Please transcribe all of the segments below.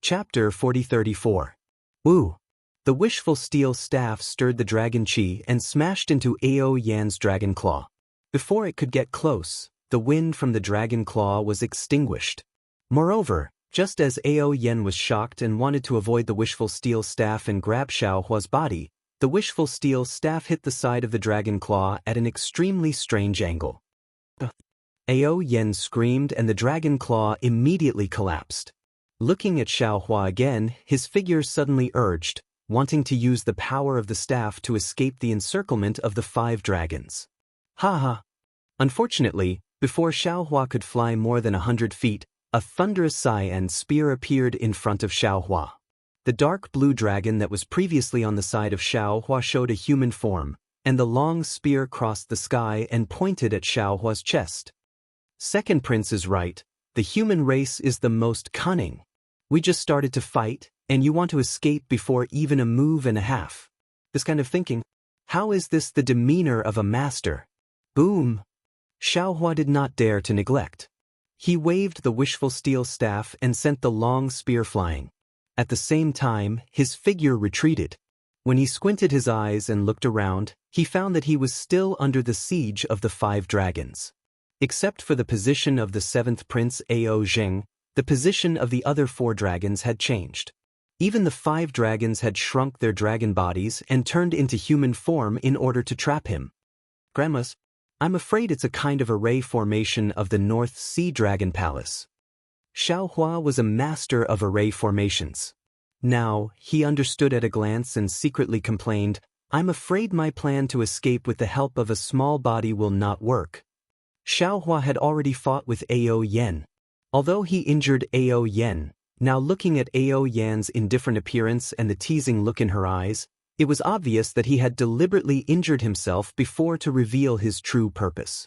Chapter 40-34. Wu. The wishful steel staff stirred the dragon chi and smashed into Ao Yan's dragon claw. Before it could get close, the wind from the dragon claw was extinguished. Moreover, just as Ao Yan was shocked and wanted to avoid the wishful steel staff and grab Xiaohua's body, the wishful steel staff hit the side of the dragon claw at an extremely strange angle. Ao Yan screamed and the dragon claw immediately collapsed. Looking at Xiaohua again, his figure suddenly urged, wanting to use the power of the staff to escape the encirclement of the 5 dragons. Ha ha! Unfortunately, before Xiaohua could fly more than 100 feet, a thunderous sigh and spear appeared in front of Xiaohua. The dark blue dragon that was previously on the side of Xiaohua showed a human form, and the long spear crossed the sky and pointed at Xiaohua's chest. Second Prince is right, the human race is the most cunning. We just started to fight, and you want to escape before even a move and a half. This kind of thinking, how is this the demeanor of a master? Boom! Xiaohua did not dare to neglect. He waved the wishful steel staff and sent the long spear flying. At the same time, his figure retreated. When he squinted his eyes and looked around, he found that he was still under the siege of the 5 dragons. Except for the position of the 7th Prince Ao Zheng, the position of the other 4 dragons had changed. Even the 5 dragons had shrunk their dragon bodies and turned into human form in order to trap him. Grandmas, I'm afraid it's a kind of array formation of the North Sea Dragon Palace. Xiaohua was a master of array formations. Now, he understood at a glance and secretly complained, I'm afraid my plan to escape with the help of a small body will not work. Xiaohua had already fought with Ao Yan. Although he injured Ao Yan, now looking at Ao Yan's indifferent appearance and the teasing look in her eyes, it was obvious that he had deliberately injured himself before to reveal his true purpose.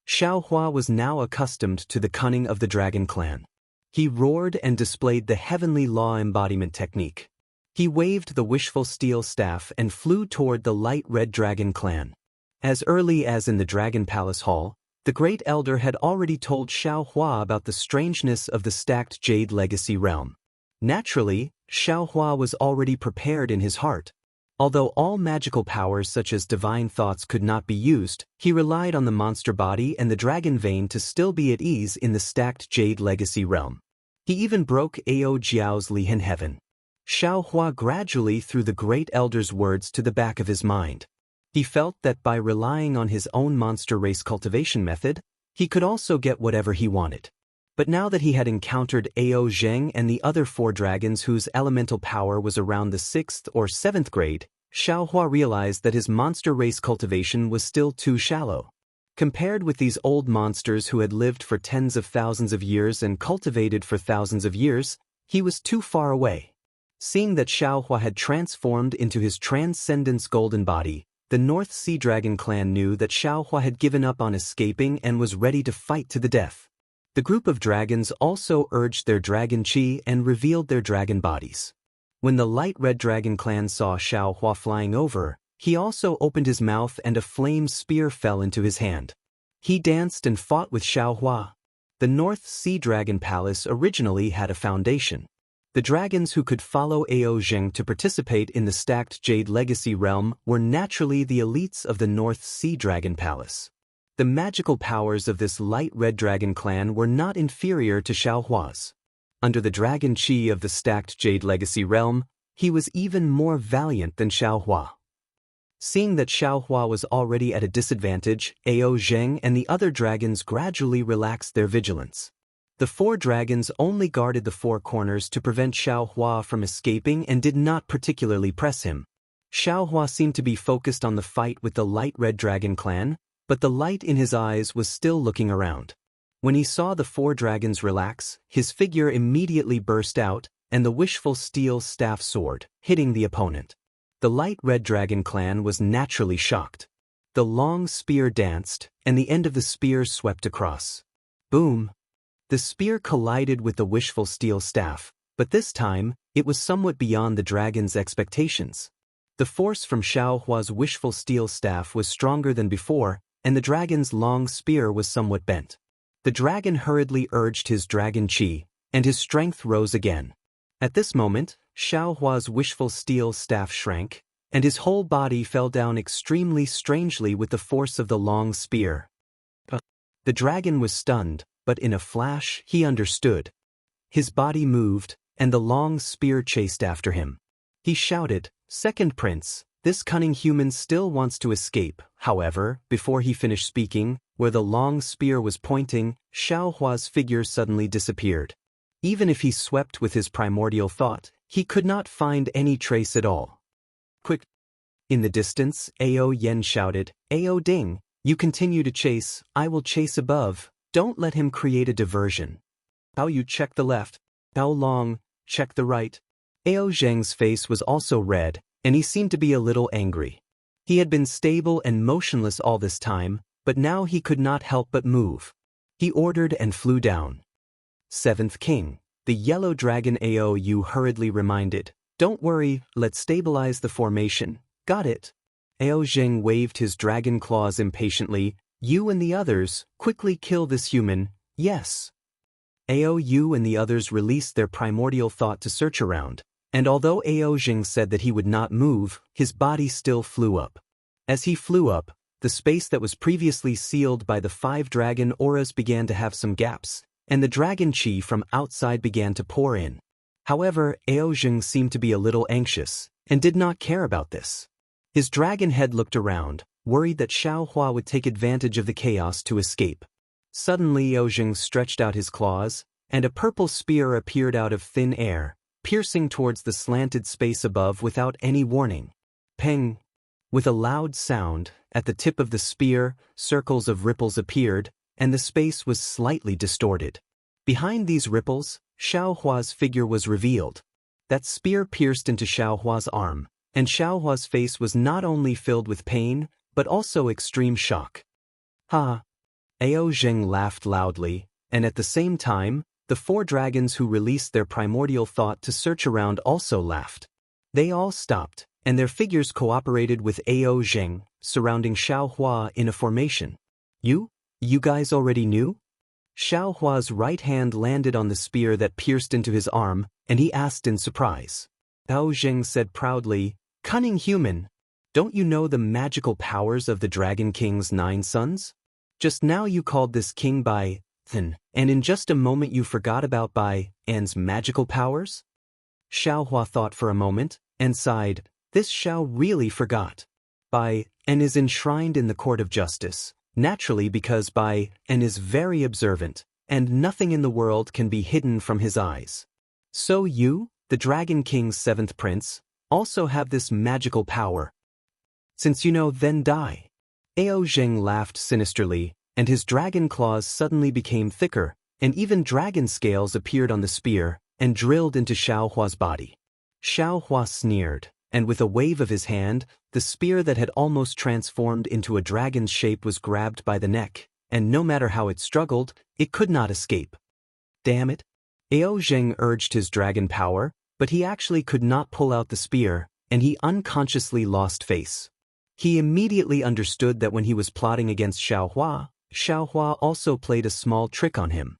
Xiaohua was now accustomed to the cunning of the dragon clan. He roared and displayed the heavenly law embodiment technique. He waved the wishful steel staff and flew toward the light red dragon clan. As early as in the Dragon Palace Hall, the Great Elder had already told Xiaohua about the strangeness of the stacked Jade Legacy realm. Naturally, Xiaohua was already prepared in his heart. Although all magical powers such as divine thoughts could not be used, he relied on the monster body and the dragon vein to still be at ease in the stacked Jade Legacy realm. He even broke Ao Jiao's Lihan Heaven. Xiaohua gradually threw the Great Elder's words to the back of his mind. He felt that by relying on his own monster race cultivation method, he could also get whatever he wanted. But now that he had encountered Ao Zheng and the other 4 dragons whose elemental power was around the 6th or 7th grade, Xiaohua realized that his monster race cultivation was still too shallow. Compared with these old monsters who had lived for tens of thousands of years and cultivated for thousands of years, he was too far away. Seeing that Xiaohua had transformed into his Transcendence Golden Body, the North Sea Dragon clan knew that Xiaohua had given up on escaping and was ready to fight to the death. The group of dragons also urged their dragon chi and revealed their dragon bodies. When the light red dragon clan saw Xiaohua flying over, he also opened his mouth and a flame spear fell into his hand. He danced and fought with Xiaohua. The North Sea Dragon Palace originally had a foundation. The dragons who could follow Ao Zheng to participate in the stacked Jade Legacy realm were naturally the elites of the North Sea Dragon Palace. The magical powers of this light red dragon clan were not inferior to Xiaohua's. Under the dragon chi of the stacked Jade Legacy realm, he was even more valiant than Xiaohua. Seeing that Xiaohua was already at a disadvantage, Ao Zheng and the other dragons gradually relaxed their vigilance. The 4 dragons only guarded the 4 corners to prevent Xiaohua from escaping and did not particularly press him. Xiaohua seemed to be focused on the fight with the light red dragon clan, but the light in his eyes was still looking around. When he saw the 4 dragons relax, his figure immediately burst out, and the wishful steel staff soared, hitting the opponent. The light red dragon clan was naturally shocked. The long spear danced, and the end of the spear swept across. Boom! The spear collided with the wishful steel staff, but this time, it was somewhat beyond the dragon's expectations. The force from Xiaohua's wishful steel staff was stronger than before, and the dragon's long spear was somewhat bent. The dragon hurriedly urged his dragon chi, and his strength rose again. At this moment, Xiao Hua's wishful steel staff shrank, and his whole body fell down extremely strangely with the force of the long spear. The dragon was stunned, but in a flash he understood. His body moved, and the long spear chased after him. He shouted, "Second prince, this cunning human still wants to escape." However, before he finished speaking, where the long spear was pointing, Xiao Hua's figure suddenly disappeared. Even if he swept with his primordial thought, he could not find any trace at all. Quick! In the distance, Ao Yen shouted, "Ao Ding, you continue to chase, I will chase above, don't let him create a diversion. Bao Yu check the left, Bao Long, check the right." Ao Zheng's face was also red, and he seemed to be a little angry. He had been stable and motionless all this time, but now he could not help but move. He ordered and flew down. Seventh King, the yellow dragon Ao Yu hurriedly reminded, "Don't worry, let's stabilize the formation." "Got it." Ao Zheng waved his dragon claws impatiently. "You and the others, quickly kill this human." "Yes." Ao Yu and the others released their primordial thought to search around, and although Ao Zheng said that he would not move, his body still flew up. As he flew up, the space that was previously sealed by the 5 dragon auras began to have some gaps, and the dragon chi from outside began to pour in. However, Ao Zheng seemed to be a little anxious, and did not care about this. His dragon head looked around, worried that Xiao Hua would take advantage of the chaos to escape. Suddenly Ao Zheng stretched out his claws, and a purple spear appeared out of thin air, piercing towards the slanted space above without any warning. Peng! With a loud sound, at the tip of the spear, circles of ripples appeared, and the space was slightly distorted. Behind these ripples, Xiao Hua's figure was revealed. That spear pierced into Xiao Hua's arm, and Xiao Hua's face was not only filled with pain, but also extreme shock. "Ha!" Ao Zheng laughed loudly, and at the same time, the 4 dragons who released their primordial thought to search around also laughed. They all stopped, and their figures cooperated with Ao Zheng, surrounding Xiao Hua in a formation. You guys already knew?" Xiao Hua's right hand landed on the spear that pierced into his arm, and he asked in surprise. Ao Zheng said proudly, "Cunning human, don't you know the magical powers of the Dragon King's 9 sons? Just now you called this king Bai Then, and in just a moment you forgot about Bai An's magical powers?" Xiao Hua thought for a moment, and sighed, "This Xiao really forgot. Bai An is enshrined in the court of justice, naturally because Bai An is very observant, and nothing in the world can be hidden from his eyes. So you, the Dragon King's 7th prince, also have this magical power. Since you know, then die." Ao Zheng laughed sinisterly, and his dragon claws suddenly became thicker, and even dragon scales appeared on the spear, and drilled into Xiao Hua's body. Xiao Hua sneered, and with a wave of his hand, the spear that had almost transformed into a dragon's shape was grabbed by the neck, and no matter how it struggled, it could not escape. "Damn it!" Ao Zheng urged his dragon power, but he actually could not pull out the spear, and he unconsciously lost face. He immediately understood that when he was plotting against Xiao Hua also played a small trick on him.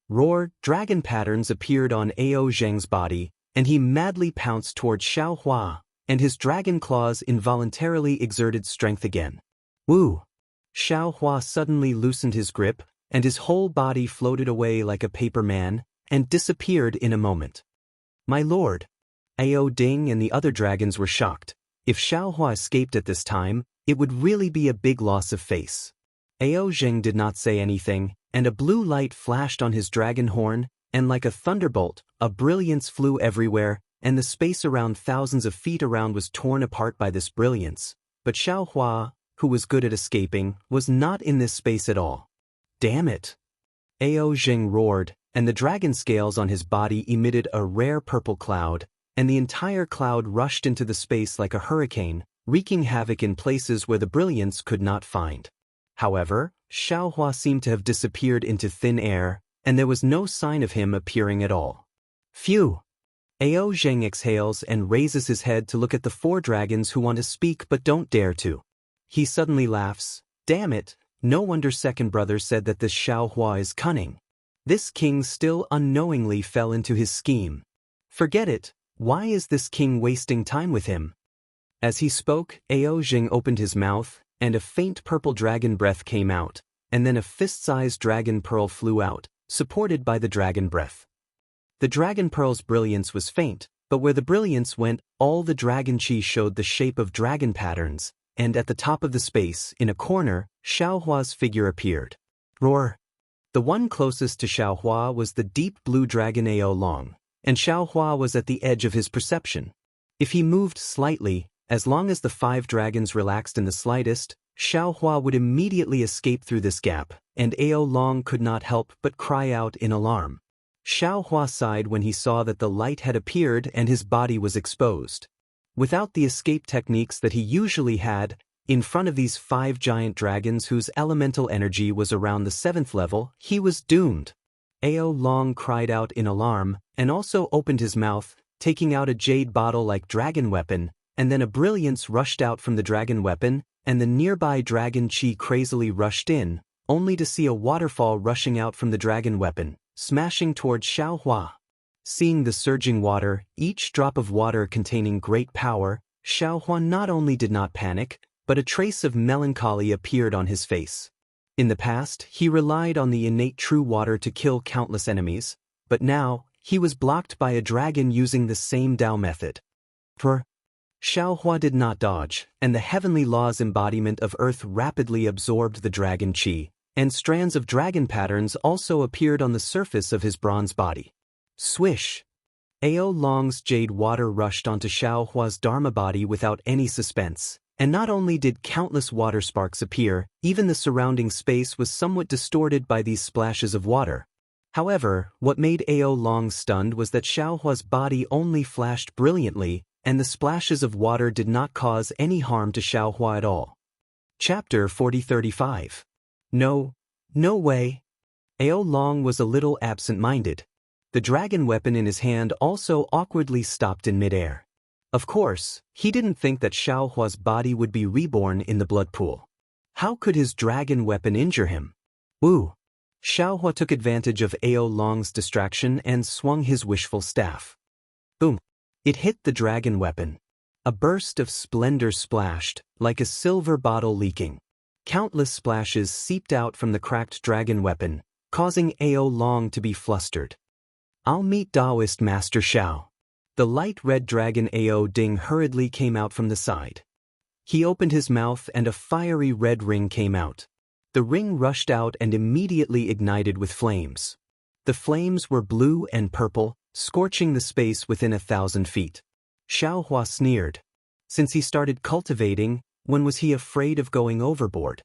Roar dragon patterns appeared on Ao Zheng's body, and he madly pounced towards Xiao Hua, and his dragon claws involuntarily exerted strength again. Woo! Xiao Hua suddenly loosened his grip, and his whole body floated away like a paper man, and disappeared in a moment. "My lord!" Ao Ding and the other dragons were shocked. If Xiao Hua escaped at this time, it would really be a big loss of face. Ao Zheng did not say anything, and a blue light flashed on his dragon horn, and like a thunderbolt, a brilliance flew everywhere, and the space around thousands of feet around was torn apart by this brilliance. But Xiao Hua, who was good at escaping, was not in this space at all. "Damn it!" Ao Zheng roared, and the dragon scales on his body emitted a rare purple cloud, and the entire cloud rushed into the space like a hurricane, wreaking havoc in places where the brilliance could not find. However, Xiao Hua seemed to have disappeared into thin air, and there was no sign of him appearing at all. Phew! Ao Zheng exhales and raises his head to look at the 4 dragons who want to speak but don't dare to. He suddenly laughs. "Damn it, no wonder second brother said that this Xiao Hua is cunning. This king still unknowingly fell into his scheme." Forget it, why is this king wasting time with him? As he spoke, Ao Jing opened his mouth, and a faint purple dragon breath came out, and then a fist-sized dragon pearl flew out, supported by the dragon breath. The dragon pearl's brilliance was faint, but where the brilliance went, all the dragon chi showed the shape of dragon patterns, and at the top of the space, in a corner, Xiaohua's figure appeared. Roar! The one closest to Xiaohua was the deep blue dragon Ao Long, and Xiaohua was at the edge of his perception. If he moved slightly, as long as the 5 dragons relaxed in the slightest, Xiaohua would immediately escape through this gap, and Ao Long could not help but cry out in alarm. Xiaohua sighed when he saw that the light had appeared and his body was exposed. Without the escape techniques that he usually had, in front of these 5 giant dragons whose elemental energy was around the 7th level, he was doomed. Ao Long cried out in alarm, and also opened his mouth, taking out a jade bottle-like dragon weapon, and then a brilliance rushed out from the dragon weapon, and the nearby dragon chi crazily rushed in, only to see a waterfall rushing out from the dragon weapon, smashing towards Xiaohua. Seeing the surging water, each drop of water containing great power, Xiaohua not only did not panic, but a trace of melancholy appeared on his face. In the past, he relied on the innate true water to kill countless enemies, but now, he was blocked by a dragon using the same Dao method. Xiaohua did not dodge, and the heavenly law's embodiment of earth rapidly absorbed the dragon chi, and strands of dragon patterns also appeared on the surface of his bronze body. Swish! Ao Long's jade water rushed onto Xiaohua's dharma body without any suspense, and not only did countless water sparks appear, even the surrounding space was somewhat distorted by these splashes of water. However, what made Ao Long stunned was that Xiaohua's body only flashed brilliantly, and the splashes of water did not cause any harm to Xiaohua at all. Chapter 40-35. No way. Ao Long was a little absent-minded. The dragon weapon in his hand also awkwardly stopped in midair. Of course, he didn't think that Xiaohua's body would be reborn in the blood pool. How could his dragon weapon injure him? Woo! Xiaohua took advantage of Ao Long's distraction and swung his wishful staff. Boom! It hit the dragon weapon. A burst of splendor splashed, like a silver bottle leaking. Countless splashes seeped out from the cracked dragon weapon, causing Ao Long to be flustered. I'll meet Taoist Master Xiao. The light red dragon Ao Ding hurriedly came out from the side. He opened his mouth and a fiery red ring came out. The ring rushed out and immediately ignited with flames. The flames were blue and purple, scorching the space within 1,000 feet. Xiaohua sneered. Since he started cultivating, when was he afraid of going overboard?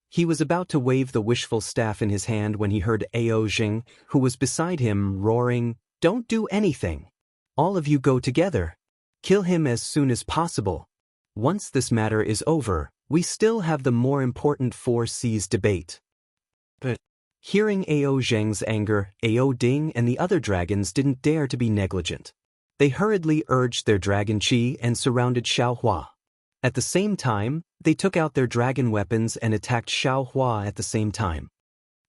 He was about to wave the wishful staff in his hand when he heard Ao Jing, who was beside him, roaring, "Don't do anything. All of you go together. Kill him as soon as possible. Once this matter is over, we still have the more important 4 C's debate." But hearing Ao Zheng's anger, Ao Ding and the other dragons didn't dare to be negligent. They hurriedly urged their dragon chi and surrounded Xiaohua. At the same time, they took out their dragon weapons and attacked Xiaohua at the same time.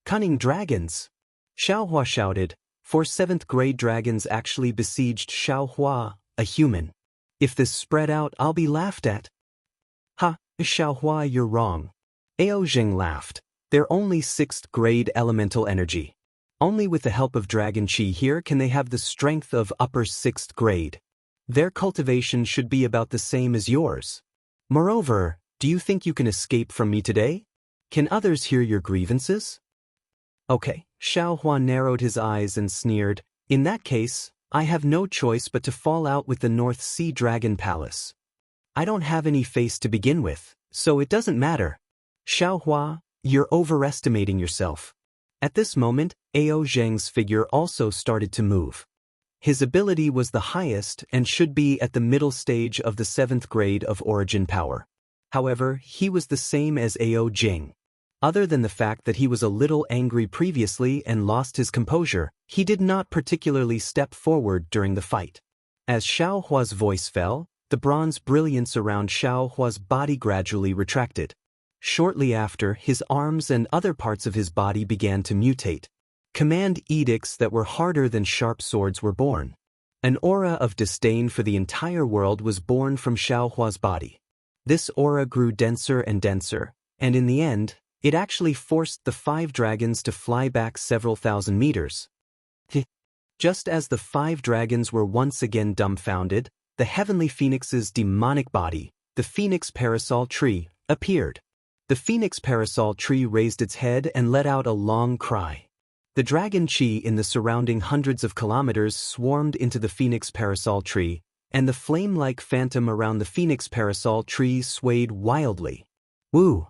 Cunning dragons! Xiaohua shouted, for 7th grade dragons actually besieged Xiaohua, a human. If this spread out, I'll be laughed at. Ha, Xiaohua, you're wrong. Ao Jing laughed. They're only 6th grade elemental energy. Only with the help of dragon chi here can they have the strength of upper 6th grade. Their cultivation should be about the same as yours. Moreover, do you think you can escape from me today? Can others hear your grievances? Okay, Xiaohua narrowed his eyes and sneered. In that case, I have no choice but to fall out with the North Sea Dragon Palace. I don't have any face to begin with, so it doesn't matter. Xiaohua, you're overestimating yourself. At this moment, Ao Zheng's figure also started to move. His ability was the highest and should be at the middle stage of the 7th grade of origin power. However, he was the same as Ao Jing. Other than the fact that he was a little angry previously and lost his composure, he did not particularly step forward during the fight. As Xiaohua's voice fell, the bronze brilliance around Xiaohua's body gradually retracted. Shortly after, his arms and other parts of his body began to mutate. Command edicts that were harder than sharp swords were born. An aura of disdain for the entire world was born from Xiaohua's body. This aura grew denser and denser, and in the end, it actually forced the 5 dragons to fly back several thousand meters. Just as the 5 dragons were once again dumbfounded, the heavenly phoenix's demonic body, the phoenix parasol tree, appeared. The phoenix parasol tree raised its head and let out a long cry. The dragon chi in the surrounding hundreds of kilometers swarmed into the phoenix parasol tree, and the flame-like phantom around the phoenix parasol tree swayed wildly. Woo!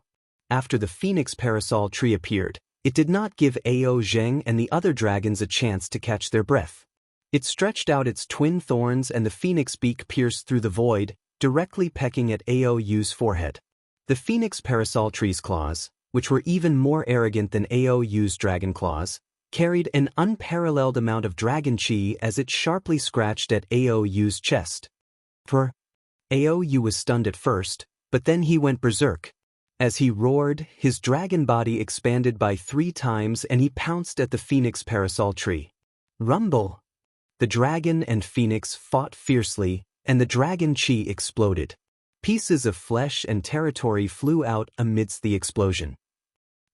After the phoenix parasol tree appeared, it did not give Ao Zheng and the other dragons a chance to catch their breath. It stretched out its twin thorns and the phoenix beak pierced through the void, directly pecking at Ao Yu's forehead. The phoenix parasol tree's claws, which were even more arrogant than Ao Yu's dragon claws, carried an unparalleled amount of dragon chi as it sharply scratched at Ao Yu's chest. Ao Yu was stunned at first, but then he went berserk. As he roared, his dragon body expanded by 3 times and he pounced at the phoenix parasol tree. Rumble! The dragon and phoenix fought fiercely, and the dragon chi exploded. Pieces of flesh and territory flew out amidst the explosion.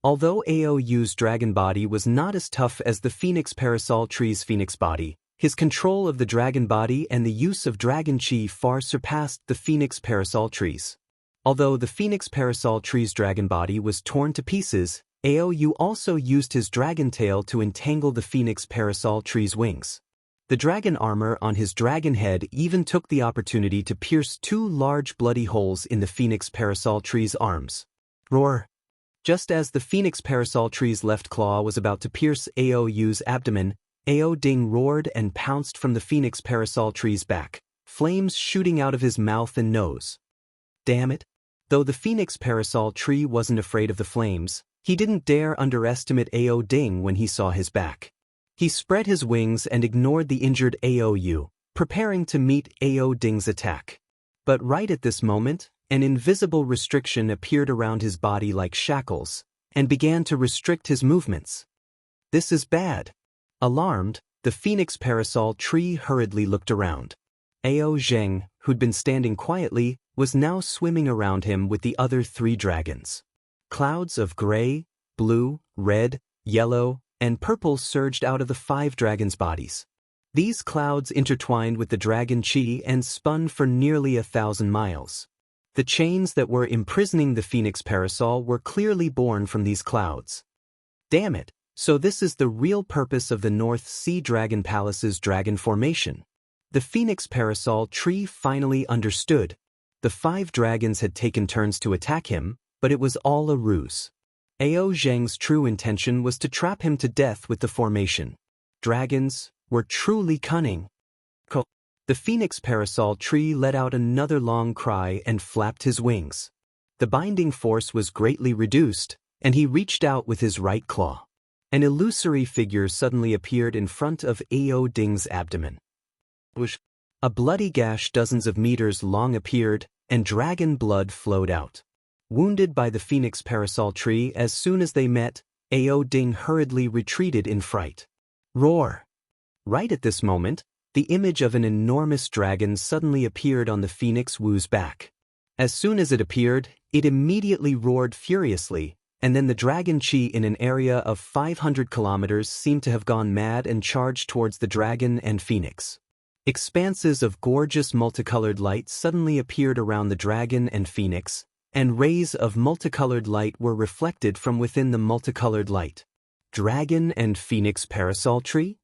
Although Ao Yu's dragon body was not as tough as the phoenix parasol tree's phoenix body, his control of the dragon body and the use of dragon chi far surpassed the phoenix parasol tree's. Although the phoenix parasol tree's dragon body was torn to pieces, Ao Yu also used his dragon tail to entangle the phoenix parasol tree's wings. The dragon armor on his dragon head even took the opportunity to pierce 2 large bloody holes in the phoenix parasol tree's arms. Roar! Just as the phoenix parasol tree's left claw was about to pierce Ao Yu's abdomen, Ao Ding roared and pounced from the phoenix parasol tree's back, flames shooting out of his mouth and nose. Damn it! Though the phoenix parasol tree wasn't afraid of the flames, he didn't dare underestimate Ao Ding when he saw his back. He spread his wings and ignored the injured Ao Yu, preparing to meet Ao Ding's attack. But right at this moment, an invisible restriction appeared around his body like shackles, and began to restrict his movements. This is bad. Alarmed, the phoenix parasol tree hurriedly looked around. Ao Zheng, who'd been standing quietly, was now swimming around him with the other 3 dragons. Clouds of gray, blue, red, yellow, and purple surged out of the 5 dragons' bodies. These clouds intertwined with the dragon chi and spun for nearly 1,000 miles. The chains that were imprisoning the phoenix parasol were clearly born from these clouds. Damn it, so this is the real purpose of the North Sea Dragon Palace's dragon formation. The phoenix parasol tree finally understood. The 5 dragons had taken turns to attack him, but it was all a ruse. Ao Zheng's true intention was to trap him to death with the formation. Dragons were truly cunning. The phoenix parasol tree let out another long cry and flapped his wings. The binding force was greatly reduced, and he reached out with his right claw. An illusory figure suddenly appeared in front of Ao Ding's abdomen. A bloody gash dozens of meters long appeared, and dragon blood flowed out. Wounded by the phoenix parasol tree as soon as they met, Ao Ding hurriedly retreated in fright. Roar! Right at this moment, the image of an enormous dragon suddenly appeared on the phoenix Wu's back. As soon as it appeared, it immediately roared furiously, and then the dragon chi in an area of 500 kilometers seemed to have gone mad and charged towards the dragon and phoenix. Expanses of gorgeous multicolored light suddenly appeared around the dragon and phoenix, and rays of multicolored light were reflected from within the multicolored light. Dragon and phoenix parasol tree?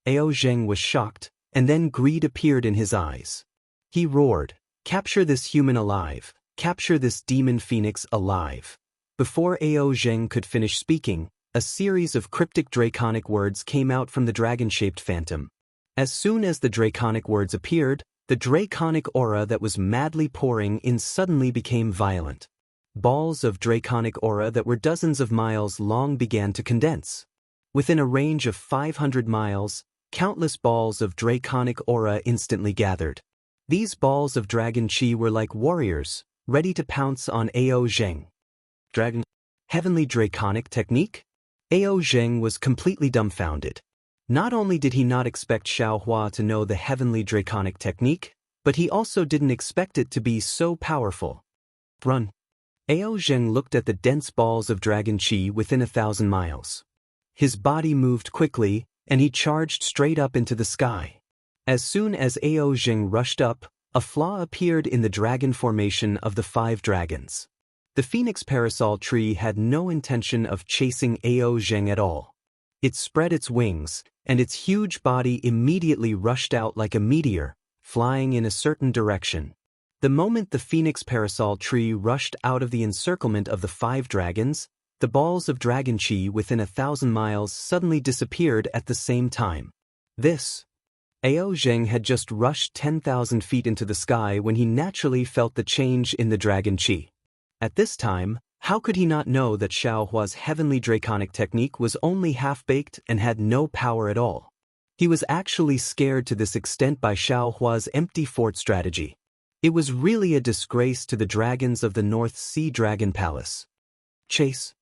Ao Zheng was shocked, and then greed appeared in his eyes. He roared, "Capture this human alive! Capture this demon phoenix alive!" Before Ao Zheng could finish speaking, a series of cryptic draconic words came out from the dragon-shaped phantom. As soon as the draconic words appeared, the draconic aura that was madly pouring in suddenly became violent. Balls of draconic aura that were dozens of miles long began to condense. Within a range of 500 miles, countless balls of draconic aura instantly gathered. These balls of dragon chi were like warriors, ready to pounce on Ao Zheng. Heavenly draconic technique? Ao Zheng was completely dumbfounded. Not only did he not expect Xiao Hua to know the heavenly draconic technique, but he also didn't expect it to be so powerful. Run. Ao Zheng looked at the dense balls of dragon qi within 1,000 miles. His body moved quickly, and he charged straight up into the sky. As soon as Ao Zheng rushed up, a flaw appeared in the dragon formation of the 5 dragons. The phoenix parasol tree had no intention of chasing Ao Zheng at all. It spread its wings, and its huge body immediately rushed out like a meteor, flying in a certain direction. The moment the phoenix parasol tree rushed out of the encirclement of the 5 dragons, the balls of dragon qi within 1,000 miles suddenly disappeared at the same time. Ao Zheng had just rushed 10,000 feet into the sky when he naturally felt the change in the dragon qi. At this time, how could he not know that Xiao Hua's heavenly draconic technique was only half-baked and had no power at all? He was actually scared to this extent by Xiao Hua's empty fort strategy. It was really a disgrace to the dragons of the North Sea Dragon Palace. Chase.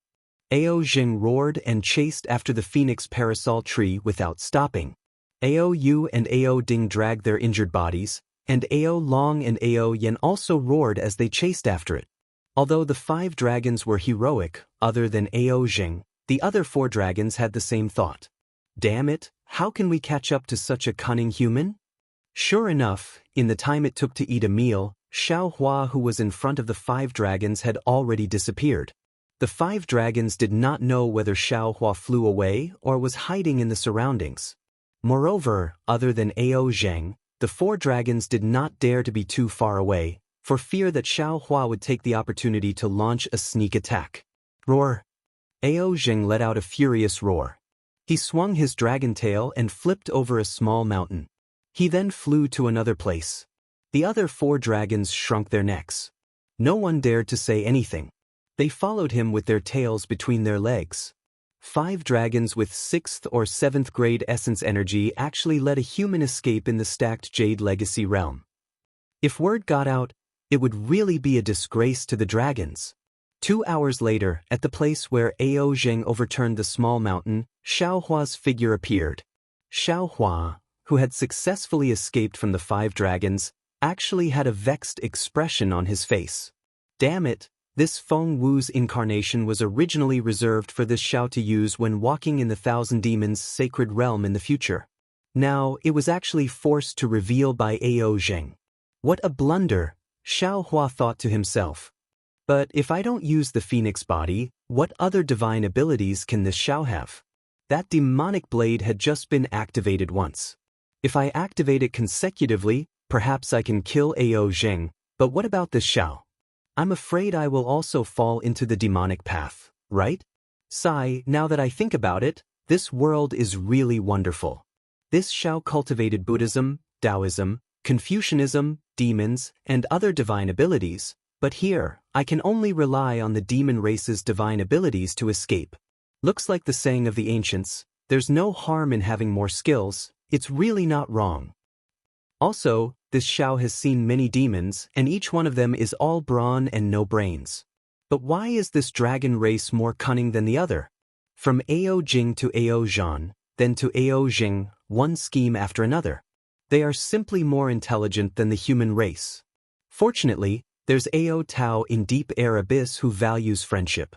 Ao Zheng roared and chased after the phoenix parasol tree without stopping. Ao Yu and Ao Ding dragged their injured bodies, and Ao Long and Ao Yen also roared as they chased after it. Although the 5 dragons were heroic, other than Ao Zheng, the other 4 dragons had the same thought. Damn it, how can we catch up to such a cunning human? Sure enough, in the time it took to eat a meal, Xiao Hua, who was in front of the 5 dragons, had already disappeared. The 5 dragons did not know whether Xiao Hua flew away or was hiding in the surroundings. Moreover, other than Ao Zheng, the 4 dragons did not dare to be too far away, for fear that Xiao Hua would take the opportunity to launch a sneak attack. Roar! Ao Zheng let out a furious roar. He swung his dragon tail and flipped over a small mountain. He then flew to another place. The other 4 dragons shrunk their necks. No one dared to say anything. They followed him with their tails between their legs. 5 dragons with 6th or 7th grade essence energy actually let a human escape in the stacked Jade Legacy realm. If word got out, it would really be a disgrace to the dragons. 2 hours later, at the place where Ao Zheng overturned the small mountain, Xiao Hua's figure appeared. Xiao Hua, who had successfully escaped from the 5 dragons, actually had a vexed expression on his face. Damn it, this Feng Wu's incarnation was originally reserved for this Xiao to use when walking in the 1,000 Demons' sacred realm in the future. Now, it was actually forced to reveal by Ao Zheng. What a blunder, Xiao Hua thought to himself. But if I don't use the phoenix body, what other divine abilities can this Xiao have? That demonic blade had just been activated once. If I activate it consecutively, perhaps I can kill Ao Zheng, but what about this Xiao? I'm afraid I will also fall into the demonic path, right? Sigh, now that I think about it, this world is really wonderful. This Xiao cultivated Buddhism, Taoism, Confucianism, demons, and other divine abilities, but here, I can only rely on the demon race's divine abilities to escape. Looks like the saying of the ancients, there's no harm in having more skills, it's really not wrong. Also, this Xiao has seen many demons, and each one of them is all brawn and no brains. But why is this dragon race more cunning than the other? From Ao Jing to Ao Zhan, then to Ao Jing, one scheme after another. They are simply more intelligent than the human race. Fortunately, there's Ao Tao in Deep Air Abyss who values friendship.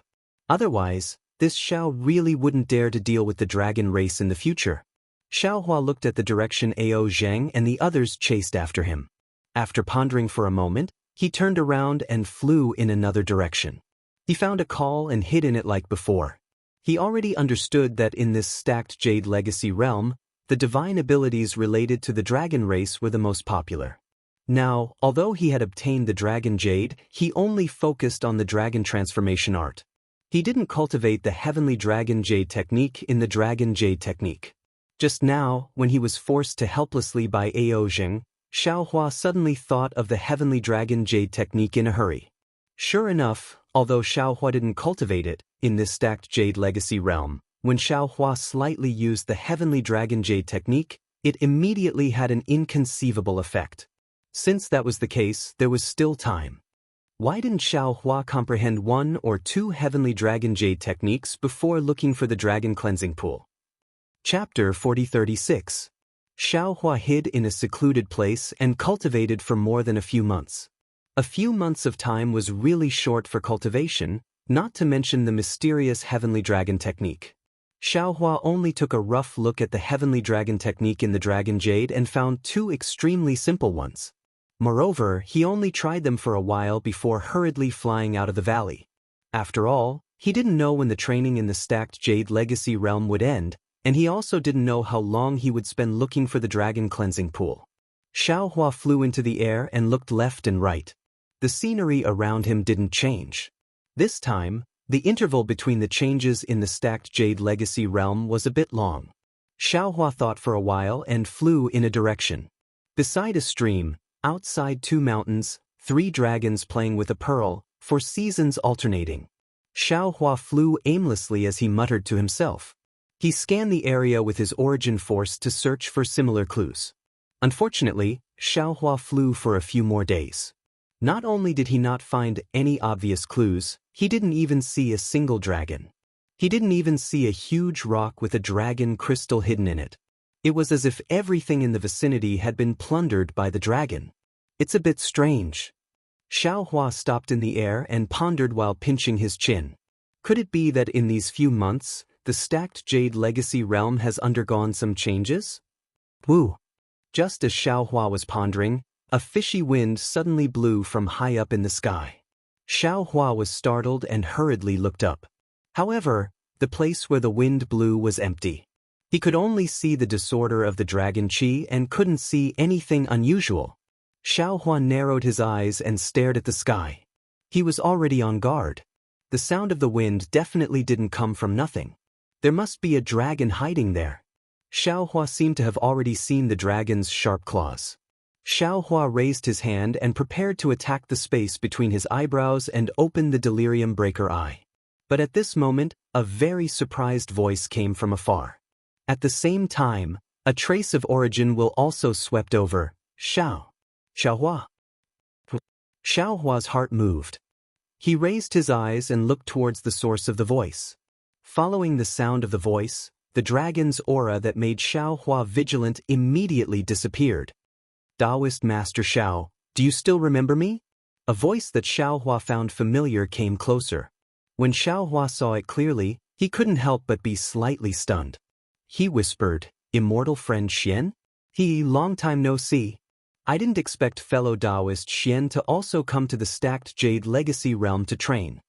Otherwise, this Xiao really wouldn't dare to deal with the dragon race in the future. Xiao Hua looked at the direction Ao Zheng and the others chased after him. After pondering for a moment, he turned around and flew in another direction. He found a call and hid in it like before. He already understood that in this stacked Jade Legacy realm, the divine abilities related to the dragon race were the most popular. Now, although he had obtained the Dragon Jade, he only focused on the dragon transformation art. He didn't cultivate the Heavenly Dragon Jade technique in the Dragon Jade technique. Just now, when he was forced to helplessly by Ao Zheng, Xiao Hua suddenly thought of the Heavenly Dragon Jade technique in a hurry. Sure enough, although Xiao Hua didn't cultivate it, in this stacked Jade Legacy realm, when Xiao Hua slightly used the Heavenly Dragon Jade technique, it immediately had an inconceivable effect. Since that was the case, there was still time. Why didn't Xiao Hua comprehend 1 or 2 Heavenly Dragon Jade techniques before looking for the Dragon Cleansing Pool? Chapter 4036. Xiaohua hid in a secluded place and cultivated for more than a few months. A few months of time was really short for cultivation, not to mention the mysterious heavenly dragon technique. Xiaohua only took a rough look at the heavenly dragon technique in the dragon jade and found two extremely simple ones. Moreover, he only tried them for a while before hurriedly flying out of the valley. After all, he didn't know when the training in the stacked jade legacy realm would end, and he also didn't know how long he would spend looking for the dragon cleansing pool. Xiaohua flew into the air and looked left and right. The scenery around him didn't change. This time, the interval between the changes in the stacked jade legacy realm was a bit long. Xiaohua thought for a while and flew in a direction. Beside a stream, outside two mountains, three dragons playing with a pearl, for seasons alternating. Xiaohua flew aimlessly as he muttered to himself. He scanned the area with his origin force to search for similar clues. Unfortunately, Xiaohua flew for a few more days. Not only did he not find any obvious clues, he didn't even see a single dragon. He didn't even see a huge rock with a dragon crystal hidden in it. It was as if everything in the vicinity had been plundered by the dragon. It's a bit strange. Xiaohua stopped in the air and pondered while pinching his chin. Could it be that in these few months, the stacked jade legacy realm has undergone some changes? Woo! Just as Xiaohua was pondering, a fishy wind suddenly blew from high up in the sky. Xiaohua was startled and hurriedly looked up. However, the place where the wind blew was empty. He could only see the disorder of the dragon qi and couldn't see anything unusual. Xiaohua narrowed his eyes and stared at the sky. He was already on guard. The sound of the wind definitely didn't come from nothing. There must be a dragon hiding there. Xiaohua seemed to have already seen the dragon's sharp claws. Xiaohua raised his hand and prepared to attack the space between his eyebrows and open the delirium breaker eye. But at this moment, a very surprised voice came from afar. At the same time, a trace of origin will also swept over. Xiaohua. Xiaohua's heart moved. He raised his eyes and looked towards the source of the voice. Following the sound of the voice, the dragon's aura that made Xiaohua vigilant immediately disappeared. Taoist Master Xiao, do you still remember me? A voice that Xiaohua found familiar came closer. When Xiaohua saw it clearly, he couldn't help but be slightly stunned. He whispered, Immortal friend Xian? Long time no see. I didn't expect fellow Taoist Xian to also come to the stacked jade legacy realm to train.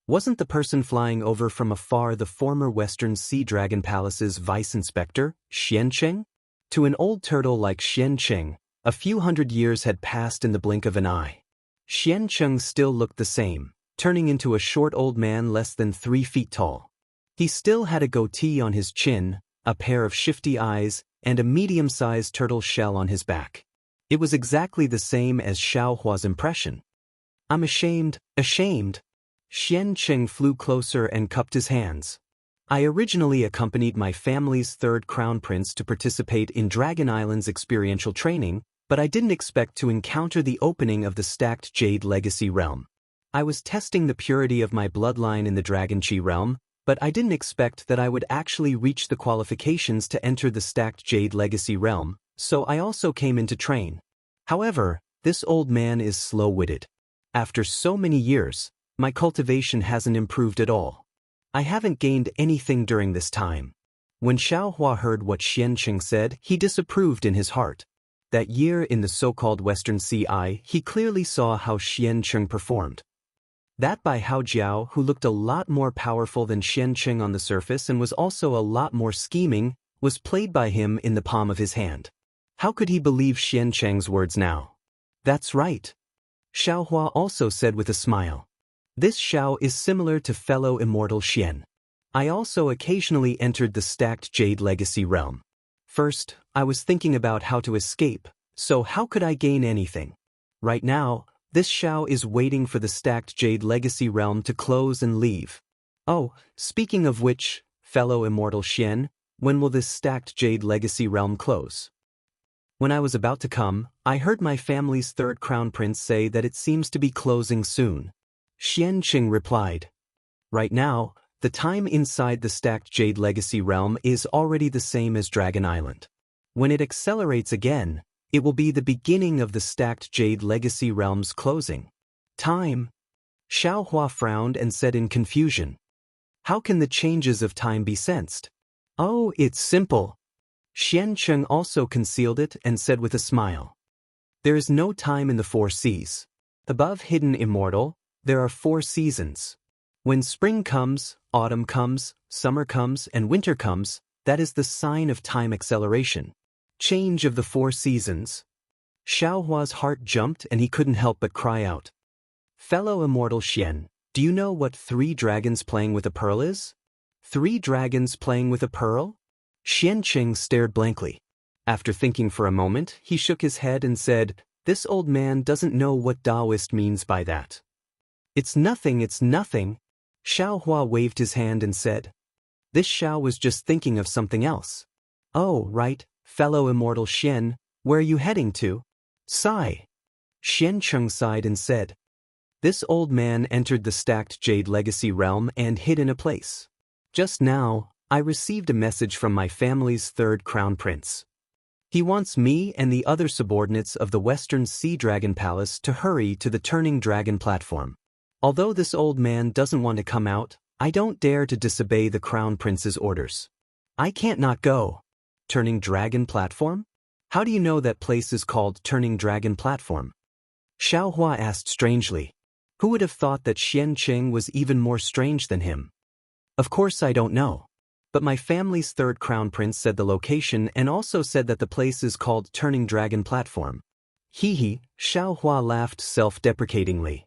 Wasn't the person flying over from afar the former Western Sea Dragon Palace's vice inspector, Xiancheng? To an old turtle like Xiancheng, a few hundred years had passed in the blink of an eye. Xiancheng still looked the same, turning into a short old man less than 3 feet tall. He still had a goatee on his chin, a pair of shifty eyes, and a medium-sized turtle shell on his back. It was exactly the same as Xiaohua's impression. I'm ashamed. Xiancheng flew closer and cupped his hands. I originally accompanied my family's third crown prince to participate in Dragon Island's experiential training, but I didn't expect to encounter the opening of the stacked jade legacy realm. I was testing the purity of my bloodline in the Dragon Qi realm, but I didn't expect that I would actually reach the qualifications to enter the stacked jade legacy realm, so I also came in to train. However, this old man is slow-witted. After so many years, my cultivation hasn't improved at all. I haven't gained anything during this time. When Xiaohua heard what Xiancheng said, he disapproved in his heart. That year in the so-called Western Sea, he clearly saw how Xiancheng performed. That by Hao Jiao, who looked a lot more powerful than Xiancheng on the surface and was also a lot more scheming, was played by him in the palm of his hand. How could he believe Xiancheng's words now? That's right. Xiaohua also said with a smile. This Xiao is similar to fellow Immortal Xian. I also occasionally entered the stacked jade legacy realm. First, I was thinking about how to escape, so how could I gain anything? Right now, this Xiao is waiting for the stacked jade legacy realm to close and leave. Oh, speaking of which, fellow Immortal Xian, when will this stacked jade legacy realm close? When I was about to come, I heard my family's third crown prince say that it seems to be closing soon. Xiancheng replied. Right now, the time inside the stacked Jade Legacy realm is already the same as Dragon Island. When it accelerates again, it will be the beginning of the stacked Jade Legacy realm's closing. Time. Xiaohua frowned and said in confusion. How can the changes of time be sensed? Oh, it's simple. Xiancheng also concealed it and said with a smile. There is no time in the 4 seas. Above hidden Immortal, there are 4 seasons. When spring comes, autumn comes, summer comes, and winter comes, that is the sign of time acceleration. Change of the 4 seasons. Xiaohua's heart jumped and he couldn't help but cry out. Fellow Immortal Xian, do you know what 3 dragons playing with a pearl is? 3 dragons playing with a pearl? Xiancheng stared blankly. After thinking for a moment, he shook his head and said, this old man doesn't know what Taoist means by that. It's nothing, it's nothing. Xiaohua waved his hand and said. This Xiao was just thinking of something else. Oh, right, fellow Immortal Xian, where are you heading to? Sigh. Xiancheng sighed and said. This old man entered the stacked Jade Legacy realm and hid in a place. Just now, I received a message from my family's 3rd crown prince. He wants me and the other subordinates of the Western Sea Dragon Palace to hurry to the Turning Dragon platform. Although this old man doesn't want to come out, I don't dare to disobey the crown prince's orders. I can't not go. Turning Dragon platform? How do you know that place is called Turning Dragon platform? Xiaohua asked strangely. Who would have thought that Xiancheng was even more strange than him? Of course I don't know. But my family's 3rd crown prince said the location and also said that the place is called Turning Dragon platform. Hee, Xiaohua laughed self-deprecatingly.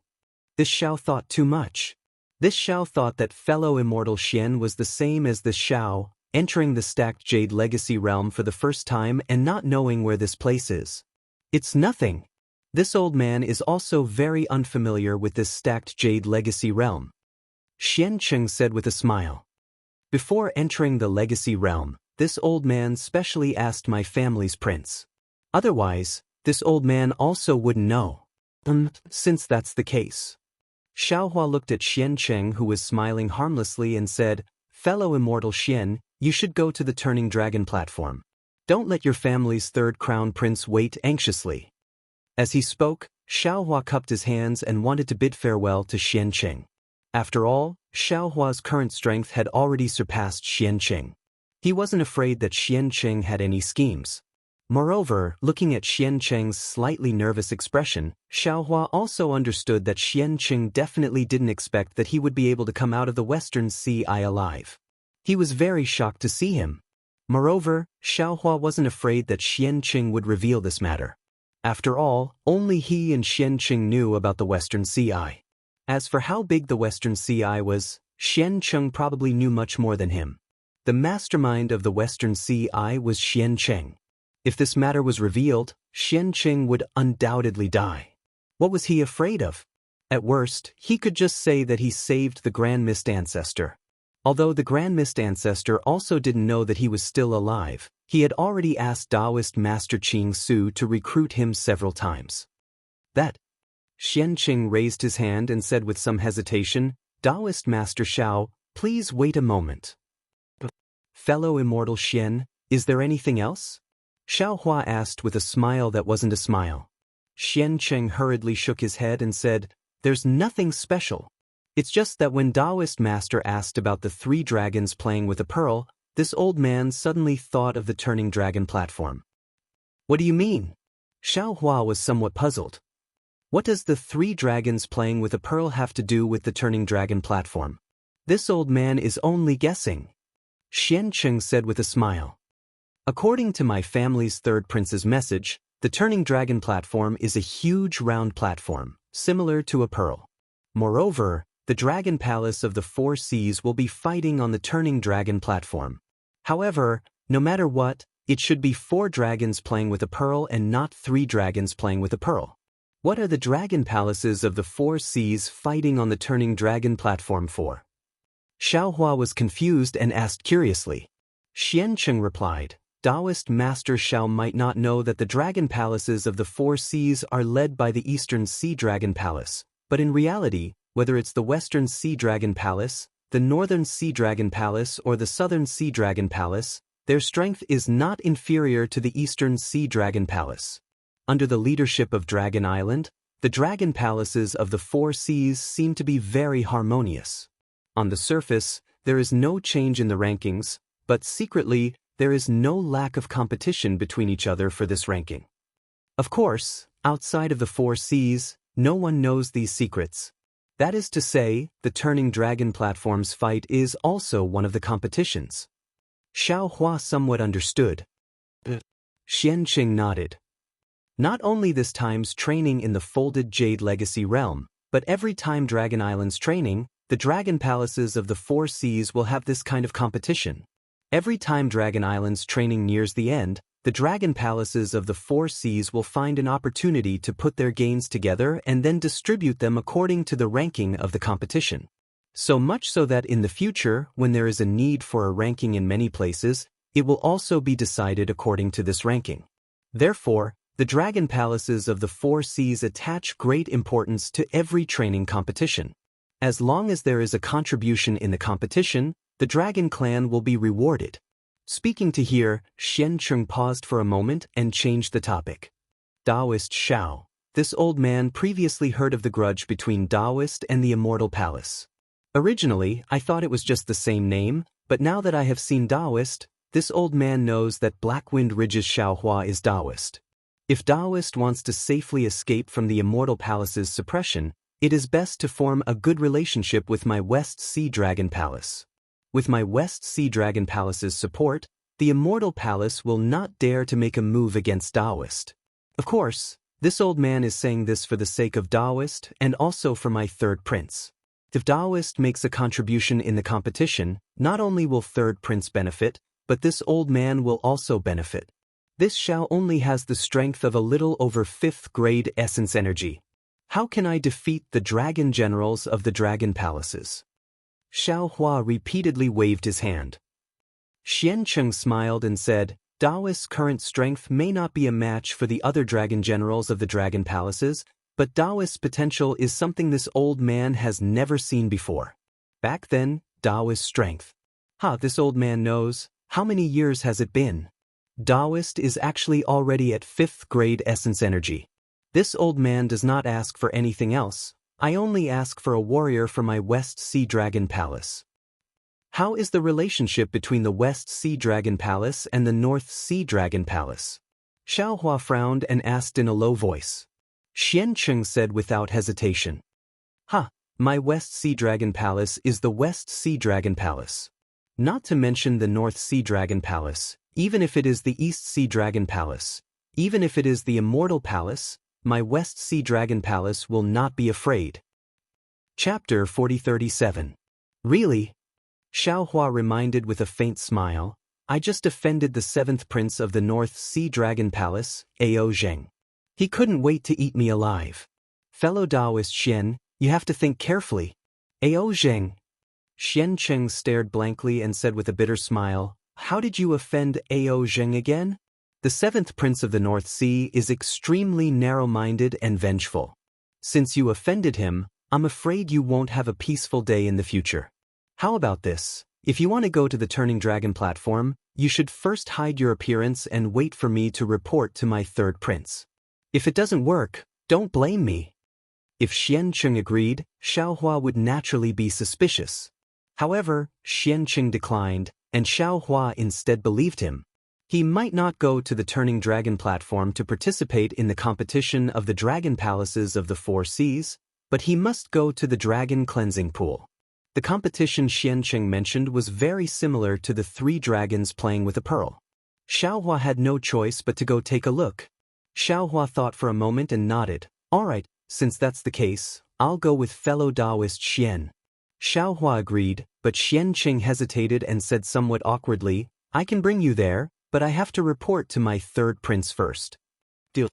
This Xiao thought too much. This Xiao thought that fellow Immortal Xian was the same as this Xiao, entering the stacked Jade Legacy realm for the first time and not knowing where this place is. It's nothing. This old man is also very unfamiliar with this stacked Jade Legacy realm. Xiancheng said with a smile. Before entering the Legacy realm, this old man specially asked my family's prince. Otherwise, this old man also wouldn't know. Since that's the case. Xiaohua looked at Xiancheng, who was smiling harmlessly, and said, Fellow Immortal Xian, you should go to the Turning Dragon platform. Don't let your family's 3rd crown prince wait anxiously. As he spoke, Xiaohua cupped his hands and wanted to bid farewell to Xiancheng. After all, Xiaohua's current strength had already surpassed Xiancheng. He wasn't afraid that Xiancheng had any schemes. Moreover, looking at Xiancheng's slightly nervous expression, Xiaohua also understood that Xiancheng definitely didn't expect that he would be able to come out of the Western Sea alive. He was very shocked to see him. Moreover, Xiaohua wasn't afraid that Xiancheng would reveal this matter. After all, only he and Xiancheng knew about the Western Sea. As for how big the Western Sea was, Xiancheng probably knew much more than him. The mastermind of the Western Sea was Xiancheng. If this matter was revealed, Xiancheng would undoubtedly die. What was he afraid of? At worst, he could just say that he saved the Grand Mist Ancestor. Although the Grand Mist Ancestor also didn't know that he was still alive, he had already asked Taoist Master Qing Su to recruit him several times. That. Xiancheng raised his hand and said with some hesitation, Taoist Master Xiao, please wait a moment. Fellow Immortal Xian, is there anything else? Xiaohua asked with a smile that wasn't a smile. Xiancheng hurriedly shook his head and said, there's nothing special. It's just that when Taoist Master asked about the 3 dragons playing with a pearl, this old man suddenly thought of the Turning Dragon platform. What do you mean? Xiaohua was somewhat puzzled. What does the 3 dragons playing with a pearl have to do with the Turning Dragon platform? This old man is only guessing. Xiancheng said with a smile. According to my family's 3rd prince's message, the Turning Dragon platform is a huge round platform, similar to a pearl. Moreover, the Dragon Palace of the 4 Seas will be fighting on the Turning Dragon platform. However, no matter what, it should be 4 dragons playing with a pearl and not 3 dragons playing with a pearl. What are the Dragon Palaces of the 4 Seas fighting on the Turning Dragon platform for? Xiaohua was confused and asked curiously. Xiancheng replied, Taoist Master Xiao might not know that the Dragon Palaces of the 4 Seas are led by the Eastern Sea Dragon Palace, but in reality, whether it's the Western Sea Dragon Palace, the Northern Sea Dragon Palace or the Southern Sea Dragon Palace, their strength is not inferior to the Eastern Sea Dragon Palace. Under the leadership of Dragon Island, the dragon palaces of the four seas seem to be very harmonious. On the surface, there is no change in the rankings, but secretly, there is no lack of competition between each other for this ranking. Of course, outside of the four seas, no one knows these secrets. That is to say, the Turning Dragon Platforms fight is also one of the competitions. Xiao Hua somewhat understood. Xianqing nodded. Not only this time's training in the Folded Jade Legacy realm, but every time Dragon Island's training, the dragon palaces of the four seas will have this kind of competition. Every time Dragon Island's training nears the end, the dragon palaces of the four seas will find an opportunity to put their gains together and then distribute them according to the ranking of the competition. So much so that in the future, when there is a need for a ranking in many places, it will also be decided according to this ranking. Therefore, the dragon palaces of the four seas attach great importance to every training competition. As long as there is a contribution in the competition, the dragon clan will be rewarded. Speaking to here, Xianqing paused for a moment and changed the topic. Taoist Xiao. This old man previously heard of the grudge between Taoist and the Immortal Palace. Originally, I thought it was just the same name, but now that I have seen Taoist, this old man knows that Blackwind Ridge's Xiao Hua is Taoist. If Taoist wants to safely escape from the Immortal Palace's suppression, it is best to form a good relationship with my West Sea Dragon Palace. With my West Sea Dragon Palace's support, the Immortal Palace will not dare to make a move against Taoist. Of course, this old man is saying this for the sake of Taoist and also for my third prince. If Taoist makes a contribution in the competition, not only will third prince benefit, but this old man will also benefit. This Xiao only has the strength of a little over 5th grade essence energy. How can I defeat the dragon generals of the dragon palaces? Xiao Hua repeatedly waved his hand. Xianqing smiled and said, Taoist's current strength may not be a match for the other dragon generals of the dragon palaces, but Taoist's potential is something this old man has never seen before. Back then, Taoist's strength. This old man knows. How many years has it been? Taoist is actually already at 5th grade essence energy. This old man does not ask for anything else. I only ask for a warrior for my West Sea Dragon Palace. How is the relationship between the West Sea Dragon Palace and the North Sea Dragon Palace? Xiao Hua frowned and asked in a low voice. Xianqing said without hesitation. My West Sea Dragon Palace is the West Sea Dragon Palace. Not to mention the North Sea Dragon Palace, even if it is the East Sea Dragon Palace, even if it is the Immortal Palace, my West Sea Dragon Palace will not be afraid. Chapter 4037. Really? Xiao Hua reminded with a faint smile, I just offended the 7th prince of the North Sea Dragon Palace, Ao Zheng. He couldn't wait to eat me alive. Fellow Taoist Xian, you have to think carefully. Ao Zheng. Xianqing stared blankly and said with a bitter smile, How did you offend Ao Zheng again? The 7th prince of the North Sea is extremely narrow-minded and vengeful. Since you offended him, I'm afraid you won't have a peaceful day in the future. How about this? If you want to go to the Turning Dragon platform, you should first hide your appearance and wait for me to report to my third prince. If it doesn't work, don't blame me. If Xianqing agreed, Xiao Hua would naturally be suspicious. However, Xianqing declined, and Xiao Hua instead believed him. He might not go to the Turning Dragon platform to participate in the competition of the dragon palaces of the four seas, but he must go to the dragon cleansing pool. The competition Xianqing mentioned was very similar to the 3 dragons playing with a pearl. Xiao Hua had no choice but to go take a look. Xiao Hua thought for a moment and nodded. All right, since that's the case, I'll go with fellow Taoist Xian. Xiao Hua agreed, but Xianqing hesitated and said somewhat awkwardly, I can bring you there, but I have to report to my third prince first. Deal.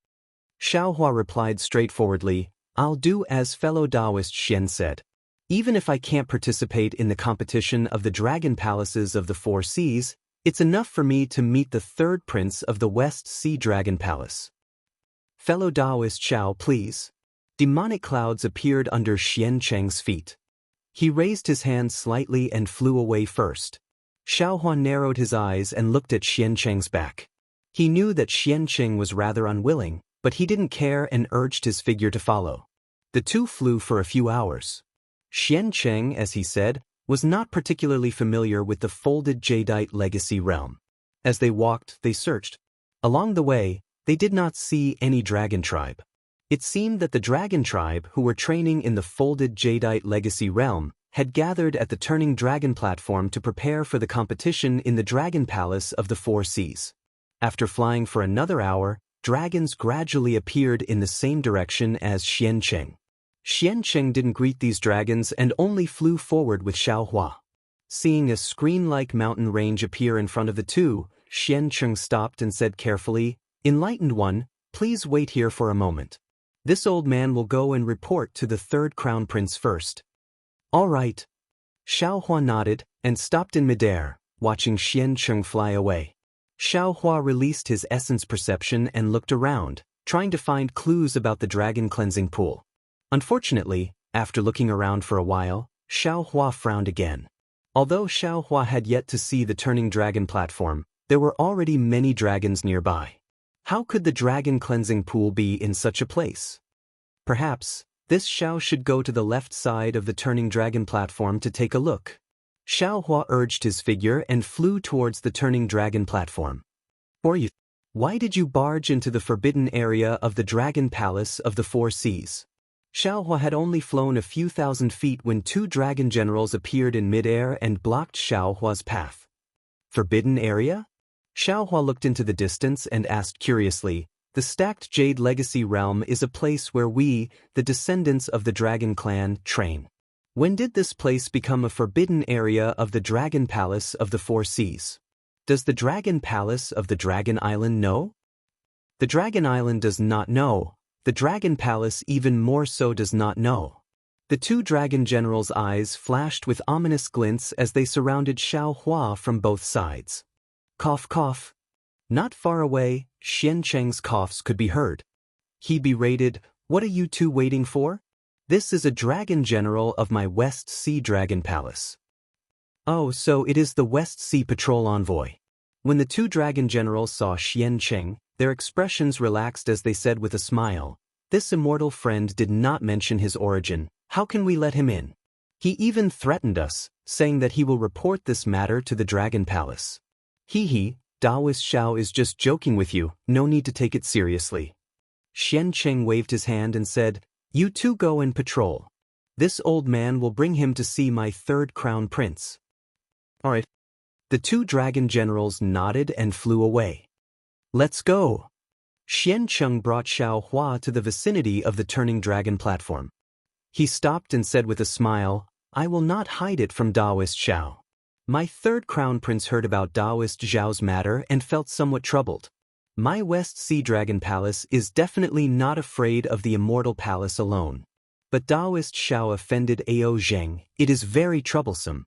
Xiao Hua replied straightforwardly, I'll do as fellow Taoist Xian said. Even if I can't participate in the competition of the dragon palaces of the four seas, it's enough for me to meet the third prince of the West Sea Dragon Palace. Fellow Taoist Xiao, please. Demonic clouds appeared under Xianqing's feet. He raised his hand slightly and flew away first. Xiaohua narrowed his eyes and looked at Xiancheng's back. He knew that Xiancheng was rather unwilling, but he didn't care and urged his figure to follow. The two flew for a few hours. Xiancheng, as he said, was not particularly familiar with the folded jadeite legacy realm. As they walked, they searched. Along the way, they did not see any dragon tribe. It seemed that the dragon tribe who were training in the folded jadeite legacy realm had gathered at the turning dragon platform to prepare for the competition in the dragon palace of the Four Seas. After flying for another hour, dragons gradually appeared in the same direction as Xiancheng. Xiancheng didn't greet these dragons and only flew forward with Xiaohua. Seeing a screen-like mountain range appear in front of the two, Xiancheng stopped and said carefully, "Enlightened one, please wait here for a moment. This old man will go and report to the third crown prince first." "All right." Xiaohua nodded and stopped in midair, watching Xiancheng fly away. Xiaohua released his essence perception and looked around, trying to find clues about the dragon cleansing pool. Unfortunately, after looking around for a while, Xiaohua frowned again. Although Xiaohua had yet to see the turning dragon platform, there were already many dragons nearby. How could the dragon cleansing pool be in such a place? Perhaps, this Xiao should go to the left side of the turning dragon platform to take a look. Xiaohua urged his figure and flew towards the turning dragon platform. Why did you barge into the forbidden area of the dragon palace of the Four Seas? Xiaohua had only flown a few thousand feet when two dragon generals appeared in midair and blocked Xiaohua's path. Forbidden area? Xiaohua looked into the distance and asked curiously, "The stacked jade legacy realm is a place where we, the descendants of the dragon clan, train. When did this place become a forbidden area of the dragon palace of the Four Seas? Does the dragon palace of the dragon island know?" The dragon island does not know. The dragon palace even more so does not know. The two dragon generals' eyes flashed with ominous glints as they surrounded Xiaohua from both sides. Cough cough. Not far away, Xiancheng's coughs could be heard. He berated, "What are you two waiting for? This is a dragon general of my West Sea Dragon Palace." "Oh, so it is the West Sea Patrol envoy." When the two dragon generals saw Xiancheng, their expressions relaxed as they said with a smile, "This immortal friend did not mention his origin. How can we let him in? He even threatened us, saying that he will report this matter to the Dragon Palace." "Hee, Taoist Xiao is just joking with you, no need to take it seriously." Xiancheng waved his hand and said, "You two go and patrol. This old man will bring him to see my third crown prince." "All right." The two dragon generals nodded and flew away. "Let's go." Xiancheng brought Xiaohua to the vicinity of the turning dragon platform. He stopped and said with a smile, "I will not hide it from Taoist Xiao. My third crown prince heard about Taoist Zhao's matter and felt somewhat troubled. My West Sea Dragon Palace is definitely not afraid of the Immortal Palace alone. But Taoist Xiao offended Ao Zheng. It is very troublesome.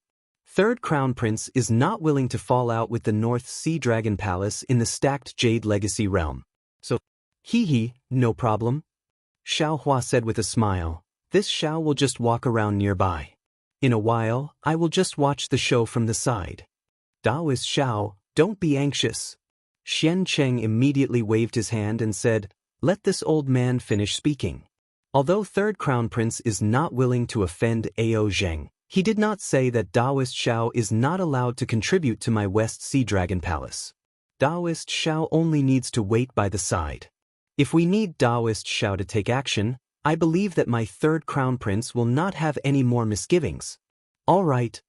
Third Crown Prince is not willing to fall out with the North Sea Dragon Palace in the stacked Jade Legacy realm. So, no problem." Xiaohua said with a smile, "This Xiao will just walk around nearby. In a while, I will just watch the show from the side." "Taoist Xiao, don't be anxious." Xiancheng immediately waved his hand and said, "Let this old man finish speaking." Although Third Crown Prince is not willing to offend Ao Zheng, he did not say that Taoist Xiao is not allowed to contribute to my West Sea Dragon Palace. Taoist Xiao only needs to wait by the side. If we need Taoist Xiao to take action, I believe that my Third Crown Prince will not have any more misgivings. All right.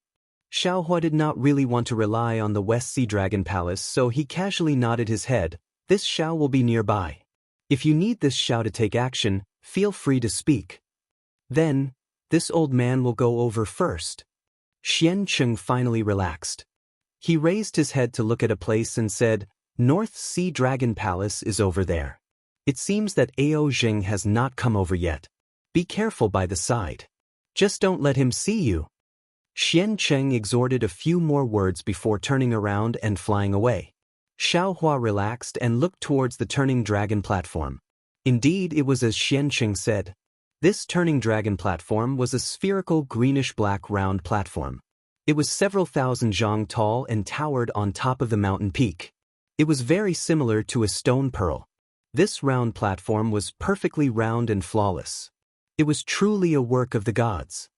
Xiaohua did not really want to rely on the West Sea Dragon Palace, so he casually nodded his head. This Xiao will be nearby. If you need this Xiao to take action, feel free to speak. Then, this old man will go over first. Xiancheng finally relaxed. He raised his head to look at a place and said, "North Sea Dragon Palace is over there. It seems that Ao Zheng has not come over yet. Be careful by the side. Just don't let him see you." Xiancheng exhorted a few more words before turning around and flying away. Xiaohua relaxed and looked towards the turning dragon platform. Indeed, it was as Xiancheng said. This turning dragon platform was a spherical greenish-black round platform. It was several thousand zhang tall and towered on top of the mountain peak. It was very similar to a stone pearl. This round platform was perfectly round and flawless. It was truly a work of the gods.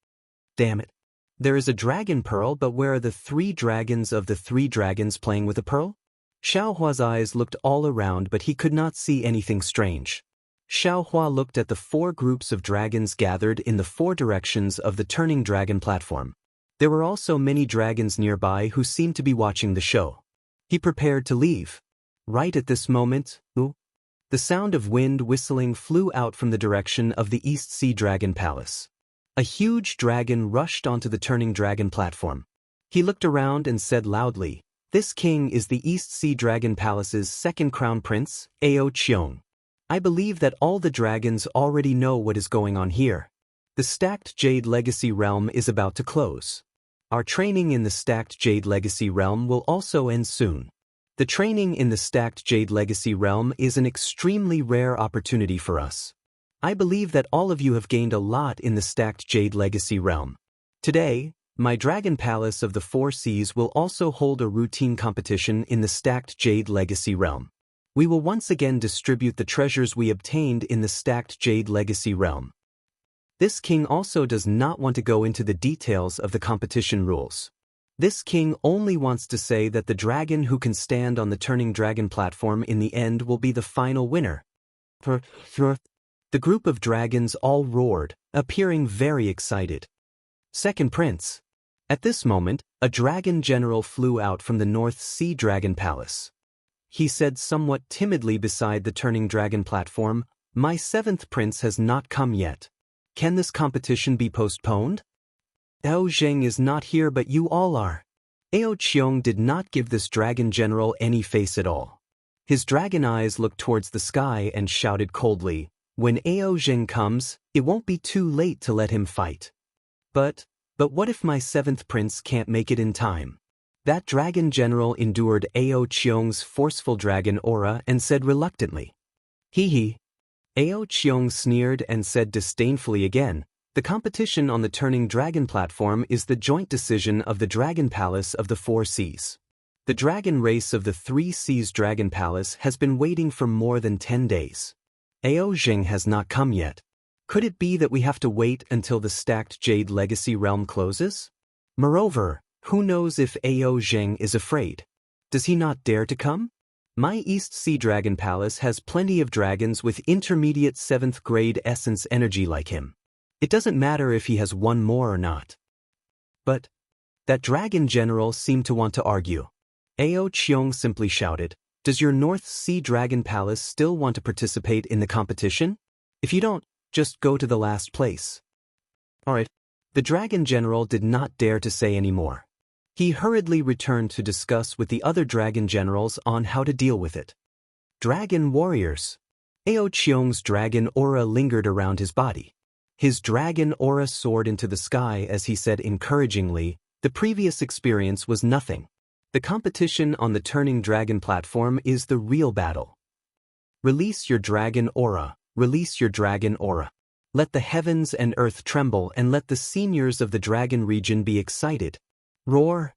Damn it. There is a dragon pearl, but where are the 3 dragons of the 3 dragons playing with a pearl? Xiaohua's eyes looked all around, but he could not see anything strange. Xiaohua looked at the 4 groups of dragons gathered in the 4 directions of the turning dragon platform. There were also many dragons nearby who seemed to be watching the show. He prepared to leave. Right at this moment, the sound of wind whistling flew out from the direction of the East Sea Dragon Palace. A huge dragon rushed onto the turning dragon platform. He looked around and said loudly, "This king is the East Sea Dragon Palace's 2nd crown prince, Ao Qiong. I believe that all the dragons already know what is going on here. The Stacked Jade Legacy Realm is about to close. Our training in the Stacked Jade Legacy Realm will also end soon. The training in the Stacked Jade Legacy Realm is an extremely rare opportunity for us. I believe that all of you have gained a lot in the Stacked Jade Legacy Realm. Today, my Dragon Palace of the 4 Seas will also hold a routine competition in the Stacked Jade Legacy Realm. We will once again distribute the treasures we obtained in the Stacked Jade Legacy Realm. This king also does not want to go into the details of the competition rules. This king only wants to say that the dragon who can stand on the turning dragon platform in the end will be the final winner." The group of dragons all roared, appearing very excited. Second Prince. At this moment, a dragon general flew out from the North Sea Dragon Palace. He said somewhat timidly beside the turning dragon platform, "My 7th prince has not come yet. Can this competition be postponed?" "Ao Zheng is not here, but you all are." Ao Qiong did not give this dragon general any face at all. His dragon eyes looked towards the sky and shouted coldly, "When Ao Zheng comes, it won't be too late to let him fight." But what if my 7th prince can't make it in time?" That dragon general endured Ao Qiong's forceful dragon aura and said reluctantly, "Hee." Ao Qiong sneered and said disdainfully again, "The competition on the turning dragon platform is the joint decision of the Dragon Palace of the 4 Seas. The dragon race of the 3 Seas Dragon Palace has been waiting for more than 10 days. Ao Zheng has not come yet. Could it be that we have to wait until the Stacked Jade Legacy Realm closes? Moreover, who knows if Ao Zheng is afraid? Does he not dare to come? My East Sea Dragon Palace has plenty of dragons with intermediate 7th grade essence energy like him. It doesn't matter if he has one more or not." But that dragon general seemed to want to argue. Ao Qiong simply shouted, "Does your North Sea Dragon Palace still want to participate in the competition? If you don't, just go to the last place." Alright. The dragon general did not dare to say any more. He hurriedly returned to discuss with the other dragon generals on how to deal with it. Dragon warriors. Ao Qiong's dragon aura lingered around his body. His dragon aura soared into the sky as he said encouragingly, "The previous experience was nothing. The competition on the turning dragon platform is the real battle. Release your dragon aura, release your dragon aura. Let the heavens and earth tremble and let the seniors of the dragon region be excited. Roar."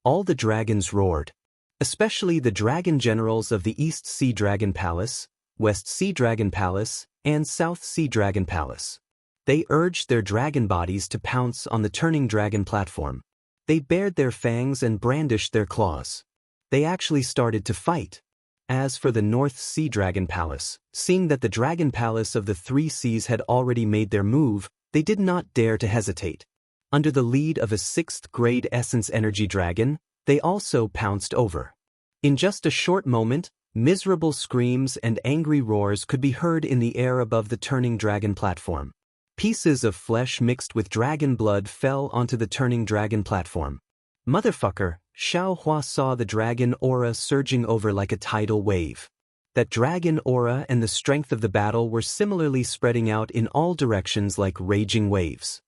All the dragons roared. Especially the dragon generals of the East Sea Dragon Palace, West Sea Dragon Palace, and South Sea Dragon Palace. They urged their dragon bodies to pounce on the turning dragon platform. They bared their fangs and brandished their claws. They actually started to fight. As for the North Sea Dragon Palace, seeing that the Dragon Palace of the 3 Seas had already made their move, they did not dare to hesitate. Under the lead of a 6th grade essence energy dragon, they also pounced over. In just a short moment, miserable screams and angry roars could be heard in the air above the turning dragon platform. Pieces of flesh mixed with dragon blood fell onto the turning dragon platform. Motherfucker, Xiaohua saw the dragon aura surging over like a tidal wave. That dragon aura and the strength of the battle were similarly spreading out in all directions like raging waves.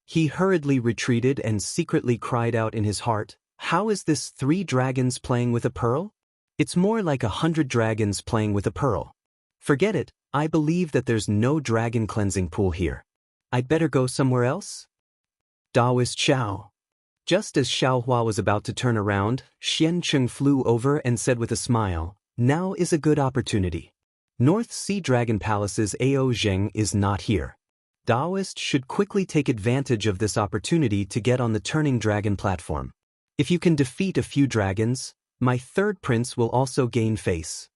He hurriedly retreated and secretly cried out in his heart, "How is this 3 dragons playing with a pearl? It's more like 100 dragons playing with a pearl. Forget it, I believe that there's no dragon cleansing pool here. I'd better go somewhere else? Daoist Xiao. Just as Xiao Hua was about to turn around, Xiancheng flew over and said with a smile, "Now is a good opportunity. North Sea Dragon Palace's Ao Zheng is not here. Daoist should quickly take advantage of this opportunity to get on the turning dragon platform. If you can defeat a few dragons, my third prince will also gain face."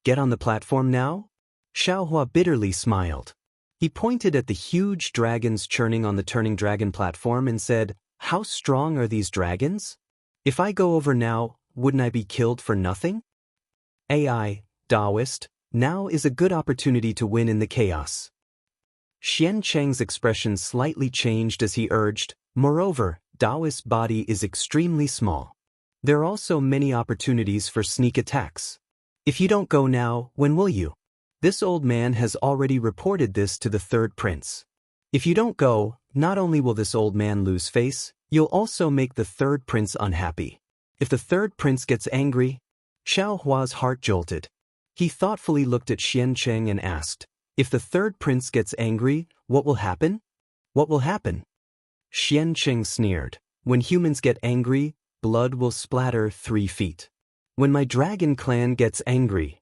Get on the platform now? Xiaohua bitterly smiled. He pointed at the huge dragons churning on the turning dragon platform and said, "How strong are these dragons? If I go over now, wouldn't I be killed for nothing? AI, Daoist, now is a good opportunity to win in the chaos." Xian Cheng's expression slightly changed as he urged, "Moreover, Daoist's body is extremely small. There are also many opportunities for sneak attacks. If you don't go now, when will you? This old man has already reported this to the third prince. If you don't go, not only will this old man lose face, you'll also make the third prince unhappy. If the third prince gets angry..." Xiao Hua's heart jolted. He thoughtfully looked at Xian Cheng and asked, "If the third prince gets angry, what will happen?" "What will happen?" Xian Cheng sneered. "When humans get angry, blood will splatter 3 feet. When my dragon clan gets angry."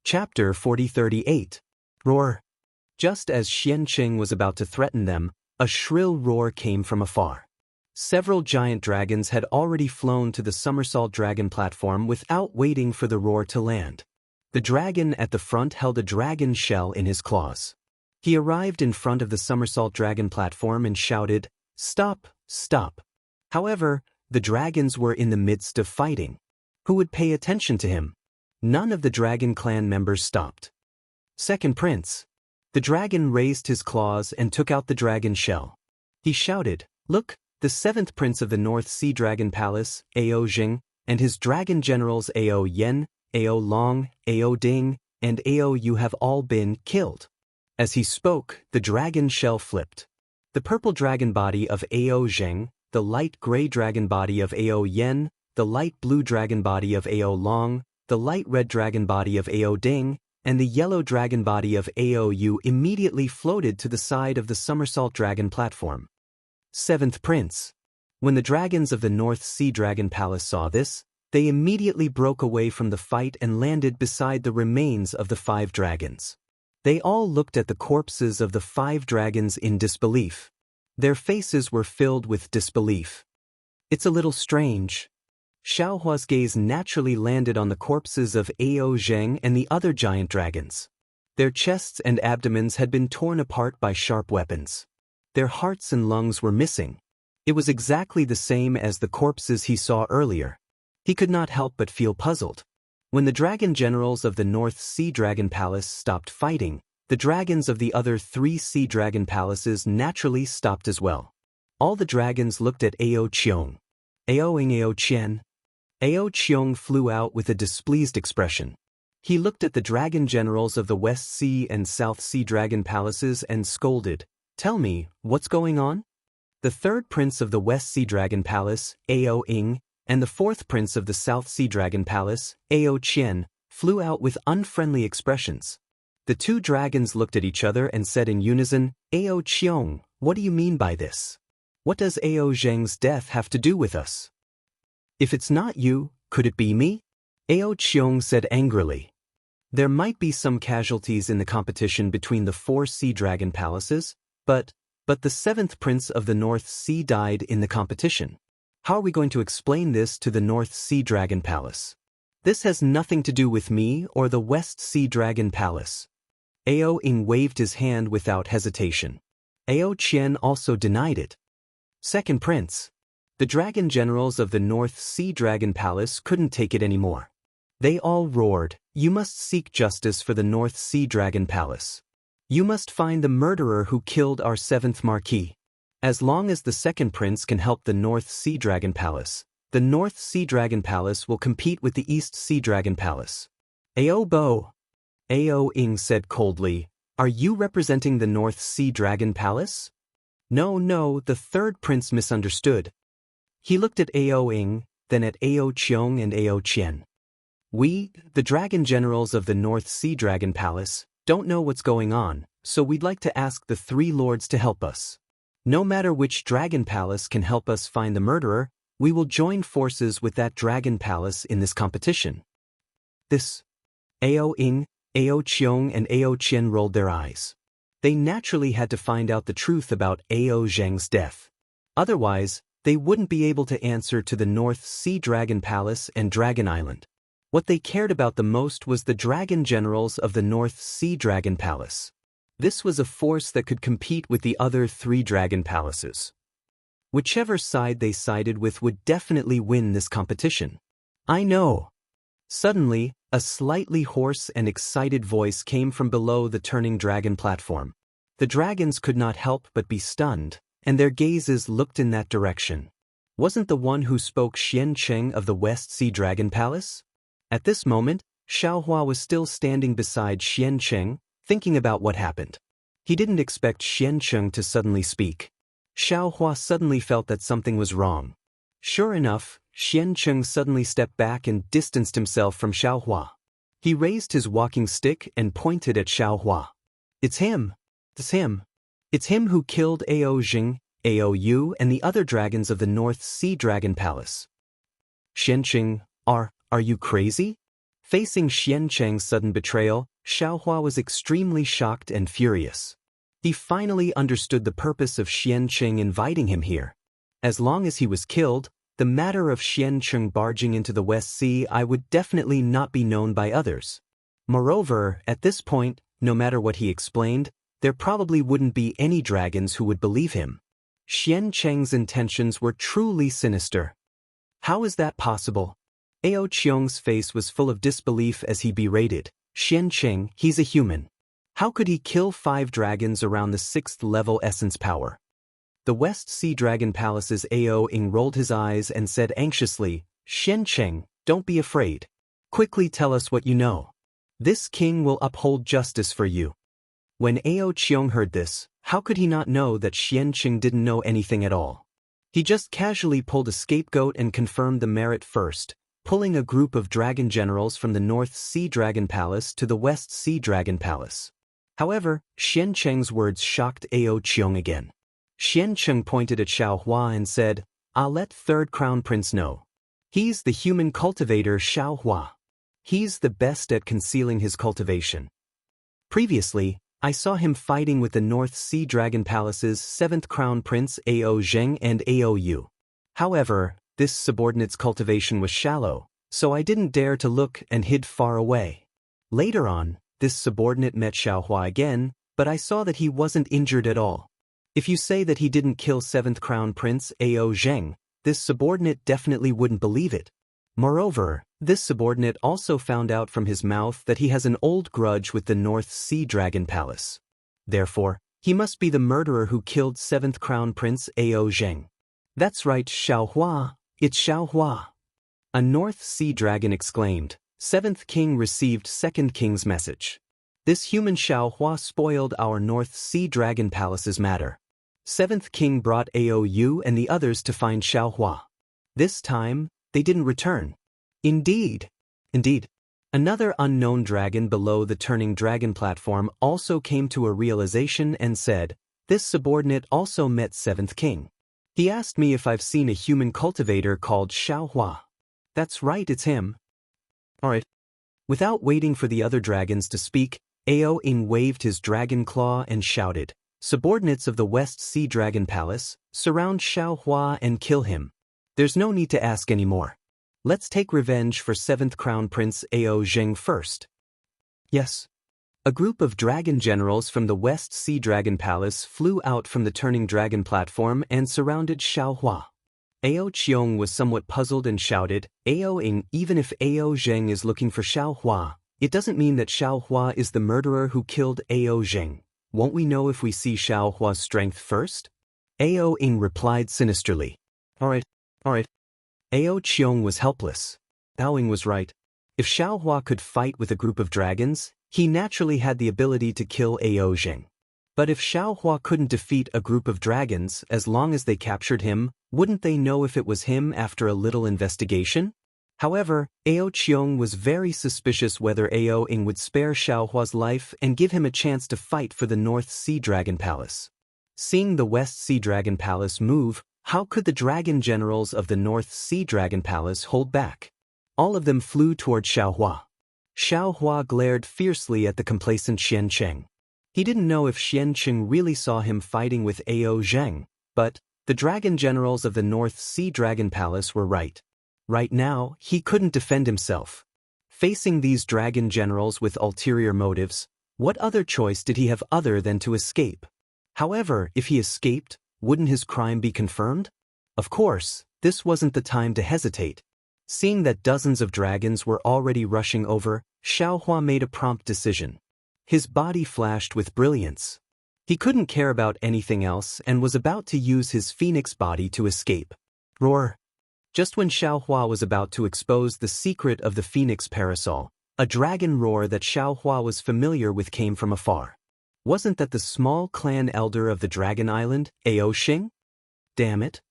Chapter 4038. Roar. Just as Xian Cheng was about to threaten them, a shrill roar came from afar. Several giant dragons had already flown to the somersault dragon platform without waiting for the roar to land. The dragon at the front held a dragon shell in his claws. He arrived in front of the somersault dragon platform and shouted, "Stop, stop." However, the dragons were in the midst of fighting. Who would pay attention to him? None of the dragon clan members stopped. "Second prince." The dragon raised his claws and took out the dragon shell. He shouted, "Look, the 7th prince of the North Sea Dragon Palace, Ao Jing, and his dragon generals Ao Yen, Ao Long, Ao Ding, and Ao Yu have all been killed." As he spoke, the dragon shell flipped. The purple dragon body of Ao Zheng, the light gray dragon body of Ao Yen, the light blue dragon body of Ao Long, the light red dragon body of Ao Ding, and the yellow dragon body of Ao Yu immediately floated to the side of the somersault dragon platform. 7th prince. When the dragons of the North Sea Dragon Palace saw this, they immediately broke away from the fight and landed beside the remains of the 5 dragons. They all looked at the corpses of the 5 dragons in disbelief. Their faces were filled with disbelief. "It's a little strange." Xiao Hua's gaze naturally landed on the corpses of Ao Zheng and the other giant dragons. Their chests and abdomens had been torn apart by sharp weapons. Their hearts and lungs were missing. It was exactly the same as the corpses he saw earlier. He could not help but feel puzzled. When the dragon generals of the North Sea Dragon Palace stopped fighting, the dragons of the other 3 Sea Dragon Palaces naturally stopped as well. All the dragons looked at Ao Qiong. "Aoing Ao Qian." Ao Qiong flew out with a displeased expression. He looked at the dragon generals of the West Sea and South Sea Dragon Palaces and scolded, "Tell me, what's going on?" The 3rd prince of the West Sea Dragon Palace, Ao Ing, and the 4th prince of the South Sea Dragon Palace, Ao Qian, flew out with unfriendly expressions. The 2 dragons looked at each other and said in unison, "Ao Qiong, what do you mean by this? What does Ao Zheng's death have to do with us?" "If it's not you, could it be me?" Ao Qiong said angrily. "There might be some casualties in the competition between the 4 Sea Dragon Palaces, but the 7th prince of the North Sea died in the competition. How are we going to explain this to the North Sea Dragon Palace? This has nothing to do with me or the West Sea Dragon Palace." Ao Ing waved his hand without hesitation. Ao Qian also denied it. "Second prince." The dragon generals of the North Sea Dragon Palace couldn't take it anymore. They all roared, "You must seek justice for the North Sea Dragon Palace. You must find the murderer who killed our 7th Marquis. As long as the 2nd prince can help the North Sea Dragon Palace, the North Sea Dragon Palace will compete with the East Sea Dragon Palace." "Ao Bo." Ao Ing said coldly, "Are you representing the North Sea Dragon Palace?" No, the 3rd prince misunderstood. He looked at Ao Ing, then at Ao Qiong and Ao Qian. "We, the dragon generals of the North Sea Dragon Palace, don't know what's going on, so we'd like to ask the three lords to help us. No matter which dragon palace can help us find the murderer, we will join forces with that dragon palace in this competition. This. Ao Ying, Ao Qiong and Ao Qian rolled their eyes. They naturally had to find out the truth about Ao Zheng's death. Otherwise, they wouldn't be able to answer to the North Sea Dragon Palace and Dragon Island. What they cared about the most was the dragon generals of the North Sea Dragon Palace. This was a force that could compete with the other three dragon palaces. Whichever side they sided with would definitely win this competition. I know. Suddenly, a slightly hoarse and excited voice came from below the turning dragon platform. The dragons could not help but be stunned, and their gazes looked in that direction. Wasn't the one who spoke Xian Cheng of the West Sea Dragon Palace? At this moment, Xiaohua was still standing beside Xian Cheng, thinking about what happened. He didn't expect Xian Cheng to suddenly speak. Xiaohua suddenly felt that something was wrong. Sure enough, Xian Cheng suddenly stepped back and distanced himself from Xiaohua. He raised his walking stick and pointed at Xiaohua. It's him. It's him. It's him who killed Ao Jing, Ao Yu and the other dragons of the North Sea Dragon Palace. Xian Cheng, are you crazy? Facing Xian Cheng's sudden betrayal, Xiaohua was extremely shocked and furious. He finally understood the purpose of Xian Cheng inviting him here. As long as he was killed, the matter of Xian Cheng barging into the West Sea would definitely not be known by others. Moreover, at this point, no matter what he explained, there probably wouldn't be any dragons who would believe him. Xian Cheng's intentions were truly sinister. How is that possible? Ao Qiong's face was full of disbelief as he berated, Xian Cheng, he's a human. How could he kill 5 dragons around the 6th level essence power? The West Sea Dragon Palace's Ao Ying rolled his eyes and said anxiously, Xian Cheng, don't be afraid. Quickly tell us what you know. This king will uphold justice for you. When Ao Qiong heard this, how could he not know that Xian Cheng didn't know anything at all? He just casually pulled a scapegoat and confirmed the merit first, pulling a group of dragon generals from the North Sea Dragon Palace to the West Sea Dragon Palace. However, Xian Cheng's words shocked Ao Qiong again. Xian Cheng pointed at Xiaohua and said, I'll let Third Crown Prince know. He's the human cultivator Xiaohua. He's the best at concealing his cultivation. Previously, I saw him fighting with the North Sea Dragon Palace's 7th Crown Prince Ao Zheng and Ao Yu. However, this subordinate's cultivation was shallow, so I didn't dare to look and hid far away. Later on, this subordinate met Xiaohua again, but I saw that he wasn't injured at all. If you say that he didn't kill 7th Crown Prince Ao Zheng, this subordinate definitely wouldn't believe it. Moreover, this subordinate also found out from his mouth that he has an old grudge with the North Sea Dragon Palace. Therefore, he must be the murderer who killed 7th Crown Prince Ao Zheng. That's right, Xiaohua, it's Xiaohua. A North Sea Dragon exclaimed, 7th King received 2nd King's message. This human Xiaohua spoiled our North Sea Dragon Palace's matter. 7th King brought Ao Yu and the others to find Xiaohua. This time, they didn't return. Indeed. Another unknown dragon below the turning dragon platform also came to a realization and said, this subordinate also met 7th King. He asked me if I've seen a human cultivator called Xiaohua. That's right, it's him. Alright. Without waiting for the other dragons to speak, Ao Ying waved his dragon claw and shouted, subordinates of the West Sea Dragon Palace, surround Xiaohua and kill him. There's no need to ask anymore. Let's take revenge for 7th Crown Prince Ao Zheng first. Yes. A group of dragon generals from the West Sea Dragon Palace flew out from the turning dragon platform and surrounded Xiaohua. Ao Qiong was somewhat puzzled and shouted, Ao Ying, even if Ao Zheng is looking for Xiaohua, it doesn't mean that Xiaohua is the murderer who killed Ao Zheng. Won't we know if we see Xiaohua's strength first? Ao Ying replied sinisterly. Alright. Ao Qiong was helpless. Ao Ying was right. If Xiaohua could fight with a group of dragons, he naturally had the ability to kill Ao Zheng. But if Xiaohua couldn't defeat a group of dragons as long as they captured him, wouldn't they know if it was him after a little investigation? However, Ao Qiong was very suspicious whether Ao Ing would spare Xiaohua's life and give him a chance to fight for the North Sea Dragon Palace. Seeing the West Sea Dragon Palace move, how could the dragon generals of the North Sea Dragon Palace hold back? All of them flew toward Xiaohua. Xiaohua glared fiercely at the complacent Xiancheng. He didn't know if Xiancheng really saw him fighting with Ao Zheng, but the dragon generals of the North Sea Dragon Palace were right. Right now, he couldn't defend himself. Facing these dragon generals with ulterior motives, what other choice did he have other than to escape? However, if he escaped, wouldn't his crime be confirmed? Of course, this wasn't the time to hesitate. Seeing that dozens of dragons were already rushing over, Xiaohua made a prompt decision. His body flashed with brilliance. He couldn't care about anything else and was about to use his phoenix body to escape. Roar! Just when Xiaohua was about to expose the secret of the phoenix parasol, a dragon roar that Xiaohua was familiar with came from afar. Wasn't that the small clan elder of the Dragon Island, Ao Xing? Damn it!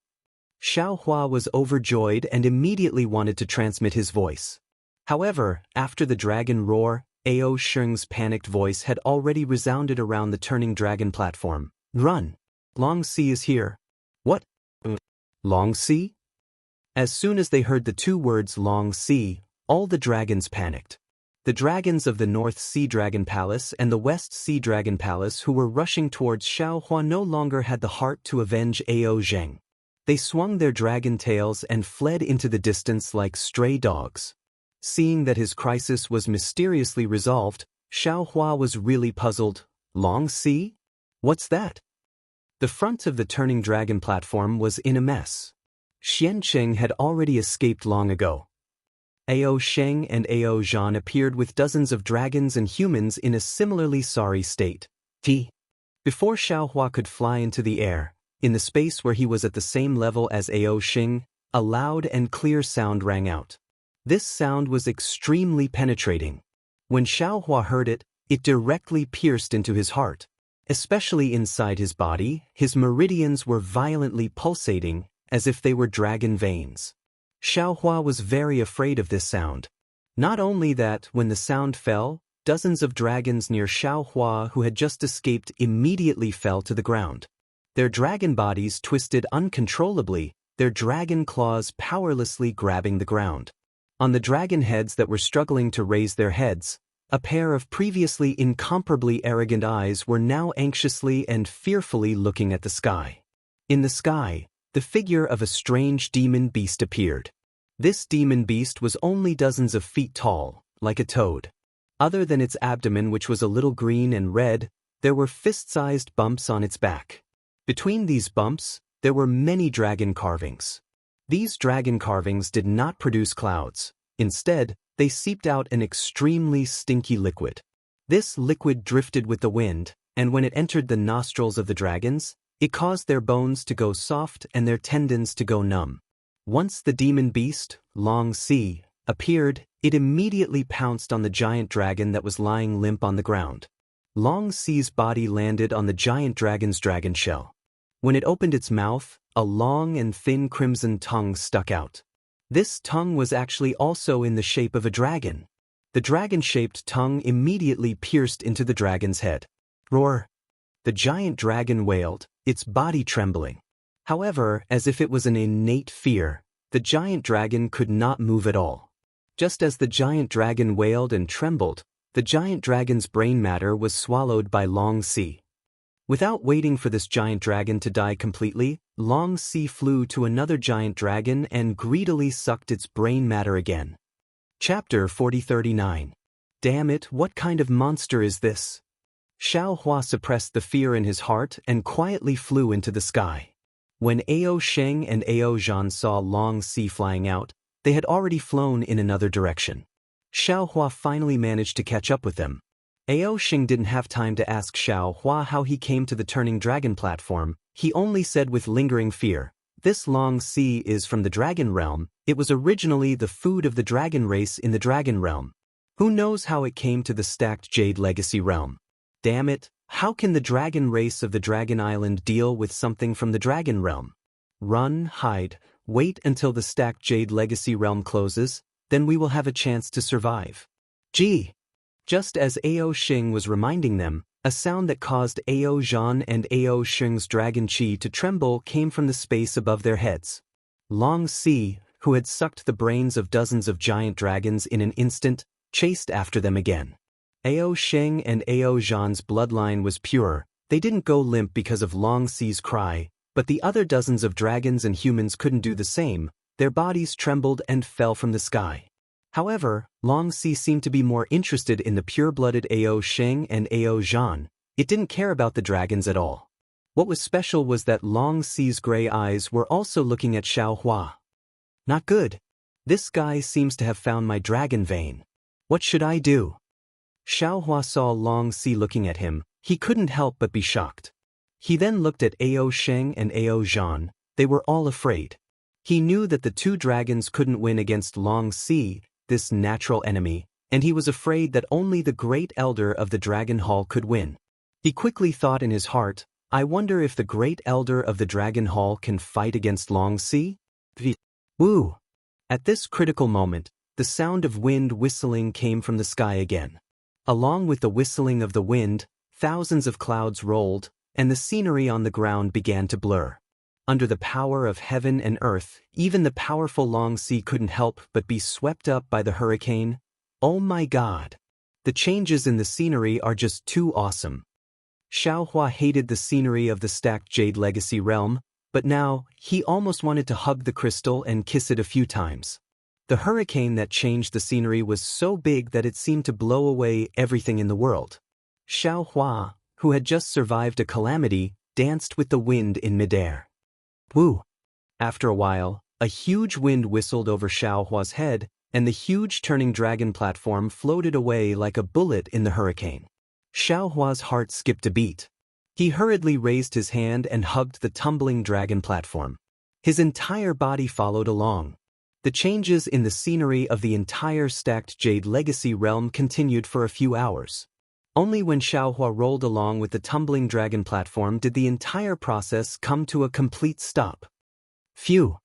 Xiaohua was overjoyed and immediately wanted to transmit his voice. However, after the dragon roar, Ao Xing's panicked voice had already resounded around the turning dragon platform. Run! Long Sea is here. What? Long Sea? As soon as they heard the two words Long Sea, all the dragons panicked. The dragons of the North Sea Dragon Palace and the West Sea Dragon Palace who were rushing towards Xiaohua no longer had the heart to avenge Ao Zheng. They swung their dragon tails and fled into the distance like stray dogs. Seeing that his crisis was mysteriously resolved, Xiaohua was really puzzled. Long Sea? What's that? The front of the turning dragon platform was in a mess. Xiancheng had already escaped long ago. Ao Sheng and Ao Zhan appeared with dozens of dragons and humans in a similarly sorry state. Before Xiaohua could fly into the air, in the space where he was at the same level as Ao Xing, a loud and clear sound rang out. This sound was extremely penetrating. When Xiaohua heard it, it directly pierced into his heart. Especially inside his body, his meridians were violently pulsating, as if they were dragon veins. Xiaohua was very afraid of this sound. Not only that, when the sound fell, dozens of dragons near Xiaohua who had just escaped immediately fell to the ground. Their dragon bodies twisted uncontrollably, their dragon claws powerlessly grabbing the ground. On the dragon heads that were struggling to raise their heads, a pair of previously incomparably arrogant eyes were now anxiously and fearfully looking at the sky. In the sky, the figure of a strange demon beast appeared. This demon beast was only dozens of feet tall, like a toad. Other than its abdomen, which was a little green and red, there were fist-sized bumps on its back. Between these bumps, there were many dragon carvings. These dragon carvings did not produce clouds. Instead, they seeped out an extremely stinky liquid. This liquid drifted with the wind, and when it entered the nostrils of the dragons, it caused their bones to go soft and their tendons to go numb. Once the demon beast, Long Sea, appeared, it immediately pounced on the giant dragon that was lying limp on the ground. Long Sea's body landed on the giant dragon's dragon shell. When it opened its mouth, a long and thin crimson tongue stuck out. This tongue was actually also in the shape of a dragon. The dragon-shaped tongue immediately pierced into the dragon's head. Roar! The giant dragon wailed, its body trembling. However, as if it was an innate fear, the giant dragon could not move at all. Just as the giant dragon wailed and trembled, the giant dragon's brain matter was swallowed by Long Sea. Without waiting for this giant dragon to die completely, Long Sea flew to another giant dragon and greedily sucked its brain matter again. Chapter 4039. Damn it, what kind of monster is this? Xiaohua suppressed the fear in his heart and quietly flew into the sky. When Ao Sheng and Ao Zhan saw Long Sea flying out, they had already flown in another direction. Xiaohua finally managed to catch up with them. Ao Sheng didn't have time to ask Xiaohua how he came to the turning dragon platform. He only said with lingering fear, "This Long Sea is from the dragon realm. It was originally the food of the dragon race in the dragon realm. Who knows how it came to the stacked jade legacy realm? Damn it, how can the dragon race of the dragon island deal with something from the dragon realm? Run, hide, wait until the stacked jade legacy realm closes, then we will have a chance to survive. Gee! Just as Ao Xing was reminding them, a sound that caused Ao Zhan and Ao Xing's dragon qi to tremble came from the space above their heads. Long Si, who had sucked the brains of dozens of giant dragons in an instant, chased after them again. Ao Xing and Ao Zhan's bloodline was pure. They didn't go limp because of Long Si's cry, but the other dozens of dragons and humans couldn't do the same. Their bodies trembled and fell from the sky. However, Long Si seemed to be more interested in the pure-blooded Ao Xing and Ao Zhan. It didn't care about the dragons at all. What was special was that Long Si's gray eyes were also looking at Xiao Hua. Not good. This guy seems to have found my dragon vein. What should I do? Xiao Hua saw Long Si looking at him. He couldn't help but be shocked. He then looked at Ao Xing and Ao Zhan. They were all afraid. He knew that the two dragons couldn't win against Long Si, this natural enemy, and he was afraid that only the great elder of the Dragon Hall could win. He quickly thought in his heart, I wonder if the great elder of the Dragon Hall can fight against Long Si? Woo! At this critical moment, the sound of wind whistling came from the sky again. Along with the whistling of the wind, thousands of clouds rolled, and the scenery on the ground began to blur. Under the power of heaven and earth, even the powerful Long Si couldn't help but be swept up by the hurricane. Oh my God! The changes in the scenery are just too awesome. Xiao Hua hated the scenery of the stacked Jade Legacy realm, but now, he almost wanted to hug the crystal and kiss it a few times. The hurricane that changed the scenery was so big that it seemed to blow away everything in the world. Xiao Hua, who had just survived a calamity, danced with the wind in midair. Woo! After a while, a huge wind whistled over Xiao Hua's head, and the huge turning dragon platform floated away like a bullet in the hurricane. Xiao Hua's heart skipped a beat. He hurriedly raised his hand and hugged the tumbling dragon platform. His entire body followed along. The changes in the scenery of the entire stacked Jade Legacy realm continued for a few hours. Only when Xiao Hua rolled along with the tumbling dragon platform did the entire process come to a complete stop. Phew!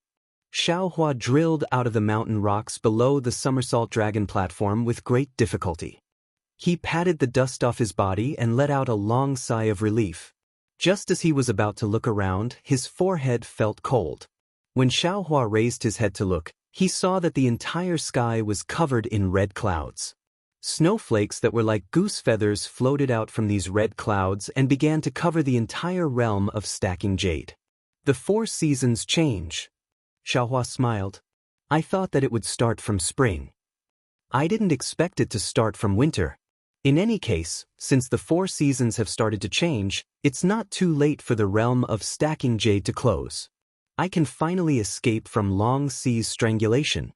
Xiao Hua drilled out of the mountain rocks below the somersault dragon platform with great difficulty. He patted the dust off his body and let out a long sigh of relief. Just as he was about to look around, his forehead felt cold. When Xiao Hua raised his head to look, he saw that the entire sky was covered in red clouds. Snowflakes that were like goose feathers floated out from these red clouds and began to cover the entire realm of stacking jade. The 4 seasons change. Xiao Hua smiled. I thought that it would start from spring. I didn't expect it to start from winter. In any case, since the 4 seasons have started to change, it's not too late for the realm of stacking jade to close. I can finally escape from Long Si's strangulation.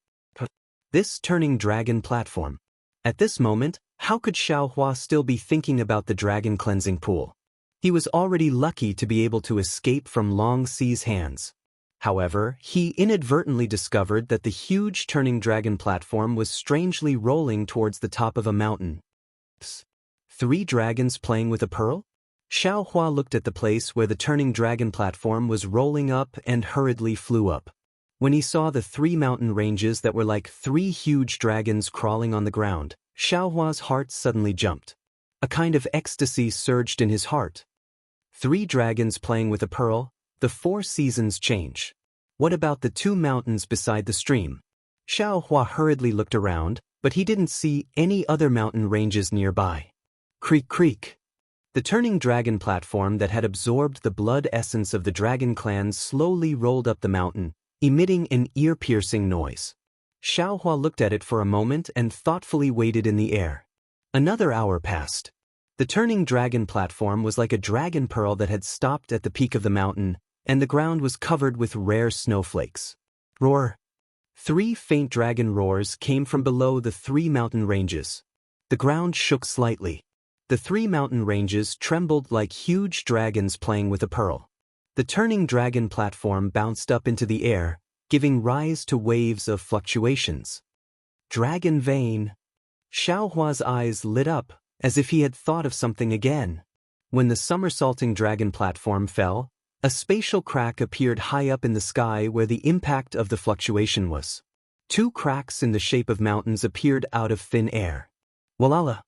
This turning dragon platform. At this moment, how could Xiao Hua still be thinking about the dragon cleansing pool? He was already lucky to be able to escape from Long Si's hands. However, he inadvertently discovered that the huge turning dragon platform was strangely rolling towards the top of a mountain. 3 dragons playing with a pearl? Xiao Hua looked at the place where the turning dragon platform was rolling up and hurriedly flew up. When he saw the 3 mountain ranges that were like 3 huge dragons crawling on the ground, Xiao Hua's heart suddenly jumped. A kind of ecstasy surged in his heart. 3 dragons playing with a pearl, the 4 seasons change. What about the 2 mountains beside the stream? Xiao Hua hurriedly looked around, but he didn't see any other mountain ranges nearby. Creak creak. The turning dragon platform that had absorbed the blood essence of the dragon clan slowly rolled up the mountain, emitting an ear-piercing noise. Xiao Hua looked at it for a moment and thoughtfully waited in the air. Another hour passed. The turning dragon platform was like a dragon pearl that had stopped at the peak of the mountain, and the ground was covered with rare snowflakes. Roar! 3 faint dragon roars came from below the 3 mountain ranges. The ground shook slightly. The 3 mountain ranges trembled like huge dragons playing with a pearl. The turning dragon platform bounced up into the air, giving rise to waves of fluctuations. Dragon vein! Xiao Hua's eyes lit up, as if he had thought of something again. When the somersaulting dragon platform fell, a spatial crack appeared high up in the sky where the impact of the fluctuation was. Two cracks in the shape of mountains appeared out of thin air. Walala!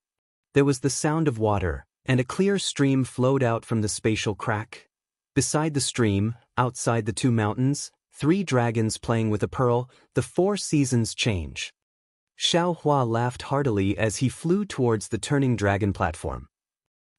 There was the sound of water, and a clear stream flowed out from the spatial crack. Beside the stream, outside the two mountains, 3 dragons playing with a pearl, the 4 seasons change. Xiao Hua laughed heartily as he flew towards the turning dragon platform.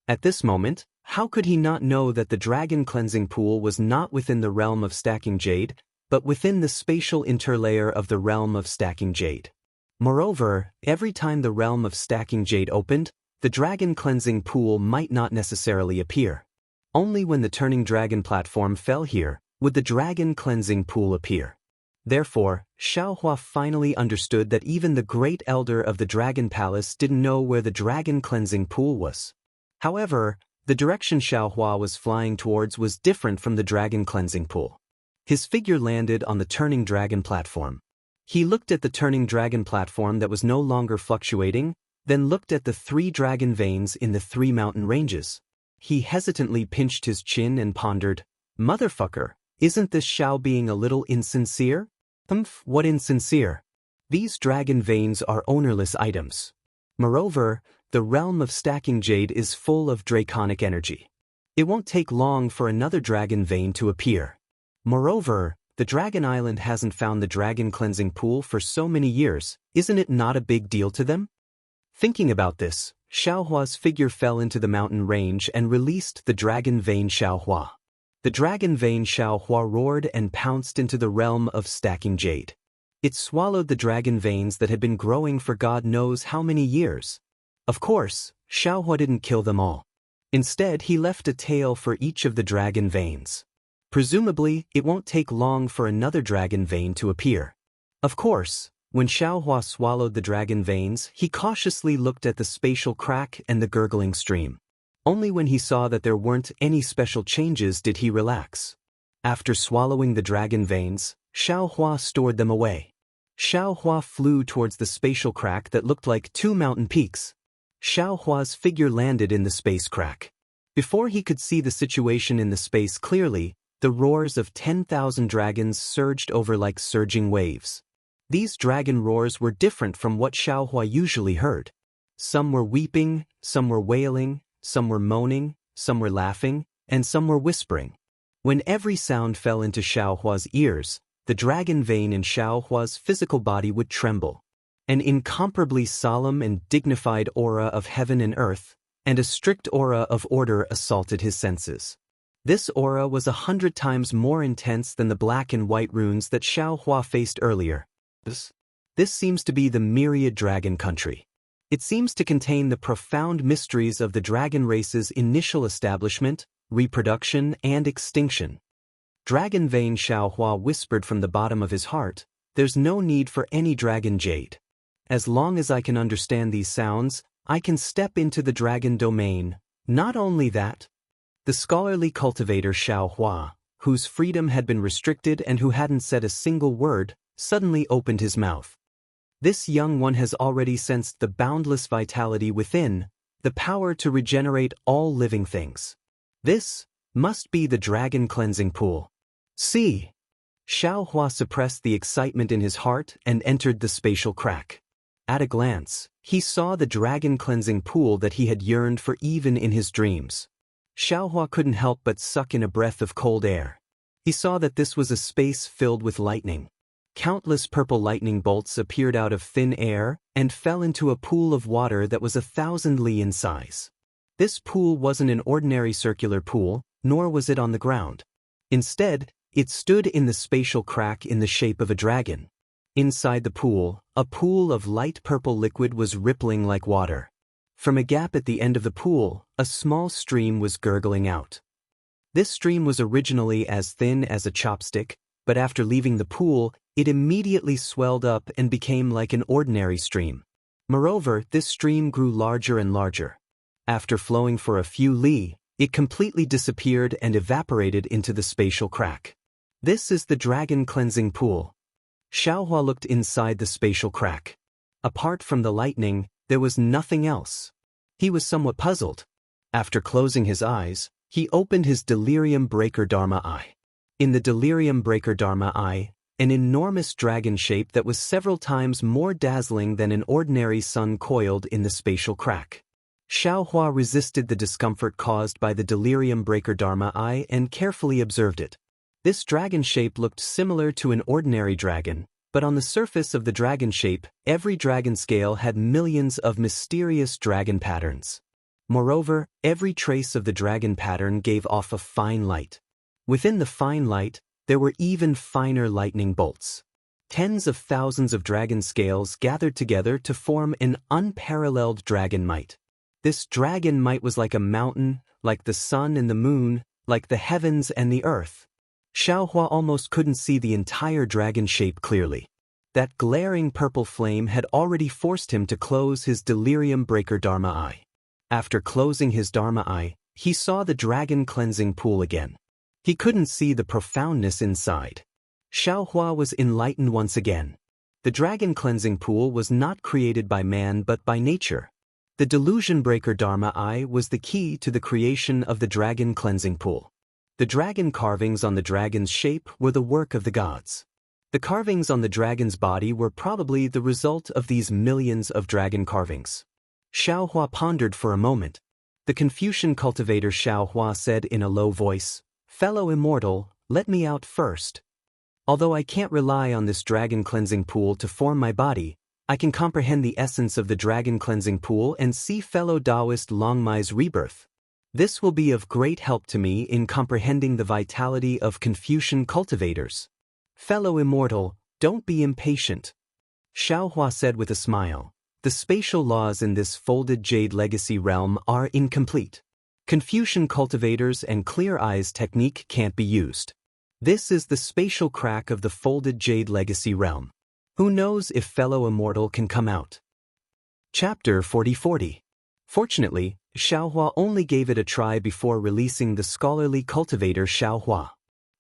At this moment, how could he not know that the dragon cleansing pool was not within the realm of stacking jade, but within the spatial interlayer of the realm of stacking jade? Moreover, every time the realm of stacking jade opened, the dragon cleansing pool might not necessarily appear. Only when the turning dragon platform fell here would the dragon cleansing pool appear. Therefore, Xiao Hua finally understood that even the great elder of the dragon palace didn't know where the dragon cleansing pool was. However, the direction Xiao Hua was flying towards was different from the dragon cleansing pool. His figure landed on the turning dragon platform. He looked at the turning dragon platform that was no longer fluctuating, then looked at the 3 dragon veins in the 3 mountain ranges. He hesitantly pinched his chin and pondered, "Motherfucker, isn't this Xiao being a little insincere?" What insincere? These dragon veins are ownerless items. Moreover, the realm of stacking jade is full of draconic energy. It won't take long for another dragon vein to appear. Moreover, the Dragon Island hasn't found the dragon cleansing pool for so many years, isn't it not a big deal to them? Thinking about this, Xiao Hua's figure fell into the mountain range and released the dragon vein Xiao Hua. The dragon vein Xiao Hua roared and pounced into the realm of stacking jade. It swallowed the dragon veins that had been growing for God knows how many years. Of course, Xiao Hua didn't kill them all. Instead, he left a tail for each of the dragon veins. Presumably, it won't take long for another dragon vein to appear. Of course, when Xiao Hua swallowed the dragon veins, he cautiously looked at the spatial crack and the gurgling stream. Only when he saw that there weren't any special changes did he relax. After swallowing the dragon veins, Xiao Hua stored them away. Xiao Hua flew towards the spatial crack that looked like 2 mountain peaks. Xiao Hua's figure landed in the space crack. Before he could see the situation in the space clearly, the roars of 10,000 dragons surged over like surging waves. These dragon roars were different from what Xiao Hua usually heard. Some were weeping, some were wailing, some were moaning, some were laughing, and some were whispering. When every sound fell into Xiao Hua's ears, the dragon vein in Xiao Hua's physical body would tremble. An incomparably solemn and dignified aura of heaven and earth, and a strict aura of order assaulted his senses. This aura was 100 times more intense than the black and white runes that Xiao Hua faced earlier. This seems to be the myriad dragon country. It seems to contain the profound mysteries of the dragon race's initial establishment, reproduction, and extinction. Dragon vein Xiao Hua whispered from the bottom of his heart, "There's no need for any dragon jade. As long as I can understand these sounds, I can step into the dragon domain. Not only that." The scholarly cultivator Xiao Hua, whose freedom had been restricted and who hadn't said a single word, suddenly opened his mouth. This young one has already sensed the boundless vitality within, the power to regenerate all living things. This must be the dragon cleansing pool. See! Xiao Hua suppressed the excitement in his heart and entered the spatial crack. At a glance, he saw the dragon cleansing pool that he had yearned for even in his dreams. Xiao Hua couldn't help but suck in a breath of cold air. He saw that this was a space filled with lightning. Countless purple lightning bolts appeared out of thin air and fell into a pool of water that was 1,000 li in size. This pool wasn't an ordinary circular pool, nor was it on the ground. Instead, it stood in the spatial crack in the shape of a dragon. Inside the pool, a pool of light purple liquid was rippling like water. From a gap at the end of the pool, a small stream was gurgling out. This stream was originally as thin as a chopstick, but after leaving the pool, it immediately swelled up and became like an ordinary stream. Moreover, this stream grew larger and larger. After flowing for a few li, it completely disappeared and evaporated into the spatial crack. This is the dragon cleansing pool. Xiao Hua looked inside the spatial crack. Apart from the lightning, there was nothing else. He was somewhat puzzled. After closing his eyes, he opened his delirium breaker dharma eye. In the delirium breaker dharma eye, an enormous dragon shape that was several times more dazzling than an ordinary sun coiled in the spatial crack. Xiaohua resisted the discomfort caused by the delirium breaker Dharma eye and carefully observed it. This dragon shape looked similar to an ordinary dragon, but on the surface of the dragon shape, every dragon scale had millions of mysterious dragon patterns. Moreover, every trace of the dragon pattern gave off a fine light. Within the fine light, there were even finer lightning bolts. Tens of thousands of dragon scales gathered together to form an unparalleled dragon might. This dragon might was like a mountain, like the sun and the moon, like the heavens and the earth. Xiaohua almost couldn't see the entire dragon shape clearly. That glaring purple flame had already forced him to close his delirium breaker Dharma eye. After closing his Dharma eye, he saw the dragon cleansing pool again. He couldn't see the profoundness inside. Xiaohua was enlightened once again. The dragon cleansing pool was not created by man but by nature. The delusion breaker Dharma eye was the key to the creation of the dragon cleansing pool. The dragon carvings on the dragon's shape were the work of the gods. The carvings on the dragon's body were probably the result of these millions of dragon carvings. Xiaohua pondered for a moment. The Confucian cultivator Xiaohua said in a low voice, "Fellow immortal, let me out first. Although I can't rely on this dragon cleansing pool to form my body, I can comprehend the essence of the dragon cleansing pool and see fellow Taoist Longmai's rebirth. This will be of great help to me in comprehending the vitality of Confucian cultivators. Fellow immortal, don't be impatient." Xiaohua said with a smile, "The spatial laws in this folded jade legacy realm are incomplete. Confucian cultivators and clear eyes technique can't be used. This is the spatial crack of the folded jade legacy realm. Who knows if fellow immortal can come out?" Chapter 40. Fortunately, Xiaohua only gave it a try before releasing the scholarly cultivator Xiaohua.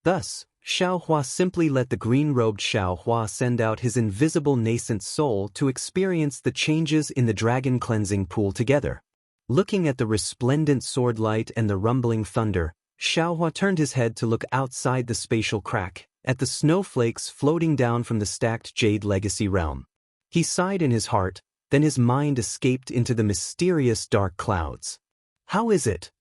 Thus, Xiaohua simply let the green-robed Xiaohua send out his invisible nascent soul to experience the changes in the dragon cleansing pool together. Looking at the resplendent sword light and the rumbling thunder, Xiaohua turned his head to look outside the spatial crack, at the snowflakes floating down from the stacked jade legacy realm. He sighed in his heart, then his mind escaped into the mysterious dark clouds. How is it?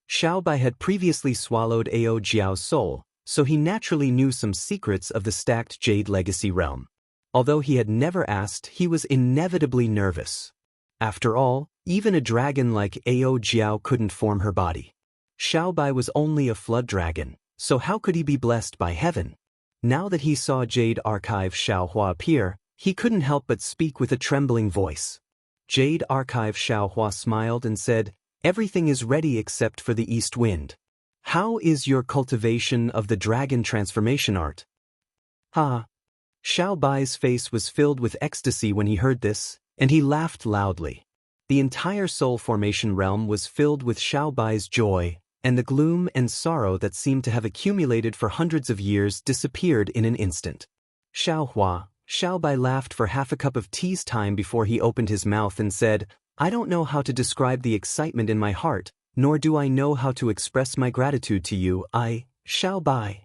Xiaobai had previously swallowed Ao Jiao's soul, so he naturally knew some secrets of the stacked jade legacy realm. Although he had never asked, he was inevitably nervous. After all, even a dragon like Ao Jiao couldn't form her body. Xiaobai was only a flood dragon, so how could he be blessed by heaven? Now that he saw Jade Archive Xiaohua appear, he couldn't help but speak with a trembling voice. Jade Archive Xiaohua smiled and said, "Everything is ready except for the east wind. How is your cultivation of the dragon transformation art?" "Ha!" Xiaobai's face was filled with ecstasy when he heard this, and he laughed loudly. The entire soul formation realm was filled with Xiaobai's joy, and the gloom and sorrow that seemed to have accumulated for hundreds of years disappeared in an instant. Xiaobai laughed for half a cup of tea's time before he opened his mouth and said, "I don't know how to describe the excitement in my heart, nor do I know how to express my gratitude to you, Xiaobai."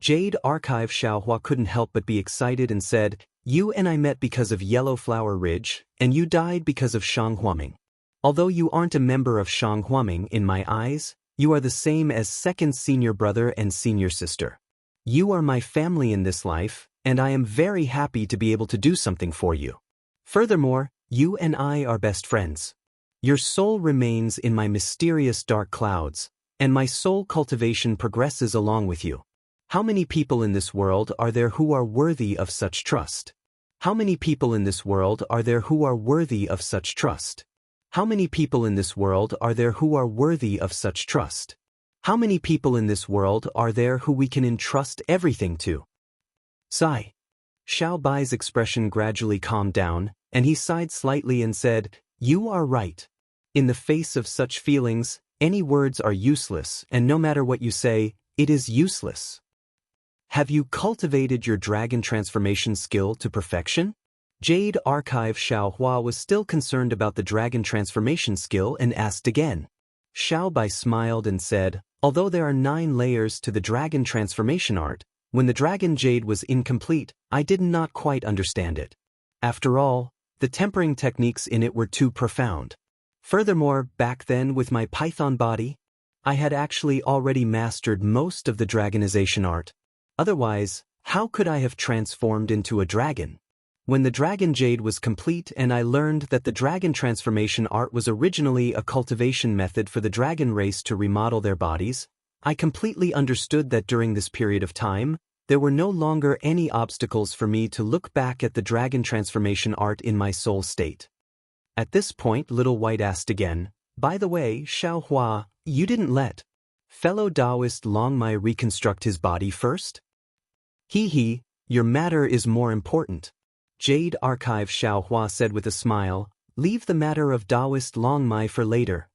Jade Archive Xiaohua couldn't help but be excited and said, "You and I met because of Yellow Flower Ridge, and you died because of Shanghuaming. Although you aren't a member of Shanghuaming in my eyes, you are the same as second senior brother and senior sister. You are my family in this life, and I am very happy to be able to do something for you. Furthermore, you and I are best friends. Your soul remains in my mysterious dark clouds, and my soul cultivation progresses along with you. How many people in this world are there who are worthy of such trust? How many people in this world are there who are worthy of such trust? How many people in this world are there who are worthy of such trust? How many people in this world are there who we can entrust everything to?" Sigh. Xiaobai's expression gradually calmed down, and he sighed slightly and said, "You are right. In the face of such feelings, any words are useless, and no matter what you say, it is useless. Have you cultivated your dragon transformation skill to perfection?" Jade Archive Xiaohua was still concerned about the dragon transformation skill and asked again. Xiaobai smiled and said, "Although there are 9 layers to the dragon transformation art, When the dragon jade was incomplete, I did not quite understand it. After all, the tempering techniques in it were too profound. Furthermore, back then with my python body, I had actually already mastered most of the dragonization art. Otherwise, how could I have transformed into a dragon? When the dragon jade was complete and I learned that the dragon transformation art was originally a cultivation method for the dragon race to remodel their bodies, I completely understood that during this period of time, there were no longer any obstacles for me to look back at the dragon transformation art in my soul state. At this point, Little White asked again, "By the way, Xiaohua, you didn't let fellow Taoist Long Mai reconstruct his body first?" "Hee, your matter is more important," Jade Archive Xiaohua said with a smile. "Leave the matter of Taoist Long Mai for later."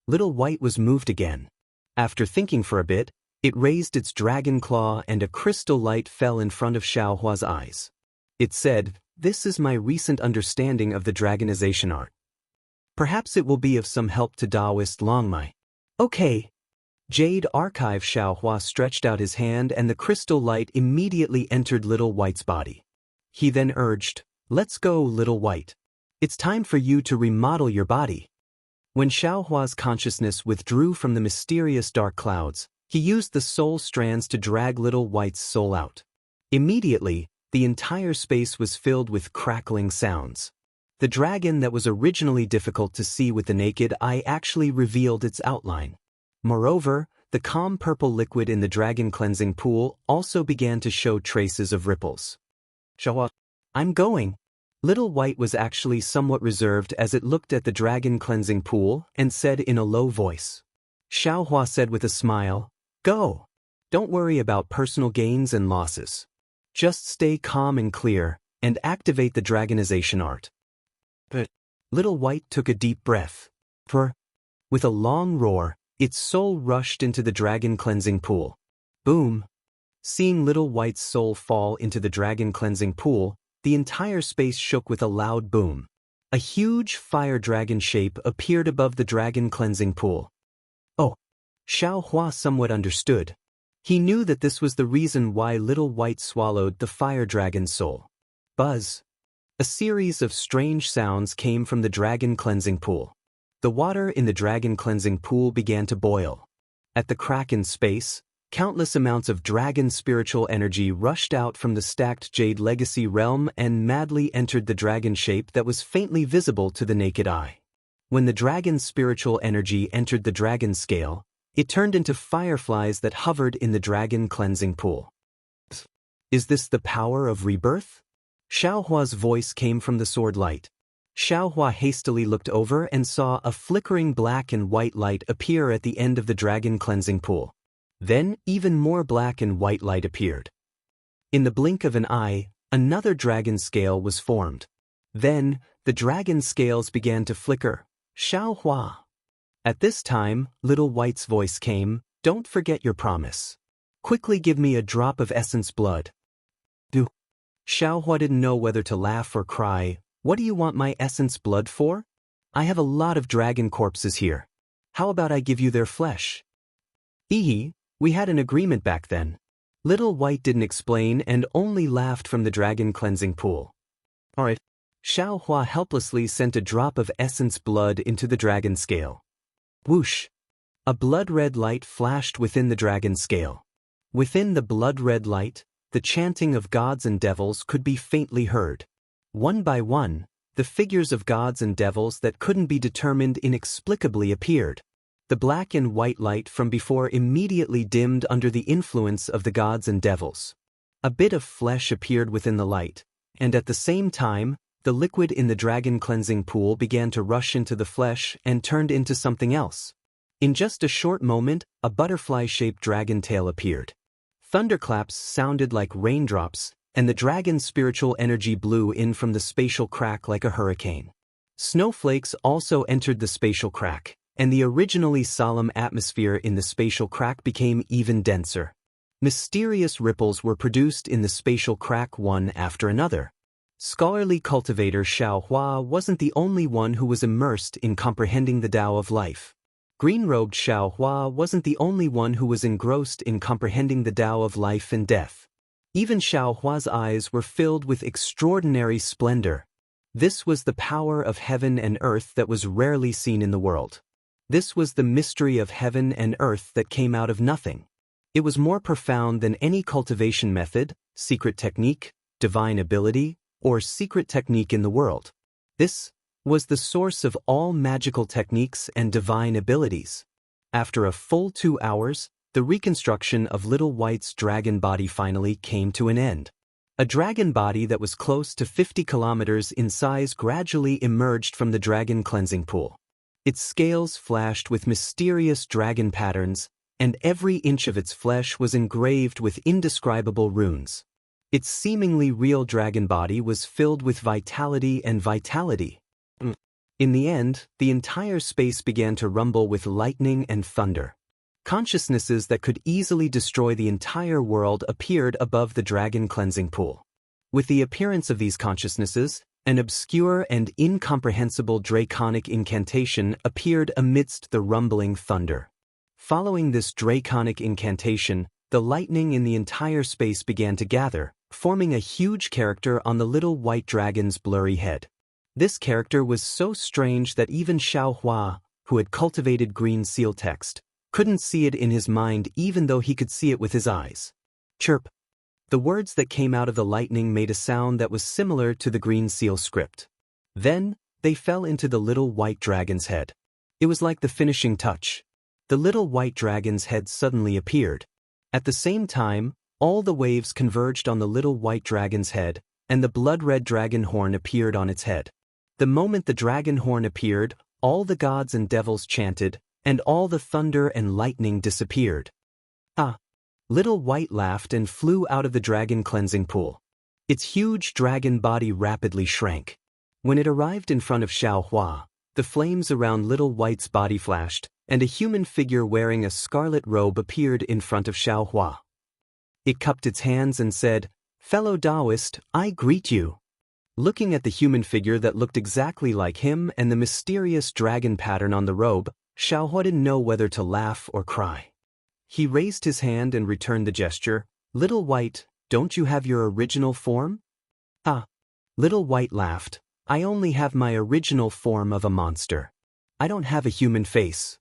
Little White was moved again. After thinking for a bit, it raised its dragon claw and a crystal light fell in front of Xiaohua's eyes. It said, "This is my recent understanding of the dragonization art. Perhaps it will be of some help to Taoist Long Mai." "Okay." Jade Archive Xiaohua stretched out his hand and the crystal light immediately entered Little White's body. He then urged, "Let's go, Little White. It's time for you to remodel your body." When Xiaohua's consciousness withdrew from the mysterious dark clouds, he used the soul strands to drag Little White's soul out. Immediately, the entire space was filled with crackling sounds. The dragon that was originally difficult to see with the naked eye actually revealed its outline. Moreover, the calm purple liquid in the dragon cleansing pool also began to show traces of ripples. "Xiaohua, I'm going." Little White was actually somewhat reserved as it looked at the dragon cleansing pool and said in a low voice. Xiaohua said with a smile, "Go. Don't worry about personal gains and losses. Just stay calm and clear, and activate the dragonization art." But Little White took a deep breath. With a long roar, its soul rushed into the dragon cleansing pool. Boom! Seeing Little White's soul fall into the dragon cleansing pool, the entire space shook with a loud boom. A huge fire dragon shape appeared above the dragon cleansing pool. Oh! Xiaohua somewhat understood. He knew that this was the reason why Little White swallowed the fire dragon's soul. Buzz! A series of strange sounds came from the dragon cleansing pool. The water in the dragon cleansing pool began to boil. At the crack in space, countless amounts of dragon spiritual energy rushed out from the stacked Jade Legacy realm and madly entered the dragon shape that was faintly visible to the naked eye. When the dragon's spiritual energy entered the dragon scale, it turned into fireflies that hovered in the dragon cleansing pool. "Is this the power of rebirth?" Xiaohua's voice came from the sword light. Xiaohua hastily looked over and saw a flickering black and white light appear at the end of the dragon cleansing pool. Then, even more black and white light appeared. In the blink of an eye, another dragon scale was formed. Then, the dragon scales began to flicker. "Xiaohua." At this time, Little White's voice came, "Don't forget your promise. Quickly give me a drop of essence blood." "Do." Xiaohua didn't know whether to laugh or cry. "What do you want my essence blood for? I have a lot of dragon corpses here. How about I give you their flesh?" We had an agreement back then." Little White didn't explain and only laughed from the dragon cleansing pool. "Alright." Xiaohua helplessly sent a drop of essence blood into the dragon scale. Whoosh! A blood-red light flashed within the dragon scale. Within the blood-red light, the chanting of gods and devils could be faintly heard. One by one, the figures of gods and devils that couldn't be determined inexplicably appeared. The black and white light from before immediately dimmed under the influence of the gods and devils. A bit of flesh appeared within the light, and at the same time, the liquid in the dragon cleansing pool began to rush into the flesh and turned into something else. In just a short moment, a butterfly-shaped dragon tail appeared. Thunderclaps sounded like raindrops, and the dragon's spiritual energy blew in from the spatial crack like a hurricane. Snowflakes also entered the spatial crack, and the originally solemn atmosphere in the spatial crack became even denser. Mysterious ripples were produced in the spatial crack one after another. Scholarly cultivator Xiaohua wasn't the only one who was immersed in comprehending the Tao of life. Green-robed Xiaohua wasn't the only one who was engrossed in comprehending the Tao of life and death. Even Xiao Hua's eyes were filled with extraordinary splendor. This was the power of heaven and earth that was rarely seen in the world. This was the mystery of heaven and earth that came out of nothing. It was more profound than any cultivation method, secret technique, divine ability, or secret technique in the world. This was the source of all magical techniques and divine abilities. After a full 2 hours, the reconstruction of Little White's dragon body finally came to an end. A dragon body that was close to 50 kilometers in size gradually emerged from the dragon cleansing pool. Its scales flashed with mysterious dragon patterns, and every inch of its flesh was engraved with indescribable runes. Its seemingly real dragon body was filled with vitality and vitality. In the end, the entire space began to rumble with lightning and thunder. Consciousnesses that could easily destroy the entire world appeared above the dragon cleansing pool. With the appearance of these consciousnesses, an obscure and incomprehensible draconic incantation appeared amidst the rumbling thunder. Following this draconic incantation, the lightning in the entire space began to gather, forming a huge character on the little white dragon's blurry head. This character was so strange that even Xiao Hua, who had cultivated green seal text, couldn't see it in his mind even though he could see it with his eyes. Chirp. The words that came out of the lightning made a sound that was similar to the green seal script. Then, they fell into the little white dragon's head. It was like the finishing touch. The little white dragon's head suddenly appeared. At the same time, all the waves converged on the little white dragon's head, and the blood-red dragon horn appeared on its head. The moment the dragon horn appeared, all the gods and devils chanted, and all the thunder and lightning disappeared. Ah! Little White laughed and flew out of the dragon cleansing pool. Its huge dragon body rapidly shrank. When it arrived in front of Xiao Hua, the flames around Little White's body flashed, and a human figure wearing a scarlet robe appeared in front of Xiao Hua. It cupped its hands and said, "Fellow Taoist, I greet you." Looking at the human figure that looked exactly like him and the mysterious dragon pattern on the robe, Xiao Hua didn't know whether to laugh or cry. He raised his hand and returned the gesture. "Little White, don't you have your original form?" "Ah." Little White laughed. "I only have my original form of a monster. I don't have a human face."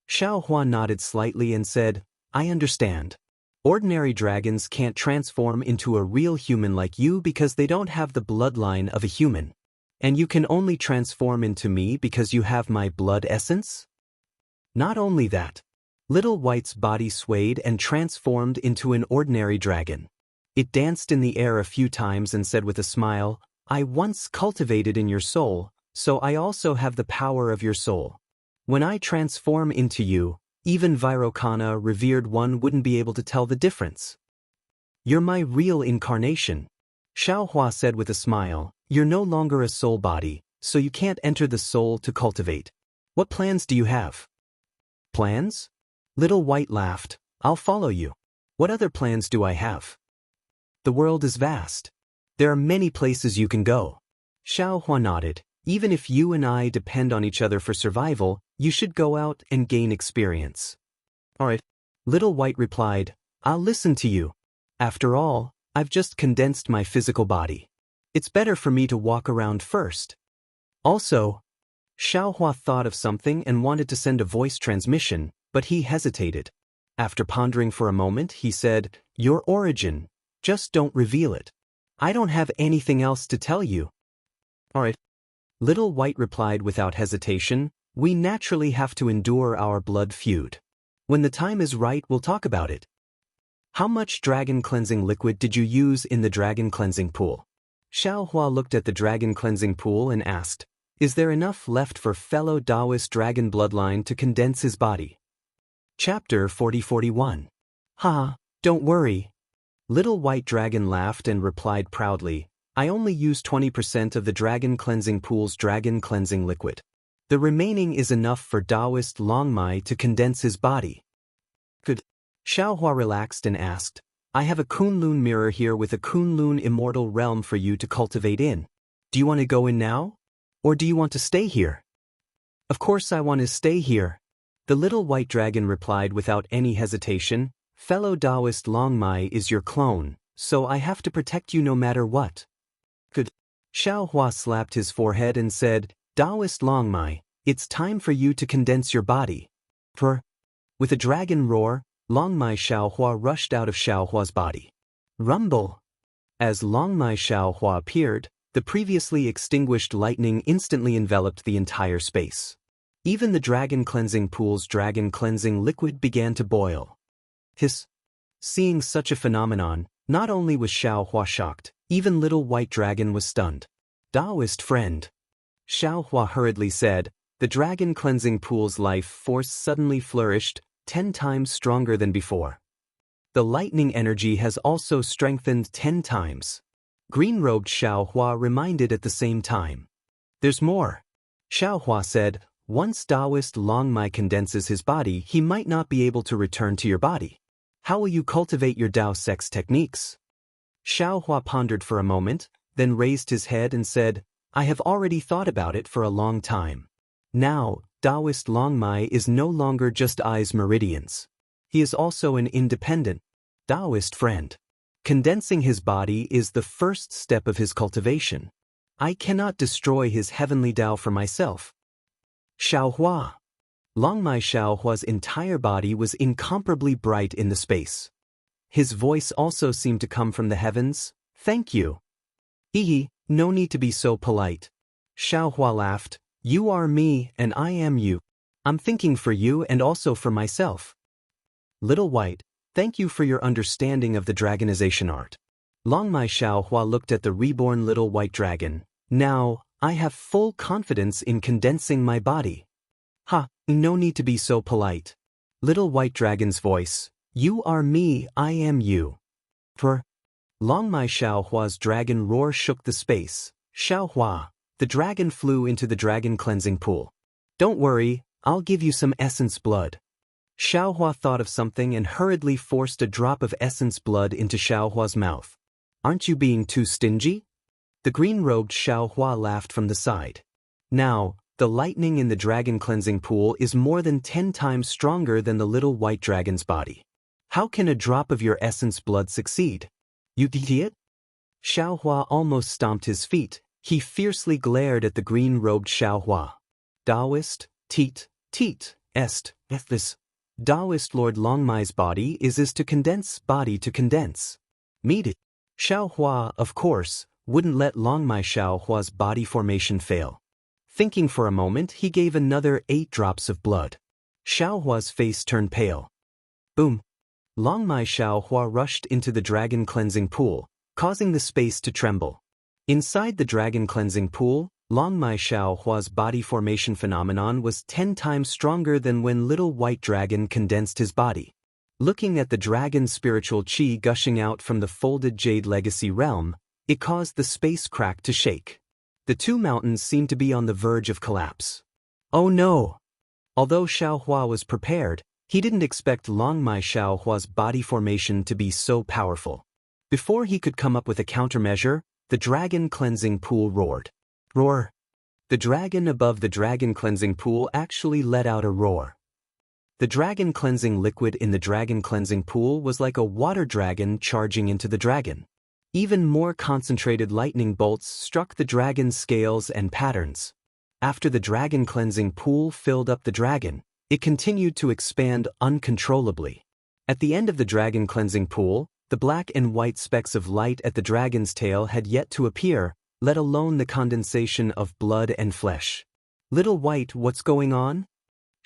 Xiao Hua nodded slightly and said, "I understand. Ordinary dragons can't transform into a real human like you because they don't have the bloodline of a human. And you can only transform into me because you have my blood essence?" Not only that. Little White's body swayed and transformed into an ordinary dragon. It danced in the air a few times and said with a smile, "I once cultivated in your soul, so I also have the power of your soul. When I transform into you, even Vairocana, revered one, wouldn't be able to tell the difference. You're my real incarnation." Xiao Hua said with a smile, "You're no longer a soul body, so you can't enter the soul to cultivate. What plans do you have?" "Plans?" Little White laughed. "I'll follow you. What other plans do I have? The world is vast. There are many places you can go." Xiao Hua nodded. "Even if you and I depend on each other for survival, you should go out and gain experience." "All right." Little White replied, "I'll listen to you. After all, I've just condensed my physical body. It's better for me to walk around first." Also, Xiao Hua thought of something and wanted to send a voice transmission, but he hesitated. After pondering for a moment, he said, "Your origin. Just don't reveal it. I don't have anything else to tell you." "All right." Little White replied without hesitation, "We naturally have to endure our blood feud. When the time is right, we'll talk about it. How much dragon cleansing liquid did you use in the dragon cleansing pool?" Xiao Hua looked at the dragon cleansing pool and asked, "Is there enough left for fellow Taoist dragon bloodline to condense his body?" Chapter 40-41. "Ha, don't worry." Little White Dragon laughed and replied proudly, "I only use 20% of the dragon cleansing pool's dragon cleansing liquid. The remaining is enough for Taoist Longmai to condense his body." "Good." Xiao Hua relaxed and asked, "I have a Kunlun mirror here with a Kunlun immortal realm for you to cultivate in. Do you want to go in now? Or do you want to stay here?" "Of course I want to stay here." The little white dragon replied without any hesitation, Fellow Taoist Longmai is your clone, so I have to protect you no matter what. Good. Xiaohua slapped his forehead and said, Taoist Longmai, it's time for you to condense your body. With a dragon roar, Longmai Xiaohua rushed out of Xiaohua's body. Rumble! As Longmai Xiaohua appeared, the previously extinguished lightning instantly enveloped the entire space. Even the dragon cleansing pool's dragon cleansing liquid began to boil. Hiss! Seeing such a phenomenon, not only was Xiaohua shocked, even little white dragon was stunned. Taoist friend, Xiaohua hurriedly said, the dragon cleansing pool's life force suddenly flourished, 10 times stronger than before. The lightning energy has also strengthened 10 times. Green-robed Xiaohua reminded at the same time. There's more. Xiaohua said, once Taoist Longmai condenses his body, he might not be able to return to your body. How will you cultivate your Tao sex techniques? Xiaohua pondered for a moment, then raised his head and said, I have already thought about it for a long time. Now, Taoist Longmai is no longer just eyes meridians. He is also an independent Taoist friend. Condensing his body is the first step of his cultivation. I cannot destroy his heavenly Tao for myself. Xiaohua. Longmai Xiaohua's entire body was incomparably bright in the space. His voice also seemed to come from the heavens. Thank you. Hehe, no need to be so polite. Xiaohua laughed. You are me and I am you. I'm thinking for you and also for myself. Little White, thank you for your understanding of the dragonization art. Longmai Xiaohua looked at the reborn little white dragon. Now, I have full confidence in condensing my body. Ha, no need to be so polite. Little white dragon's voice. You are me, I am you. Longmai Xiaohua's dragon roar shook the space. Xiaohua. The dragon flew into the dragon cleansing pool. Don't worry, I'll give you some essence blood. Xiaohua thought of something and hurriedly forced a drop of essence blood into Xiaohua's mouth. Aren't you being too stingy? The green-robed Xiaohua laughed from the side. Now, the lightning in the dragon cleansing pool is more than 10 times stronger than the little white dragon's body. How can a drop of your essence blood succeed? You idiot? Xiaohua almost stomped his feet. He fiercely glared at the green-robed Xiaohua. Taoist, teat, est, this. Taoist Lord Longmai's body is to condense, body to condense. Meet it. Xiaohua, of course, wouldn't let Longmai Xiaohua's body formation fail. Thinking for a moment, he gave another 8 drops of blood. Xiaohua's face turned pale. Boom. Longmai Xiaohua rushed into the dragon cleansing pool, causing the space to tremble. Inside the dragon cleansing pool, Longmai Xiaohua's body formation phenomenon was 10 times stronger than when little white dragon condensed his body. Looking at the dragon's spiritual qi gushing out from the folded jade legacy realm, it caused the space crack to shake. The 2 mountains seemed to be on the verge of collapse. Oh no! Although Xiaohua was prepared, he didn't expect Longmai Xiaohua's body formation to be so powerful. Before he could come up with a countermeasure, the dragon cleansing pool roared. Roar! The dragon above the dragon cleansing pool actually let out a roar. The dragon cleansing liquid in the dragon cleansing pool was like a water dragon charging into the dragon. Even more concentrated lightning bolts struck the dragon's scales and patterns. After the dragon cleansing pool filled up the dragon, it continued to expand uncontrollably. At the end of the dragon cleansing pool, the black and white specks of light at the dragon's tail had yet to appear, let alone the condensation of blood and flesh. Little White, what's going on?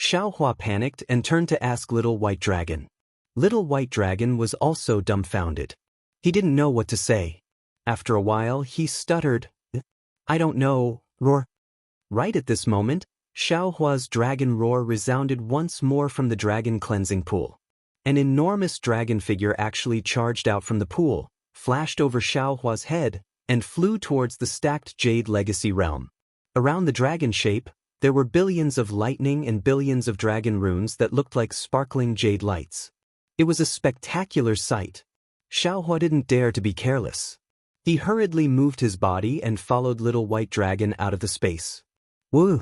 Xiaohua panicked and turned to ask Little White Dragon. Little White Dragon was also dumbfounded. He didn't know what to say. After a while, he stuttered, I don't know, roar. Right at this moment, Xiaohua's dragon roar resounded once more from the dragon cleansing pool. An enormous dragon figure actually charged out from the pool, flashed over Xiaohua's head, and flew towards the stacked jade legacy realm. Around the dragon shape, there were billions of lightning and billions of dragon runes that looked like sparkling jade lights. It was a spectacular sight. Xiaohua didn't dare to be careless. He hurriedly moved his body and followed Little White Dragon out of the space. Woo!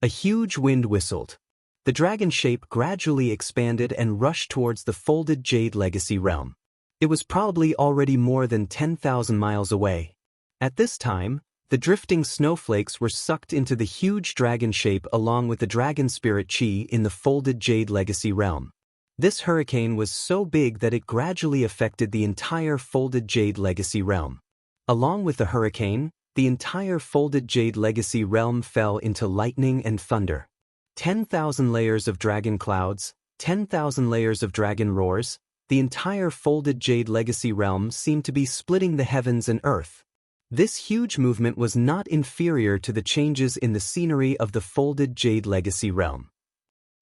A huge wind whistled. The dragon shape gradually expanded and rushed towards the folded jade legacy realm. It was probably already more than 10,000 miles away. At this time, the drifting snowflakes were sucked into the huge dragon shape along with the dragon spirit chi in the folded jade legacy realm. This hurricane was so big that it gradually affected the entire folded jade legacy realm. Along with the hurricane, the entire folded jade legacy realm fell into lightning and thunder. 10,000 layers of dragon clouds, 10,000 layers of dragon roars, the entire folded jade legacy realm seemed to be splitting the heavens and earth. This huge movement was not inferior to the changes in the scenery of the folded jade legacy realm.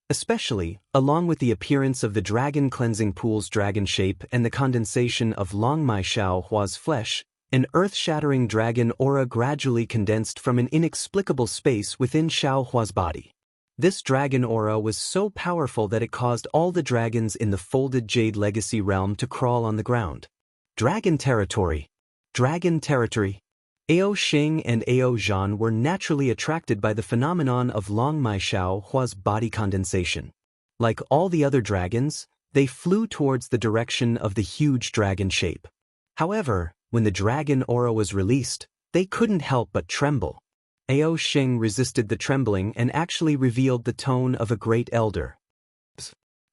Especially, along with the appearance of the dragon cleansing pool's dragon shape and the condensation of Long Mai Xiao Hua's flesh, an earth-shattering dragon aura gradually condensed from an inexplicable space within Xiao Hua's body. This dragon aura was so powerful that it caused all the dragons in the folded jade legacy realm to crawl on the ground. Dragon territory. Dragon territory. Ao Xing and Ao Zhan were naturally attracted by the phenomenon of Long Mai Xiao Hua's body condensation. Like all the other dragons, they flew towards the direction of the huge dragon shape. However, when the dragon aura was released, they couldn't help but tremble. Ao Xing resisted the trembling and actually revealed the tone of a great elder.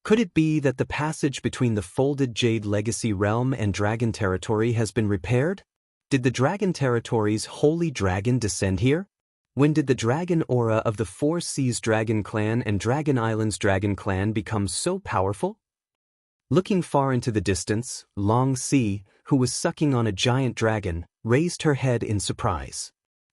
Could it be that the passage between the folded jade legacy realm and dragon territory has been repaired? Did the dragon territory's holy dragon descend here? When did the dragon aura of the Four Seas Dragon Clan and Dragon Islands Dragon Clan become so powerful? Looking far into the distance, Long Si, who was sucking on a giant dragon, raised her head in surprise.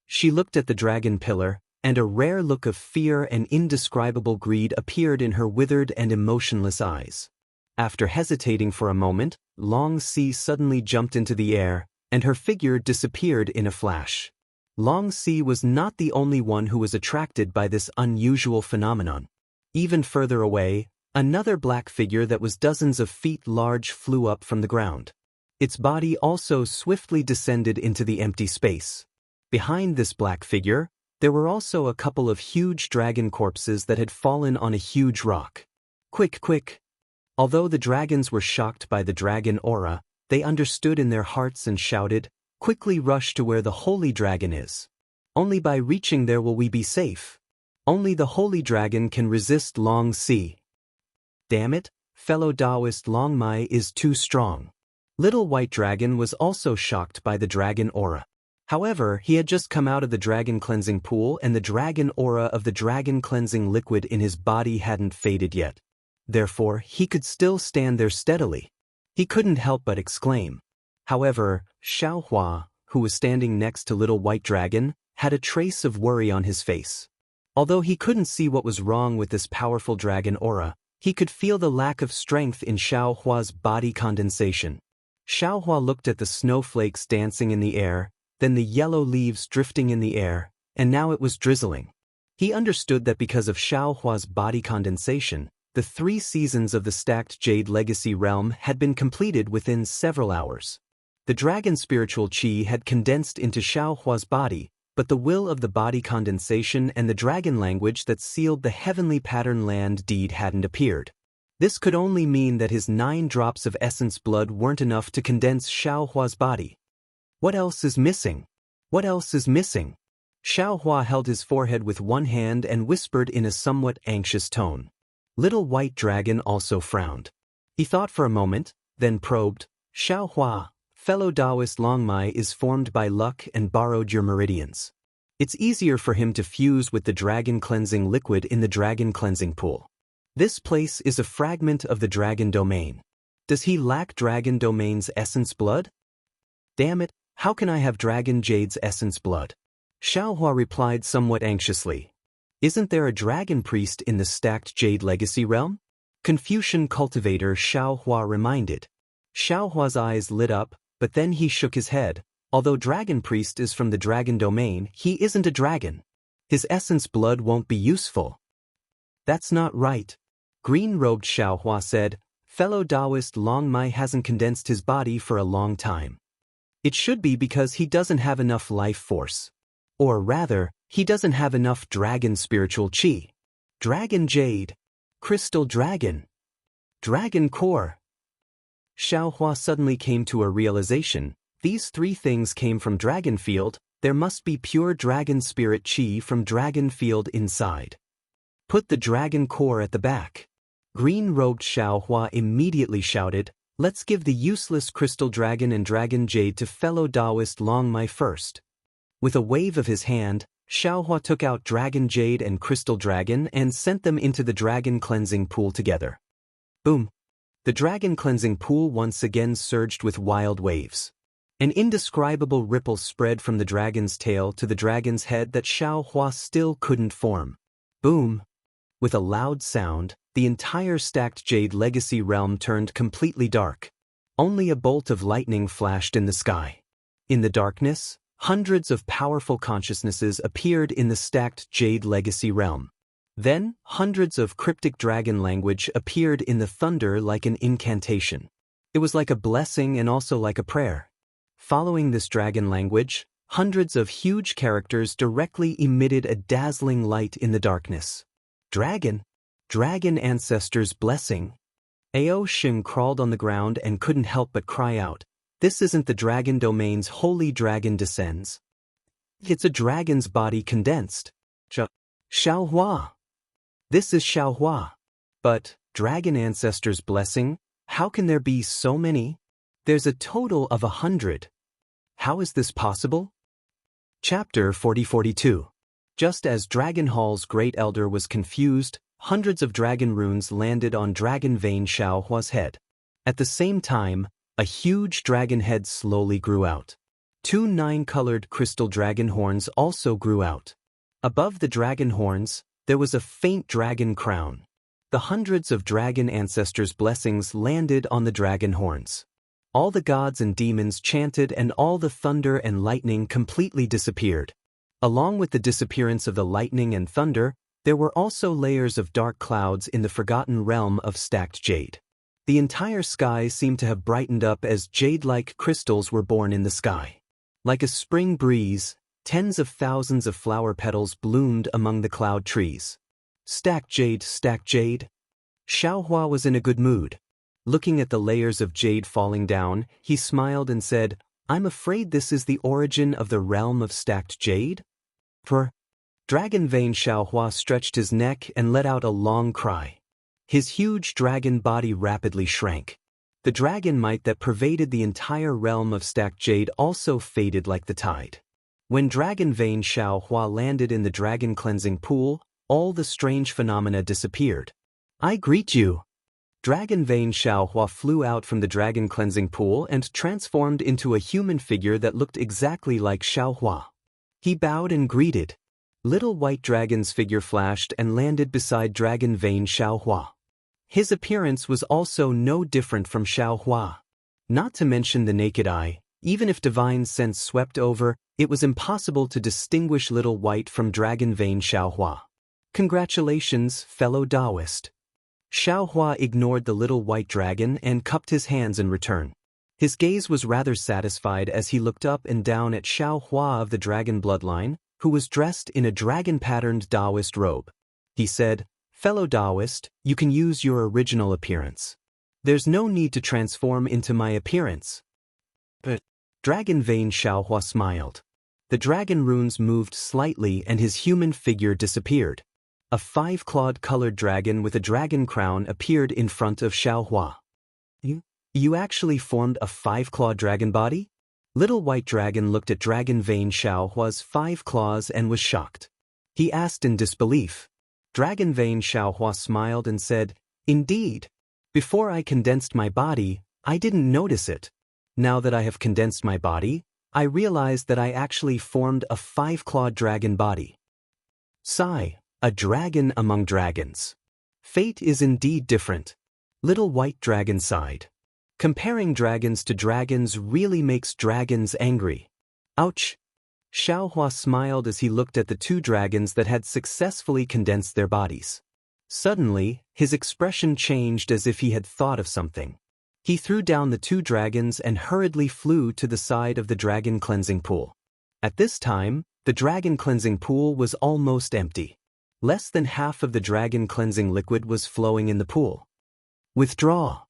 She looked at the dragon pillar, and a rare look of fear and indescribable greed appeared in her withered and emotionless eyes. After hesitating for a moment, Long Si suddenly jumped into the air, and her figure disappeared in a flash. Long Si was not the only one who was attracted by this unusual phenomenon. Even further away, another black figure that was dozens of feet large flew up from the ground. Its body also swiftly descended into the empty space. Behind this black figure, there were also a couple of huge dragon corpses that had fallen on a huge rock. Quick, quick! Although the dragons were shocked by the dragon aura, they understood in their hearts and shouted, "Quickly rush to where the holy dragon is. Only by reaching there will we be safe. Only the holy dragon can resist Long Si. Damn it, fellow Taoist Long Mai is too strong." Little White Dragon was also shocked by the dragon aura. However, he had just come out of the dragon cleansing pool and the dragon aura of the dragon cleansing liquid in his body hadn't faded yet. Therefore, he could still stand there steadily. He couldn't help but exclaim. However, Xiao Hua, who was standing next to Little White Dragon, had a trace of worry on his face. Although he couldn't see what was wrong with this powerful dragon aura, he could feel the lack of strength in Xiao Hua's body condensation. Xiao Hua looked at the snowflakes dancing in the air, then the yellow leaves drifting in the air, and now it was drizzling. He understood that because of Xiao Hua's body condensation, the 3 seasons of the stacked Jade Legacy realm had been completed within several hours. The dragon spiritual chi had condensed into Xiao Hua's body, but the will of the body condensation and the dragon language that sealed the heavenly pattern land deed hadn't appeared. This could only mean that his 9 drops of essence blood weren't enough to condense Xiao Hua's body. What else is missing? What else is missing? Xiao Hua held his forehead with one hand and whispered in a somewhat anxious tone. Little White Dragon also frowned. He thought for a moment, then probed, "Xiao Hua, fellow Taoist Long Mai is formed by luck and borrowed your meridians. It's easier for him to fuse with the dragon cleansing liquid in the dragon cleansing pool. This place is a fragment of the dragon domain. Does he lack dragon domain's essence blood? Damn it, how can I have dragon jade's essence blood?" Xiao Hua replied somewhat anxiously. "Isn't there a dragon priest in the stacked Jade Legacy realm?" Confucian cultivator Xiao Hua reminded. Xiao Hua's eyes lit up, but then he shook his head. Although dragon priest is from the dragon domain, he isn't a dragon. His essence blood won't be useful. That's not right. Green-robed Xiao Hua said, "Fellow Taoist Long Mai hasn't condensed his body for a long time. It should be because he doesn't have enough life force. Or rather, he doesn't have enough dragon spiritual chi. Dragon Jade, Crystal Dragon. Dragon Core. Xiaohua suddenly came to a realization. These three things came from Dragon Field. There must be pure dragon spirit chi from Dragon Field inside. Put the dragon core at the back. Green-robed Xiaohua immediately shouted, "Let's give the useless crystal dragon and dragon jade to fellow Taoist Long Mai first." With a wave of his hand, Xiaohua took out dragon jade and crystal dragon and sent them into the dragon cleansing pool together. Boom! The dragon cleansing pool once again surged with wild waves. An indescribable ripple spread from the dragon's tail to the dragon's head that Xiaohua still couldn't form. Boom! With a loud sound, the entire stacked jade legacy realm turned completely dark. Only a bolt of lightning flashed in the sky. In the darkness, hundreds of powerful consciousnesses appeared in the stacked jade legacy realm. Then, hundreds of cryptic dragon language appeared in the thunder like an incantation. It was like a blessing and also like a prayer. Following this dragon language, hundreds of huge characters directly emitted a dazzling light in the darkness. Dragon ancestors' blessing. Ao Xing crawled on the ground and couldn't help but cry out, "This isn't the dragon domain's holy dragon descends. It's a dragon's body condensed. Xiaohua. This is Xiaohua. But, dragon ancestors' blessing? How can there be so many? There's a total of 100. How is this possible?" Chapter 40-42. Just as Dragon Hall's Great Elder was confused, hundreds of dragon runes landed on Dragon Vein Xiaohua's head. At the same time, a huge dragon head slowly grew out. 2 9-colored crystal dragon horns also grew out. Above the dragon horns, there was a faint dragon crown. The hundreds of dragon ancestors' blessings landed on the dragon horns. All the gods and demons chanted and all the thunder and lightning completely disappeared. Along with the disappearance of the lightning and thunder, there were also layers of dark clouds in the forgotten realm of stacked jade. The entire sky seemed to have brightened up as jade-like crystals were born in the sky. Like a spring breeze, tens of thousands of flower petals bloomed among the cloud trees. Stacked jade, stacked jade. Xiaohua was in a good mood. Looking at the layers of jade falling down, he smiled and said, "I'm afraid this is the origin of the realm of stacked jade?" Dragon Vein Xiaohua stretched his neck and let out a long cry. His huge dragon body rapidly shrank. The dragon might that pervaded the entire realm of stacked jade also faded like the tide. When Dragon Vein Xiaohua landed in the dragon cleansing pool, all the strange phenomena disappeared. "I greet you." Dragon Vein Xiaohua flew out from the dragon cleansing pool and transformed into a human figure that looked exactly like Xiaohua. He bowed and greeted. Little white dragon's figure flashed and landed beside Dragon Vein Xiaohua. His appearance was also no different from Xiaohua. Not to mention the naked eye, even if divine sense swept over, it was impossible to distinguish Little White from Dragon Vein Xiaohua. "Congratulations, fellow Taoist." Xiaohua ignored the little white dragon and cupped his hands in return. His gaze was rather satisfied as he looked up and down at Xiaohua of the dragon bloodline, who was dressed in a dragon-patterned Taoist robe. He said, "Fellow Taoist, you can use your original appearance. There's no need to transform into my appearance." But Dragon Vein Xiaohua smiled. The dragon runes moved slightly and his human figure disappeared. A 5-clawed colored dragon with a dragon crown appeared in front of Xiaohua. You actually formed a 5-clawed dragon body?" Little White Dragon looked at Dragon Vein Xiaohua's 5 claws and was shocked. He asked in disbelief. Dragon Vein Xiaohua smiled and said, "Indeed. Before I condensed my body, I didn't notice it. Now that I have condensed my body, I realized that I actually formed a 5-clawed dragon body." Sigh, a dragon among dragons. Fate is indeed different. Little White Dragon sighed. Comparing dragons to dragons really makes dragons angry. Ouch! Xiaohua smiled as he looked at the 2 dragons that had successfully condensed their bodies. Suddenly, his expression changed as if he had thought of something. He threw down the 2 dragons and hurriedly flew to the side of the dragon cleansing pool. At this time, the dragon cleansing pool was almost empty. Less than half of the dragon cleansing liquid was flowing in the pool. Withdraw.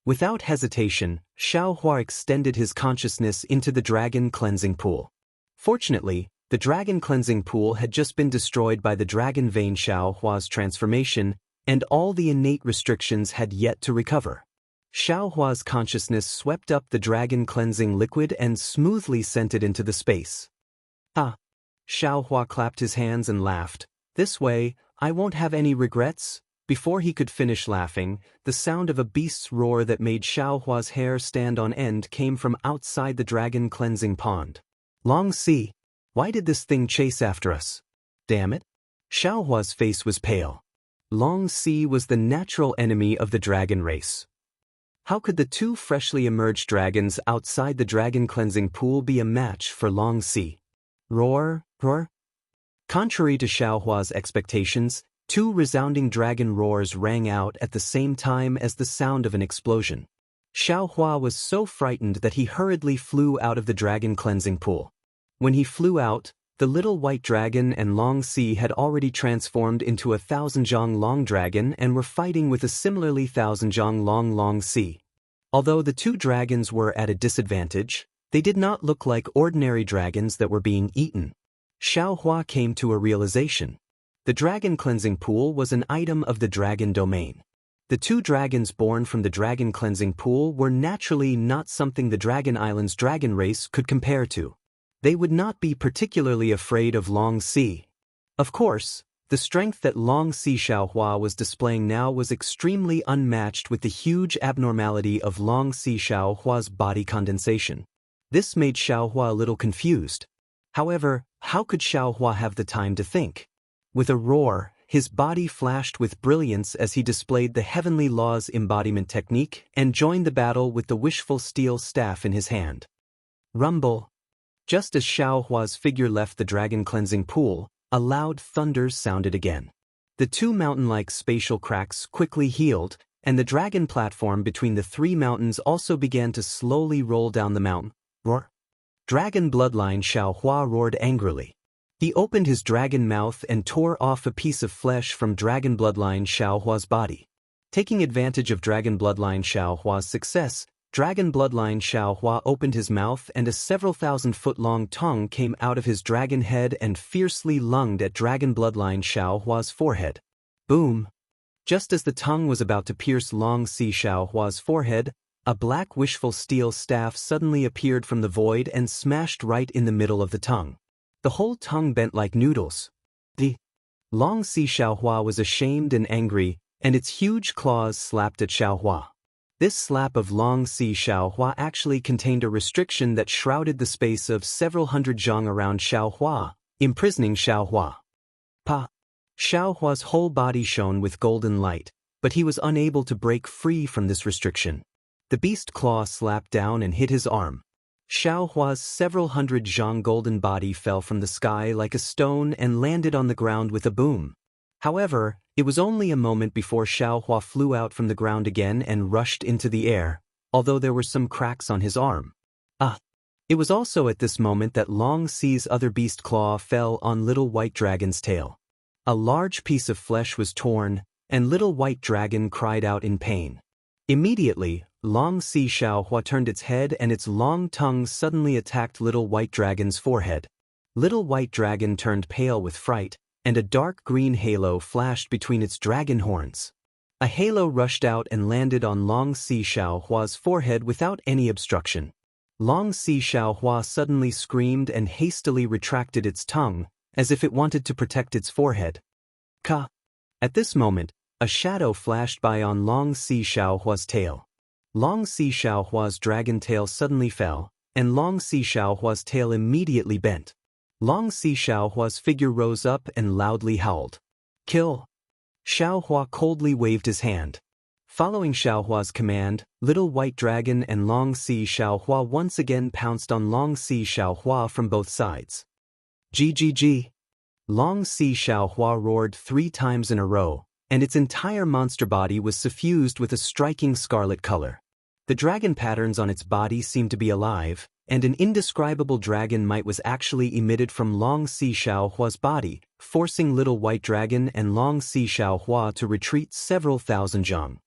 Without hesitation, Xiaohua extended his consciousness into the dragon cleansing pool. Fortunately, the dragon cleansing pool had just been destroyed by the dragon vein Xiaohua's transformation, and all the innate restrictions had yet to recover. Xiaohua's consciousness swept up the dragon cleansing liquid and smoothly sent it into the space. Ah! Xiaohua clapped his hands and laughed. This way, I won't have any regrets. Before he could finish laughing, the sound of a beast's roar that made Xiaohua's hair stand on end came from outside the dragon cleansing pond. Long Si, why did this thing chase after us? Damn it! Xiaohua's face was pale. Long Si was the natural enemy of the dragon race. How could the two freshly emerged dragons outside the dragon cleansing pool be a match for Long Si? Roar, roar. Contrary to Xiaohua's expectations, two resounding dragon roars rang out at the same time as the sound of an explosion. Xiaohua was so frightened that he hurriedly flew out of the dragon cleansing pool. When he flew out, the little white dragon and Long Si had already transformed into a 1,000-zhang long dragon and were fighting with a similarly 1,000-zhang Long Si. Although the two dragons were at a disadvantage, they did not look like ordinary dragons that were being eaten. Xiaohua came to a realization. The dragon cleansing pool was an item of the dragon domain. The two dragons born from the dragon cleansing pool were naturally not something the Dragon Island's dragon race could compare to. They would not be particularly afraid of Long Si. Of course, the strength that Long Si Xiaohua was displaying now was extremely unmatched with the huge abnormality of Long Si Xiaohua's body condensation. This made Xiaohua a little confused. However, how could Xiaohua have the time to think? With a roar, his body flashed with brilliance as he displayed the Heavenly Law's embodiment technique and joined the battle with the wishful steel staff in his hand. Rumble. Just as Xiaohua's figure left the dragon cleansing pool, a loud thunder sounded again. The two mountain-like spatial cracks quickly healed, and the dragon platform between the three mountains also began to slowly roll down the mountain. Roar. Dragon bloodline Xiaohua roared angrily. He opened his dragon mouth and tore off a piece of flesh from dragon bloodline Xiaohua's body. Taking advantage of dragon bloodline Xiaohua's success, dragon bloodline Xiaohua opened his mouth and a several thousand-foot-long tongue came out of his dragon head and fiercely lunged at dragon bloodline Xiaohua's forehead. Boom! Just as the tongue was about to pierce Long Si Xiaohua's forehead, a black wishful steel staff suddenly appeared from the void and smashed right in the middle of the tongue. The whole tongue bent like noodles. The Long Si Xiaohua was ashamed and angry, and its huge claws slapped at Xiaohua. This slap of Long Si Xiaohua actually contained a restriction that shrouded the space of several hundred zhang around Xiaohua, imprisoning Xiaohua. Pa! Xiaohua's whole body shone with golden light, but he was unable to break free from this restriction. The beast claw slapped down and hit his arm. Xiaohua's several hundred zhang golden body fell from the sky like a stone and landed on the ground with a boom. However, it was only a moment before Xiaohua flew out from the ground again and rushed into the air, although there were some cracks on his arm. It was also at this moment that Long Si's other beast claw fell on Little White Dragon's tail. A large piece of flesh was torn, and Little White Dragon cried out in pain. Immediately, Long Si Xiaohua turned its head and its long tongue suddenly attacked Little White Dragon's forehead. Little White Dragon turned pale with fright, and a dark green halo flashed between its dragon horns. A halo rushed out and landed on Long Si Xiaohua's forehead without any obstruction. Long Si Xiaohua suddenly screamed and hastily retracted its tongue, as if it wanted to protect its forehead. Ka! At this moment, a shadow flashed by on Long Si Xiaohua's tail. Long Si Xiaohua's dragon tail suddenly fell, and Long Si Xiaohua's tail immediately bent. Long Si Xiaohua's figure rose up and loudly howled. Kill! Xiaohua coldly waved his hand. Following Xiaohua's command, Little White Dragon and Long Si Xiaohua once again pounced on Long Si Xiaohua from both sides. GGG! Long Si Xiaohua roared 3 times in a row, and its entire monster body was suffused with a striking scarlet color. The dragon patterns on its body seemed to be alive, and an indescribable dragon might was actually emitted from Long Si Xiaohua's body, forcing Little White Dragon and Long Si Xiaohua to retreat several thousand zhang.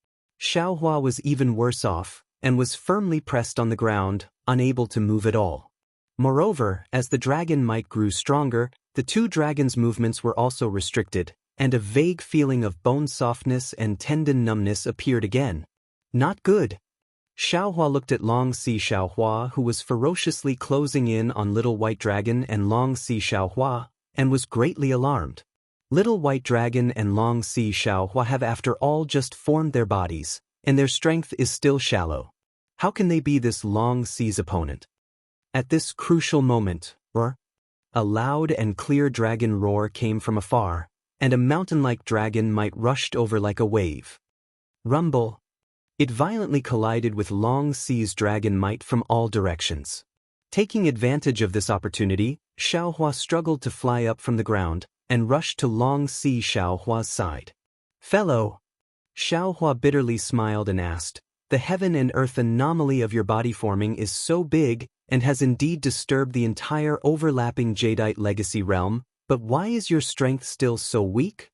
Xiaohua was even worse off, and was firmly pressed on the ground, unable to move at all. Moreover, as the dragon might grew stronger, the two dragons' movements were also restricted, and a vague feeling of bone softness and tendon numbness appeared again. Not good. Xiaohua looked at Long Si Xiaohua, who was ferociously closing in on Little White Dragon and Long Si Xiaohua, and was greatly alarmed. Little White Dragon and Long Si Xiaohua have after all just formed their bodies, and their strength is still shallow. How can they be this Long Si's opponent? At this crucial moment, a loud and clear dragon roar came from afar, and a mountain-like dragon might rushed over like a wave. Rumble. It violently collided with Long Si's dragon might from all directions. Taking advantage of this opportunity, Xiaohua struggled to fly up from the ground, and rushed to Long Si Xiaohua's side. Fellow. Xiaohua bitterly smiled and asked, the heaven and earth anomaly of your body forming is so big, and has indeed disturbed the entire overlapping Jadeite legacy realm, but why is your strength still so weak?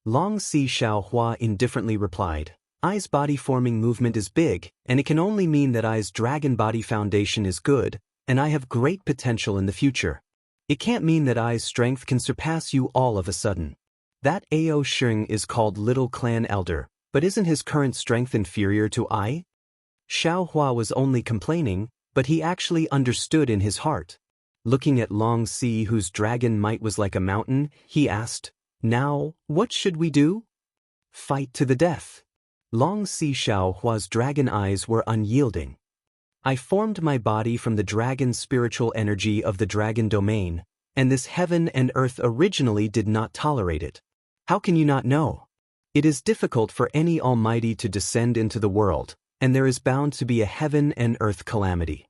Long Si Xiaohua indifferently replied, I's body forming movement is big, and it can only mean that I's dragon body foundation is good, and I have great potential in the future. It can't mean that I's strength can surpass you all of a sudden. That Ao Sheng is called Little Clan Elder, but isn't his current strength inferior to I? Xiaohua was only complaining, but he actually understood in his heart. Looking at Long Si, whose dragon might was like a mountain, he asked, Now, what should we do? Fight to the death. Long Si Xiaohua's dragon eyes were unyielding. I formed my body from the dragon's spiritual energy of the dragon domain, and this heaven and earth originally did not tolerate it. How can you not know? It is difficult for any almighty to descend into the world, and there is bound to be a heaven and earth calamity.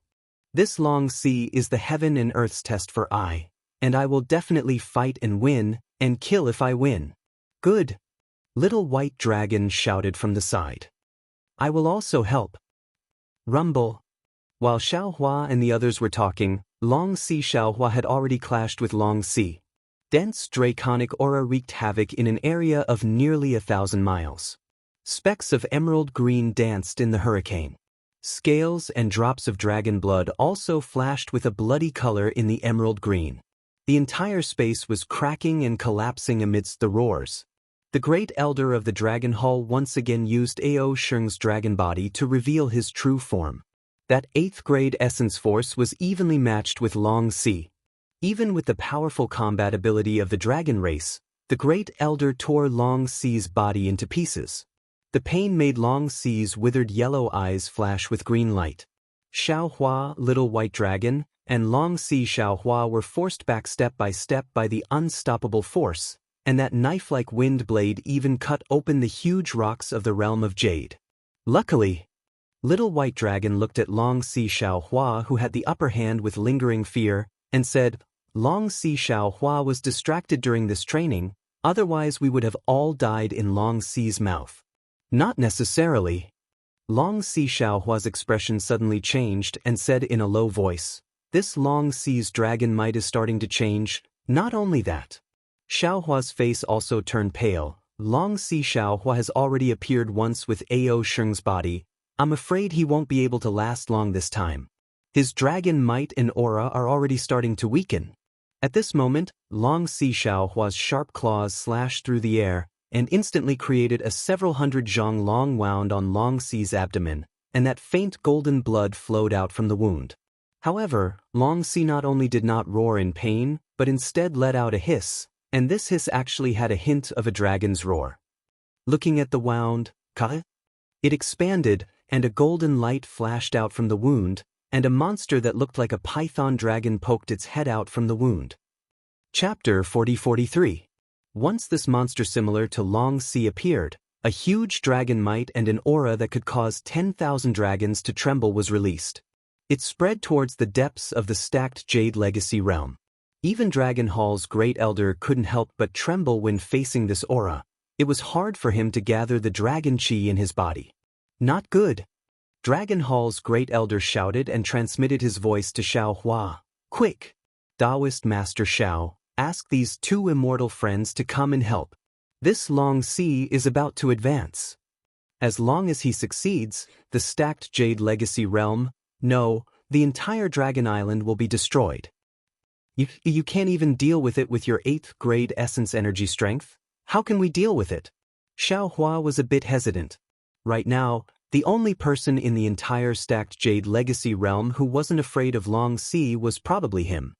This Long Si is the heaven and earth's test for I, and I will definitely fight and win, and kill if I win. Good. Little White Dragon shouted from the side. I will also help. Rumble. While Xiaohua and the others were talking, Long Si Xiaohua had already clashed with Long Si. Dense draconic aura wreaked havoc in an area of nearly 1,000 miles. Specks of emerald green danced in the hurricane. Scales and drops of dragon blood also flashed with a bloody color in the emerald green. The entire space was cracking and collapsing amidst the roars. The great elder of the Dragon Hall once again used Ao Sheng's dragon body to reveal his true form. That 8th grade essence force was evenly matched with Long Si. Even with the powerful combat ability of the dragon race, the great elder tore Long Si's body into pieces. The pain made Long Si's withered yellow eyes flash with green light. Xiaohua, Little White Dragon, and Long Si Xiaohua were forced back step by the unstoppable force, and that knife-like wind blade even cut open the huge rocks of the realm of Jade. Luckily, Little White Dragon looked at Long Si Xiaohua, who had the upper hand with lingering fear, and said, Long Si Xiaohua was distracted during this training, otherwise we would have all died in Long Si's mouth. Not necessarily. Long Si Xiaohua's expression suddenly changed and said in a low voice, This Long Si's dragon might is starting to change, not only that. Xiaohua's face also turned pale. Long Si Xiaohua has already appeared once with Ao Sheng's body. I'm afraid he won't be able to last long this time. His dragon might and aura are already starting to weaken. At this moment, Long Si Xiaohua's sharp claws slashed through the air, and instantly created a several hundred zhang long wound on Long Si's abdomen, and that faint golden blood flowed out from the wound. However, Long Si not only did not roar in pain, but instead let out a hiss, and this hiss actually had a hint of a dragon's roar. Looking at the wound, it expanded, and a golden light flashed out from the wound, and a monster that looked like a python dragon poked its head out from the wound. Chapter 40-43. Once this monster similar to Long Si appeared, a huge dragon might and an aura that could cause 10,000 dragons to tremble was released. It spread towards the depths of the stacked Jade Legacy realm. Even Dragon Hall's great elder couldn't help but tremble when facing this aura. It was hard for him to gather the dragon chi in his body. Not good. Dragon Hall's Great Elder shouted and transmitted his voice to Xiao Hua. Quick! Taoist Master Xiao, ask these two immortal friends to come and help. This Long Si is about to advance. As long as he succeeds, the stacked Jade Legacy Realm, no, the entire Dragon Island will be destroyed. You can't even deal with it with your 8th grade essence energy strength? How can we deal with it? Xiao Hua was a bit hesitant. Right now, the only person in the entire stacked Jade Legacy Realm who wasn't afraid of Long Si was probably him.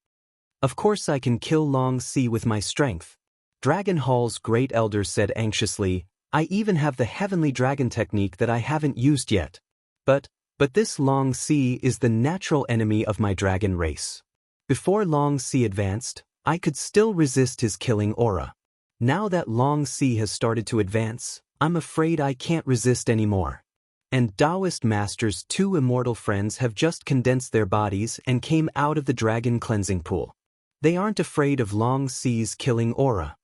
Of course I can kill Long Si with my strength. Dragon Hall's Great Elder said anxiously, I even have the Heavenly Dragon technique that I haven't used yet. But this Long Si is the natural enemy of my dragon race. Before Long Si advanced, I could still resist his killing aura. Now that Long Si has started to advance, I'm afraid I can't resist anymore. And Taoist Master's two immortal friends have just condensed their bodies and came out of the dragon cleansing pool. They aren't afraid of Long Si's killing aura.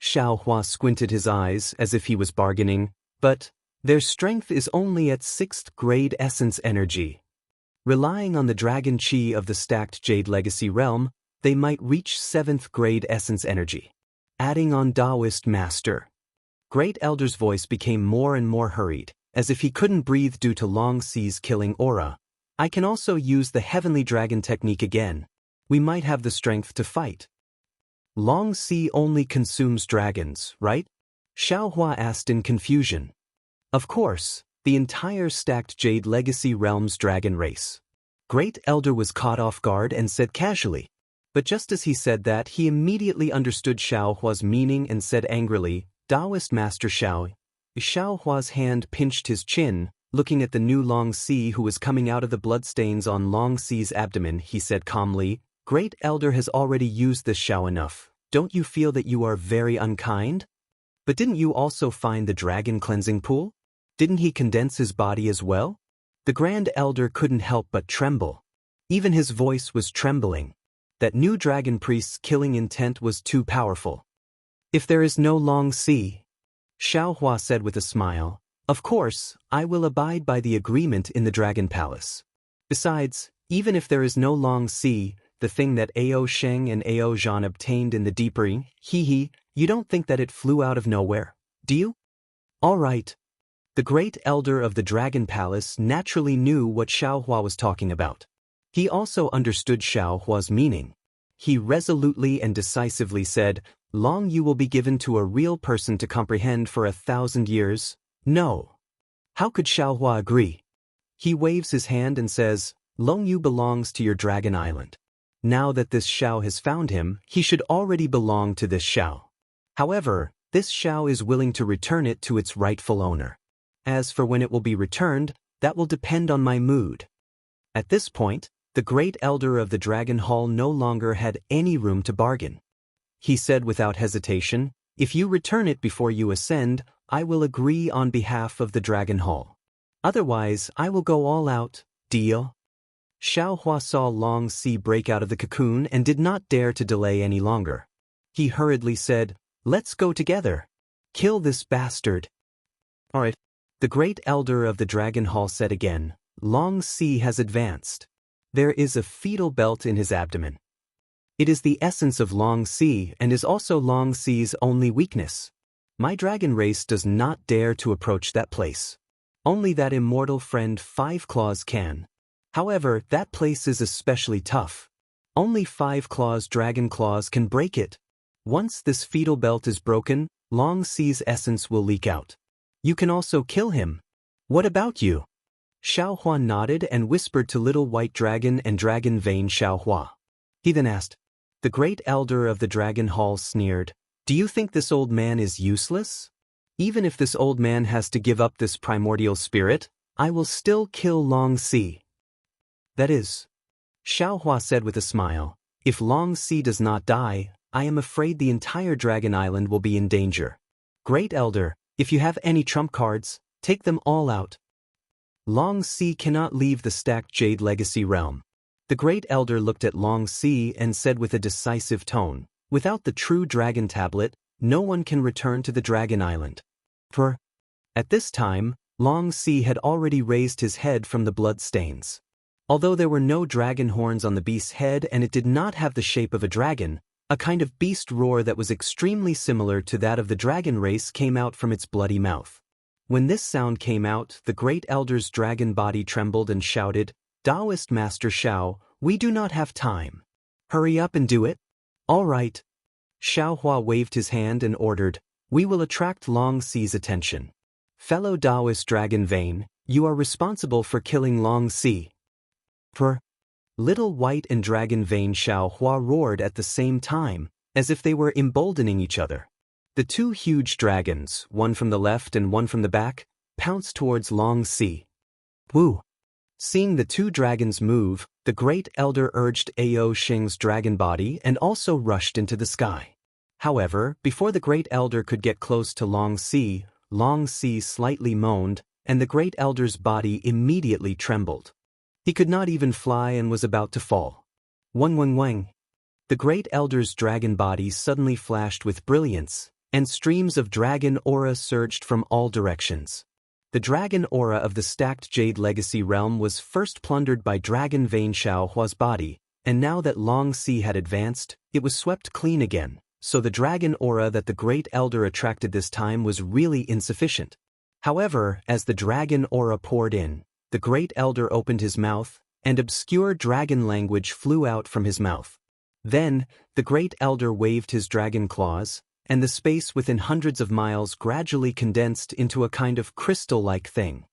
Xiao Hua squinted his eyes as if he was bargaining, but their strength is only at 6th grade essence energy. Relying on the dragon chi of the stacked Jade Legacy Realm, they might reach 7th grade essence energy. Adding on Taoist Master. Great Elder's voice became more and more hurried, as if he couldn't breathe due to Long Si's killing aura. I can also use the Heavenly Dragon technique again. We might have the strength to fight. Long Si only consumes dragons, right? Xiao Hua asked in confusion. Of course, the entire stacked Jade Legacy Realm's dragon race. Great Elder was caught off guard and said casually. But just as he said that, he immediately understood Xiao Hua's meaning and said angrily, Taoist Master Xiao. Xiao Hua's hand pinched his chin, looking at the new Long Si who was coming out of the bloodstains on Long Si's abdomen. He said calmly, Great Elder has already used this Xiao enough. Don't you feel that you are very unkind? But didn't you also find the dragon cleansing pool? Didn't he condense his body as well? The Grand Elder couldn't help but tremble. Even his voice was trembling. That new dragon priest's killing intent was too powerful. If there is no Long Si, Xiao Hua said with a smile, of course, I will abide by the agreement in the Dragon Palace. Besides, even if there is no Long Si, the thing that Ao Sheng and Ao Zhan obtained in the Deep Ring, you don't think that it flew out of nowhere, do you? All right. The Great Elder of the Dragon Palace naturally knew what Xiao Hua was talking about. He also understood Xiao Hua's meaning. He resolutely and decisively said, Long you will be given to a real person to comprehend for 1,000 years. No. How could Xiao Hua agree? He waves his hand and says, Long Yu belongs to your Dragon Island. Now that this Xiao has found him, he should already belong to this Xiao. However, this Xiao is willing to return it to its rightful owner. As for when it will be returned, that will depend on my mood. At this point, the Great Elder of the Dragon Hall no longer had any room to bargain. He said without hesitation, if you return it before you ascend, I will agree on behalf of the Dragon Hall. Otherwise, I will go all out, deal? Xiao Hua saw Long Si break out of the cocoon and did not dare to delay any longer. He hurriedly said, Let's go together. Kill this bastard. All right. The Great Elder of the Dragon Hall said again, Long Si has advanced. There is a fetal belt in his abdomen. It is the essence of Long Si and is also Long Si's only weakness. My dragon race does not dare to approach that place. Only that immortal friend Five Claws can. However, that place is especially tough. Only Five Claws' dragon claws can break it. Once this fetal belt is broken, Long Si's essence will leak out. You can also kill him. What about you? Xiao Hua nodded and whispered to Little White Dragon and Dragon Vein Xiao Hua. He then asked. The Great Elder of the Dragon Hall sneered, Do you think this old man is useless? Even if this old man has to give up this primordial spirit, I will still kill Long Si. That is, Xiao Hua said with a smile, if Long Si does not die, I am afraid the entire Dragon Island will be in danger. Great Elder, if you have any trump cards, take them all out. Long Si cannot leave the stacked Jade Legacy Realm. The Great Elder looked at Long Si and said with a decisive tone, without the true Dragon Tablet, no one can return to the Dragon Island. At this time, Long Si had already raised his head from the blood stains. Although there were no dragon horns on the beast's head and it did not have the shape of a dragon, a kind of beast roar that was extremely similar to that of the dragon race came out from its bloody mouth. When this sound came out, the great elder's dragon body trembled and shouted, "Taoist Master Xiao, we do not have time. Hurry up and do it." "All right." Xiao Hua waved his hand and ordered, "We will attract Long Si's attention. Fellow Taoist Dragon Vane, you are responsible for killing Long Si." "For?" Little White and Dragon Vane Xiao Hua roared at the same time, as if they were emboldening each other. The two huge dragons, one from the left and one from the back, pounced towards Long Si. "Wu!" Seeing the two dragons move, the great elder urged Ao Xing's dragon body and also rushed into the sky. However, before the great elder could get close to Long Si slightly moaned, and the great elder's body immediately trembled. He could not even fly and was about to fall. Wang Wang Wang. The great elder's dragon body suddenly flashed with brilliance, and streams of dragon aura surged from all directions. The dragon aura of the stacked Jade Legacy realm was first plundered by Dragon Vane Xiao Hua's body, and now that Long Si had advanced, it was swept clean again, so the dragon aura that the great elder attracted this time was really insufficient. However, as the dragon aura poured in, the great elder opened his mouth, and obscure dragon language flew out from his mouth. Then, the great elder waved his dragon claws, and the space within hundreds of miles gradually condensed into a kind of crystal-like thing.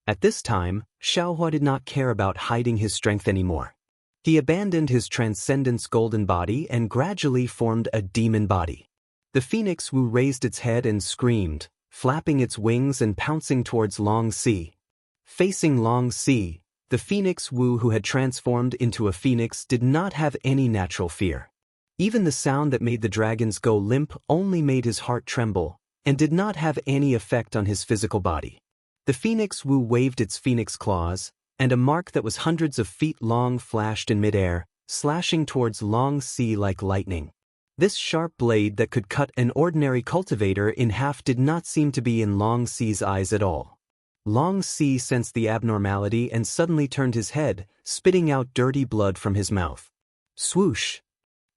At this time, Xiaohua did not care about hiding his strength anymore. He abandoned his transcendence golden body and gradually formed a demon body. The Phoenix Wu raised its head and screamed, flapping its wings and pouncing towards Long Si. Facing Long Si, the Phoenix Wu who had transformed into a phoenix did not have any natural fear. Even the sound that made the dragons go limp only made his heart tremble, and did not have any effect on his physical body. The Phoenix Wu waved its phoenix claws, and a mark that was hundreds of feet long flashed in midair, slashing towards Long Si like lightning. This sharp blade that could cut an ordinary cultivator in half did not seem to be in Long Si's eyes at all. Long Si sensed the abnormality and suddenly turned his head, spitting out dirty blood from his mouth. Swoosh!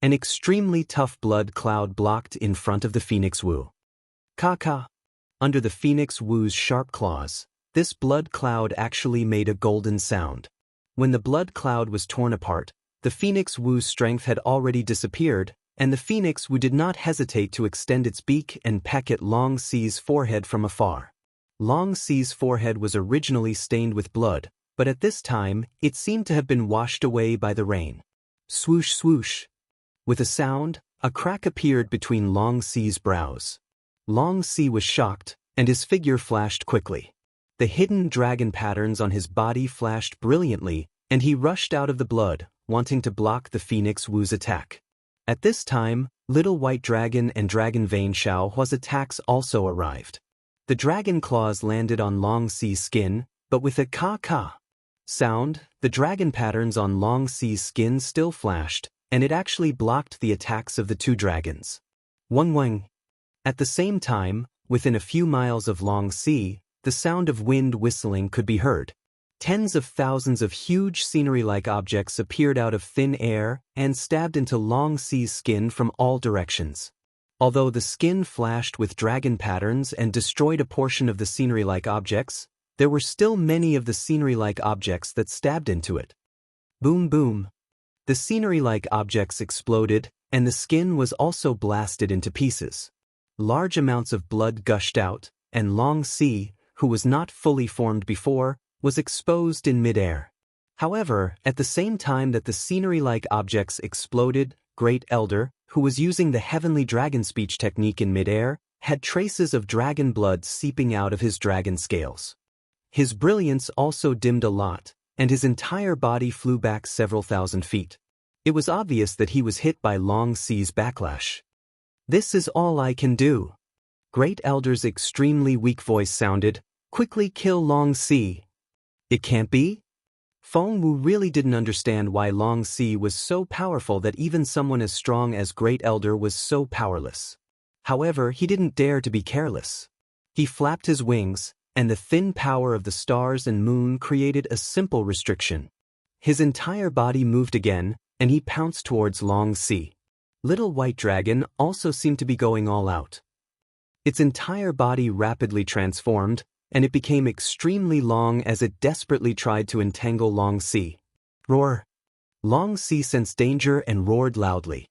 An extremely tough blood cloud blocked in front of the Phoenix Wu. Ka-ka! Under the Phoenix Wu's sharp claws, this blood cloud actually made a golden sound. When the blood cloud was torn apart, the Phoenix Wu's strength had already disappeared, and the Phoenix Wu did not hesitate to extend its beak and peck at Long Si's forehead from afar. Long Si's forehead was originally stained with blood, but at this time, it seemed to have been washed away by the rain. Swoosh swoosh! With a sound, a crack appeared between Long Si's brows. Long Si was shocked, and his figure flashed quickly. The hidden dragon patterns on his body flashed brilliantly, and he rushed out of the blood, wanting to block the Phoenix Wu's attack. At this time, Little White Dragon and Dragon Vane Xiao Hua's attacks also arrived. The dragon claws landed on Long Si's skin, but with a ka-ka sound, the dragon patterns on Long Si's skin still flashed, and it actually blocked the attacks of the two dragons. Wang Wang. At the same time, within a few miles of Long Si, the sound of wind whistling could be heard. Tens of thousands of huge scenery-like objects appeared out of thin air and stabbed into Long Si's skin from all directions. Although the skin flashed with dragon patterns and destroyed a portion of the scenery-like objects, there were still many of the scenery-like objects that stabbed into it. Boom boom. The scenery-like objects exploded, and the skin was also blasted into pieces. Large amounts of blood gushed out, and Long Si, who was not fully formed before, was exposed in midair. However, at the same time that the scenery-like objects exploded, Great Elder, who was using the heavenly dragon speech technique in midair, had traces of dragon blood seeping out of his dragon scales. His brilliance also dimmed a lot, and his entire body flew back several thousand feet. It was obvious that he was hit by Long Si's backlash. "This is all I can do." Great Elder's extremely weak voice sounded, "Quickly kill Long Si." "It can't be?" Feng Wu really didn't understand why Long Si was so powerful that even someone as strong as Great Elder was so powerless. However, he didn't dare to be careless. He flapped his wings, and the thin power of the stars and moon created a simple restriction. His entire body moved again, and he pounced towards Long Si. Little White Dragon also seemed to be going all out. Its entire body rapidly transformed, and it became extremely long as it desperately tried to entangle Long Si. Roar! Long Si sensed danger and roared loudly.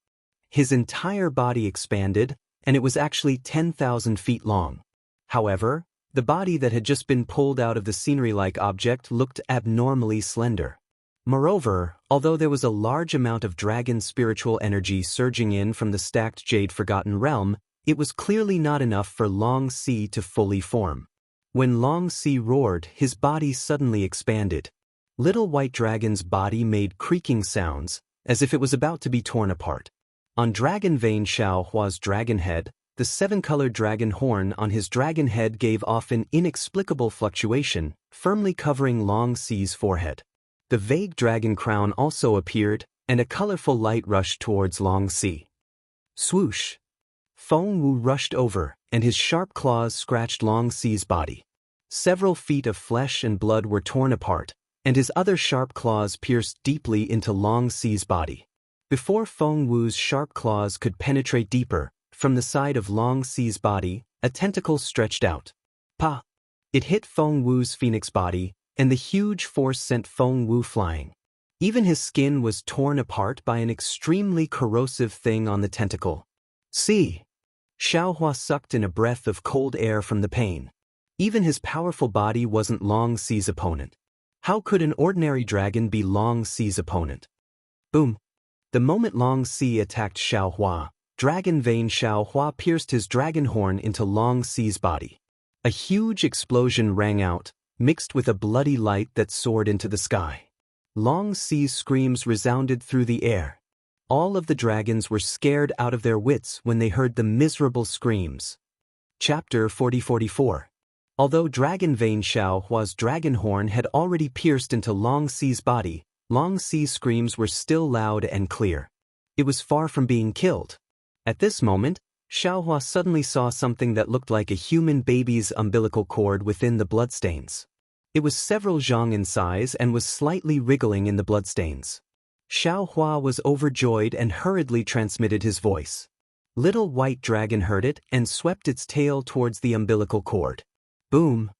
His entire body expanded, and it was actually 10,000 feet long. However, the body that had just been pulled out of the scenery-like object looked abnormally slender. Moreover, although there was a large amount of dragon spiritual energy surging in from the stacked Jade Forgotten Realm, it was clearly not enough for Long Si to fully form. When Long Si roared, his body suddenly expanded. Little White Dragon's body made creaking sounds, as if it was about to be torn apart. On Dragon Vein Xiao Hua's dragon head, the seven-colored dragon horn on his dragon head gave off an inexplicable fluctuation, firmly covering Long Si's forehead. The vague dragon crown also appeared, and a colorful light rushed towards Long Si. Swoosh! Feng Wu rushed over, and his sharp claws scratched Long Si's body. Several feet of flesh and blood were torn apart, and his other sharp claws pierced deeply into Long Si's body. Before Feng Wu's sharp claws could penetrate deeper, from the side of Long Si's body, a tentacle stretched out. Pa! It hit Feng Wu's phoenix body, and the huge force sent Feng Wu flying. Even his skin was torn apart by an extremely corrosive thing on the tentacle. See! Xiaohua sucked in a breath of cold air from the pain. Even his powerful body wasn't Long Si's opponent. How could an ordinary dragon be Long Si's opponent? Boom! The moment Long Si attacked Xiaohua, Dragon Vein Xiaohua pierced his dragon horn into Long Si's body. A huge explosion rang out, mixed with a bloody light that soared into the sky. Long Si's screams resounded through the air. All of the dragons were scared out of their wits when they heard the miserable screams. Chapter 40-44. Although Dragon Vein Xiaohua's dragon horn had already pierced into Long Si's body, Long Si's screams were still loud and clear. It was far from being killed. At this moment, Xiaohua suddenly saw something that looked like a human baby's umbilical cord within the bloodstains. It was several zhang in size and was slightly wriggling in the bloodstains. Xiaohua was overjoyed and hurriedly transmitted his voice. Little White Dragon heard it and swept its tail towards the umbilical cord. Boom!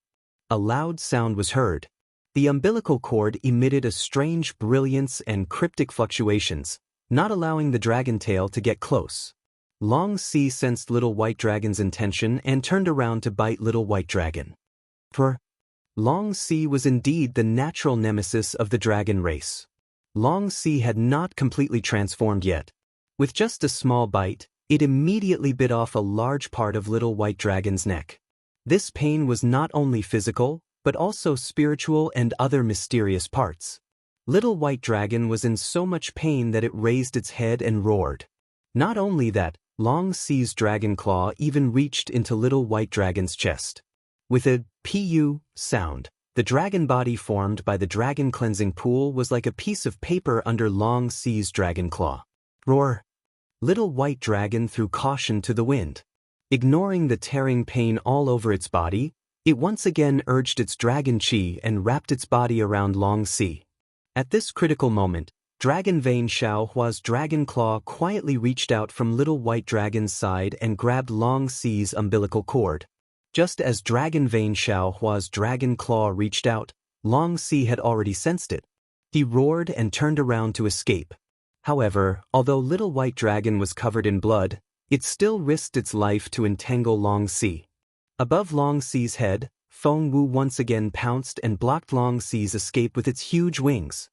A loud sound was heard. The umbilical cord emitted a strange brilliance and cryptic fluctuations, not allowing the dragon tail to get close. Long Si sensed Little White Dragon's intention and turned around to bite Little White Dragon. Long Si was indeed the natural nemesis of the dragon race. Long Si had not completely transformed yet. With just a small bite, it immediately bit off a large part of Little White Dragon's neck. This pain was not only physical, but also spiritual and other mysterious parts. Little White Dragon was in so much pain that it raised its head and roared. Not only that, Long Si's dragon claw even reached into Little White Dragon's chest. With a pu sound, the dragon body formed by the dragon cleansing pool was like a piece of paper under Long Si's dragon claw. Roar! Little White Dragon threw caution to the wind. Ignoring the tearing pain all over its body, it once again urged its dragon chi and wrapped its body around Long Si. At this critical moment, Dragon Vein Xiaohua's dragon claw quietly reached out from Little White Dragon's side and grabbed Long Si's umbilical cord. Just as Dragon Vein Xiaohua's dragon claw reached out, Long Si had already sensed it. He roared and turned around to escape. However, although Little White Dragon was covered in blood, it still risked its life to entangle Long Si. Above Long Si's head, Feng Wu once again pounced and blocked Long Si's escape with its huge wings.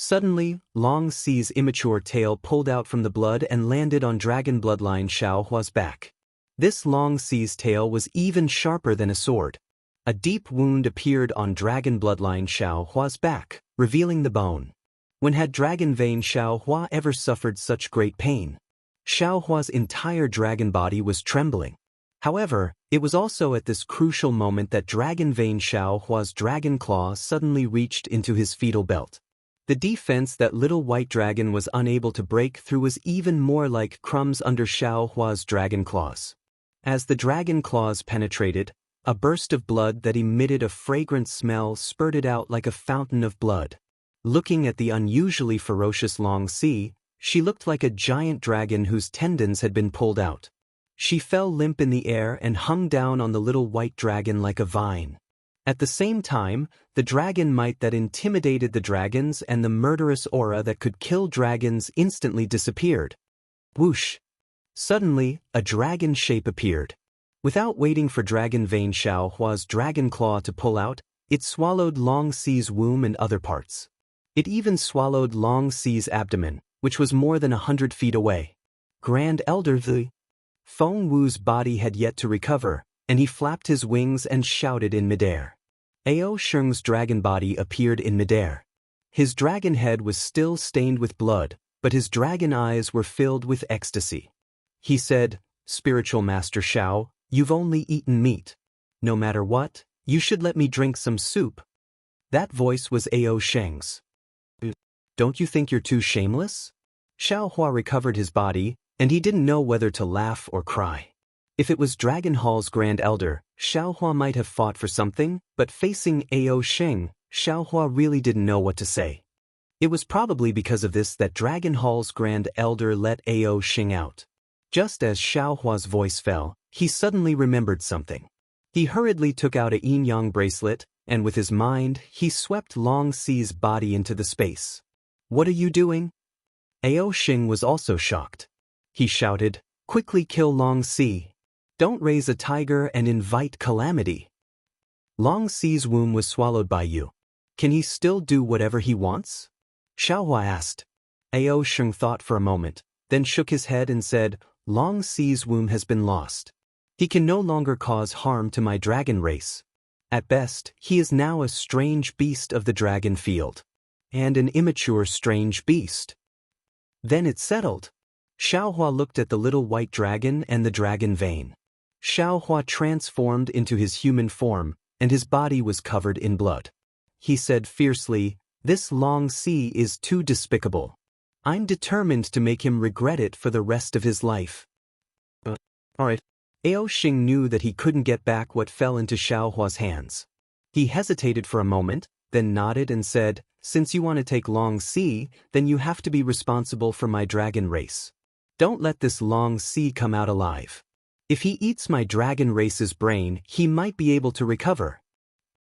Suddenly, Long Si's immature tail pulled out from the blood and landed on Dragon Bloodline Xiaohua's back. This Long Si's tail was even sharper than a sword. A deep wound appeared on Dragon Bloodline Xiaohua's back, revealing the bone. When had Dragon Vein Xiaohua ever suffered such great pain? Xiaohua's entire dragon body was trembling. However, it was also at this crucial moment that Dragon Vein Xiaohua's dragon claw suddenly reached into his fetal belt. The defense that Little White Dragon was unable to break through was even more like crumbs under Xiaohua's dragon claws. As the dragon claws penetrated, A burst of blood that emitted a fragrant smell spurted out like a fountain of blood. Looking at the unusually ferocious Long Si, she looked like a giant dragon whose tendons had been pulled out. She fell limp in the air and hung down on the little white dragon like a vine. At the same time, the dragon might that intimidated the dragons and the murderous aura that could kill dragons instantly disappeared. Whoosh! Suddenly, a dragon shape appeared. Without waiting for Dragon Vein Xiaohua's dragon claw to pull out, it swallowed Long Si's womb and other parts. It even swallowed Long Si's abdomen, which was more than 100 feet away. Grand Elder the Feng Wu's body had yet to recover, and he flapped his wings and shouted in midair. Ao Sheng's dragon body appeared in midair. His dragon head was still stained with blood, but his dragon eyes were filled with ecstasy. He said, "Spiritual Master Xiao, you've only eaten meat. No matter what, you should let me drink some soup." That voice was Ao Sheng's. "Don't you think you're too shameless?" Xiaohua recovered his body, and he didn't know whether to laugh or cry. If it was Dragon Hall's Grand Elder, Xiaohua might have fought for something, but facing Ao Sheng, Xiaohua really didn't know what to say. It was probably because of this that Dragon Hall's Grand Elder let Ao Sheng out. Just as Xiaohua's voice fell, he suddenly remembered something. He hurriedly took out a yin-yang bracelet, and with his mind, he swept Long Si's body into the space. "What are you doing?" Ao Sheng was also shocked. He shouted, "Quickly kill Long Si. Don't raise a tiger and invite calamity. Long Si's womb was swallowed by you. Can he still do whatever he wants?" Xiaohua asked. Ao Sheng thought for a moment, then shook his head and said, "Long Si's womb has been lost. He can no longer cause harm to my dragon race. At best, he is now a strange beast of the dragon field. And an immature strange beast." Then it settled. Xiaohua looked at the little white dragon and the dragon vein. Xiaohua transformed into his human form, and his body was covered in blood. He said fiercely, "This Long Si is too despicable. I'm determined to make him regret it for the rest of his life." Alright. Ao Sheng knew that he couldn't get back what fell into Xiaohua's hands. He hesitated for a moment, then nodded and said, "Since you want to take Long Si, then you have to be responsible for my dragon race. Don't let this Long Si come out alive. If he eats my dragon race's brain, he might be able to recover."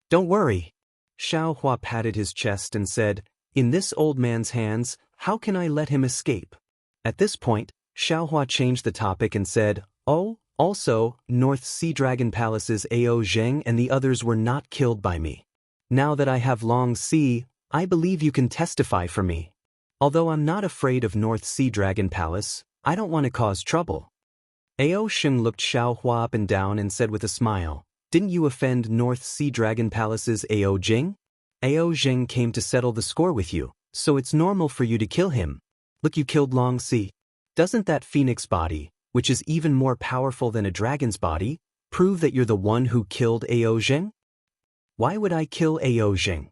"Don't worry." Xiaohua patted his chest and said, "In this old man's hands, how can I let him escape?" At this point, Xiaohua changed the topic and said, "Oh, also, North Sea Dragon Palace's Ao Zheng and the others were not killed by me. Now that I have Long Si, I believe you can testify for me. Although I'm not afraid of North Sea Dragon Palace, I don't want to cause trouble." Ao Sheng looked Xiaohua up and down and said with a smile, "Didn't you offend North Sea Dragon Palace's Ao Jing? Ao Zheng came to settle the score with you, so it's normal for you to kill him. Look, you killed Long Si. Doesn't that phoenix body, which is even more powerful than a dragon's body, prove that you're the one who killed Ao Zheng? Why would I kill Ao Zheng?"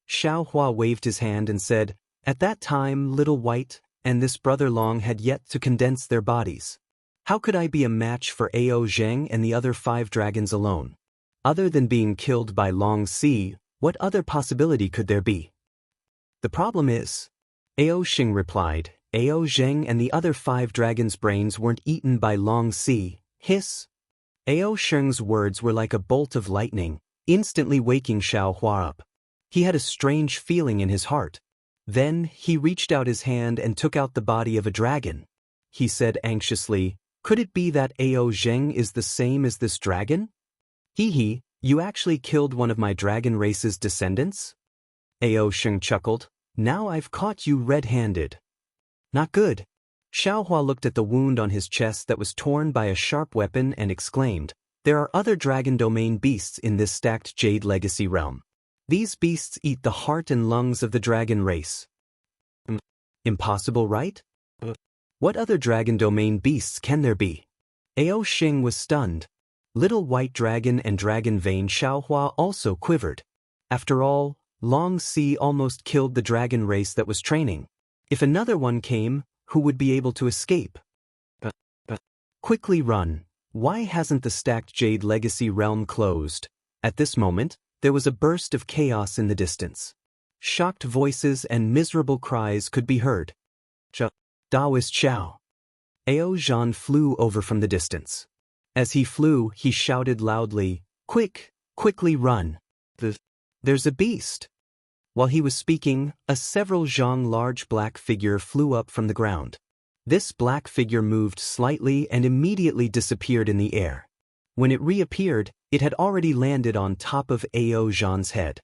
Xiaohua waved his hand and said, "At that time Little White and this Brother Long had yet to condense their bodies. How could I be a match for Ao Zheng and the other 5 dragons alone? Other than being killed by Long Si, what other possibility could there be?" "The problem is," Ao Sheng replied, "Ao Zheng and the other 5 dragons' brains weren't eaten by Long Si." Hiss! Ao Sheng's words were like a bolt of lightning, instantly waking Xiaohua up. He had a strange feeling in his heart. Then he reached out his hand and took out the body of a dragon. He said anxiously, "Could it be that Ao Zheng is the same as this dragon? Hee, you actually killed one of my dragon race's descendants?" Ao Sheng chuckled, "Now I've caught you red-handed." "Not good." Xiaohua looked at the wound on his chest that was torn by a sharp weapon and exclaimed, "There are other dragon domain beasts in this stacked Jade Legacy realm. These beasts eat the heart and lungs of the dragon race." "Impossible, right? What other dragon domain beasts can there be?" Ao Sheng was stunned. Little White Dragon and Dragon Vein Xiaohua also quivered. After all, Long Si almost killed the dragon race that was training. If another one came, who would be able to escape? Quickly run. Why hasn't the stacked jade legacy realm closed? At this moment, there was a burst of chaos in the distance. Shocked voices and miserable cries could be heard. Daoist Xiao. Ao Zhan flew over from the distance. As he flew, he shouted loudly, "Quick, quickly run. There's a beast." While he was speaking, a several zhang large black figure flew up from the ground. This black figure moved slightly and immediately disappeared in the air. When it reappeared, it had already landed on top of Ao Zhan's head.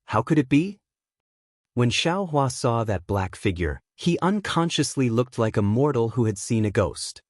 How could it be? When Xiaohua saw that black figure, he unconsciously looked like a mortal who had seen a ghost.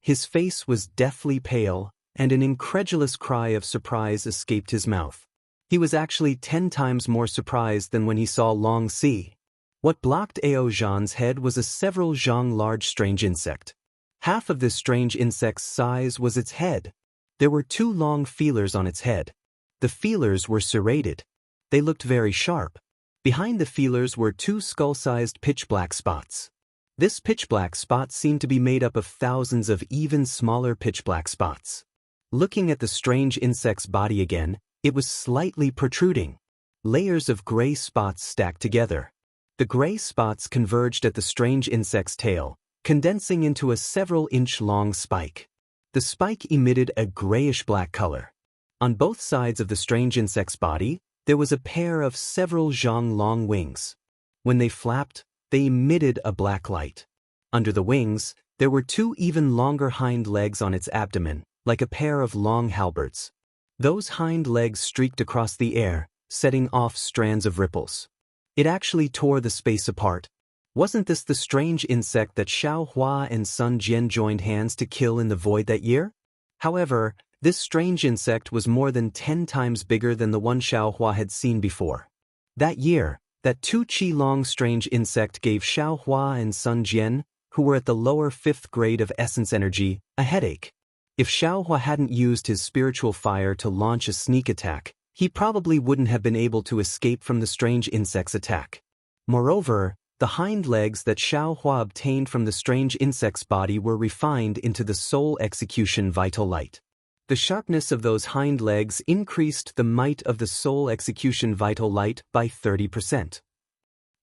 His face was deathly pale, and an incredulous cry of surprise escaped his mouth. He was actually 10 times more surprised than when he saw Long Si. What blocked Ao Zhan's head was a several zhang large strange insect. Half of this strange insect's size was its head. There were 2 long feelers on its head. The feelers were serrated. They looked very sharp. Behind the feelers were 2 skull-sized pitch-black spots. This pitch-black spot seemed to be made up of thousands of even smaller pitch-black spots. Looking at the strange insect's body again, it was slightly protruding. Layers of gray spots stacked together. The gray spots converged at the strange insect's tail, condensing into a several-inch-long spike. The spike emitted a grayish-black color. On both sides of the strange insect's body, there was a pair of several zhang long wings. When they flapped, they emitted a black light. Under the wings, there were 2 even longer hind legs on its abdomen, like a pair of long halberds. Those hind legs streaked across the air, setting off strands of ripples. It actually tore the space apart. Wasn't this the strange insect that Xiao Hua and Sun Jian joined hands to kill in the void that year? However, this strange insect was more than 10 times bigger than the one Xiao Hua had seen before. That year, that 2 qi-long strange insect gave Xiao Hua and Sun Jian, who were at the lower 5th grade of essence energy, a headache. If Xiao Hua hadn't used his spiritual fire to launch a sneak attack, he probably wouldn't have been able to escape from the strange insect's attack. Moreover, the hind legs that Xiao Hua obtained from the strange insect's body were refined into the soul execution vital light. The sharpness of those hind legs increased the might of the soul execution vital light by 30%.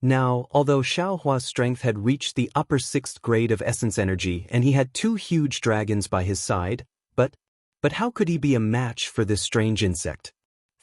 Now, although Xiao Hua's strength had reached the upper 6th grade of essence energy and he had 2 huge dragons by his side, but how could he be a match for this strange insect?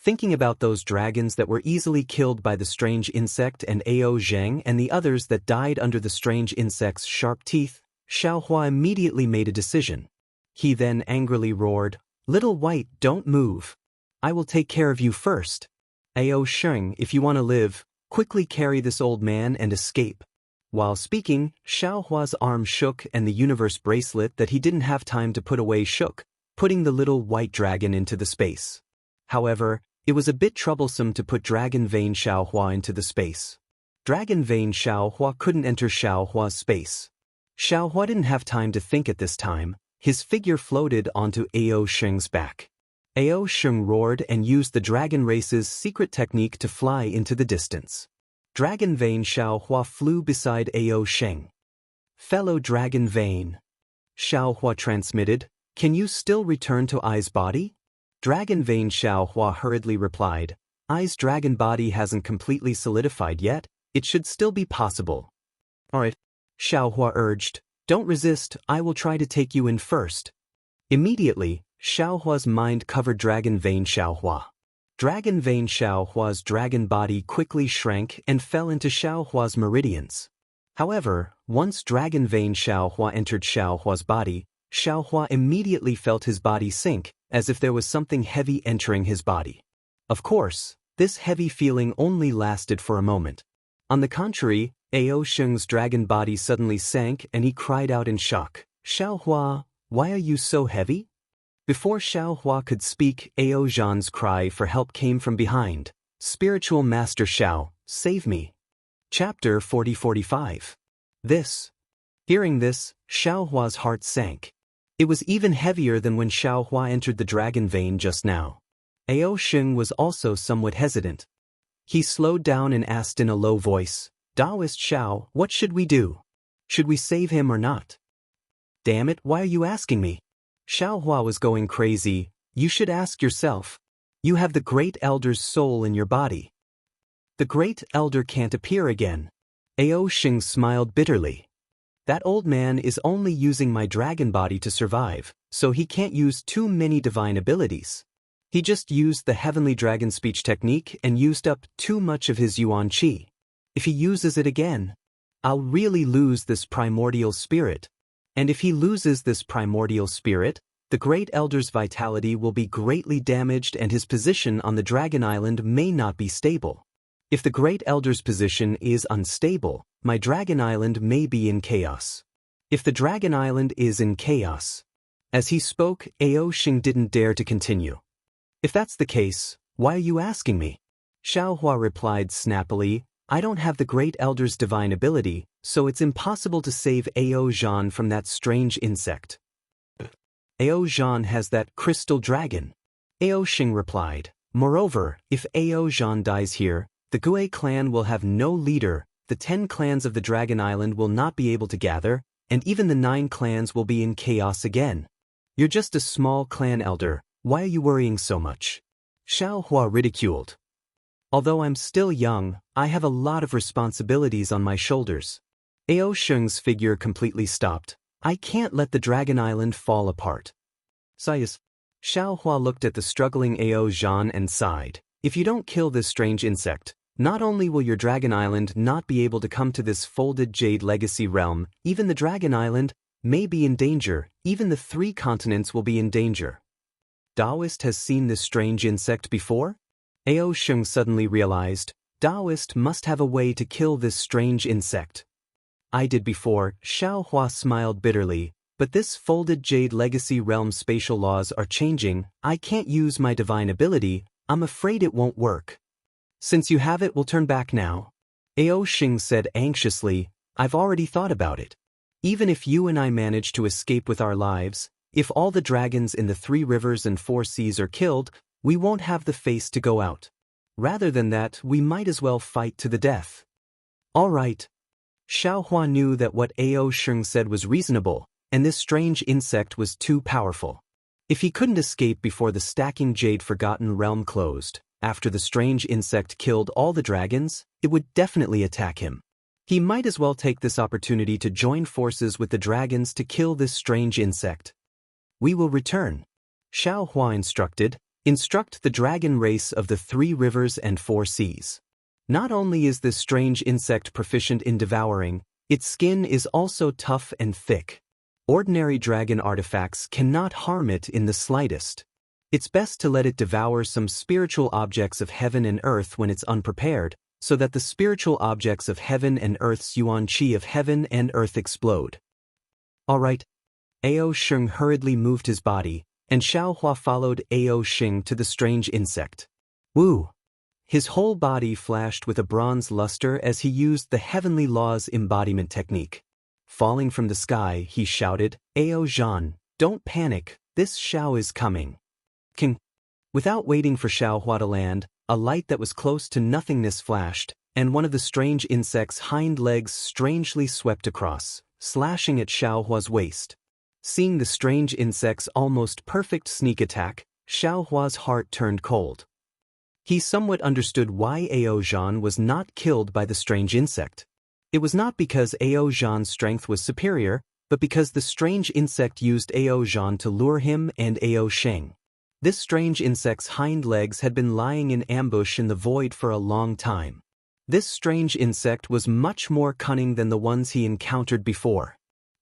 Thinking about those dragons that were easily killed by the strange insect and Ao Zheng and the others that died under the strange insect's sharp teeth, Xiao Hua immediately made a decision. He then angrily roared, "Little White, don't move. I will take care of you first. Ao Sheng, if you want to live, quickly carry this old man and escape." While speaking, Xiao Hua's arm shook and the universe bracelet that he didn't have time to put away shook, putting the little white dragon into the space. However, it was a bit troublesome to put Dragon Vein Xiao Hua into the space. Dragon Vein Xiao Hua couldn't enter Xiao Hua's space. Xiao Hua didn't have time to think at this time. His figure floated onto Ao Sheng's back. Ao Sheng roared and used the dragon race's secret technique to fly into the distance. Dragon Vein Xiao Hua flew beside Ao Sheng. "Fellow Dragon Vein," Xiao Hua transmitted, "can you still return to Ai's body?" Dragon Vein Xiao Hua hurriedly replied, "Ai's dragon body hasn't completely solidified yet, it should still be possible." "Alright," Xiao Hua urged, "don't resist, I will try to take you in first." Immediately, Xiao Hua's mind covered Dragon Vein Xiao Hua. Dragon Vein Xiao Hua's dragon body quickly shrank and fell into Xiao Hua's meridians. However, once Dragon Vein Xiao Hua entered Xiao Hua's body, Xiao Hua immediately felt his body sink, as if there was something heavy entering his body. Of course, this heavy feeling only lasted for a moment. On the contrary, Ao Sheng's dragon body suddenly sank and he cried out in shock, "Xiao Hua, why are you so heavy?" Before Xiao Hua could speak, Ao Zhan's cry for help came from behind. "Spiritual Master Xiao, save me." Chapter 40-45. Hearing this, Xiao Hua's heart sank. It was even heavier than when Xiao Hua entered the dragon vein just now. Ao Sheng was also somewhat hesitant. He slowed down and asked in a low voice, "Daoist Xiao, what should we do? Should we save him or not?" Damn it, why are you asking me? Xiaohua was going crazy. You should ask yourself. You have the Great Elder's soul in your body. The Great Elder can't appear again. Ao Xing smiled bitterly. That old man is only using my dragon body to survive, so he can't use too many divine abilities. He just used the heavenly dragon speech technique and used up too much of his yuan qi. If he uses it again, I'll really lose this primordial spirit. And if he loses this primordial spirit, the Great Elder's vitality will be greatly damaged and his position on the Dragon Island may not be stable. If the Great Elder's position is unstable, my Dragon Island may be in chaos. If the Dragon Island is in chaos. As he spoke, Ao Xing didn't dare to continue. If that's the case, why are you asking me? Xiaohua replied snappily, I don't have the Great Elder's divine ability, so it's impossible to save Ao Zhan from that strange insect. Ao Zhan has that crystal dragon. Ao Xing replied. Moreover, if Ao Zhan dies here, the Gue clan will have no leader, the 10 clans of the Dragon Island will not be able to gather, and even the 9 clans will be in chaos again. You're just a small clan elder, why are you worrying so much? Xiaohua ridiculed. Although I'm still young, I have a lot of responsibilities on my shoulders. Ao Xing's figure completely stopped. I can't let the Dragon Island fall apart. Sighs. Xiaohua looked at the struggling Ao Zhan and sighed. If you don't kill this strange insect, not only will your Dragon Island not be able to come to this folded jade legacy realm, even the Dragon Island may be in danger, even the 3 continents will be in danger. Taoist has seen this strange insect before? Ao Xing suddenly realized, Taoist must have a way to kill this strange insect. I did before, Xiaohua smiled bitterly, but this folded jade legacy realm spatial laws are changing, I can't use my divine ability, I'm afraid it won't work. Since you have it, we'll turn back now. Ao Xing said anxiously, I've already thought about it. Even if you and I manage to escape with our lives, if all the dragons in the 3 rivers and 4 seas are killed, we won't have the face to go out. Rather than that, we might as well fight to the death. All right. Xiaohua knew that what Ao Xing said was reasonable, and this strange insect was too powerful. If he couldn't escape before the stacking jade forgotten realm closed, after the strange insect killed all the dragons, it would definitely attack him. He might as well take this opportunity to join forces with the dragons to kill this strange insect. We will return. Xiaohua instructed, instruct the dragon race of the 3 rivers and 4 seas. Not only is this strange insect proficient in devouring, its skin is also tough and thick. Ordinary dragon artifacts cannot harm it in the slightest. It's best to let it devour some spiritual objects of heaven and earth when it's unprepared, so that the spiritual objects of heaven and earth's yuan qi of heaven and earth explode. All right. Ao Xing hurriedly moved his body, and Xiaohua followed Ao Xing to the strange insect. Woo! His whole body flashed with a bronze luster as he used the heavenly law's embodiment technique. Falling from the sky, he shouted, Ao Zhan, don't panic, this Xiao is coming. King. Without waiting for Xiaohua to land, a light that was close to nothingness flashed, and one of the strange insect's hind legs strangely swept across, slashing at Xiaohua's waist. Seeing the strange insect's almost perfect sneak attack, Xiaohua's heart turned cold. He somewhat understood why Ao Zhan was not killed by the strange insect. It was not because Ao Zhan's strength was superior, but because the strange insect used Ao Zhan to lure him and Ao Xing. This strange insect's hind legs had been lying in ambush in the void for a long time. This strange insect was much more cunning than the ones he encountered before.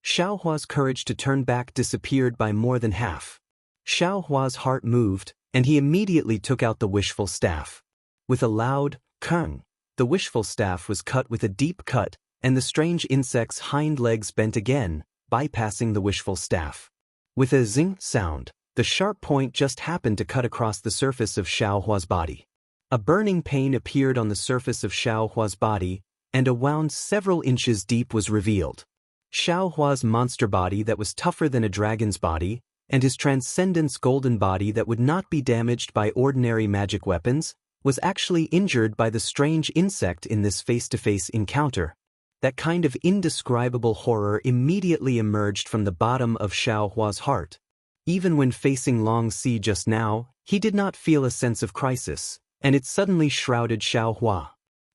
Xiaohua's courage to turn back disappeared by more than half. Xiaohua's heart moved, and he immediately took out the wishful staff. With a loud kung, the wishful staff was cut with a deep cut, and the strange insect's hind legs bent again, bypassing the wishful staff. With a zing sound, the sharp point just happened to cut across the surface of Xiaohua's body. A burning pain appeared on the surface of Xiaohua's body, and a wound several inches deep was revealed. Xiaohua's monster body that was tougher than a dragon's body, and his transcendence golden body that would not be damaged by ordinary magic weapons, was actually injured by the strange insect in this face-to-face encounter. That kind of indescribable horror immediately emerged from the bottom of Xiao Hua's heart. Even when facing Long Si just now, he did not feel a sense of crisis, and it suddenly shrouded Xiao Hua.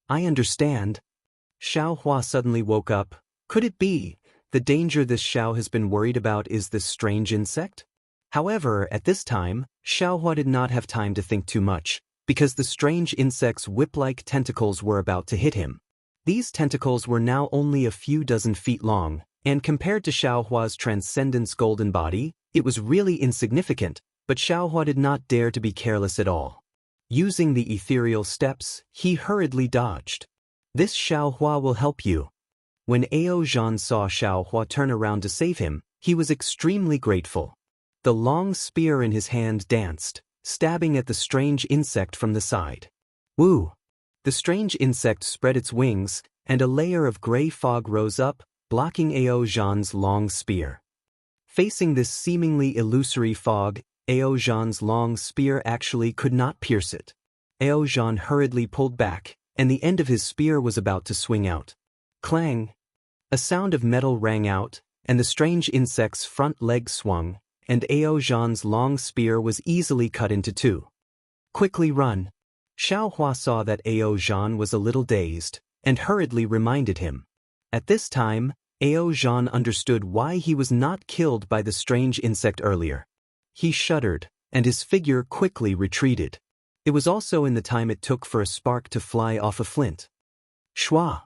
I understand. Xiao Hua suddenly woke up. Could it be? The danger this Xiao has been worried about is this strange insect? However, at this time, Xiao Hua did not have time to think too much, because the strange insect's whip-like tentacles were about to hit him. These tentacles were now only a few dozen feet long, and compared to Xiao Hua's transcendence golden body, it was really insignificant, but Xiao Hua did not dare to be careless at all. Using the ethereal steps, he hurriedly dodged. This Xiao Hua will help you. When Ao Zhan saw Xiao Hua turn around to save him, he was extremely grateful. The long spear in his hand danced, stabbing at the strange insect from the side. Woo! The strange insect spread its wings, and a layer of gray fog rose up, blocking Ao Zhan's long spear. Facing this seemingly illusory fog, Ao Zhan's long spear actually could not pierce it. Ao Zhan hurriedly pulled back, and the end of his spear was about to swing out. Clang! A sound of metal rang out, and the strange insect's front leg swung, and Ao Zhan's long spear was easily cut into two. Quickly run! Xiao Hua saw that Ao Zhan was a little dazed, and hurriedly reminded him. At this time, Ao Zhan understood why he was not killed by the strange insect earlier. He shuddered, and his figure quickly retreated. It was also in the time it took for a spark to fly off a flint. Shwa!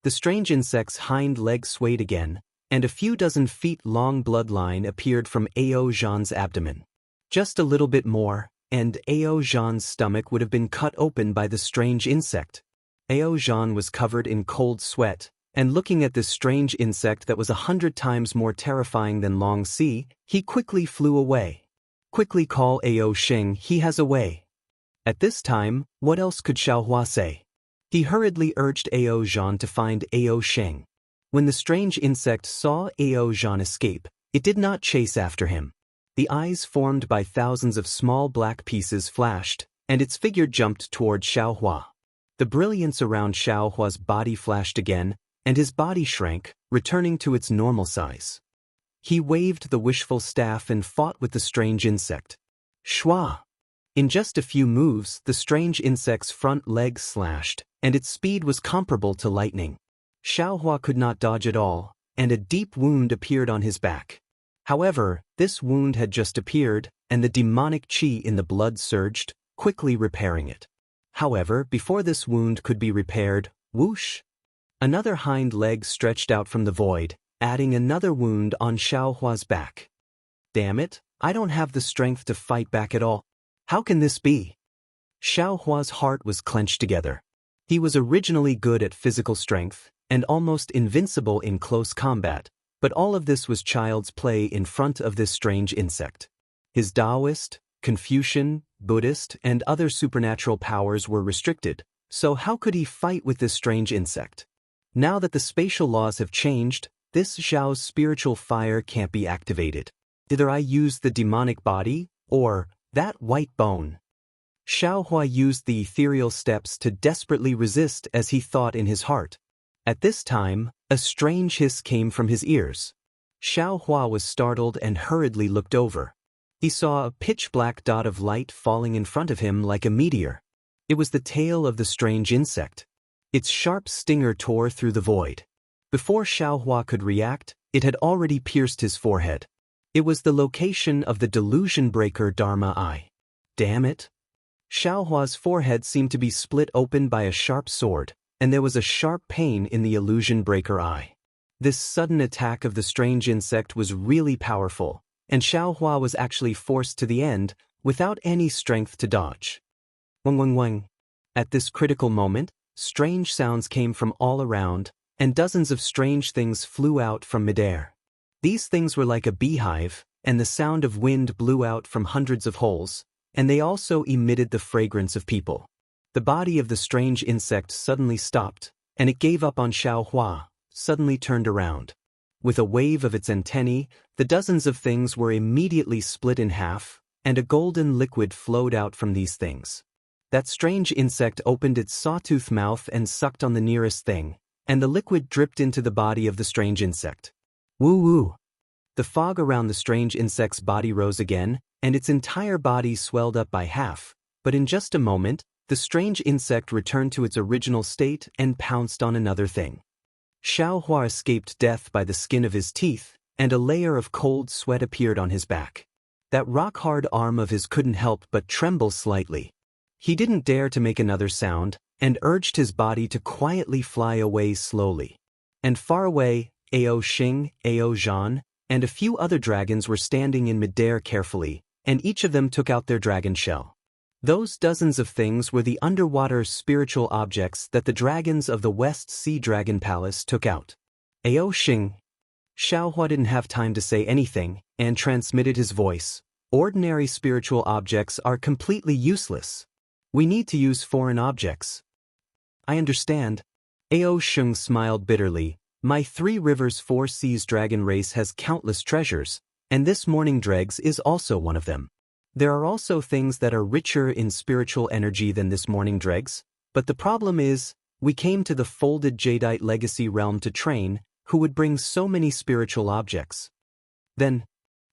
The strange insect's hind leg swayed again, and a few dozen feet long bloodline appeared from Ao Zhan's abdomen. Just a little bit more, and Ao Zhan's stomach would have been cut open by the strange insect. Ao Zhan was covered in cold sweat, and looking at this strange insect that was 100 times more terrifying than Long Si, he quickly flew away. Quickly call Ao Xing, he has a way. At this time, what else could Xiao Hua say? He hurriedly urged Ao Zhan to find Ao Xing. When the strange insect saw Ao Zhan escape, it did not chase after him. The eyes formed by thousands of small black pieces flashed, and its figure jumped toward Xiao Hua. The brilliance around Xiao Hua's body flashed again, and his body shrank, returning to its normal size. He waved the wishful staff and fought with the strange insect. Shwa! In just a few moves, the strange insect's front leg slashed, and its speed was comparable to lightning. Xiao Hua could not dodge at all, and a deep wound appeared on his back. However, this wound had just appeared, and the demonic qi in the blood surged, quickly repairing it. However, before this wound could be repaired, whoosh! Another hind leg stretched out from the void, adding another wound on Xiao Hua's back. Damn it, I don't have the strength to fight back at all. How can this be? Xiao Hua's heart was clenched together. He was originally good at physical strength, and almost invincible in close combat, but all of this was child's play in front of this strange insect. His Taoist, Confucian, Buddhist, and other supernatural powers were restricted, so how could he fight with this strange insect? Now that the spatial laws have changed, this Xiao's spiritual fire can't be activated. Either I use the demonic body, or that white bone. Xiao Hua used the ethereal steps to desperately resist as he thought in his heart. At this time, a strange hiss came from his ears. Xiao Hua was startled and hurriedly looked over. He saw a pitch-black dot of light falling in front of him like a meteor. It was the tail of the strange insect. Its sharp stinger tore through the void. Before Xiao Hua could react, it had already pierced his forehead. It was the location of the delusion breaker Dharma Eye. Damn it! Xiao Hua's forehead seemed to be split open by a sharp sword, and there was a sharp pain in the illusion breaker eye. This sudden attack of the strange insect was really powerful, and Xiao Hua was actually forced to the end, without any strength to dodge. Wang wang wang. At this critical moment, strange sounds came from all around, and dozens of strange things flew out from midair. These things were like a beehive, and the sound of wind blew out from hundreds of holes, and they also emitted the fragrance of people. The body of the strange insect suddenly stopped, and it gave up on Xiao Hua, suddenly turned around. With a wave of its antennae, the dozens of things were immediately split in half, and a golden liquid flowed out from these things. That strange insect opened its sawtooth mouth and sucked on the nearest thing, and the liquid dripped into the body of the strange insect. Woo-woo! The fog around the strange insect's body rose again, and its entire body swelled up by half, but in just a moment, the strange insect returned to its original state and pounced on another thing. Xiaohua escaped death by the skin of his teeth, and a layer of cold sweat appeared on his back. That rock-hard arm of his couldn't help but tremble slightly. He didn't dare to make another sound, and urged his body to quietly fly away slowly. And far away, Ao Xing, Ao Zhan, and a few other dragons were standing in midair carefully, and each of them took out their dragon shell. Those dozens of things were the underwater spiritual objects that the dragons of the West Sea Dragon Palace took out. Ao Xing. Xiaohua didn't have time to say anything, and transmitted his voice. Ordinary spiritual objects are completely useless. We need to use foreign objects. I understand. Ao Xing smiled bitterly. My Three Rivers Four Seas dragon race has countless treasures, and this morning dregs is also one of them. There are also things that are richer in spiritual energy than this morning dregs, but the problem is, we came to the folded jadeite legacy realm to train, who would bring so many spiritual objects. Then,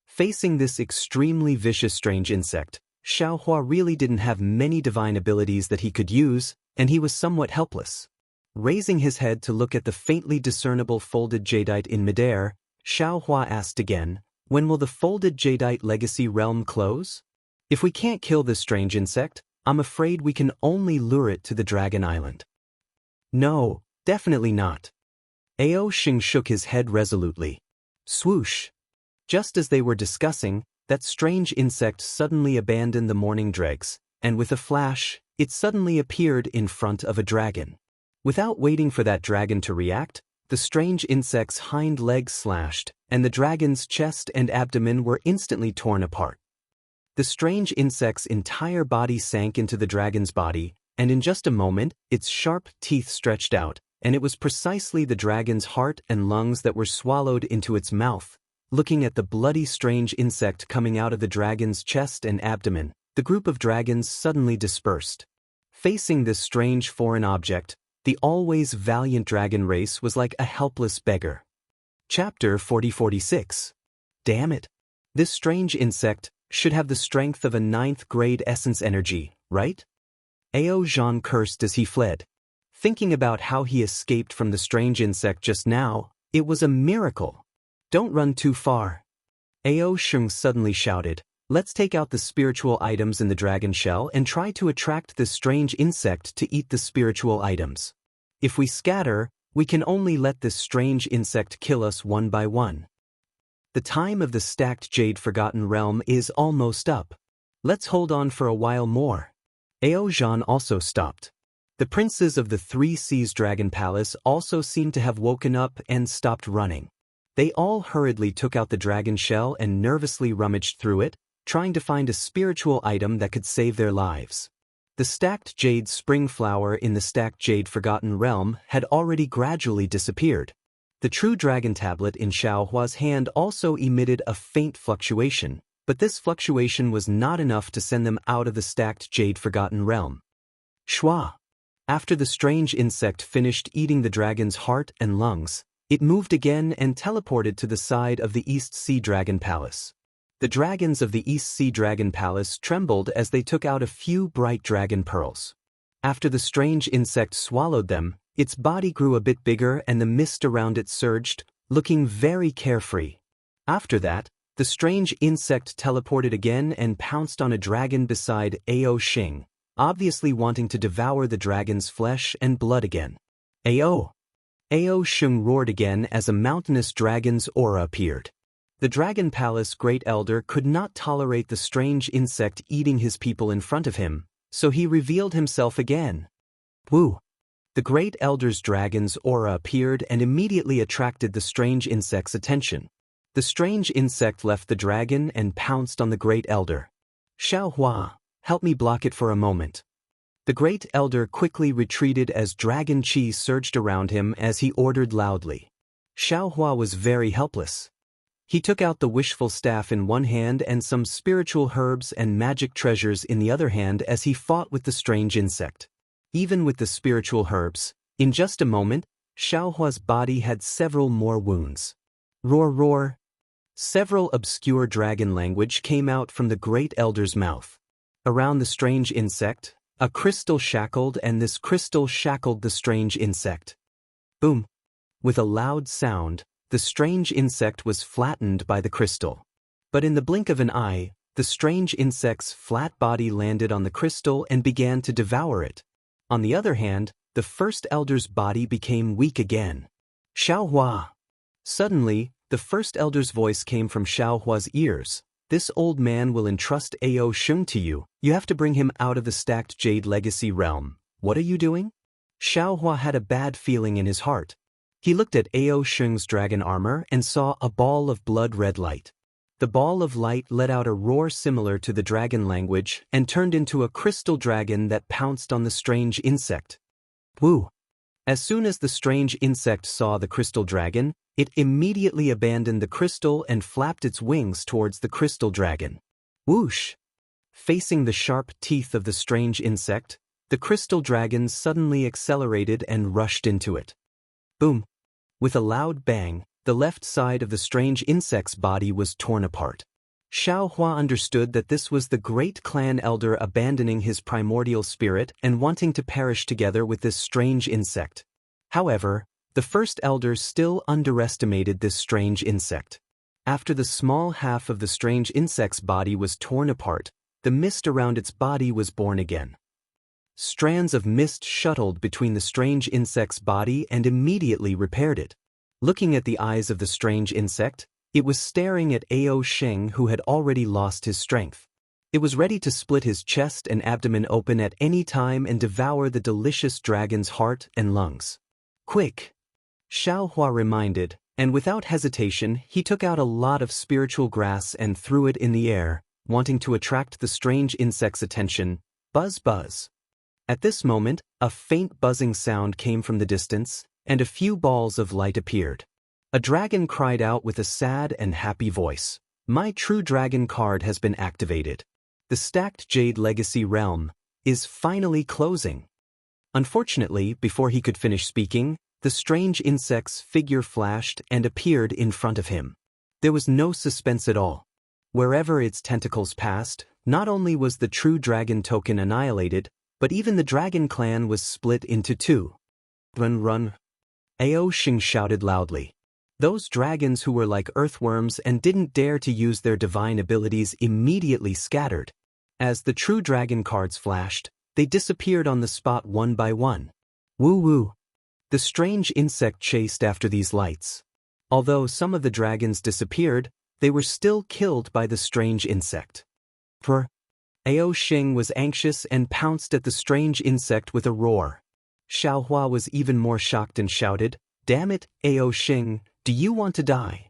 facing this extremely vicious strange insect, Xiaohua really didn't have many divine abilities that he could use, and he was somewhat helpless. Raising his head to look at the faintly discernible folded jadeite in midair, Xiaohua asked again, when will the folded jadeite legacy realm close? If we can't kill this strange insect, I'm afraid we can only lure it to the Dragon Island. No, definitely not. Ao Xing shook his head resolutely. Swoosh! Just as they were discussing, that strange insect suddenly abandoned the morning dregs, and with a flash, it suddenly appeared in front of a dragon. Without waiting for that dragon to react, the strange insect's hind legs slashed, and the dragon's chest and abdomen were instantly torn apart. The strange insect's entire body sank into the dragon's body, and in just a moment, its sharp teeth stretched out, and it was precisely the dragon's heart and lungs that were swallowed into its mouth. Looking at the bloody strange insect coming out of the dragon's chest and abdomen, the group of dragons suddenly dispersed. Facing this strange foreign object, the always valiant dragon race was like a helpless beggar. Chapter 40-46. Damn it. This strange insect should have the strength of a 9th grade essence energy, right? Ao Zhan cursed as he fled. Thinking about how he escaped from the strange insect just now, it was a miracle. Don't run too far. Ao Xing suddenly shouted, let's take out the spiritual items in the dragon shell and try to attract this strange insect to eat the spiritual items. If we scatter, we can only let this strange insect kill us one by one. The time of the stacked jade Forgotten Realm is almost up. Let's hold on for a while more. Ao Zhan also stopped. The princes of the Three Seas Dragon Palace also seemed to have woken up and stopped running. They all hurriedly took out the dragon shell and nervously rummaged through it, trying to find a spiritual item that could save their lives. The stacked jade spring flower in the stacked jade Forgotten Realm had already gradually disappeared. The true dragon tablet in Xiaohua's hand also emitted a faint fluctuation, but this fluctuation was not enough to send them out of the stacked jade Forgotten Realm. Shua! After the strange insect finished eating the dragon's heart and lungs, it moved again and teleported to the side of the East Sea Dragon Palace. The dragons of the East Sea Dragon Palace trembled as they took out a few bright dragon pearls. After the strange insect swallowed them, its body grew a bit bigger and the mist around it surged, looking very carefree. After that, the strange insect teleported again and pounced on a dragon beside Ao Xing, obviously wanting to devour the dragon's flesh and blood again. Ao! Ao Xing roared again as a mountainous dragon's aura appeared. The Dragon Palace Great Elder could not tolerate the strange insect eating his people in front of him, so he revealed himself again. Woo! The Great Elder's dragon's aura appeared and immediately attracted the strange insect's attention. The strange insect left the dragon and pounced on the Great Elder. Xiaohua, help me block it for a moment. The Great Elder quickly retreated as dragon chi surged around him as he ordered loudly. Xiaohua was very helpless. He took out the wishful staff in one hand and some spiritual herbs and magic treasures in the other hand as he fought with the strange insect. Even with the spiritual herbs, in just a moment, Xiaohua's body had several more wounds. Roar roar. Several obscure dragon language came out from the great elder's mouth. Around the strange insect, a crystal shackled, and this crystal shackled the strange insect. Boom. With a loud sound, the strange insect was flattened by the crystal. But in the blink of an eye, the strange insect's flat body landed on the crystal and began to devour it. On the other hand, the first elder's body became weak again. Xiaohua. Suddenly, the first elder's voice came from Xiaohua's ears. This old man will entrust Ao Sheng to you. You have to bring him out of the stacked jade legacy realm. What are you doing? Xiaohua had a bad feeling in his heart. He looked at Ao Sheng's dragon armor and saw a ball of blood-red light. The ball of light let out a roar similar to the dragon language and turned into a crystal dragon that pounced on the strange insect. Woo! As soon as the strange insect saw the crystal dragon, it immediately abandoned the crystal and flapped its wings towards the crystal dragon. Whoosh! Facing the sharp teeth of the strange insect, the crystal dragon suddenly accelerated and rushed into it. Boom! With a loud bang, the left side of the strange insect's body was torn apart. Xiaohua understood that this was the great clan elder abandoning his primordial spirit and wanting to perish together with this strange insect. However, the first elder still underestimated this strange insect. After the small half of the strange insect's body was torn apart, the mist around its body was born again. Strands of mist shuttled between the strange insect's body and immediately repaired it. Looking at the eyes of the strange insect, it was staring at Ao Sheng, who had already lost his strength. It was ready to split his chest and abdomen open at any time and devour the delicious dragon's heart and lungs. Quick! Xiaohua reminded, and without hesitation he took out a lot of spiritual grass and threw it in the air, wanting to attract the strange insect's attention. Buzz buzz. At this moment, a faint buzzing sound came from the distance, and a few balls of light appeared. A dragon cried out with a sad and happy voice. My true dragon card has been activated. The stacked jade legacy realm is finally closing. Unfortunately, before he could finish speaking, the strange insect's figure flashed and appeared in front of him. There was no suspense at all. Wherever its tentacles passed, not only was the true dragon token annihilated, but even the dragon clan was split into two. Run, run! Ao Sheng shouted loudly. Those dragons who were like earthworms and didn't dare to use their divine abilities immediately scattered. As the true dragon cards flashed, they disappeared on the spot one by one. Woo woo! The strange insect chased after these lights. Although some of the dragons disappeared, they were still killed by the strange insect. Ao Sheng was anxious and pounced at the strange insect with a roar. Xiaohua was even more shocked and shouted, Damn it, Ao Sheng, do you want to die?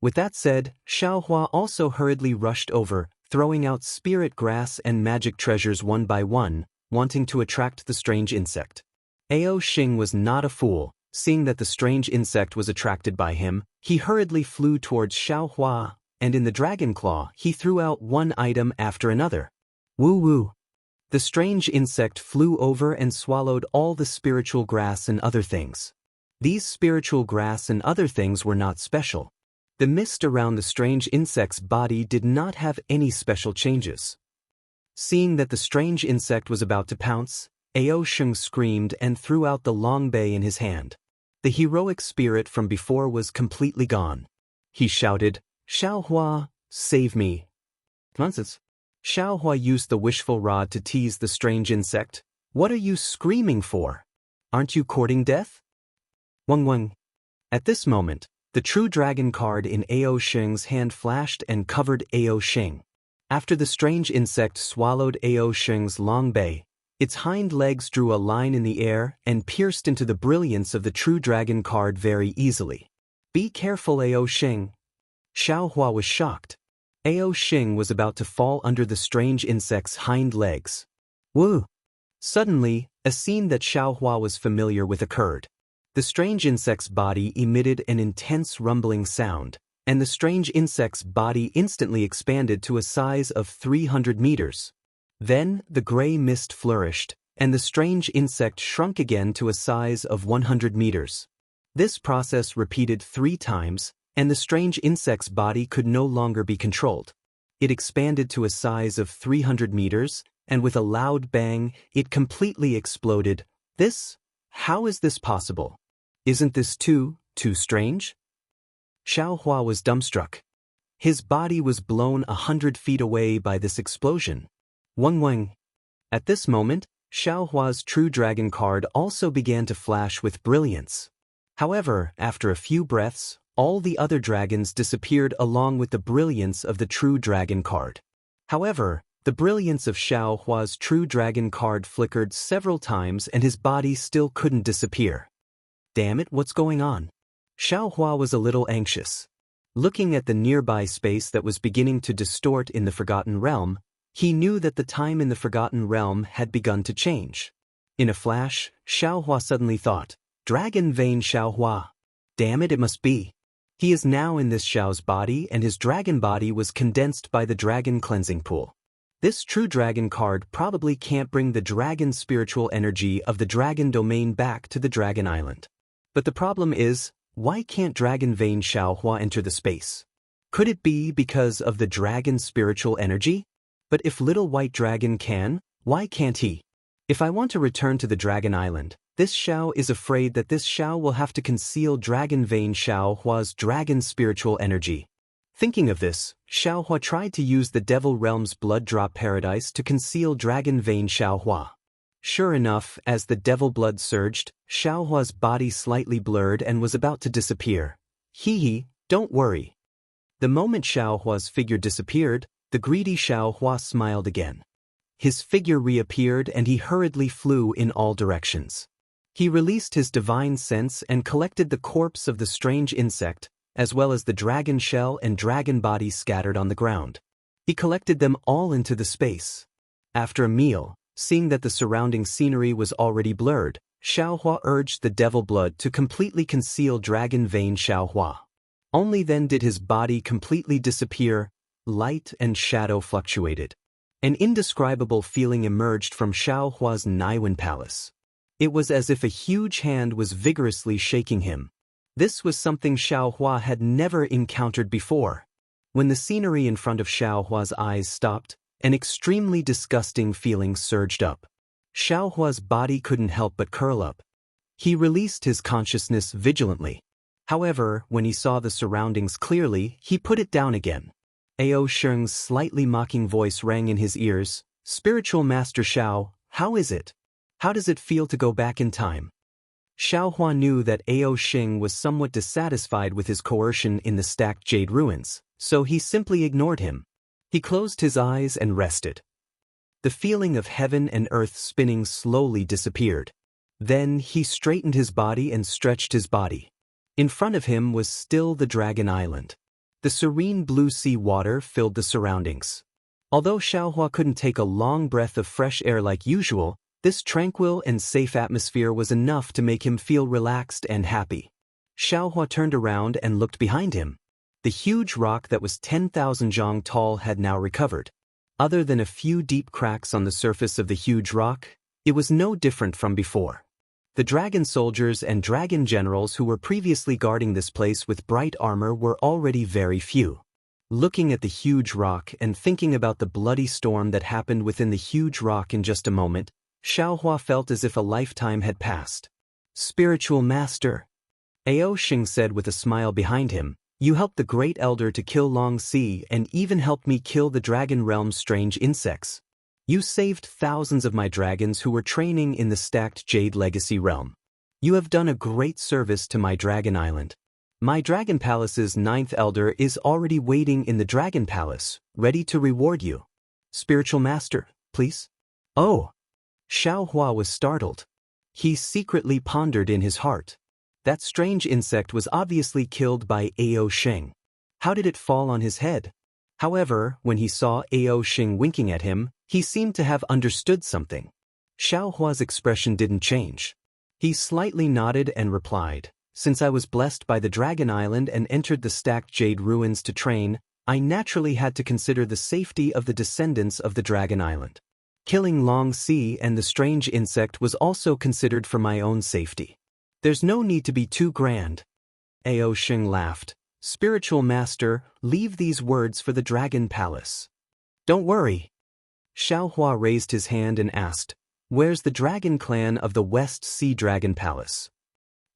With that said, Xiaohua also hurriedly rushed over, throwing out spirit grass and magic treasures one by one, wanting to attract the strange insect. Ao Sheng was not a fool. Seeing that the strange insect was attracted by him, he hurriedly flew towards Xiaohua, and in the dragon claw he threw out one item after another. Woo woo! The strange insect flew over and swallowed all the spiritual grass and other things. These spiritual grass and other things were not special. The mist around the strange insect's body did not have any special changes. Seeing that the strange insect was about to pounce, Ao Sheng screamed and threw out the long bay in his hand. The heroic spirit from before was completely gone. He shouted, Xiaohua, save me. Nonsense. Xiaohua used the wishful rod to tease the strange insect. What are you screaming for? Aren't you courting death? Wang Wang. At this moment, the true dragon card in Ao Sheng's hand flashed and covered Ao Sheng. After the strange insect swallowed Ao Sheng's long bay, its hind legs drew a line in the air and pierced into the brilliance of the true dragon card very easily. Be careful, Ao Sheng. Xiaohua was shocked. Ao Sheng was about to fall under the strange insect's hind legs. Woo! Suddenly, a scene that Xiaohua was familiar with occurred. The strange insect's body emitted an intense rumbling sound, and the strange insect's body instantly expanded to a size of 300 meters. Then, the gray mist flourished, and the strange insect shrunk again to a size of 100 meters. This process repeated 3 times, and the strange insect's body could no longer be controlled. It expanded to a size of 300 meters, and with a loud bang, it completely exploded. How is this possible? Isn't this too strange? Xiao Hua was dumbstruck. His body was blown 100 feet away by this explosion. Wang. At this moment, Xiao Hua's true dragon card also began to flash with brilliance. However, after a few breaths, all the other dragons disappeared along with the brilliance of the true dragon card. However, the brilliance of Xiao Hua's true dragon card flickered several times and his body still couldn't disappear. Damn it, what's going on? Xiao Hua was a little anxious. Looking at the nearby space that was beginning to distort in the Forgotten Realm, he knew that the time in the Forgotten Realm had begun to change. In a flash, Xiao Hua suddenly thought, Dragon Vein Xiao Hua. Damn it, it must be. He is now in this Xiao's body and his dragon body was condensed by the dragon cleansing pool. This true dragon card probably can't bring the dragon spiritual energy of the dragon domain back to the dragon island. But the problem is, why can't Dragon Vein Xiao Hua enter the space? Could it be because of the dragon's spiritual energy? But if Little White Dragon can, why can't he? If I want to return to the dragon island, this Xiao is afraid that this Xiao will have to conceal Dragon Vein Xiao Hua's dragon spiritual energy. Thinking of this, Xiao Hua tried to use the Devil Realm's Blood Drop Paradise to conceal Dragon Vein Xiao Hua. Sure enough, as the devil blood surged, Xiao Hua's body slightly blurred and was about to disappear. Hee, don't worry. The moment Xiao Hua's figure disappeared, the greedy Xiao Hua smiled again. His figure reappeared and he hurriedly flew in all directions. He released his divine sense and collected the corpse of the strange insect, as well as the dragon shell and dragon body scattered on the ground. He collected them all into the space. After a meal, seeing that the surrounding scenery was already blurred, Xiao Hua urged the devil blood to completely conceal Dragon Vein Xiao Hua. Only then did his body completely disappear. Light and shadow fluctuated. An indescribable feeling emerged from Xiao Hua's Naiwen Palace. It was as if a huge hand was vigorously shaking him. This was something Xiao Hua had never encountered before. When the scenery in front of Xiao Hua's eyes stopped, an extremely disgusting feeling surged up. Xiao Hua's body couldn't help but curl up. He released his consciousness vigilantly. However, when he saw the surroundings clearly, he put it down again. Ao Sheng's slightly mocking voice rang in his ears. Spiritual Master Xiao, how is it? How does it feel to go back in time? Xiao Hua knew that Ao Sheng was somewhat dissatisfied with his coercion in the stacked jade ruins, so he simply ignored him. He closed his eyes and rested. The feeling of heaven and earth spinning slowly disappeared. Then he straightened his body and stretched his body. In front of him was still the Dragon Island. The serene blue sea water filled the surroundings. Although Xiao Hua couldn't take a long breath of fresh air like usual, this tranquil and safe atmosphere was enough to make him feel relaxed and happy. Xiao Hua turned around and looked behind him. The huge rock that was 10,000 zhang tall had now recovered. Other than a few deep cracks on the surface of the huge rock, it was no different from before. The dragon soldiers and dragon generals who were previously guarding this place with bright armor were already very few. Looking at the huge rock and thinking about the bloody storm that happened within the huge rock in just a moment, Xiao Hua felt as if a lifetime had passed. Spiritual Master, Ao Sheng said with a smile behind him, you helped the Great Elder to kill Long Si and even helped me kill the Dragon Realm's strange insects. You saved thousands of my dragons who were training in the stacked Jade Legacy realm. You have done a great service to my Dragon Island. My Dragon Palace's 9th Elder is already waiting in the Dragon Palace, ready to reward you. Spiritual Master, please? Oh! Xiao Hua was startled. He secretly pondered in his heart. That strange insect was obviously killed by Ao Sheng. How did it fall on his head? However, when he saw Ao Sheng winking at him, he seemed to have understood something. Xiao Hua's expression didn't change. He slightly nodded and replied, since I was blessed by the Dragon Island and entered the stacked jade ruins to train, I naturally had to consider the safety of the descendants of the Dragon Island. Killing Long Si and the strange insect was also considered for my own safety. There's no need to be too grand. Ao Shing laughed. Spiritual master, leave these words for the Dragon Palace. Don't worry. Xiaohua raised his hand and asked, where's the dragon clan of the West Sea Dragon Palace?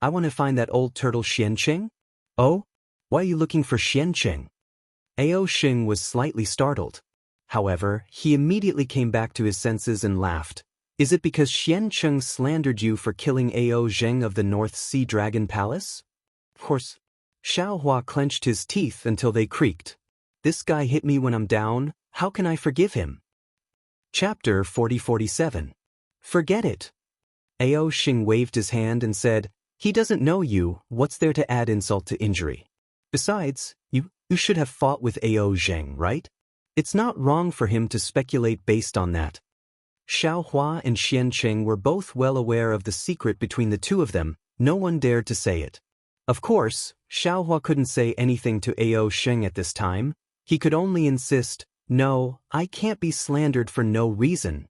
I want to find that old turtle Xianqing. Oh? Why are you looking for Xianqing? Ao Shing was slightly startled. However, he immediately came back to his senses and laughed. Is it because Xianqing slandered you for killing Ao Zheng of the North Sea Dragon Palace? Of course. Xiaohua clenched his teeth until they creaked. This guy hit me when I'm down, how can I forgive him? Chapter 40-47. Forget it. Ao Shing waved his hand and said, he doesn't know you, what's there to add insult to injury? Besides, you should have fought with Ao Zheng, right? It's not wrong for him to speculate based on that. Xiaohua and Xianqing were both well aware of the secret between the two of them, no one dared to say it. Of course, Xiaohua couldn't say anything to Ao Shing at this time. He could only insist, no, I can't be slandered for no reason.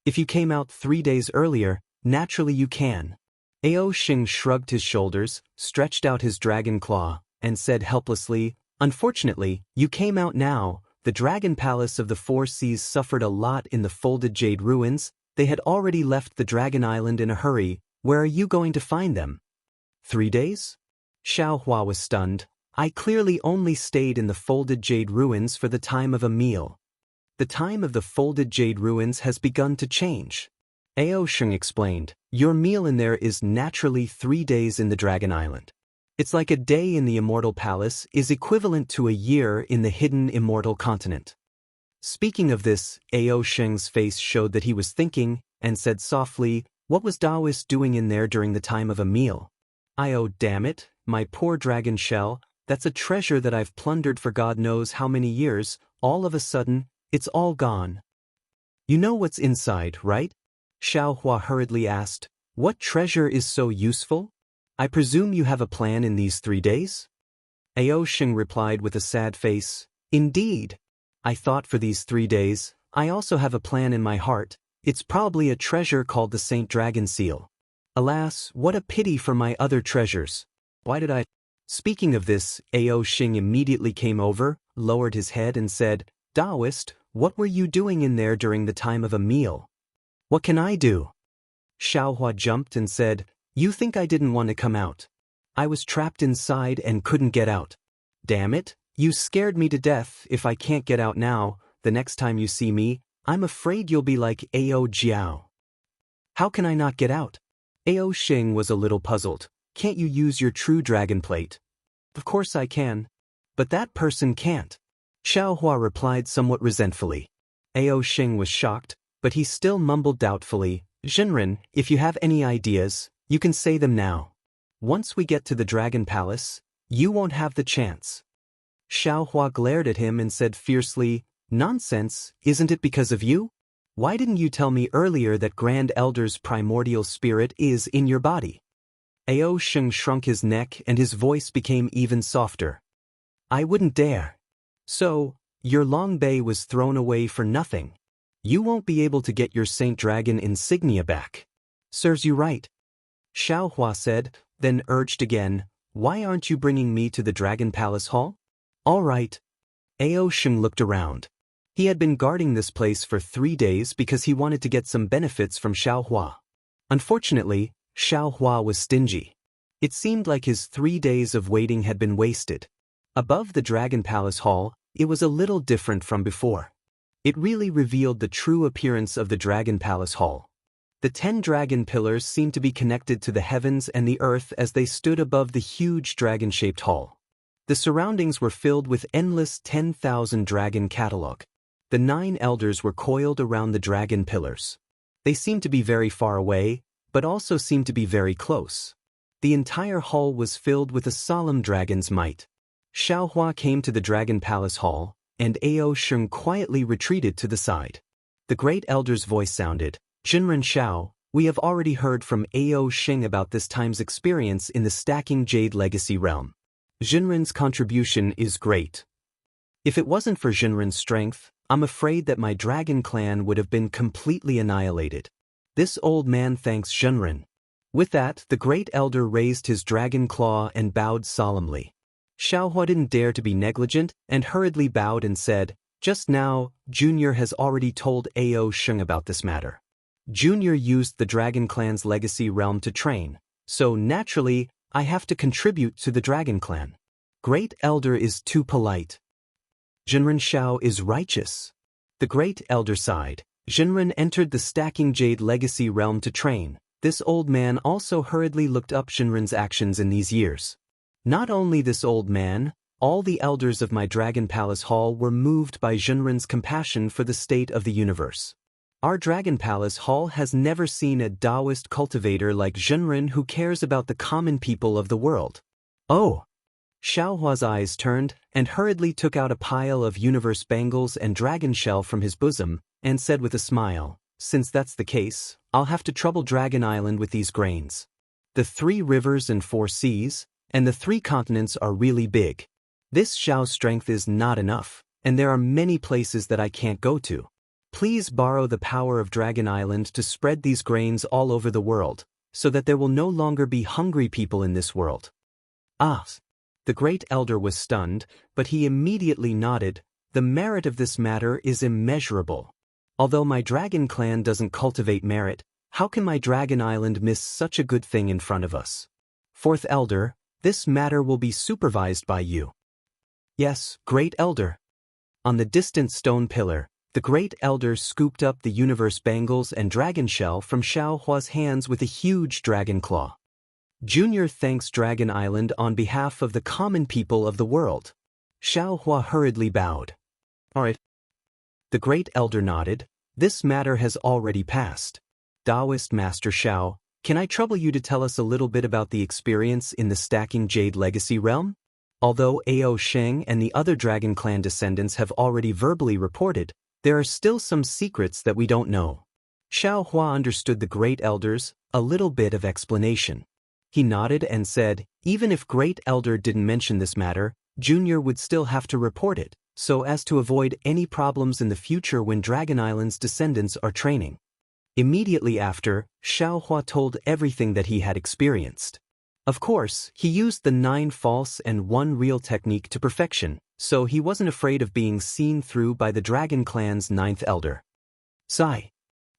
If you came out 3 days earlier, naturally you can. Ao Shing shrugged his shoulders, stretched out his dragon claw, and said helplessly, unfortunately, you came out now. The Dragon Palace of the Four Seas suffered a lot in the folded jade ruins. They had already left the Dragon Island in a hurry. Where are you going to find them? 3 days? Xiaohua was stunned. I clearly only stayed in the folded jade ruins for the time of a meal. The time of the folded jade ruins has begun to change. Ao Shing explained, your meal in there is naturally 3 days in the Dragon Island. It's like a day in the Immortal Palace is equivalent to a year in the hidden Immortal Continent. Speaking of this, Ao Shing's face showed that he was thinking, and said softly, what was Daoist doing in there during the time of a meal? Oh damn it, my poor dragon shell, that's a treasure that I've plundered for God knows how many years, all of a sudden, it's all gone. You know what's inside, right? Xiaohua hurriedly asked, what treasure is so useful? I presume you have a plan in these 3 days? Ao Shing replied with a sad face, indeed. I thought for these 3 days, I also have a plan in my heart. It's probably a treasure called the Saint Dragon Seal. Alas, what a pity for my other treasures. Why did I? Speaking of this, Ao Shing immediately came over, lowered his head and said, Daoist, what were you doing in there during the time of a meal? What can I do? Xiaohua jumped and said, you think I didn't want to come out? I was trapped inside and couldn't get out. Damn it, you scared me to death. If I can't get out now, the next time you see me, I'm afraid you'll be like Ao Jiao. How can I not get out? Ao Shing was a little puzzled. Can't you use your true dragon plate? Of course I can. But that person can't. Xiaohua replied somewhat resentfully. Ao Shing was shocked, but he still mumbled doubtfully, Jinren, if you have any ideas, you can say them now. Once we get to the Dragon Palace, you won't have the chance. Xiaohua glared at him and said fiercely, nonsense, isn't it because of you? Why didn't you tell me earlier that Grand Elder's primordial spirit is in your body? Ao Shing shrunk his neck and his voice became even softer. I wouldn't dare. So, your long bay was thrown away for nothing. You won't be able to get your Saint Dragon insignia back. Serves you right. Xiaohua said, then urged again, why aren't you bringing me to the Dragon Palace Hall? All right. Ao Shing looked around. He had been guarding this place for 3 days because he wanted to get some benefits from Xiaohua. Unfortunately, Xiaohua was stingy. It seemed like his 3 days of waiting had been wasted. Above the Dragon Palace Hall, it was a little different from before. It really revealed the true appearance of the Dragon Palace Hall. The 10 dragon pillars seemed to be connected to the heavens and the earth as they stood above the huge dragon-shaped hall. The surroundings were filled with endless 10,000 dragon catalog. The 9 elders were coiled around the dragon pillars. They seemed to be very far away, but also seemed to be very close. The entire hall was filled with a solemn dragon's might. Xiaohua came to the Dragon Palace Hall, and Ao Shing quietly retreated to the side. The great elder's voice sounded, Jinren Xiao, we have already heard from Ao Shing about this time's experience in the Stacking Jade Legacy realm. Jinren's contribution is great. If it wasn't for Jinren's strength, I'm afraid that my dragon clan would have been completely annihilated. This old man thanks Jinren. With that, the great elder raised his dragon claw and bowed solemnly. Xiaohua didn't dare to be negligent and hurriedly bowed and said, "Just now, Junior has already told Ao Sheng about this matter. Junior used the Dragon Clan's legacy realm to train, so naturally, I have to contribute to the Dragon Clan. Great Elder is too polite. Jinren Xiao is righteous." The Great Elder sighed. Jinren entered the Stacking Jade legacy realm to train. This old man also hurriedly looked up Jinren's actions in these years. Not only this old man, all the elders of my Dragon Palace Hall were moved by Jinren's compassion for the state of the universe. Our Dragon Palace Hall has never seen a Taoist cultivator like Jinren who cares about the common people of the world. Oh! Xiaohua's eyes turned and hurriedly took out a pile of universe bangles and dragon shell from his bosom and said with a smile, "Since that's the case, I'll have to trouble Dragon Island with these grains. The 3 rivers and 4 seas, and the 3 continents are really big. This Xiao's strength is not enough, and there are many places that I can't go to. Please borrow the power of Dragon Island to spread these grains all over the world, so that there will no longer be hungry people in this world." Ah! The Great Elder was stunned, but he immediately nodded. "The merit of this matter is immeasurable. Although my Dragon Clan doesn't cultivate merit, how can my Dragon Island miss such a good thing in front of us? Fourth Elder, this matter will be supervised by you." "Yes, Great Elder." On the distant stone pillar, the Great Elder scooped up the universe bangles and dragon shell from Xiaohua's hands with a huge dragon claw. "Junior thanks Dragon Island on behalf of the common people of the world." Xiaohua hurriedly bowed. "All right." The Great Elder nodded. "This matter has already passed. Taoist Master Xiao, can I trouble you to tell us a little bit about the experience in the Stacking Jade Legacy realm? Although Ao Sheng and the other Dragon Clan descendants have already verbally reported, there are still some secrets that we don't know." Xiaohua understood the Great Elder's a little bit of explanation. He nodded and said, "Even if Great Elder didn't mention this matter, Junior would still have to report it, so as to avoid any problems in the future when Dragon Island's descendants are training." Immediately after, Xiaohua told everything that he had experienced. Of course, he used the 9 false and 1 real technique to perfection, so he wasn't afraid of being seen through by the Dragon Clan's 9th Elder. Sigh.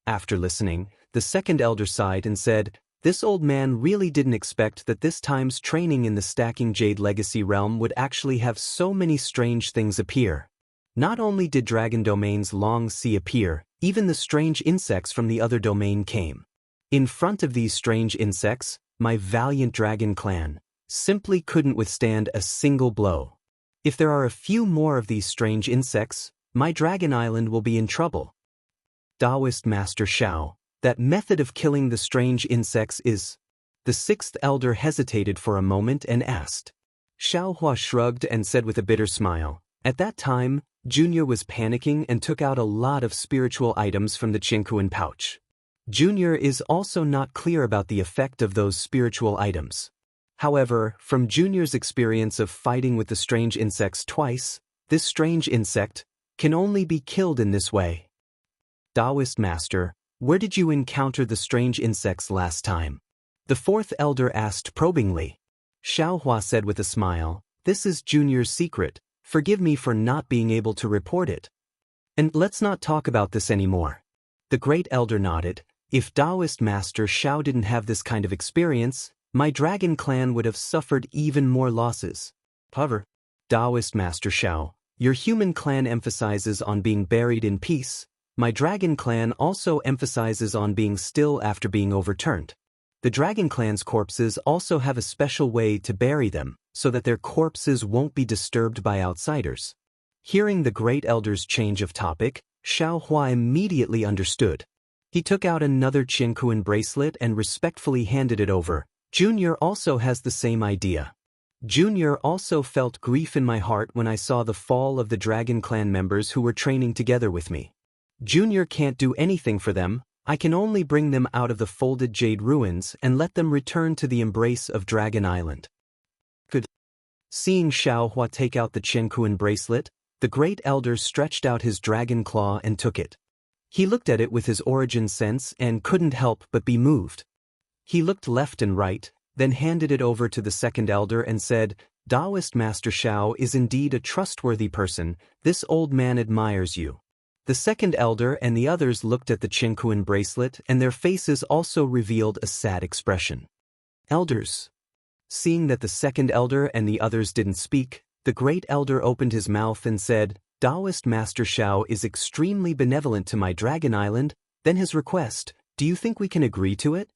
After listening, the 2nd Elder sighed and said, "This old man really didn't expect that this time's training in the Stacking Jade Legacy realm would actually have so many strange things appear. Not only did Dragon Domain's Long Sea appear, even the strange insects from the other domain came. In front of these strange insects, my valiant Dragon Clan simply couldn't withstand a single blow. If there are a few more of these strange insects, my Dragon Island will be in trouble." Taoist Master Xiao, that method of killing the strange insects is... The 6th Elder hesitated for a moment and asked. Xiaohua shrugged and said with a bitter smile, "At that time, Junior was panicking and took out a lot of spiritual items from the Jianghu pouch. Junior is also not clear about the effect of those spiritual items. However, from Junior's experience of fighting with the strange insects twice, this strange insect can only be killed in this way." Taoist Master, where did you encounter the strange insects last time? The 4th Elder asked probingly. Xiaohua said with a smile, "This is Junior's secret. Forgive me for not being able to report it. And let's not talk about this anymore." The Great Elder nodded. "If Taoist Master Xiao didn't have this kind of experience, my Dragon Clan would have suffered even more losses. However, Taoist Master Xiao, your human clan emphasizes on being buried in peace. My Dragon Clan also emphasizes on being still after being overturned. The Dragon Clan's corpses also have a special way to bury them, so that their corpses won't be disturbed by outsiders." Hearing the Great Elder's change of topic, Xiaohua immediately understood. He took out another Qianquan bracelet and respectfully handed it over. "Junior also has the same idea. Junior also felt grief in my heart when I saw the fall of the Dragon Clan members who were training together with me. Junior can't do anything for them. I can only bring them out of the folded jade ruins and let them return to the embrace of Dragon Island." Good. Seeing Xiaohua take out the Qianquan bracelet, the Great Elder stretched out his dragon claw and took it. He looked at it with his origin sense and couldn't help but be moved. He looked left and right, then handed it over to the second elder and said, Taoist Master Shao is indeed a trustworthy person, this old man admires you. The second elder and the others looked at the Qingquan bracelet and their faces also revealed a sad expression. Elders. Seeing that the second elder and the others didn't speak, the great elder opened his mouth and said, Taoist Master Shao is extremely benevolent to my Dragon Island, then his request, do you think we can agree to it?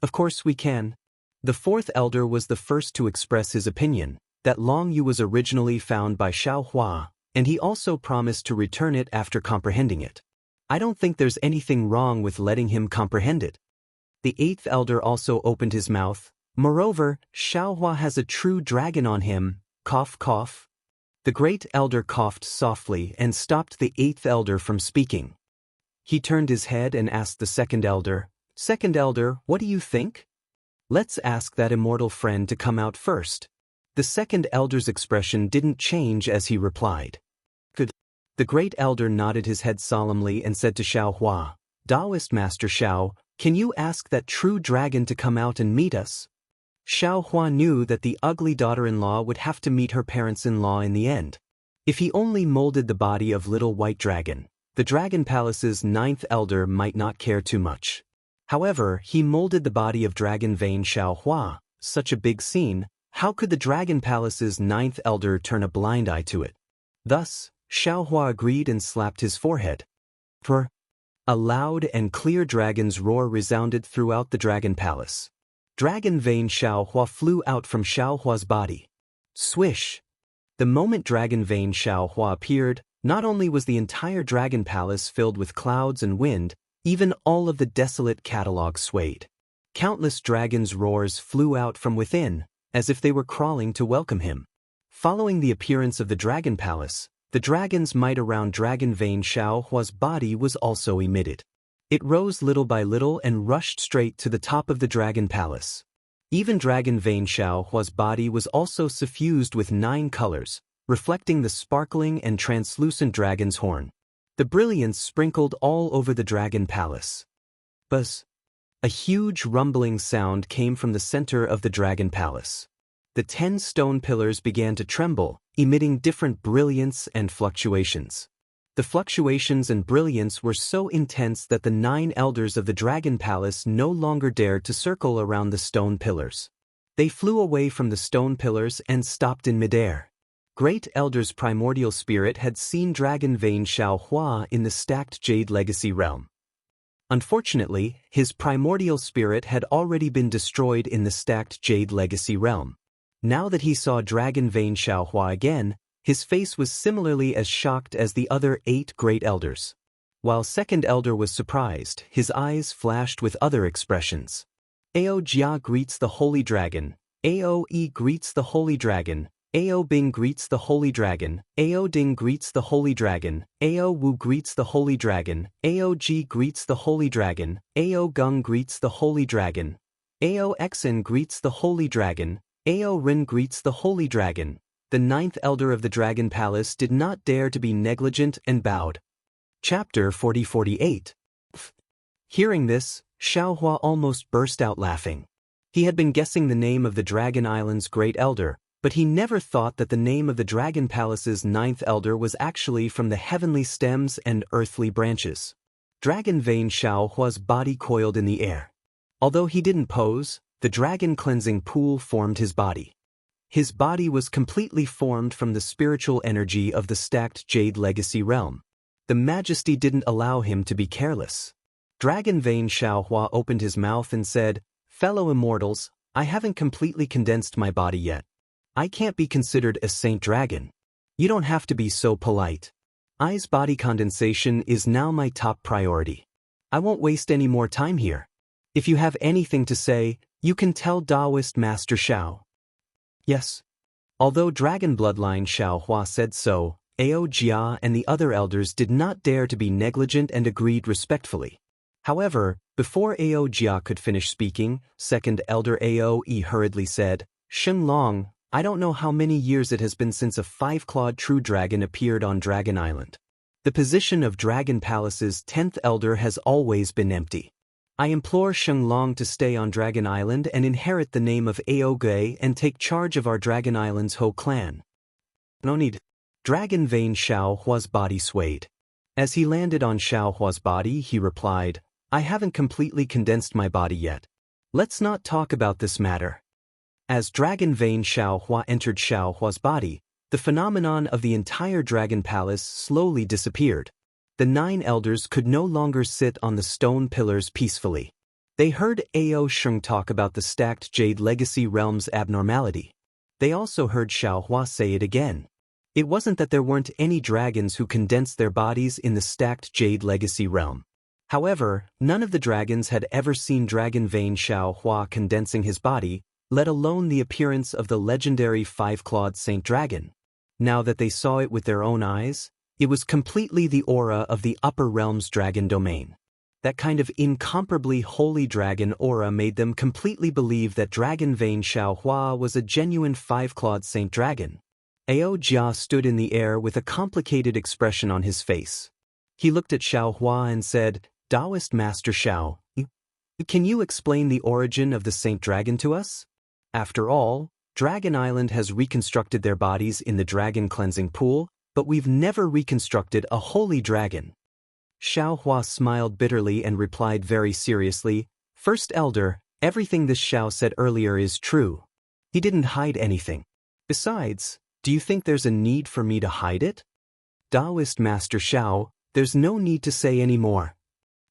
Of course we can. The fourth elder was the first to express his opinion, that Long Yu was originally found by Xiao Hua, and he also promised to return it after comprehending it. I don't think there's anything wrong with letting him comprehend it. The eighth elder also opened his mouth. Moreover, Xiao Hua has a true dragon on him, cough cough. The great elder coughed softly and stopped the eighth elder from speaking. He turned his head and asked the second elder, what do you think? Let's ask that immortal friend to come out first. The second elder's expression didn't change as he replied. Good. The great elder nodded his head solemnly and said to Xiao Hua, Taoist Master Xiao, can you ask that true dragon to come out and meet us? Xiao Hua knew that the ugly daughter-in-law would have to meet her parents-in-law in the end. If he only molded the body of Little White Dragon, the Dragon Palace's ninth elder might not care too much. However, he molded the body of Dragon Vein Xiao Hua, such a big scene, how could the Dragon Palace's ninth elder turn a blind eye to it? Thus, Xiao Hua agreed and slapped his forehead. For a loud and clear dragon's roar resounded throughout the Dragon Palace. Dragon Vein Xiao Hua flew out from Xiao Hua's body. Swish! The moment Dragon Vein Xiao Hua appeared, not only was the entire Dragon Palace filled with clouds and wind, even all of the desolate catalog swayed. Countless dragons' roars flew out from within, as if they were crawling to welcome him. Following the appearance of the Dragon Palace, the dragon's might around Dragon Vein Xiao Hua's body was also emitted. It rose little by little and rushed straight to the top of the Dragon Palace. Even Dragon Vein Xiao Hua's body was also suffused with 9 colors, reflecting the sparkling and translucent dragon's horn. The brilliance sprinkled all over the Dragon Palace. Buzz! A huge rumbling sound came from the center of the Dragon Palace. The 10 stone pillars began to tremble, emitting different brilliance and fluctuations. The fluctuations and brilliance were so intense that the 9 elders of the Dragon Palace no longer dared to circle around the stone pillars. They flew away from the stone pillars and stopped in midair. Great Elder's primordial spirit had seen Dragon Vein Xiao Hua in the stacked Jade Legacy realm. Unfortunately, his primordial spirit had already been destroyed in the stacked Jade Legacy realm. Now that he saw Dragon Vein Xiao Hua again, his face was similarly as shocked as the other 8 great elders. While second elder was surprised, his eyes flashed with other expressions. Ao Jia greets the Holy Dragon, Ao E greets the Holy Dragon, Ao Bing greets the Holy Dragon, Ao Ding greets the Holy Dragon, Ao Wu greets the Holy Dragon, Ao Ji greets the Holy Dragon, Ao Gung greets the Holy Dragon, Ao Xen greets the Holy Dragon, Ao Rin greets the Holy Dragon. The 9th elder of the Dragon Palace did not dare to be negligent and bowed. Chapter 40-48. Hearing this, Xiao Hua almost burst out laughing. He had been guessing the name of the Dragon Island's great elder, but he never thought that the name of the Dragon Palace's 9th elder was actually from the heavenly stems and earthly branches. Dragon Vein Xiao Hua's body coiled in the air. Although he didn't pose, the dragon cleansing pool formed his body. His body was completely formed from the spiritual energy of the stacked Jade Legacy realm. The majesty didn't allow him to be careless. Dragon Vein Xiao Hua opened his mouth and said, Fellow immortals, I haven't completely condensed my body yet. I can't be considered a saint dragon. You don't have to be so polite. I's body condensation is now my top priority. I won't waste any more time here. If you have anything to say, you can tell Taoist Master Xiao. Yes. Although Dragon Bloodline Xiao Hua said so, Ao Jia and the other elders did not dare to be negligent and agreed respectfully. However, before Ao Jia could finish speaking, second elder Ao E hurriedly said, Shen Long, I don't know how many years it has been since a 5-clawed true dragon appeared on Dragon Island. The position of Dragon Palace's 10th elder has always been empty. I implore Shenglong to stay on Dragon Island and inherit the name of Aoge and take charge of our Dragon Island's whole clan. No need. Dragon Vein Xiao Hua's body swayed. As he landed on Xiao Hua's body, he replied, I haven't completely condensed my body yet. Let's not talk about this matter. As Dragon Vein Xiao Hua entered Xiao Hua's body, the phenomenon of the entire Dragon Palace slowly disappeared. The 9 elders could no longer sit on the stone pillars peacefully. They heard Ao Sheng talk about the stacked Jade Legacy Realm's abnormality. They also heard Xiao Hua say it again. It wasn't that there weren't any dragons who condensed their bodies in the stacked Jade Legacy Realm. However, none of the dragons had ever seen Dragon Vein Xiao Hua condensing his body, let alone the appearance of the legendary 5-clawed Saint Dragon. Now that they saw it with their own eyes, it was completely the aura of the upper realm's dragon domain. That kind of incomparably holy dragon aura made them completely believe that Dragon Vein Xiao Hua was a genuine 5-clawed Saint Dragon. Ao Jia stood in the air with a complicated expression on his face. He looked at Xiao Hua and said, Taoist Master Xiao, can you explain the origin of the Saint Dragon to us? After all, Dragon Island has reconstructed their bodies in the dragon cleansing pool, but we've never reconstructed a holy dragon. Xiao Hua smiled bitterly and replied very seriously, First Elder, everything this Xiao said earlier is true. He didn't hide anything. Besides, do you think there's a need for me to hide it? Taoist Master Xiao, there's no need to say any more.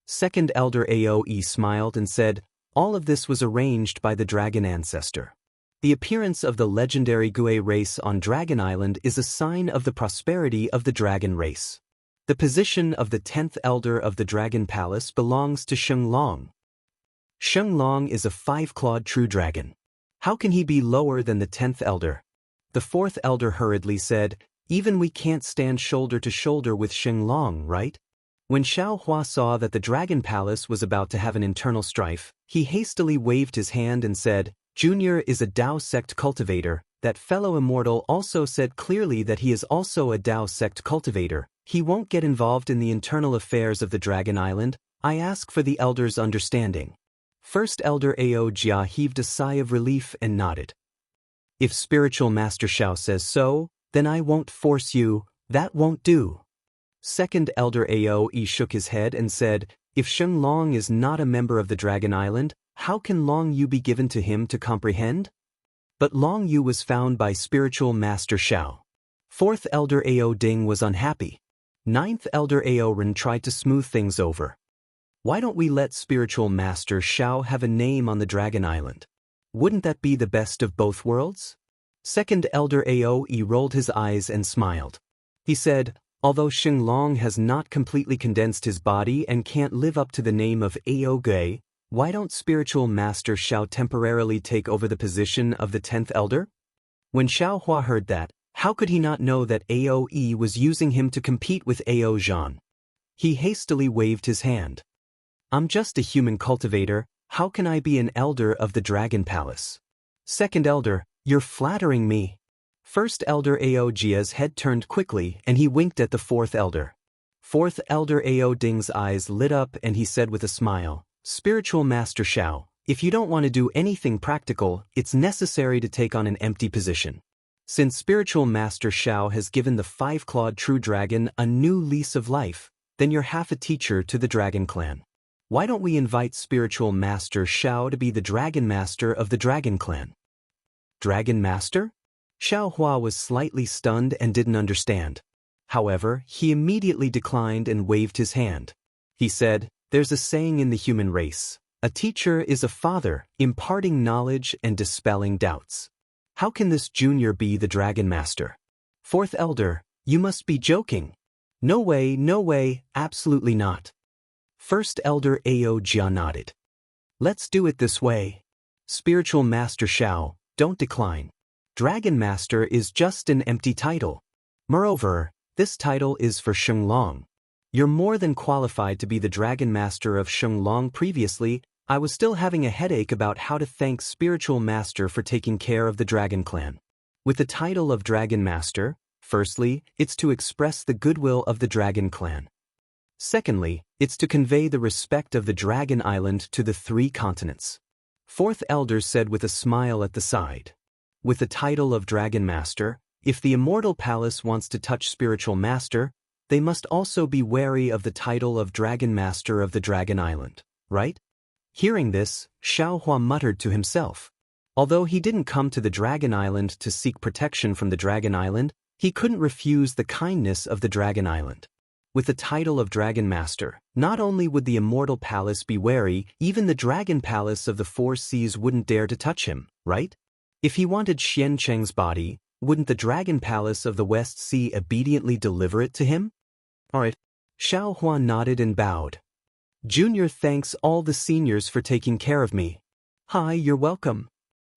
Second Elder Aoe smiled and said, all of this was arranged by the dragon ancestor. The appearance of the legendary Gue race on Dragon Island is a sign of the prosperity of the dragon race. The position of the 10th Elder of the Dragon Palace belongs to Shenglong. Shenglong is a 5-clawed true dragon. How can he be lower than the 10th Elder? The 4th Elder hurriedly said, even we can't stand shoulder to shoulder with Shenglong, right? When Xiao Hua saw that the Dragon Palace was about to have an internal strife, he hastily waved his hand and said, Junior is a Dao sect cultivator. That fellow Immortal also said clearly that he is also a Dao sect cultivator. He won't get involved in the internal affairs of the Dragon Island. I ask for the Elder's understanding. First Elder Ao Jia heaved a sigh of relief and nodded. If Spiritual Master Xiao says so, then I won't force you. That won't do. Second Elder Aoe shook his head and said, if Shenglong is not a member of the Dragon Island, how can Long Yu be given to him to comprehend? But Long Yu was found by Spiritual Master Xiao. 4th Elder Ao Ding was unhappy. 9th Elder Ao Ren tried to smooth things over. Why don't we let Spiritual Master Xiao have a name on the Dragon Island? Wouldn't that be the best of both worlds? Second Elder Aoe rolled his eyes and smiled. He said, although Shenglong has not completely condensed his body and can't live up to the name of Aoge, why don't Spiritual Master Xiao temporarily take over the position of the 10th Elder? When Xiao Hua heard that, how could he not know that Aoe was using him to compete with Ao Zhan? He hastily waved his hand. I'm just a human cultivator, how can I be an elder of the Dragon Palace? Second Elder, you're flattering me. First Elder Ao Jia's head turned quickly and he winked at the 4th Elder. 4th Elder Ao Ding's eyes lit up and he said with a smile, Spiritual Master Xiao, if you don't want to do anything practical, it's necessary to take on an empty position. Since Spiritual Master Xiao has given the 5-clawed true dragon a new lease of life, then you're half a teacher to the Dragon Clan. Why don't we invite Spiritual Master Xiao to be the Dragon Master of the Dragon Clan? Dragon Master? Xiao Hua was slightly stunned and didn't understand. However, he immediately declined and waved his hand. He said, there's a saying in the human race, a teacher is a father, imparting knowledge and dispelling doubts. How can this junior be the Dragon Master? 4th Elder, you must be joking. No way, absolutely not. First Elder Ao Jia nodded. Let's do it this way. Spiritual Master Xiao, don't decline. Dragon Master is just an empty title. Moreover, this title is for Shenglong. You're more than qualified to be the Dragon Master of Shenglong. Previously, I was still having a headache about how to thank Spiritual Master for taking care of the Dragon Clan. With the title of Dragon Master, firstly, it's to express the goodwill of the Dragon Clan. Secondly, It's to convey the respect of the Dragon Island to the 3 continents. Fourth Elder said with a smile at the side. With the title of Dragon Master, if the Immortal Palace wants to touch Spiritual Master, they must also be wary of the title of Dragon Master of the Dragon Island, right? Hearing this, Xiaohua muttered to himself. Although he didn't come to the Dragon Island to seek protection from the Dragon Island, he couldn't refuse the kindness of the Dragon Island. With the title of Dragon Master, not only would the Immortal Palace be wary, even the Dragon Palace of the 4 Seas wouldn't dare to touch him, right? If he wanted Xian Cheng's body, wouldn't the Dragon Palace of the West Sea obediently deliver it to him? Alright. Xiaohua nodded and bowed. Junior thanks all the seniors for taking care of me. Hi, you're welcome.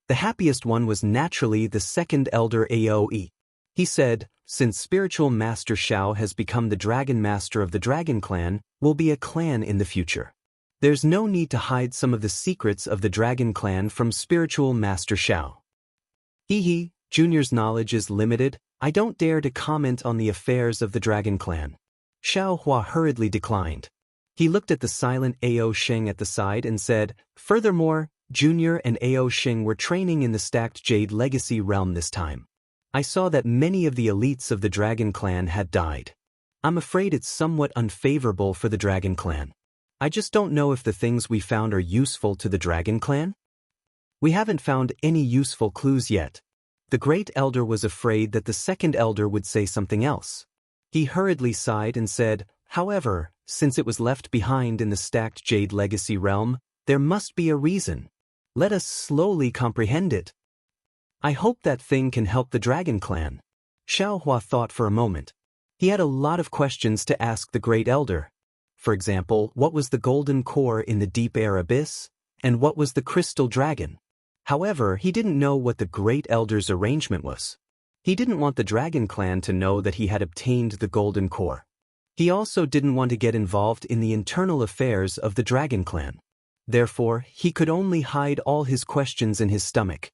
The happiest one was naturally the 2nd Elder Aoe. He said, since Spiritual Master Xiao has become the Dragon Master of the Dragon Clan, we'll be a clan in the future. There's no need to hide some of the secrets of the Dragon Clan from Spiritual Master Xiao. Hee, Junior's knowledge is limited. I don't dare to comment on the affairs of the Dragon Clan. Xiaohua hurriedly declined. He looked at the silent Ao Sheng at the side and said, furthermore, Junior and Ao Sheng were training in the Stacked Jade Legacy realm this time. I saw that many of the elites of the Dragon Clan had died. I'm afraid it's somewhat unfavorable for the Dragon Clan. I just don't know if the things we found are useful to the Dragon Clan. We haven't found any useful clues yet. The Great Elder was afraid that the 2nd Elder would say something else. He hurriedly sighed and said, however, since it was left behind in the Stacked Jade Legacy realm, there must be a reason. Let us slowly comprehend it. I hope that thing can help the Dragon Clan. Xiaohua thought for a moment. He had a lot of questions to ask the Great Elder. For example, what was the golden core in the deep air abyss? And what was the crystal dragon? However, he didn't know what the Great Elder's arrangement was. He didn't want the Dragon Clan to know that he had obtained the golden core. He also didn't want to get involved in the internal affairs of the Dragon Clan. Therefore, he could only hide all his questions in his stomach.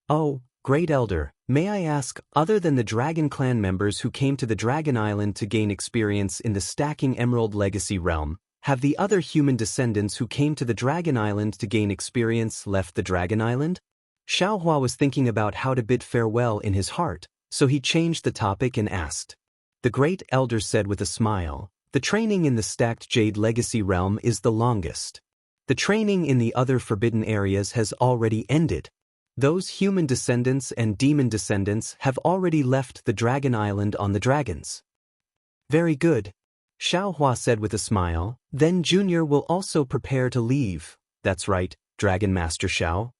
Oh, Great Elder, may I ask, other than the Dragon Clan members who came to the Dragon Island to gain experience in the Stacking Emerald Legacy realm, have the other human descendants who came to the Dragon Island to gain experience left the Dragon Island? Xiaohua was thinking about how to bid farewell in his heart, so he changed the topic and asked. The Great Elder said with a smile, the training in the Stacked Jade Legacy realm is the longest. The training in the other forbidden areas has already ended. Those human descendants and demon descendants have already left the Dragon Island on the dragons. Very good. Xiaohua said with a smile, then Junior will also prepare to leave. That's right, Dragon Master Xiao.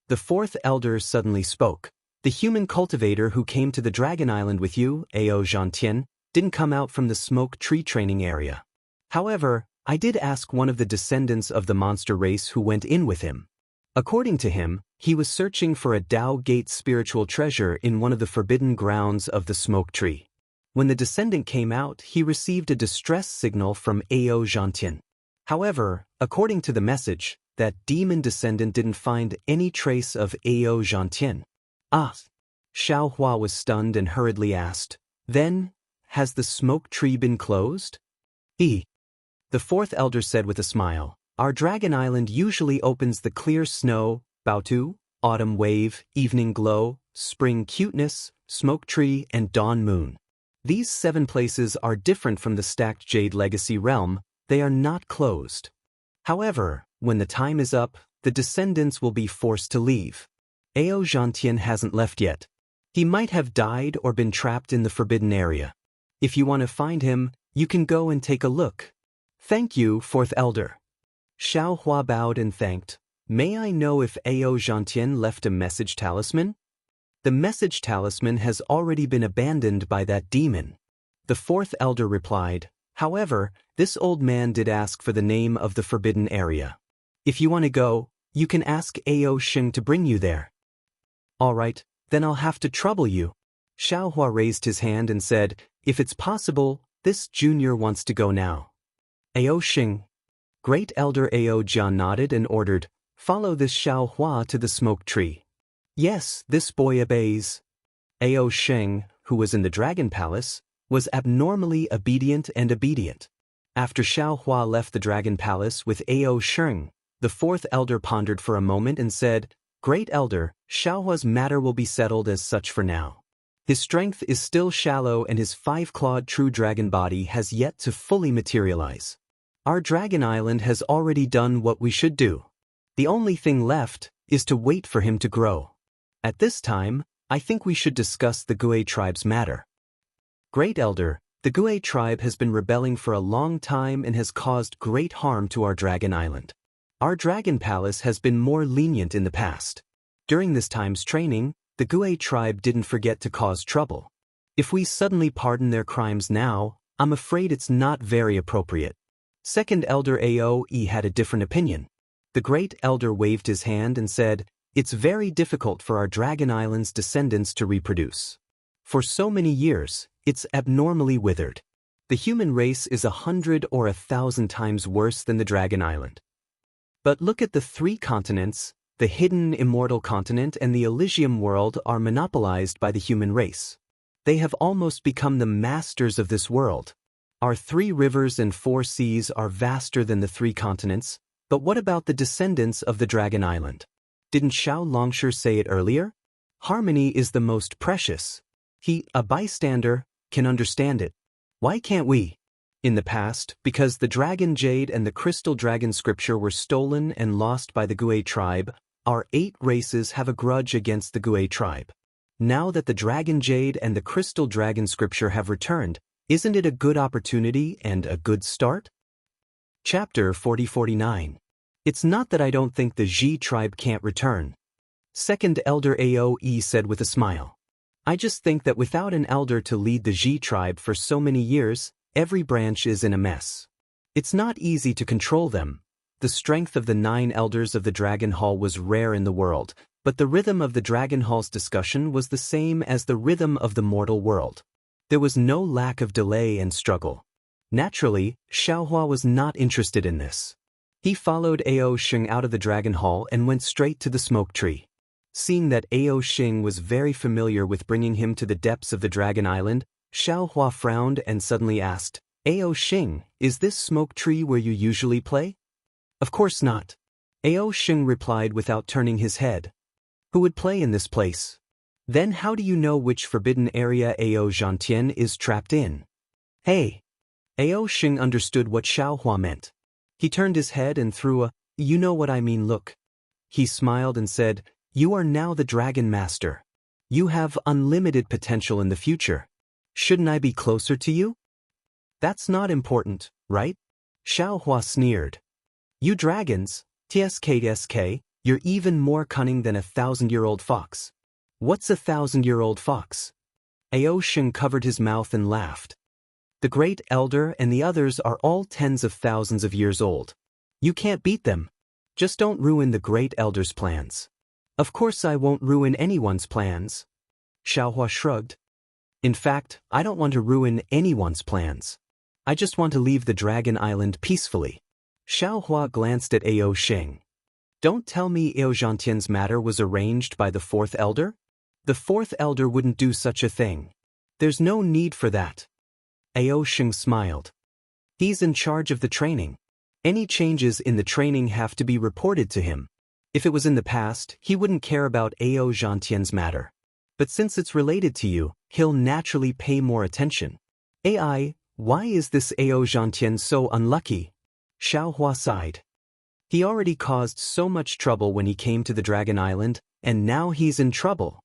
The 4th Elder suddenly spoke. The human cultivator who came to the Dragon Island with you, Ao Zhantian, didn't come out from the smoke tree training area. However, I did ask one of the descendants of the monster race who went in with him. According to him, he was searching for a Dao Gate spiritual treasure in one of the forbidden grounds of the smoke tree. When the descendant came out, he received a distress signal from Ao Zhantian. However, according to the message, that demon descendant didn't find any trace of Ao Zhantian. Ah! Xiaohua was stunned and hurriedly asked, then, has the smoke tree been closed? The 4th Elder said with a smile, our Dragon Island usually opens the clear snow, Baotu, autumn wave, evening glow, spring cuteness, smoke tree, and dawn moon. These 7 places are different from the Stacked Jade Legacy realm, they are not closed. However, when the time is up, the descendants will be forced to leave. Ao Zhantian hasn't left yet. He might have died or been trapped in the forbidden area. If you want to find him, you can go and take a look. Thank you, 4th Elder. Xiaohua bowed and thanked. May I know if Ao Zhantian left a message talisman? The message talisman has already been abandoned by that demon. The 4th Elder replied, however, this old man did ask for the name of the forbidden area. If you want to go, you can ask Ao Sheng to bring you there. All right, then I'll have to trouble you. Xiaohua raised his hand and said, if it's possible, this junior wants to go now. Ao Sheng. Great Elder Ao Jian nodded and ordered, follow this Xiaohua to the smoke tree. Yes, this boy obeys. Ao Sheng, who was in the Dragon Palace, was abnormally obedient. After Xiao Hua left the Dragon Palace with Ao Sheng, the fourth elder pondered for a moment and said, "Great Elder, Xiao Hua's matter will be settled as such for now. His strength is still shallow and his five-clawed true dragon body has yet to fully materialize. Our Dragon Island has already done what we should do. The only thing left is to wait for him to grow. At this time, I think we should discuss the Gui tribe's matter." "Great Elder, the Gui tribe has been rebelling for a long time and has caused great harm to our Dragon Island. Our Dragon Palace has been more lenient in the past. During this time's training, the Gui tribe didn't forget to cause trouble. If we suddenly pardon their crimes now, I'm afraid it's not very appropriate." Second Elder Aoe had a different opinion. The Great Elder waved his hand and said, "It's very difficult for our Dragon Island's descendants to reproduce. For so many years, it's abnormally withered. The human race is 100 or 1,000 times worse than the Dragon Island. But look at the three continents. The hidden Immortal continent and the Elysium world are monopolized by the human race. They have almost become the masters of this world. Our 3 rivers and 4 seas are vaster than the 3 continents, but what about the descendants of the Dragon Island? Didn't Xiao Longsher say it earlier? Harmony is the most precious. He, a bystander, can understand it. Why can't we? In the past, because the Dragon Jade and the Crystal Dragon scripture were stolen and lost by the Gui tribe, our 8 races have a grudge against the Gui tribe. Now that the Dragon Jade and the Crystal Dragon scripture have returned, isn't it a good opportunity and a good start? Chapter 40-49. It's not that I don't think the Ji tribe can't return. Second Elder Aoe said with a smile. I just think that without an elder to lead the Ji tribe for so many years, every branch is in a mess. It's not easy to control them. The strength of the 9 elders of the Dragon Hall was rare in the world, but the rhythm of the Dragon Hall's discussion was the same as the rhythm of the mortal world. There was no lack of delay and struggle. Naturally, Xiaohua was not interested in this. He followed Ao Sheng out of the Dragon Hall and went straight to the smoke tree. Seeing that Ao Sheng was very familiar with bringing him to the depths of the Dragon Island, Xiaohua frowned and suddenly asked, Ao Sheng, is this smoke tree where you usually play? Of course not. Ao Sheng replied without turning his head. Who would play in this place? Then how do you know which forbidden area Ao Zhantian is trapped in? Hey! Ao Sheng understood what Xiaohua meant. He turned his head and threw a, you know what I mean look. He smiled and said, you are now the Dragon Master. You have unlimited potential in the future. Shouldn't I be closer to you? That's not important, right? Xiaohua sneered. You dragons, tsk, you're even more cunning than a 1,000-year-old fox. What's a 1,000-year-old fox? Ao Sheng covered his mouth and laughed. The Great Elder and the others are all tens of thousands of years old. You can't beat them. Just don't ruin the Great Elder's plans. Of course I won't ruin anyone's plans. Xiaohua shrugged. In fact, I don't want to ruin anyone's plans. I just want to leave the Dragon Island peacefully. Xiaohua glanced at Ao Sheng. Don't tell me Ao Zhantian's matter was arranged by the 4th Elder? The 4th Elder wouldn't do such a thing. There's no need for that. Ao Sheng smiled. He's in charge of the training. Any changes in the training have to be reported to him. If it was in the past, he wouldn't care about Ao Zhantian's matter. But since it's related to you, he'll naturally pay more attention. AI, why is this Ao Zhantian so unlucky? Xiaohua sighed. He already caused so much trouble when he came to the Dragon Island, and now he's in trouble.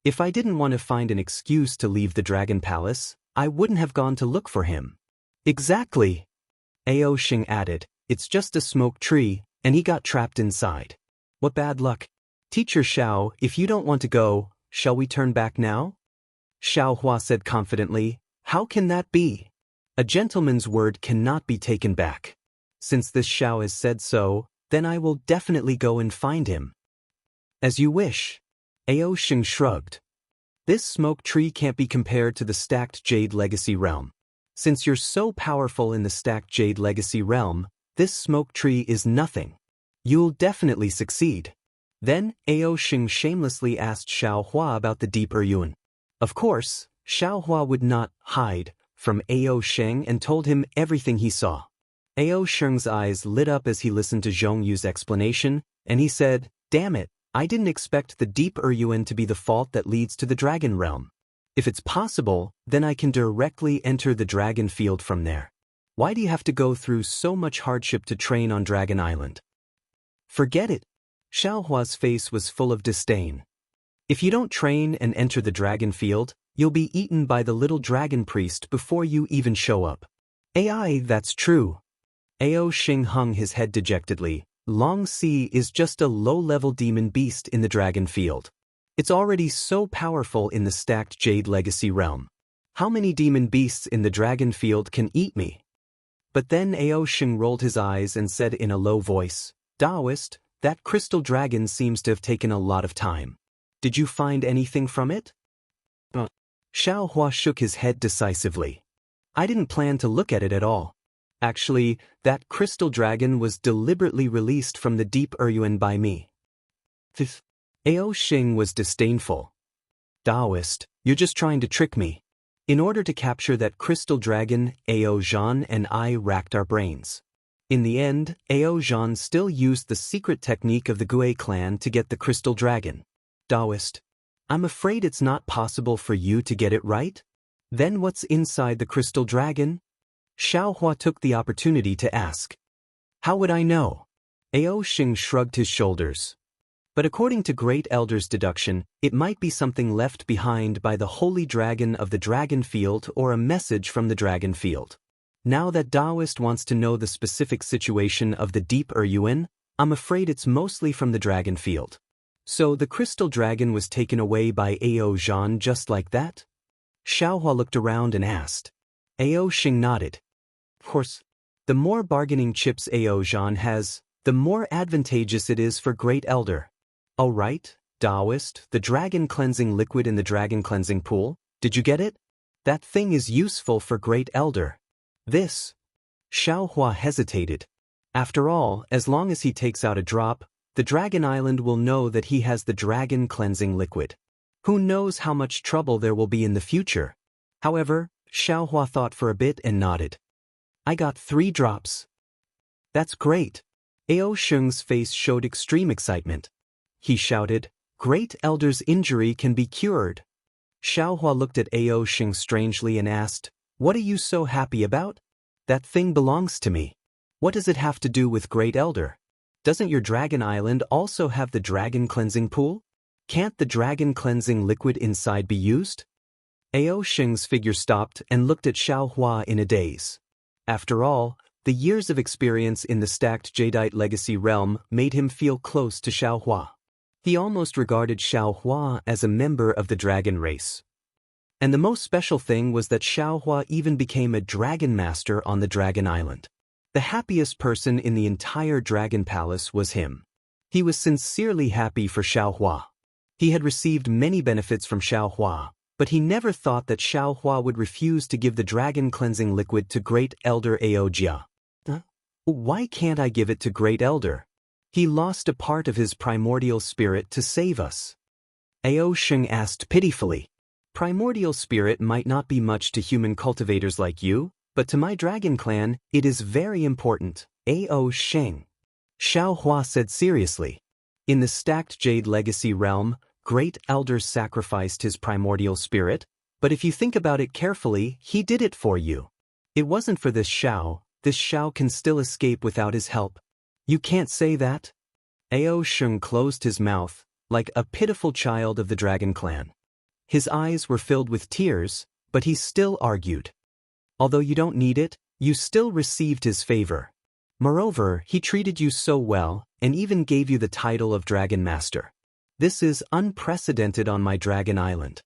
If I didn't want to find an excuse to leave the Dragon Palace, I wouldn't have gone to look for him. Exactly. Ao Sheng added, it's just a smoke tree, and he got trapped inside. What bad luck. Teacher Xiao, if you don't want to go, shall we turn back now? Xiaohua said confidently, how can that be? A gentleman's word cannot be taken back. Since this Xiao has said so, then I will definitely go and find him. As you wish. Ao Sheng shrugged. This smoke tree can't be compared to the Stacked Jade Legacy Realm. Since you're so powerful in the Stacked Jade Legacy Realm, this smoke tree is nothing. You'll definitely succeed. Then, Ao Sheng shamelessly asked Xiaohua about the deeper Yuan. Of course, Xiaohua would not hide from Ao Sheng and told him everything he saw. Ao Sheng's eyes lit up as he listened to Zhong Yu's explanation, and he said, "Damn it, I didn't expect the deep Yuan to be the fault that leads to the dragon realm. If it's possible, then I can directly enter the dragon field from there. Why do you have to go through so much hardship to train on Dragon Island?" "Forget it." Xiaohua's face was full of disdain. "If you don't train and enter the dragon field, you'll be eaten by the little dragon priest before you even show up." "Ai, that's true." Ao Sheng hung his head dejectedly. "Long Si is just a low-level demon beast in the dragon field. It's already so powerful in the stacked Jade Legacy realm. How many demon beasts in the dragon field can eat me?" But then Ao Sheng rolled his eyes and said in a low voice, "Taoist, that crystal dragon seems to have taken a lot of time. Did you find anything from it?" Xiaohua shook his head decisively. "I didn't plan to look at it at all. Actually, that crystal dragon was deliberately released from the deep Yuan by me." Ao Sheng was disdainful. "Taoist, you're just trying to trick me." In order to capture that crystal dragon, Ao Zhan and I racked our brains. In the end, Ao Zhan still used the secret technique of the Gue clan to get the crystal dragon. "Taoist, I'm afraid it's not possible for you to get it right? Then what's inside the crystal dragon?" Xiaohua took the opportunity to ask. "How would I know?" Ao Sheng shrugged his shoulders. "But according to Great Elder's deduction, it might be something left behind by the holy dragon of the dragon field or a message from the dragon field. Now that Taoist wants to know the specific situation of the deep Yuan, I'm afraid it's mostly from the dragon field." "So the crystal dragon was taken away by Ao Zhan just like that?" Xiaohua looked around and asked. Ao Sheng nodded. "Of course, the more bargaining chips Ao Zhan has, the more advantageous it is for Great Elder. All right, Taoist, the dragon cleansing liquid in the dragon cleansing pool, did you get it? That thing is useful for Great Elder." "This?" Xiaohua hesitated. "After all, as long as he takes out a drop, the Dragon Island will know that he has the dragon cleansing liquid. Who knows how much trouble there will be in the future?" However, Xiaohua thought for a bit and nodded. "I got 3 drops." "That's great." Ao Sheng's face showed extreme excitement. He shouted, "Great Elder's injury can be cured." Xiaohua looked at Ao Sheng strangely and asked, "What are you so happy about?" "That thing belongs to me. What does it have to do with Great Elder? Doesn't your Dragon Island also have the dragon cleansing pool? Can't the dragon cleansing liquid inside be used?" Ao Sheng's figure stopped and looked at Xiaohua in a daze. After all, the years of experience in the stacked Jadeite legacy realm made him feel close to Xiaohua. He almost regarded Xiaohua as a member of the dragon race. And the most special thing was that Xiaohua even became a dragon master on the Dragon Island. The happiest person in the entire Dragon Palace was him. He was sincerely happy for Xiaohua. He had received many benefits from Xiaohua, but he never thought that Xiaohua would refuse to give the dragon cleansing liquid to Great Elder Ao Jia. "Why can't I give it to Great Elder? He lost a part of his primordial spirit to save us." Ao Sheng asked pitifully. "Primordial spirit might not be much to human cultivators like you, but to my dragon clan, it is very important." Ao Sheng. Xiaohua said seriously. "In the stacked Jade Legacy realm, Great Elder sacrificed his primordial spirit, but if you think about it carefully, he did it for you. It wasn't for this Shao can still escape without his help." "You can't say that." Ao Sheng closed his mouth, like a pitiful child of the dragon clan. His eyes were filled with tears, but he still argued. "Although you don't need it, you still received his favor. Moreover, he treated you so well, and even gave you the title of Dragon Master. This is unprecedented on my Dragon Island.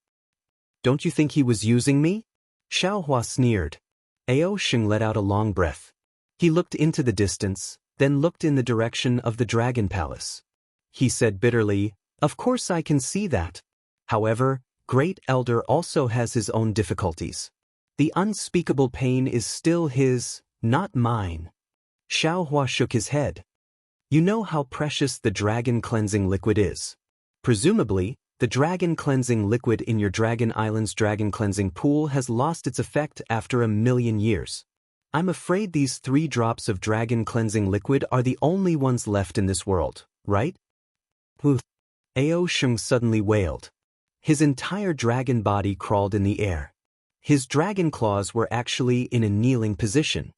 Don't you think he was using me?" Xiaohua sneered. Ao Sheng let out a long breath. He looked into the distance, then looked in the direction of the Dragon Palace. He said bitterly, "Of course I can see that. However, Great Elder also has his own difficulties. The unspeakable pain is still his, not mine." Xiaohua shook his head. "You know how precious the dragon cleansing liquid is. Presumably, the dragon cleansing liquid in your Dragon Island's dragon cleansing pool has lost its effect after 1,000,000 years. I'm afraid these 3 drops of dragon cleansing liquid are the only ones left in this world, right? Whew. Ao Sheng suddenly wailed. His entire dragon body crawled in the air. His dragon claws were actually in a kneeling position.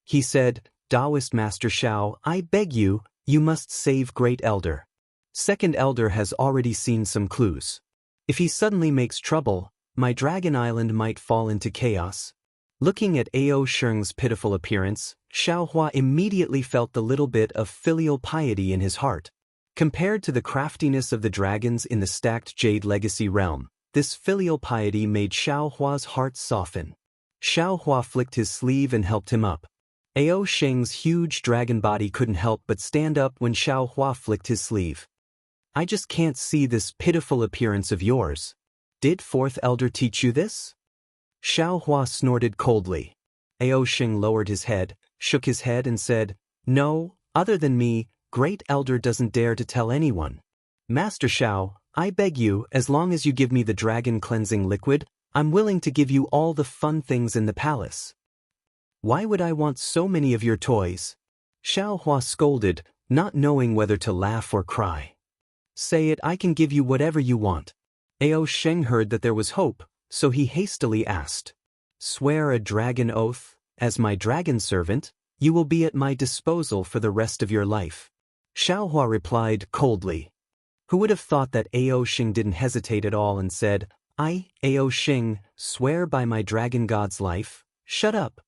He said, Taoist Master Shao, I beg you, you must save Great Elder. Second Elder has already seen some clues. If he suddenly makes trouble, my dragon island might fall into chaos. Looking at Ao Sheng's pitiful appearance, Xiaohua immediately felt the little bit of filial piety in his heart. Compared to the craftiness of the dragons in the stacked Jade Legacy realm, this filial piety made Xiaohua's heart soften. Xiaohua flicked his sleeve and helped him up. Ao Sheng's huge dragon body couldn't help but stand up when Xiaohua flicked his sleeve. I just can't see this pitiful appearance of yours. Did Fourth Elder teach you this? Xiaohua snorted coldly. Ao Sheng lowered his head, shook his head and said, No, other than me, Great Elder doesn't dare to tell anyone. Master Xiao, I beg you, as long as you give me the dragon cleansing liquid, I'm willing to give you all the fun things in the palace. Why would I want so many of your toys? Xiaohua scolded, not knowing whether to laugh or cry. Say it, I can give you whatever you want. Ao Sheng heard that there was hope, so he hastily asked, Swear a dragon oath, as my dragon servant, you will be at my disposal for the rest of your life. Xiaohua replied coldly. Who would have thought that Ao Sheng didn't hesitate at all and said, I, Ao Sheng, swear by my dragon god's life? Shut up.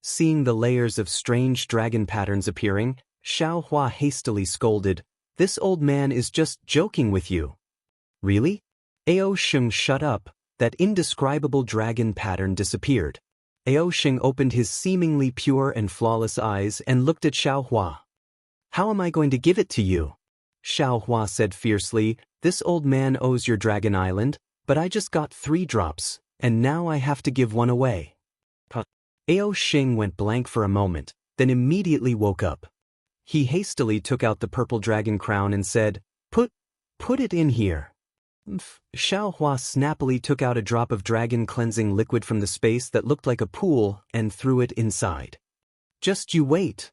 Seeing the layers of strange dragon patterns appearing, Xiaohua hastily scolded, This old man is just joking with you. Really? Ao Sheng shut up. That indescribable dragon pattern disappeared. Ao Sheng opened his seemingly pure and flawless eyes and looked at Xiaohua. How am I going to give it to you? Xiaohua said fiercely, This old man owes your dragon island, but I just got 3 drops, and now I have to give one away. Ao Sheng went blank for a moment, then immediately woke up. He hastily took out the purple dragon crown and said, Put it in here. Xiaohua snappily took out a drop of dragon cleansing liquid from the space that looked like a pool and threw it inside. Just you wait.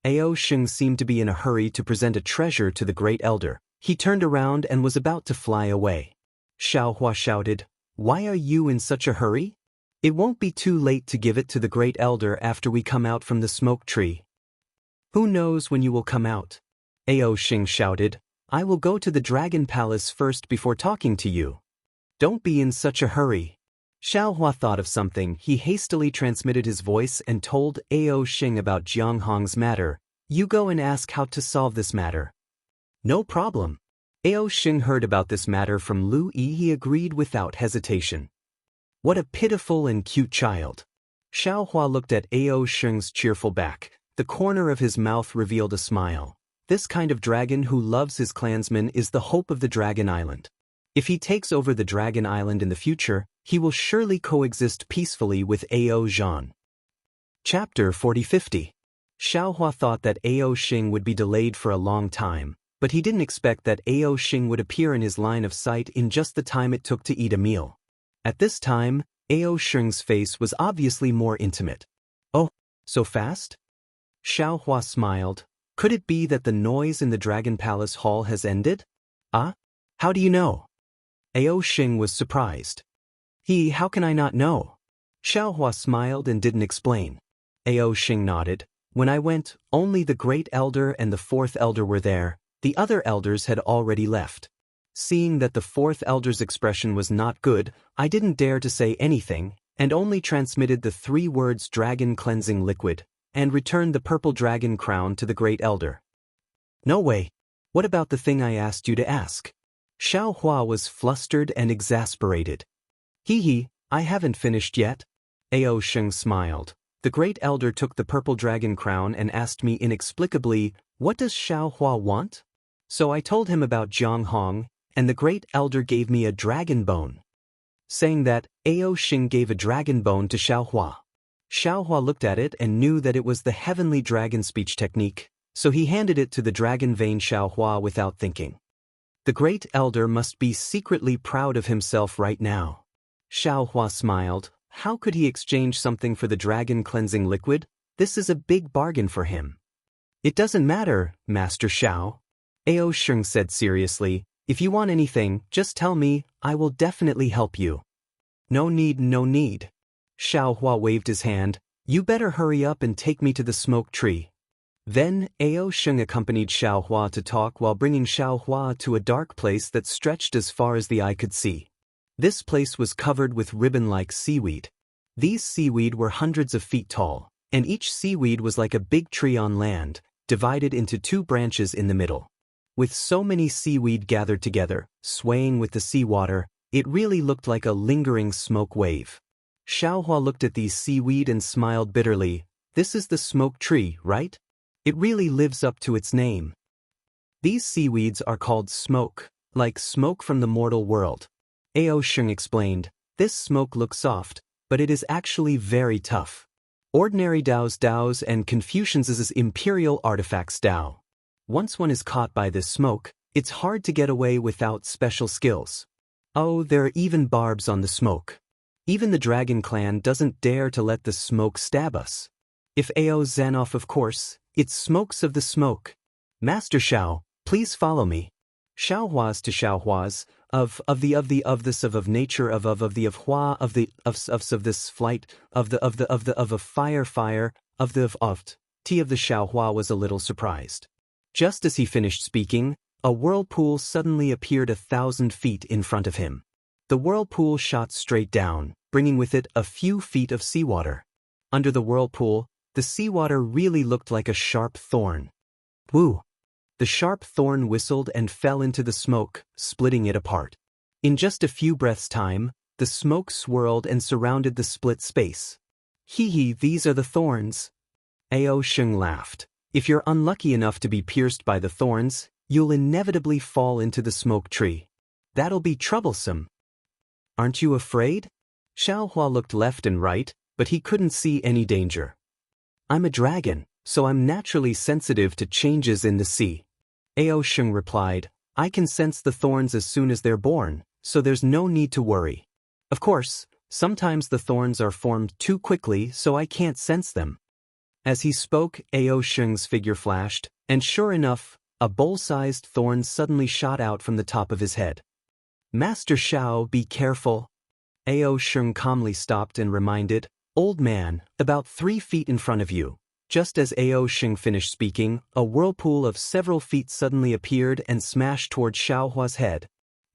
Ao Sheng seemed to be in a hurry to present a treasure to the Great Elder. He turned around and was about to fly away. Xiaohua shouted, Why are you in such a hurry? It won't be too late to give it to the Great Elder after we come out from the smoke tree. Who knows when you will come out? Ao Sheng shouted, I will go to the Dragon Palace first before talking to you. Don't be in such a hurry. Xiaohua thought of something. He hastily transmitted his voice and told Ao Sheng about Jianghong's matter. You go and ask how to solve this matter. No problem. Ao Sheng heard about this matter from Lu Yi. He agreed without hesitation. What a pitiful and cute child. Xiaohua looked at Ao Sheng's cheerful back. The corner of his mouth revealed a smile. This kind of dragon who loves his clansmen is the hope of the Dragon Island. If he takes over the Dragon Island in the future, he will surely coexist peacefully with Ao Zhan. Chapter 40-50. Xiaohua thought that Ao Sheng would be delayed for a long time, but he didn't expect that Ao Sheng would appear in his line of sight in just the time it took to eat a meal. At this time, Ao Sheng's face was obviously more intimate. Oh, so fast? Xiaohua smiled. Could it be that the noise in the Dragon Palace Hall has ended? Ah? How do you know? Ao Sheng was surprised. How can I not know? Xiaohua smiled and didn't explain. Ao Sheng nodded. When I went, only the Great Elder and the Fourth Elder were there. The other elders had already left. Seeing that the Fourth Elder's expression was not good, I didn't dare to say anything, and only transmitted the 3 words Dragon Cleansing Liquid, and returned the purple dragon crown to the Great Elder. No way. What about the thing I asked you to ask? Xiaohua was flustered and exasperated. I haven't finished yet. Ao Sheng smiled. The Great Elder took the purple dragon crown and asked me inexplicably, what does Xiaohua want? So I told him about Jianghu, and the Great Elder gave me a dragon bone. Saying that, Ao Sheng gave a dragon bone to Xiaohua. Xiaohua looked at it and knew that it was the heavenly dragon speech technique, so he handed it to the dragon vein Xiaohua without thinking. The Great Elder must be secretly proud of himself right now. Xiaohua smiled. How could he exchange something for the dragon cleansing liquid? This is a big bargain for him. It doesn't matter, Master Xiao. Ao Sheng said seriously. If you want anything, just tell me, I will definitely help you. No need, no need. Xiao Hua waved his hand. You better hurry up and take me to the smoke tree. Then, Ao Sheng accompanied Xiao Hua to talk while bringing Xiao Hua to a dark place that stretched as far as the eye could see. This place was covered with ribbon-like seaweed. These seaweed were hundreds of feet tall, and each seaweed was like a big tree on land, divided into two branches in the middle. With so many seaweed gathered together, swaying with the seawater, it really looked like a lingering smoke wave. Xiao Hua looked at these seaweed and smiled bitterly. This is the smoke tree, right? It really lives up to its name. These seaweeds are called smoke, like smoke from the mortal world. Ao Sheng explained, this smoke looks soft, but it is actually very tough. Ordinary Dao's and Confucius's imperial artifacts Dao. Once one is caught by this smoke, it's hard to get away without special skills. Oh, there are even barbs on the smoke. Even the dragon clan doesn't dare to let the smoke stab us. If Ao Zanoff, of course, it's smokes of the smoke. Master Xiao, please follow me. Xiao Hua's to Xiao Hua's, of nature of Hua of this flight of a fire of the Xiao Hua was a little surprised. Just as he finished speaking, a whirlpool suddenly appeared 1,000 feet in front of him. The whirlpool shot straight down, bringing with it a few feet of seawater. Under the whirlpool, the seawater really looked like a sharp thorn. Woo! The sharp thorn whistled and fell into the smoke, splitting it apart. In just a few breaths' time, the smoke swirled and surrounded the split space. Hee, these are the thorns. Ao Sheng laughed. If you're unlucky enough to be pierced by the thorns, you'll inevitably fall into the smoke tree. That'll be troublesome. Aren't you afraid? Xiao Hua looked left and right, but he couldn't see any danger. I'm a dragon, so I'm naturally sensitive to changes in the sea. Ao Sheng replied, I can sense the thorns as soon as they're born, so there's no need to worry. Of course, sometimes the thorns are formed too quickly, so I can't sense them. As he spoke, Ao Sheng's figure flashed, and sure enough, a bowl-sized thorn suddenly shot out from the top of his head. Master Xiao, be careful. Ao Sheng calmly stopped and reminded, Old man, about 3 feet in front of you. Just as Ao Sheng finished speaking, a whirlpool of several feet suddenly appeared and smashed toward Xiao Hua's head.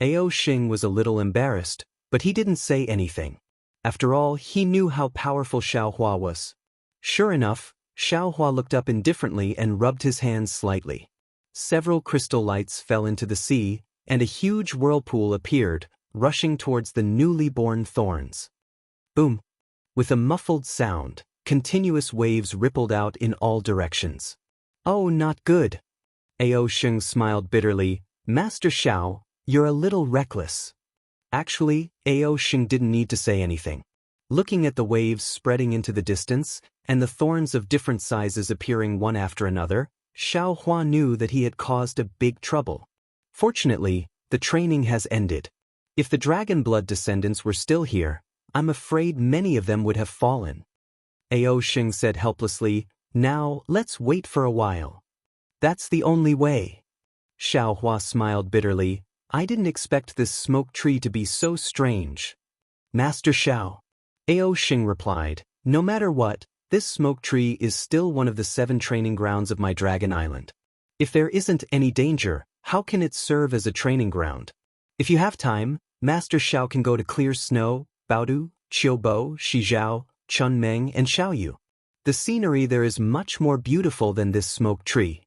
Ao Sheng was a little embarrassed, but he didn't say anything. After all, he knew how powerful Xiao Hua was. Sure enough, Xiao Hua looked up indifferently and rubbed his hands slightly. Several crystal lights fell into the sea, and a huge whirlpool appeared, rushing towards the newly born thorns. Boom! With a muffled sound, continuous waves rippled out in all directions. Oh, not good. Ao Sheng smiled bitterly. Master Xiao, you're a little reckless. Actually, Ao Sheng didn't need to say anything. Looking at the waves spreading into the distance, and the thorns of different sizes appearing one after another, Xiao Hua knew that he had caused a big trouble. Fortunately, the training has ended. If the dragon blood descendants were still here, I'm afraid many of them would have fallen. Ao Sheng said helplessly, Now, let's wait for a while. That's the only way. Xiao Hua smiled bitterly. I didn't expect this smoke tree to be so strange. Master Xiao. Ao Sheng replied, No matter what, this smoke tree is still one of the 7 training grounds of my Dragon Island. If there isn't any danger, how can it serve as a training ground? If you have time, Master Xiao can go to Clear Snow, Baodu, Qiubo, Shizhao, Chunmeng, and Xiaoyu. The scenery there is much more beautiful than this smoke tree.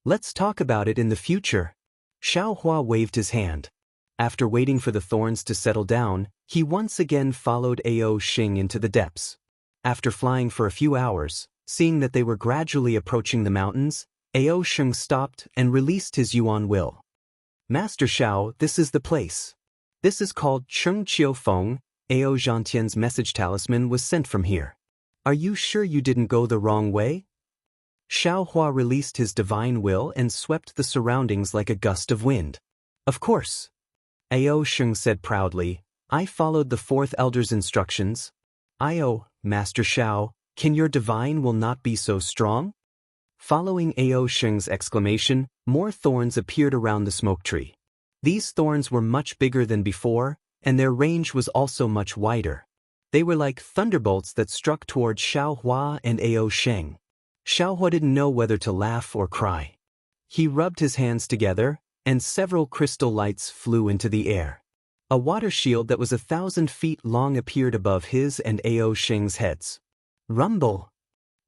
Let's talk about it in the future. Xiao Hua waved his hand. After waiting for the thorns to settle down, he once again followed Ao Sheng into the depths. After flying for a few hours, seeing that they were gradually approaching the mountains, Ao Sheng stopped and released his Yuan will. Master Xiao, this is the place. This is called Cheng Qiu Feng. Ao Zhantian's message talisman was sent from here. Are you sure you didn't go the wrong way? Xiao Hua released his divine will and swept the surroundings like a gust of wind. Of course. Ao Sheng said proudly, I followed the 4th elder's instructions, "Io, Master Xiao, can your divine will not be so strong?" Following Ao Sheng's exclamation, more thorns appeared around the smoke tree. These thorns were much bigger than before, and their range was also much wider. They were like thunderbolts that struck toward Xiao Hua and Ao Sheng. Xiao Hua didn't know whether to laugh or cry. He rubbed his hands together, and several crystal lights flew into the air. A water shield that was 1,000 feet long appeared above his and Ao Sheng's heads. Rumble!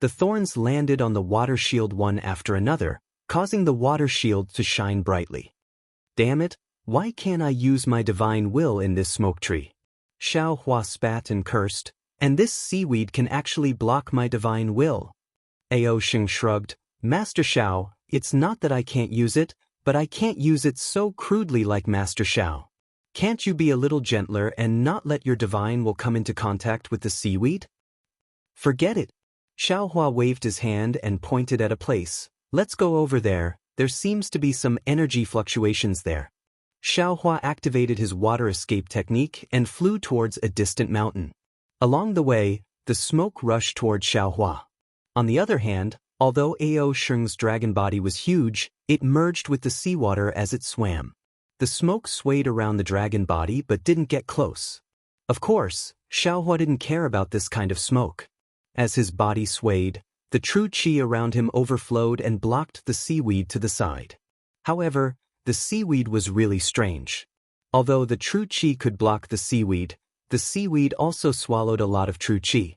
The thorns landed on the water shield one after another, causing the water shield to shine brightly. "Damn it, why can't I use my divine will in this smoke tree?" Xiao Hua spat and cursed, "And this seaweed can actually block my divine will." Ao Sheng shrugged, "Master Xiao, it's not that I can't use it, but I can't use it so crudely like Master Xiao. Can't you be a little gentler and not let your divine will come into contact with the seaweed?" "Forget it." Xiao Hua waved his hand and pointed at a place. "Let's go over there, there seems to be some energy fluctuations there." Xiao Hua activated his water escape technique and flew towards a distant mountain. Along the way, the smoke rushed toward Xiao Hua. On the other hand, although Ao Sheng's dragon body was huge, it merged with the seawater as it swam. The smoke swayed around the dragon body but didn't get close. Of course, Xiao Hua didn't care about this kind of smoke. As his body swayed, the true qi around him overflowed and blocked the seaweed to the side. However, the seaweed was really strange. Although the true qi could block the seaweed also swallowed a lot of true qi.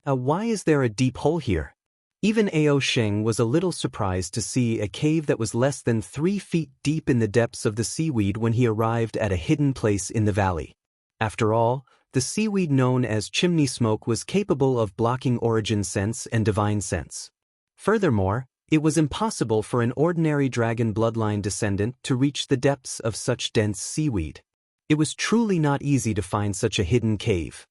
Why is there a deep hole here? Even Ao Sheng was a little surprised to see a cave that was less than 3 feet deep in the depths of the seaweed when he arrived at a hidden place in the valley. After all, the seaweed known as chimney smoke was capable of blocking origin sense and divine sense. Furthermore, it was impossible for an ordinary dragon bloodline descendant to reach the depths of such dense seaweed. It was truly not easy to find such a hidden cave.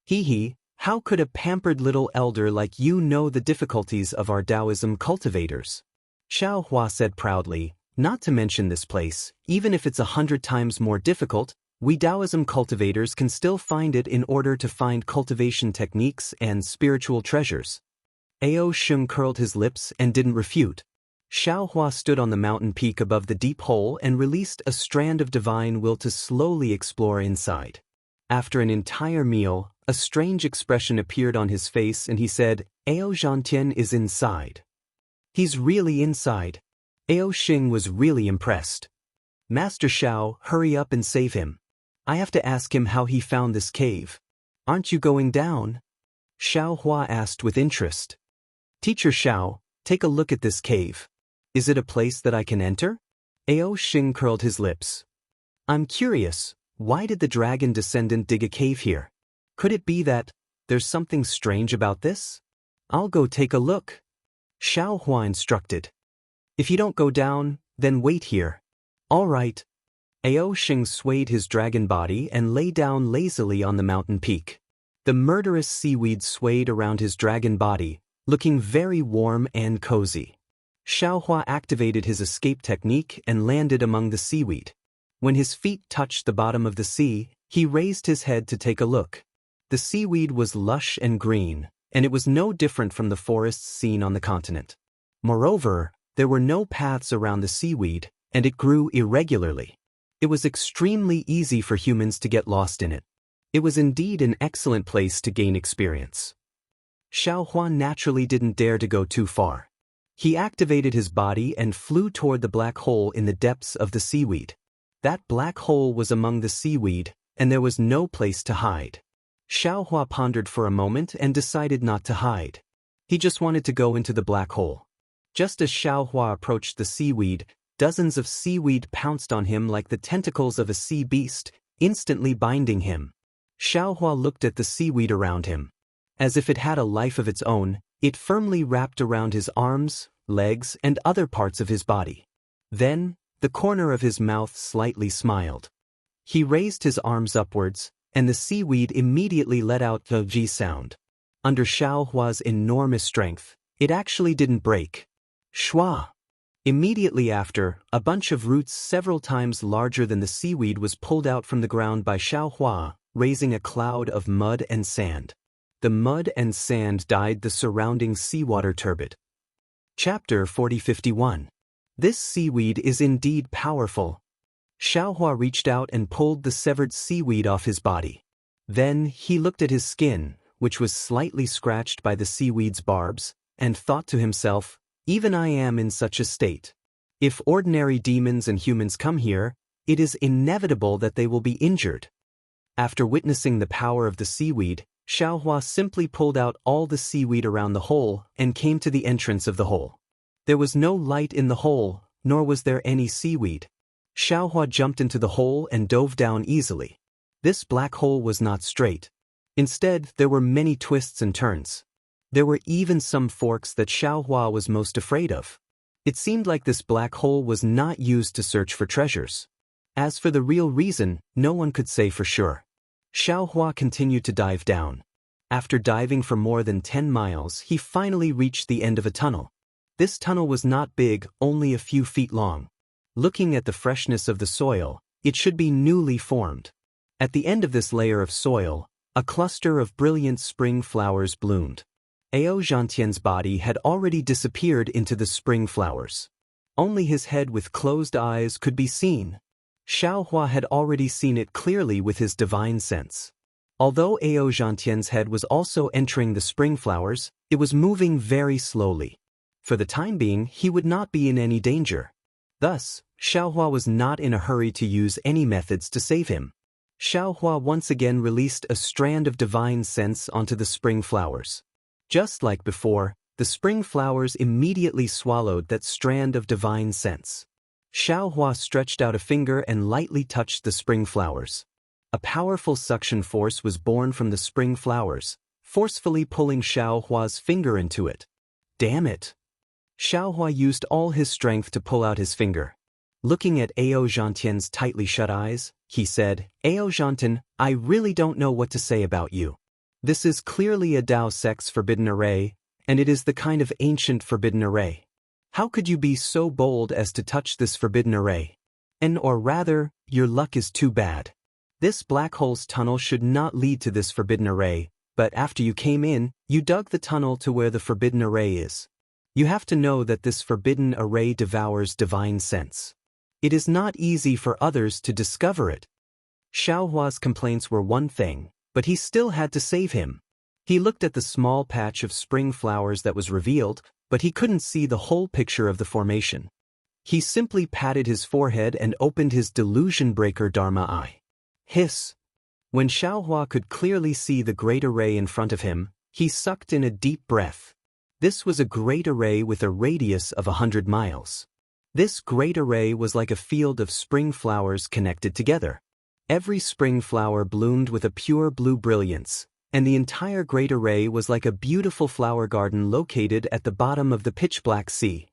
"Hee, how could a pampered little elder like you know the difficulties of our Taoism cultivators?" Xiao Hua said proudly, "Not to mention this place, even if it's 100 times more difficult, we Taoism cultivators can still find it in order to find cultivation techniques and spiritual treasures." Ao Sheng curled his lips and didn't refute. Xiao Hua stood on the mountain peak above the deep hole and released a strand of divine will to slowly explore inside. After an entire meal, a strange expression appeared on his face and he said, "Ao Zhantian is inside." "He's really inside." Ao Sheng was really impressed. "Master Xiao, hurry up and save him. I have to ask him how he found this cave." "Aren't you going down?" Xiao Hua asked with interest. "Teacher Xiao, take a look at this cave. Is it a place that I can enter?" Ao Sheng curled his lips. "I'm curious, why did the dragon descendant dig a cave here? Could it be that there's something strange about this? I'll go take a look." Xiao Hua instructed. "If you don't go down, then wait here." "All right." Ao Sheng swayed his dragon body and lay down lazily on the mountain peak. The murderous seaweed swayed around his dragon body, looking very warm and cozy. Xiao Hua activated his escape technique and landed among the seaweed. When his feet touched the bottom of the sea, he raised his head to take a look. The seaweed was lush and green, and it was no different from the forests seen on the continent. Moreover, there were no paths around the seaweed, and it grew irregularly. It was extremely easy for humans to get lost in it. It was indeed an excellent place to gain experience. Xiao Hua naturally didn't dare to go too far. He activated his body and flew toward the black hole in the depths of the seaweed. That black hole was among the seaweed, and there was no place to hide. Xiao Hua pondered for a moment and decided not to hide. He just wanted to go into the black hole. Just as Xiao Hua approached the seaweed, dozens of seaweed pounced on him like the tentacles of a sea beast, instantly binding him. Xiao Hua looked at the seaweed around him. As if it had a life of its own, it firmly wrapped around his arms, legs, and other parts of his body. Then, the corner of his mouth slightly smiled. He raised his arms upwards, and the seaweed immediately let out the G sound. Under Xiao Hua's enormous strength, it actually didn't break. Shua! Immediately after, a bunch of roots several times larger than the seaweed was pulled out from the ground by Xiao Hua, raising a cloud of mud and sand. the mud and sand dyed the surrounding seawater turbid. Chapter 4051. This seaweed is indeed powerful. Xiaohua reached out and pulled the severed seaweed off his body. Then he looked at his skin, which was slightly scratched by the seaweed's barbs, and thought to himself, even I am in such a state. If ordinary demons and humans come here, it is inevitable that they will be injured. After witnessing the power of the seaweed, Xiaohua simply pulled out all the seaweed around the hole and came to the entrance of the hole. There was no light in the hole, nor was there any seaweed. Xiaohua jumped into the hole and dove down easily. This black hole was not straight. Instead, there were many twists and turns. There were even some forks that Xiaohua was most afraid of. It seemed like this black hole was not used to search for treasures. As for the real reason, no one could say for sure. Xiaohua continued to dive down. After diving for more than 10 miles, he finally reached the end of a tunnel. This tunnel was not big, only a few feet long. Looking at the freshness of the soil, it should be newly formed. At the end of this layer of soil, a cluster of brilliant spring flowers bloomed. Ao Zhantian's body had already disappeared into the spring flowers. Only his head with closed eyes could be seen. Xiaohua had already seen it clearly with his divine sense. Although Ao Zhantian's head was also entering the spring flowers, it was moving very slowly. For the time being, he would not be in any danger. Thus, Xiaohua was not in a hurry to use any methods to save him. Xiaohua once again released a strand of divine sense onto the spring flowers. Just like before, the spring flowers immediately swallowed that strand of divine sense. Xiaohua stretched out a finger and lightly touched the spring flowers. A powerful suction force was born from the spring flowers, forcefully pulling Xiaohua's finger into it. Damn it! Xiaohua used all his strength to pull out his finger. Looking at Ao Zhantian's tightly shut eyes, he said, Ao Zhantian, I really don't know what to say about you. This is clearly a Dao Sect's forbidden array, and it is the kind of ancient forbidden array. How could you be so bold as to touch this forbidden array? Or rather, your luck is too bad. This black hole's tunnel should not lead to this forbidden array, but after you came in, you dug the tunnel to where the forbidden array is. You have to know that this forbidden array devours divine sense. It is not easy for others to discover it. Xiaohua's complaints were one thing, but he still had to save him. He looked at the small patch of spring flowers that was revealed, but he couldn't see the whole picture of the formation. He simply patted his forehead and opened his delusion-breaker Dharma eye. Hiss! When Xiaohua could clearly see the great array in front of him, he sucked in a deep breath. This was a great array with a radius of 100 miles. This great array was like a field of spring flowers connected together. Every spring flower bloomed with a pure blue brilliance, and the entire great array was like a beautiful flower garden located at the bottom of the pitch-black sea.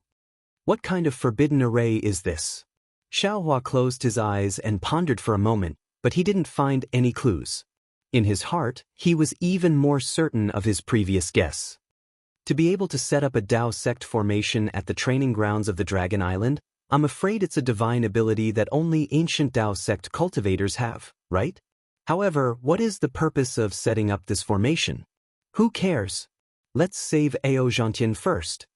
What kind of forbidden array is this? Xiaohua closed his eyes and pondered for a moment, but he didn't find any clues. In his heart, he was even more certain of his previous guess. To be able to set up a Dao sect formation at the training grounds of the Dragon Island, I'm afraid it's a divine ability that only ancient Dao sect cultivators have, right? However, what is the purpose of setting up this formation? Who cares? Let's save Ao Zhantian first.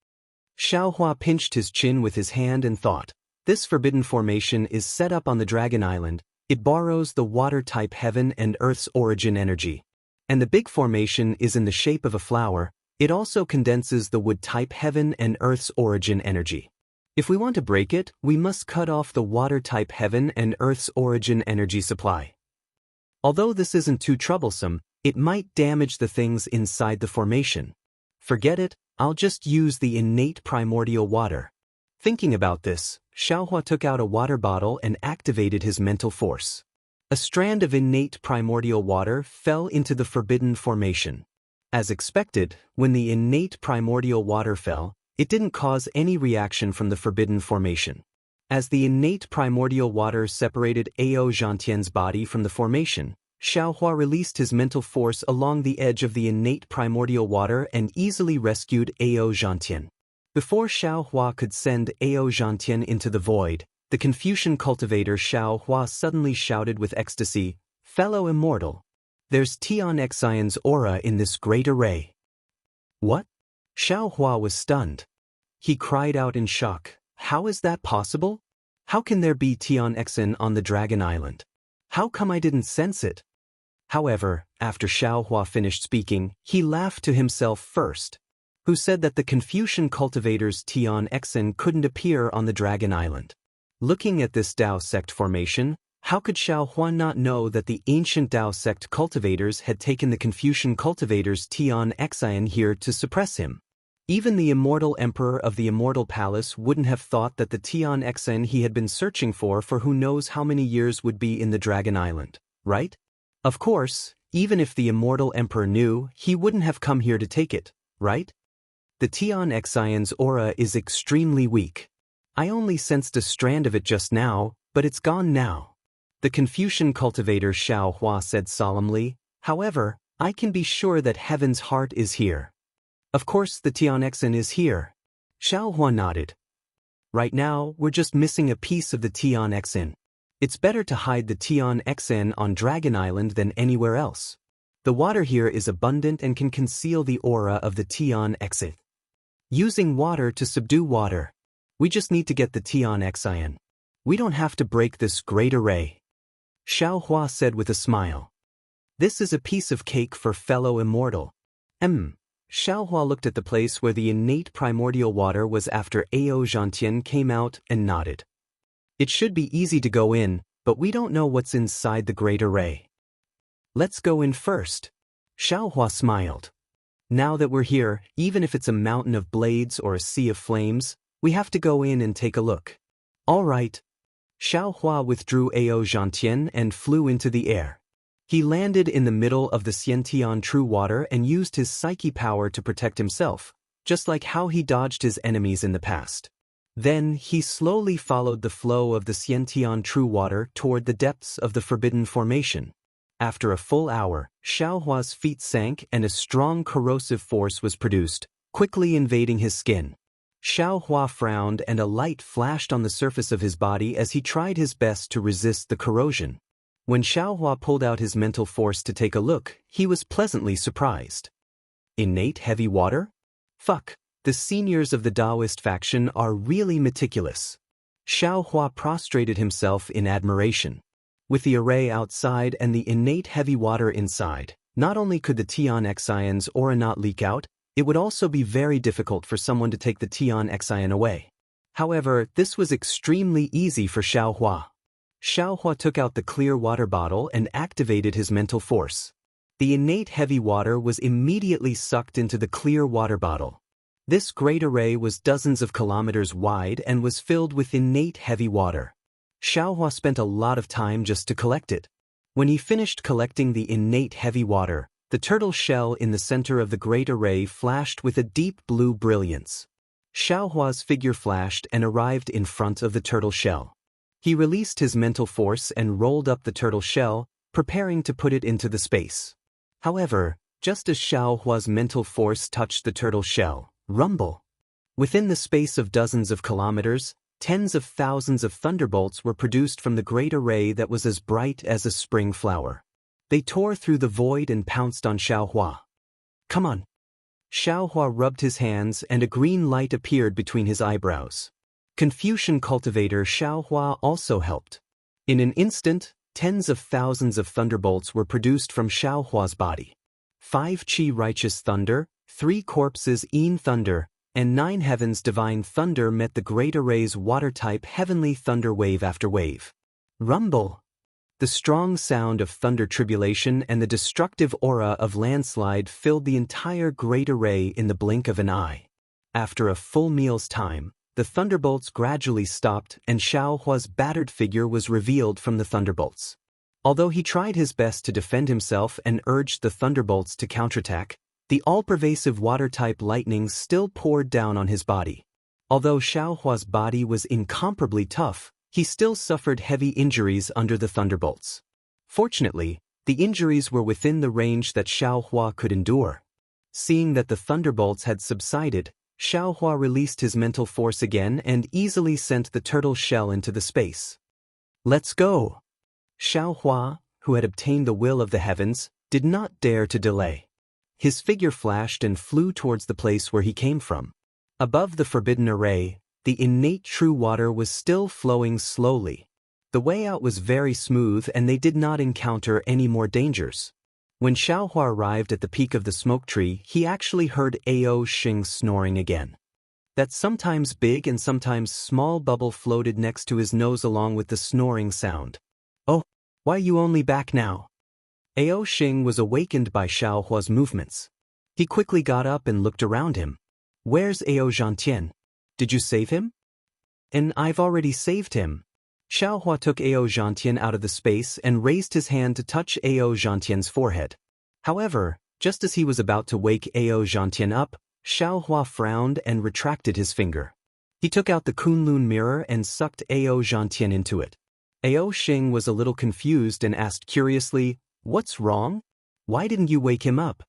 Xiaohua pinched his chin with his hand and thought, this forbidden formation is set up on the Dragon Island. It borrows the water-type heaven and earth's origin energy. And the big formation is in the shape of a flower. It also condenses the wood-type heaven and earth's origin energy. If we want to break it, we must cut off the water-type heaven and earth's origin energy supply. Although this isn't too troublesome, it might damage the things inside the formation. Forget it, I'll just use the innate primordial water. Thinking about this, Xiaohua took out a water bottle and activated his mental force. A strand of innate primordial water fell into the forbidden formation. As expected, when the innate primordial water fell, it didn't cause any reaction from the forbidden formation. As the innate primordial water separated Ao Zhantian's body from the formation, Xiaohua released his mental force along the edge of the innate primordial water and easily rescued Ao Zhantian. Before Xiaohua could send Ao Zhantian into the void, the Confucian cultivator Xiaohua suddenly shouted with ecstasy, "Fellow Immortal! There's Tian Xion's aura in this great array. What? Xiao Hua was stunned. He cried out in shock, how is that possible? How can there be Tian Xion on the Dragon Island? How come I didn't sense it? However, after Xiao Hua finished speaking, he laughed to himself first. Who said that the Confucian cultivators Tian Xion couldn't appear on the Dragon Island? Looking at this Dao sect formation, how could Xiao Hua not know that the ancient Dao sect cultivators had taken the Confucian cultivators Tian Xion here to suppress him? Even the immortal emperor of the Immortal Palace wouldn't have thought that the Tian Xion he had been searching for who knows how many years would be in the Dragon Island, right? Of course, even if the immortal emperor knew, he wouldn't have come here to take it, right? The Tian Xion's aura is extremely weak. I only sensed a strand of it just now, but it's gone now. The Confucian cultivator Xiao Hua said solemnly, however, I can be sure that heaven's heart is here. Of course the Tian Xion is here. Xiao Hua nodded. Right now, we're just missing a piece of the Tian Xion. It's better to hide the Tian Xion on Dragon Island than anywhere else. The water here is abundant and can conceal the aura of the Tian Xion. Using water to subdue water. We just need to get the Tian Xion. We don't have to break this great array. Xiao Hua said with a smile. This is a piece of cake for fellow immortal. Xiao Hua looked at the place where the innate primordial water was after Ao Zhantian came out and nodded. It should be easy to go in, but we don't know what's inside the great array. Let's go in first. Xiao Hua smiled. Now that we're here, even if it's a mountain of blades or a sea of flames, we have to go in and take a look. All right. Xiao Hua withdrew Ao Zhantian and flew into the air. He landed in the middle of the Xiantian true water and used his psyche power to protect himself, just like how he dodged his enemies in the past. Then he slowly followed the flow of the Xiantian true water toward the depths of the forbidden formation. After a full hour, Xiao Hua's feet sank and a strong corrosive force was produced, quickly invading his skin. Xiao Hua frowned and a light flashed on the surface of his body as he tried his best to resist the corrosion. When Xiao Hua pulled out his mental force to take a look, he was pleasantly surprised. Innate heavy water? Fuck, the seniors of the Taoist faction are really meticulous. Xiao Hua prostrated himself in admiration. With the array outside and the innate heavy water inside, not only could the Tian Xion's aura not leak out, it would also be very difficult for someone to take the Tian Xion away. However, this was extremely easy for Xiao Hua. Xiao Hua took out the clear water bottle and activated his mental force. The innate heavy water was immediately sucked into the clear water bottle. This great array was dozens of kilometers wide and was filled with innate heavy water. Xiao Hua spent a lot of time just to collect it. When he finished collecting the innate heavy water, the turtle shell in the center of the great array flashed with a deep blue brilliance. Xiao Hua's figure flashed and arrived in front of the turtle shell. He released his mental force and rolled up the turtle shell, preparing to put it into the space. However, just as Xiao Hua's mental force touched the turtle shell, rumble! Within the space of dozens of kilometers, tens of thousands of thunderbolts were produced from the great array that was as bright as a spring flower. They tore through the void and pounced on Xiao Hua. Come on! Xiao Hua rubbed his hands and a green light appeared between his eyebrows. Confucian cultivator Xiao Hua also helped. In an instant, tens of thousands of thunderbolts were produced from Xiao Hua's body. 5 Qi righteous thunder, 3 corpses Yin thunder, and 9 heavens divine thunder met the great array's water-type heavenly thunder wave after wave. Rumble! The strong sound of thunder tribulation and the destructive aura of landslide filled the entire great array in the blink of an eye. After a full meal's time, the thunderbolts gradually stopped and Xiao Hua's battered figure was revealed from the thunderbolts. Although he tried his best to defend himself and urged the thunderbolts to counterattack, the all-pervasive water-type lightnings still poured down on his body. Although Xiao Hua's body was incomparably tough, he still suffered heavy injuries under the thunderbolts. Fortunately, the injuries were within the range that Xiao Hua could endure. Seeing that the thunderbolts had subsided, Xiao Hua released his mental force again and easily sent the turtle shell into the space. Let's go! Xiao Hua, who had obtained the will of the heavens, did not dare to delay. His figure flashed and flew towards the place where he came from. Above the forbidden array, the innate true water was still flowing slowly. The way out was very smooth and they did not encounter any more dangers. When Xiaohua arrived at the peak of the smoke tree, he actually heard Ao Xing snoring again. That sometimes big and sometimes small bubble floated next to his nose along with the snoring sound. "Oh, why are you only back now?" Ao Xing was awakened by Xiaohua's movements. He quickly got up and looked around him. "Where's Ao Zhantian? Did you save him?" "And I've already saved him." Xiaohua took Ao Zhantian out of the space and raised his hand to touch Ao Zhantian's forehead. However, just as he was about to wake Ao Zhantian up, Xiaohua frowned and retracted his finger. He took out the Kunlun mirror and sucked Ao Zhantian into it. Ao Xing was a little confused and asked curiously, "What's wrong? Why didn't you wake him up?"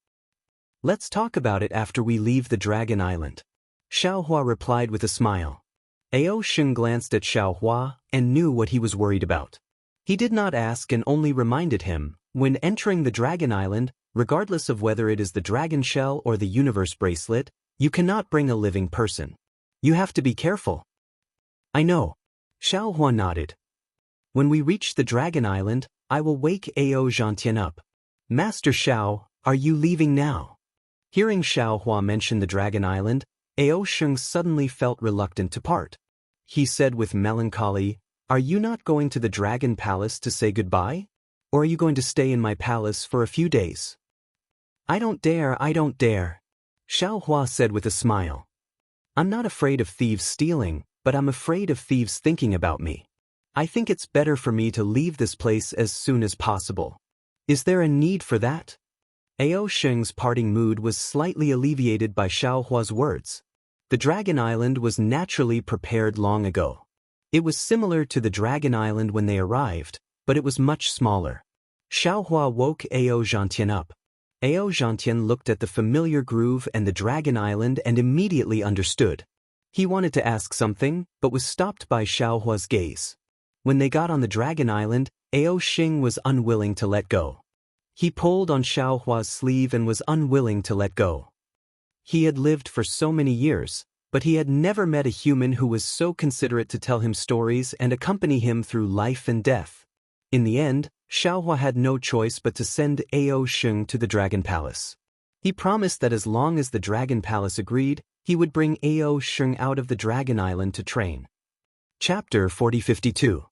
"Let's talk about it after we leave the Dragon Island," Xiaohua replied with a smile. Ao Xing glanced at Xiaohua and knew what he was worried about. He did not ask and only reminded him, when entering the Dragon Island, regardless of whether it is the dragon shell or the universe bracelet, you cannot bring a living person. You have to be careful. "I know." Xiaohua nodded. "When we reach the Dragon Island, I will wake Ao Zhantian up." "Master Xiao, are you leaving now?" Hearing Xiaohua mention the Dragon Island, Ao Xing suddenly felt reluctant to part. He said with melancholy, "Are you not going to the Dragon Palace to say goodbye? Or are you going to stay in my palace for a few days?" I don't dare," Xiaohua said with a smile. "I'm not afraid of thieves stealing, but I'm afraid of thieves thinking about me. I think it's better for me to leave this place as soon as possible." "Is there a need for that?" Ao Xing's parting mood was slightly alleviated by Xiaohua's words. The Dragon Island was naturally prepared long ago. It was similar to the Dragon Island when they arrived, but it was much smaller. Xiaohua woke Ao Zhantian up. Ao Zhantian looked at the familiar groove and the Dragon Island and immediately understood. He wanted to ask something, but was stopped by Xiaohua's gaze. When they got on the Dragon Island, Ao Xing was unwilling to let go. He pulled on Xiaohua's sleeve and was unwilling to let go. He had lived for so many years, but he had never met a human who was so considerate to tell him stories and accompany him through life and death. In the end, Xiaohua had no choice but to send Ao Xing to the Dragon Palace. He promised that as long as the Dragon Palace agreed, he would bring Ao Xing out of the Dragon Island to train. Chapter 4052.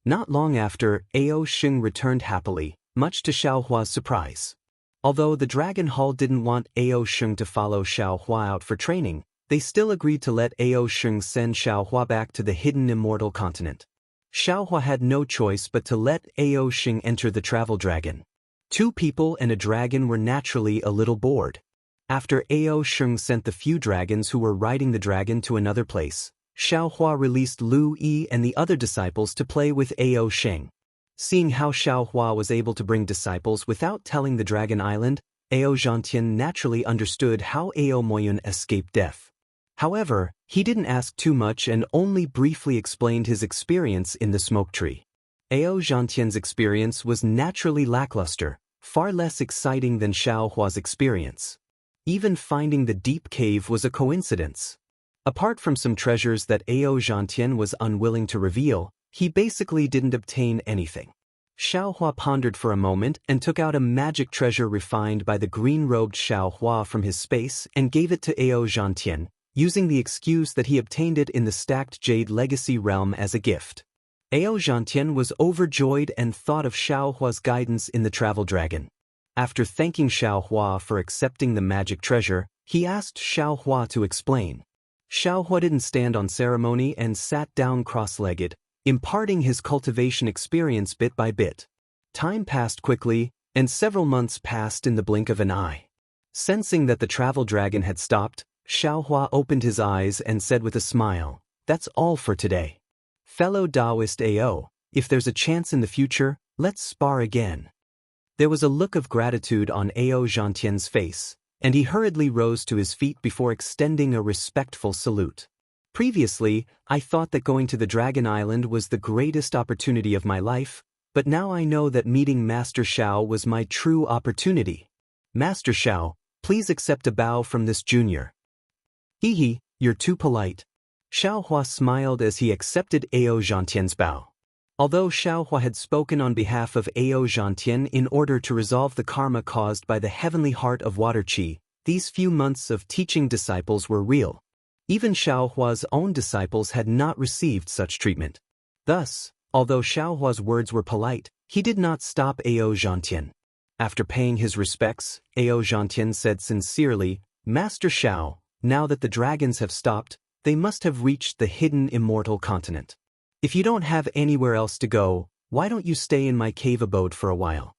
Not long after, Ao Xing returned happily, much to Xiaohua's surprise. Although the Dragon Hall didn't want Ao Xing to follow Xiaohua out for training, they still agreed to let Ao Xing send Xiaohua back to the hidden Immortal continent. Xiaohua had no choice but to let Ao Xing enter the travel dragon. Two people and a dragon were naturally a little bored. After Ao Xing sent the few dragons who were riding the dragon to another place, Xiaohua released Lu Yi and the other disciples to play with Ao Xing. Seeing how Xiaohua was able to bring disciples without telling the Dragon Island, Ao Zhantian naturally understood how Ao Moyun escaped death. However, he didn't ask too much and only briefly explained his experience in the smoke tree. Ao Zhantian's experience was naturally lackluster, far less exciting than Xiaohua's experience. Even finding the deep cave was a coincidence. Apart from some treasures that Ao Zhantian was unwilling to reveal, he basically didn't obtain anything. Xiaohua pondered for a moment and took out a magic treasure refined by the green-robed Xiaohua from his space and gave it to Ao Zhantian, using the excuse that he obtained it in the stacked jade legacy realm as a gift. Ao Zhantian was overjoyed and thought of Xiaohua's guidance in the travel dragon. After thanking Xiaohua for accepting the magic treasure, he asked Xiaohua to explain. Xiaohua didn't stand on ceremony and sat down cross-legged, imparting his cultivation experience bit by bit. Time passed quickly, and several months passed in the blink of an eye. Sensing that the travel dragon had stopped, Xiaohua opened his eyes and said with a smile, "That's all for today. Fellow Taoist Ao, if there's a chance in the future, let's spar again." There was a look of gratitude on Ao Zhantian's face, and he hurriedly rose to his feet before extending a respectful salute. "Previously, I thought that going to the Dragon Island was the greatest opportunity of my life, But now I know that meeting Master Xiao was my true opportunity. Master Xiao, please accept a bow from this junior. Hee, you're too polite. Xiaohua smiled as he accepted Ao Zhantian's bow. Although Xiaohua had spoken on behalf of Ao Zhantian in order to resolve the karma caused by the heavenly heart of water qi, these few months of teaching disciples were real. Even Xiaohua's own disciples had not received such treatment. Thus, although Xiaohua's words were polite, he did not stop Ao Zhantian. After paying his respects, Ao Zhantian said sincerely, Master Xiao, now that the dragons have stopped, they must have reached the hidden immortal continent. If you don't have anywhere else to go, why don't you stay in my cave abode for a while?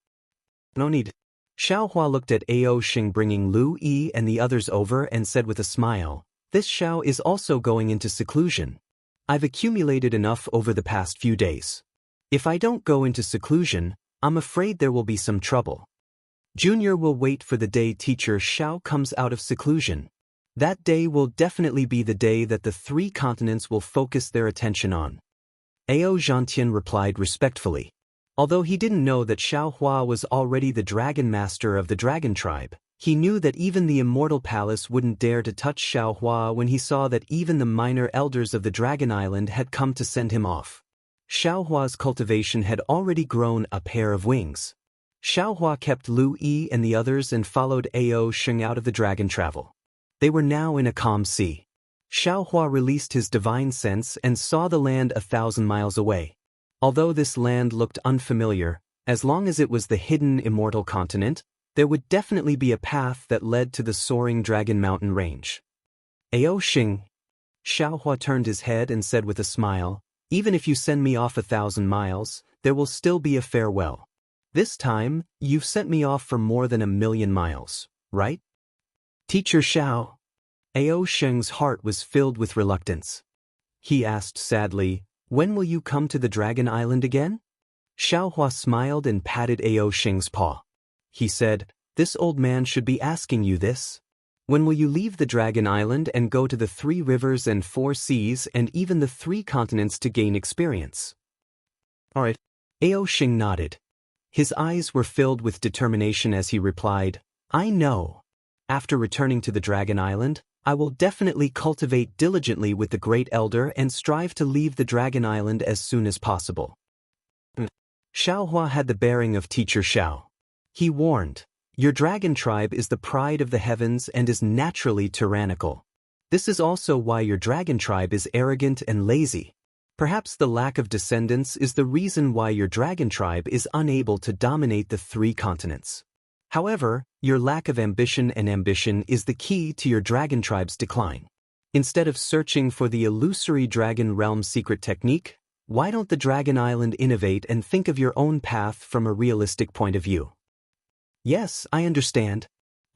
No need. Xiaohua looked at Ao Xing bringing Lu Yi and the others over and said with a smile, this Xiao is also going into seclusion. I've accumulated enough over the past few days. If I don't go into seclusion, I'm afraid there will be some trouble. Junior will wait for the day teacher Xiao comes out of seclusion. That day will definitely be the day that the 3 continents will focus their attention on. Ao Zhantian replied respectfully. Although he didn't know that Xiaohua was already the dragon master of the dragon tribe, he knew that even the immortal palace wouldn't dare to touch Xiaohua when he saw that even the minor elders of the dragon island had come to send him off. Xiaohua's cultivation had already grown a pair of wings. Xiaohua kept Lu Yi and the others and followed Ao Xing out of the dragon travel. They were now in a calm sea. Xiaohua released his divine sense and saw the land 1,000 miles away. Although this land looked unfamiliar, as long as it was the hidden immortal continent, there would definitely be a path that led to the soaring dragon mountain range. Ao Xing. Xiaohua turned his head and said with a smile, even if you send me off 1,000 miles, there will still be a farewell. This time, you've sent me off for more than 1,000,000 miles, right? Teacher Xiao. Ao Xing's heart was filled with reluctance. He asked sadly, when will you come to the Dragon Island again? Xiaohua smiled and patted Ao Xing's paw. He said, this old man should be asking you this. When will you leave the Dragon Island and go to the 3 rivers and 4 seas and even the 3 continents to gain experience? Alright. Ao Xing nodded. His eyes were filled with determination as he replied, I know. After returning to the Dragon Island, I will definitely cultivate diligently with the Great Elder and strive to leave the Dragon Island as soon as possible. Xiaohua had the bearing of Teacher Xiao. He warned, your dragon tribe is the pride of the heavens and is naturally tyrannical. This is also why your dragon tribe is arrogant and lazy. Perhaps the lack of descendants is the reason why your dragon tribe is unable to dominate the 3 continents. However, your lack of ambition is the key to your dragon tribe's decline. Instead of searching for the illusory dragon realm secret technique, why don't the Dragon Island innovate and think of your own path from a realistic point of view? Yes, I understand.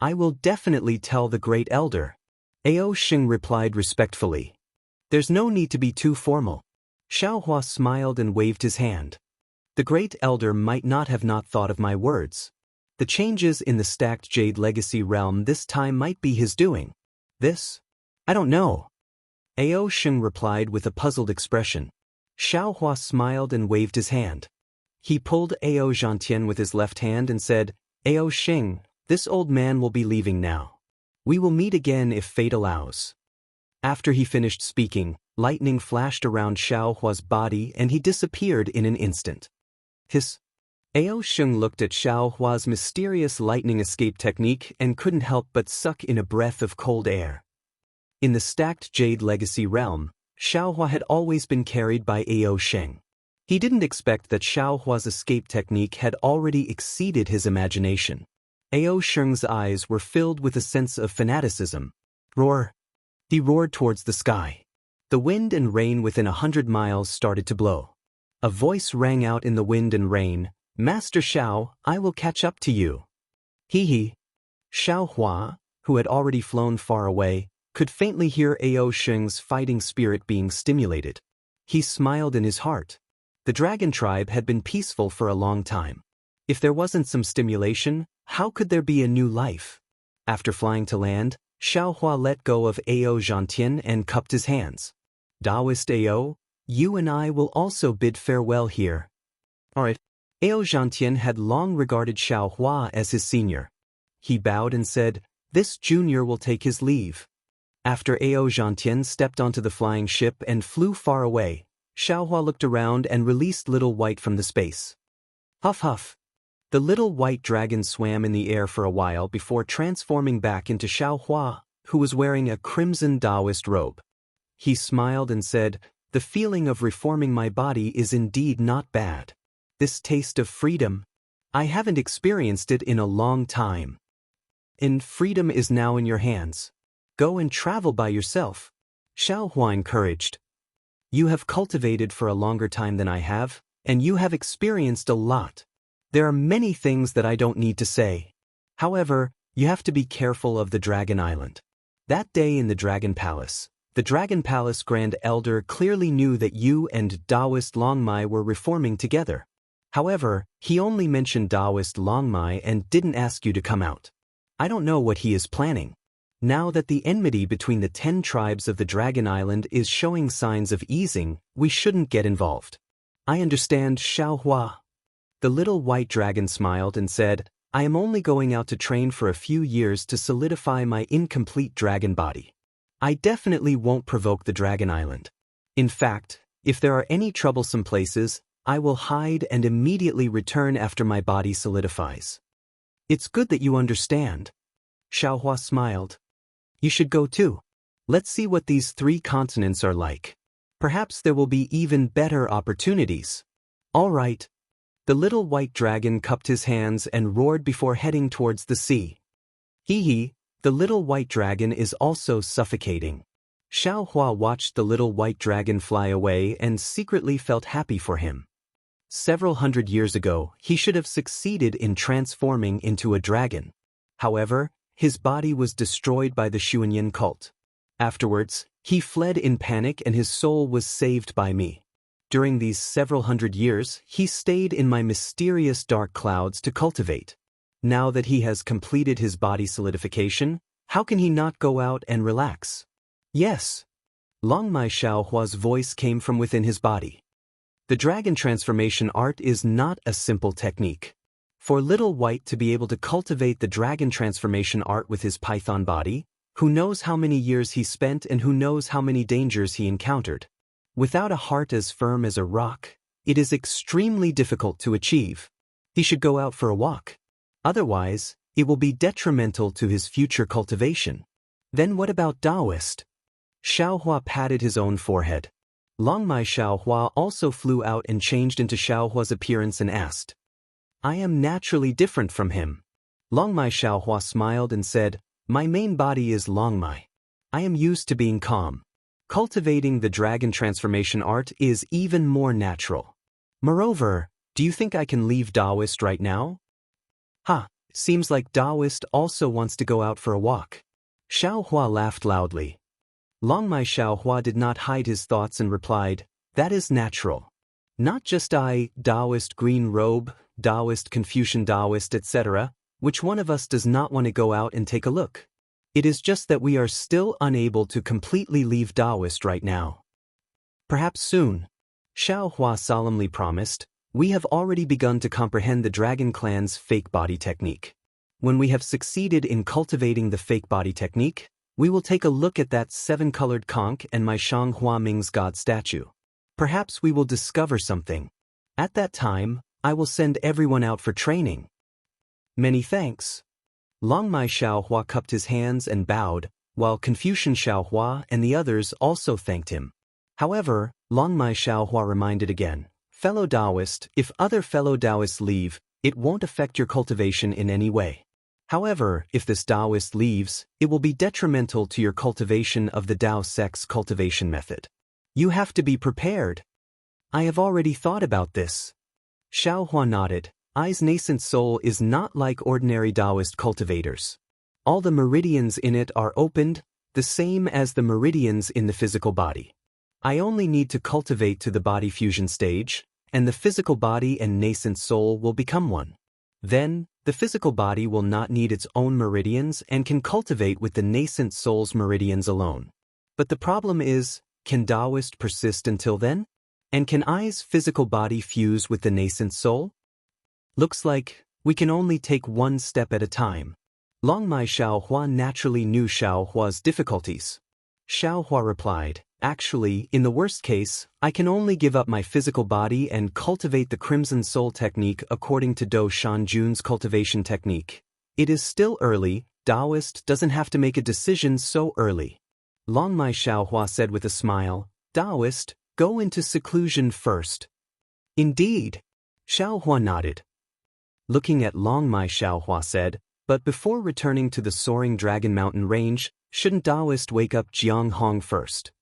I will definitely tell the Great Elder. Ao Xing replied respectfully. There's no need to be too formal. Xiaohua smiled and waved his hand. The Great Elder might not have not thought of my words. The changes in the stacked Jade Legacy realm this time might be his doing. This? I don't know. Ao Xing replied with a puzzled expression. Xiaohua smiled and waved his hand. He pulled Ao Zhantian with his left hand and said, Ao Xing, this old man will be leaving now. We will meet again if fate allows. After he finished speaking, lightning flashed around Xiaohua's body and he disappeared in an instant. Ao Xing looked at Xiaohua's mysterious lightning escape technique and couldn't help but suck in a breath of cold air. In the stacked Jade Legacy realm, Xiaohua had always been carried by Ao Xing. He didn't expect that Xiaohua's escape technique had already exceeded his imagination. Ao Xing's eyes were filled with a sense of fanaticism. Roar! He roared towards the sky. The wind and rain within 100 miles started to blow. A voice rang out in the wind and rain, Master Xiao, I will catch up to you. Hee. Xiaohua, who had already flown far away, could faintly hear Ao Xing's fighting spirit being stimulated. He smiled in his heart. The dragon tribe had been peaceful for a long time. If there wasn't some stimulation, how could there be a new life? After flying to land, Xiaohua let go of Ao Zhantian and cupped his hands. Taoist Ao, you and I will also bid farewell here. Alright. Ao Zhantian had long regarded Xiao Hua as his senior. He bowed and said, "This junior will take his leave." After Ao Zhantian stepped onto the flying ship and flew far away, Xiao Hua looked around and released Little White from the space. Huff huff. The little white dragon swam in the air for a while before transforming back into Xiao Hua, who was wearing a crimson Taoist robe. He smiled and said, "The feeling of reforming my body is indeed not bad. This taste of freedom, I haven't experienced it in a long time. And freedom is now in your hands. Go and travel by yourself." Xiao Hua encouraged. "You have cultivated for a longer time than I have, and you have experienced a lot. There are many things that I don't need to say. However, you have to be careful of the Dragon Island." That day in the Dragon Palace, the Dragon Palace Grand Elder clearly knew that you and Taoist Longmai were reforming together. However, he only mentioned Taoist Longmai and didn't ask you to come out. I don't know what he is planning. Now that the enmity between the 10 tribes of the Dragon Island is showing signs of easing, we shouldn't get involved. I understand, Xiao Hua. The little white dragon smiled and said, "I am only going out to train for a few years to solidify my incomplete dragon body. I definitely won't provoke the Dragon Island. In fact, if there are any troublesome places, I will hide and immediately return after my body solidifies." "It's good that you understand." Xiao Hua smiled. "You should go too. Let's see what these 3 continents are like. Perhaps there will be even better opportunities." "All right." The little white dragon cupped his hands and roared before heading towards the sea. "Hee hee, the little white dragon is also suffocating." Xiao Hua watched the little white dragon fly away and secretly felt happy for him. Several hundred years ago, he should have succeeded in transforming into a dragon. However, his body was destroyed by the Xuanyan cult. Afterwards, he fled in panic and his soul was saved by me. During these several hundred years, he stayed in my mysterious dark clouds to cultivate. Now that he has completed his body solidification, how can he not go out and relax? Yes. Longmai Xiao Hua's voice came from within his body. The dragon transformation art is not a simple technique. For Little White to be able to cultivate the dragon transformation art with his python body, who knows how many years he spent and who knows how many dangers he encountered. Without a heart as firm as a rock, it is extremely difficult to achieve. He should go out for a walk. Otherwise, it will be detrimental to his future cultivation. Then what about Taoist? Xiao Hua patted his own forehead. Longmai Xiao Hua also flew out and changed into Xiao Hua's appearance and asked, "I am naturally different from him." Longmai Xiao Hua smiled and said, "My main body is Longmai. I am used to being calm. Cultivating the dragon transformation art is even more natural. Moreover, do you think I can leave Taoist right now?" "Ha, seems like Taoist also wants to go out for a walk." Xiao Hua laughed loudly. Longmai Xiao Hua did not hide his thoughts and replied, "That is natural. Not just I, Taoist green robe, Taoist Confucian Taoist, etc. Which one of us does not want to go out and take a look? It is just that we are still unable to completely leave Taoist right now. Perhaps soon." Xiao Hua solemnly promised, "We have already begun to comprehend the Dragon Clan's fake body technique. When we have succeeded in cultivating the fake body technique, we will take a look at that 7-colored conch and my Shang Hua Ming's god statue. Perhaps we will discover something. At that time, I will send everyone out for training." "Many thanks." Longmai Xiao Hua cupped his hands and bowed, while Confucian Xiao Hua and the others also thanked him. However, Longmai Xiao Hua reminded again, "Fellow Taoist, if other fellow Taoists leave, it won't affect your cultivation in any way. However, if this Taoist leaves, it will be detrimental to your cultivation of the Tao Sect's cultivation method. You have to be prepared." "I have already thought about this." Xiao Hua nodded. I's nascent soul is not like ordinary Taoist cultivators. All the meridians in it are opened, the same as the meridians in the physical body. I only need to cultivate to the body fusion stage, and the physical body and nascent soul will become one. Then, the physical body will not need its own meridians and can cultivate with the nascent soul's meridians alone. But the problem is, can Taoist persist until then? And can I's physical body fuse with the nascent soul? Looks like we can only take one step at a time. Long Mai Xiaohua naturally knew Xiaohua's difficulties. Xiaohua replied, actually, in the worst case, I can only give up my physical body and cultivate the Crimson Soul technique according to Do Shanjun's cultivation technique. It is still early, Taoist doesn't have to make a decision so early. Long Mai Xiaohua said with a smile, Taoist, go into seclusion first. Indeed. Xiaohua nodded. Looking at Long Mai Xiaohua said, but before returning to the soaring Dragon Mountain range, shouldn't Taoist wake up Jianghu first?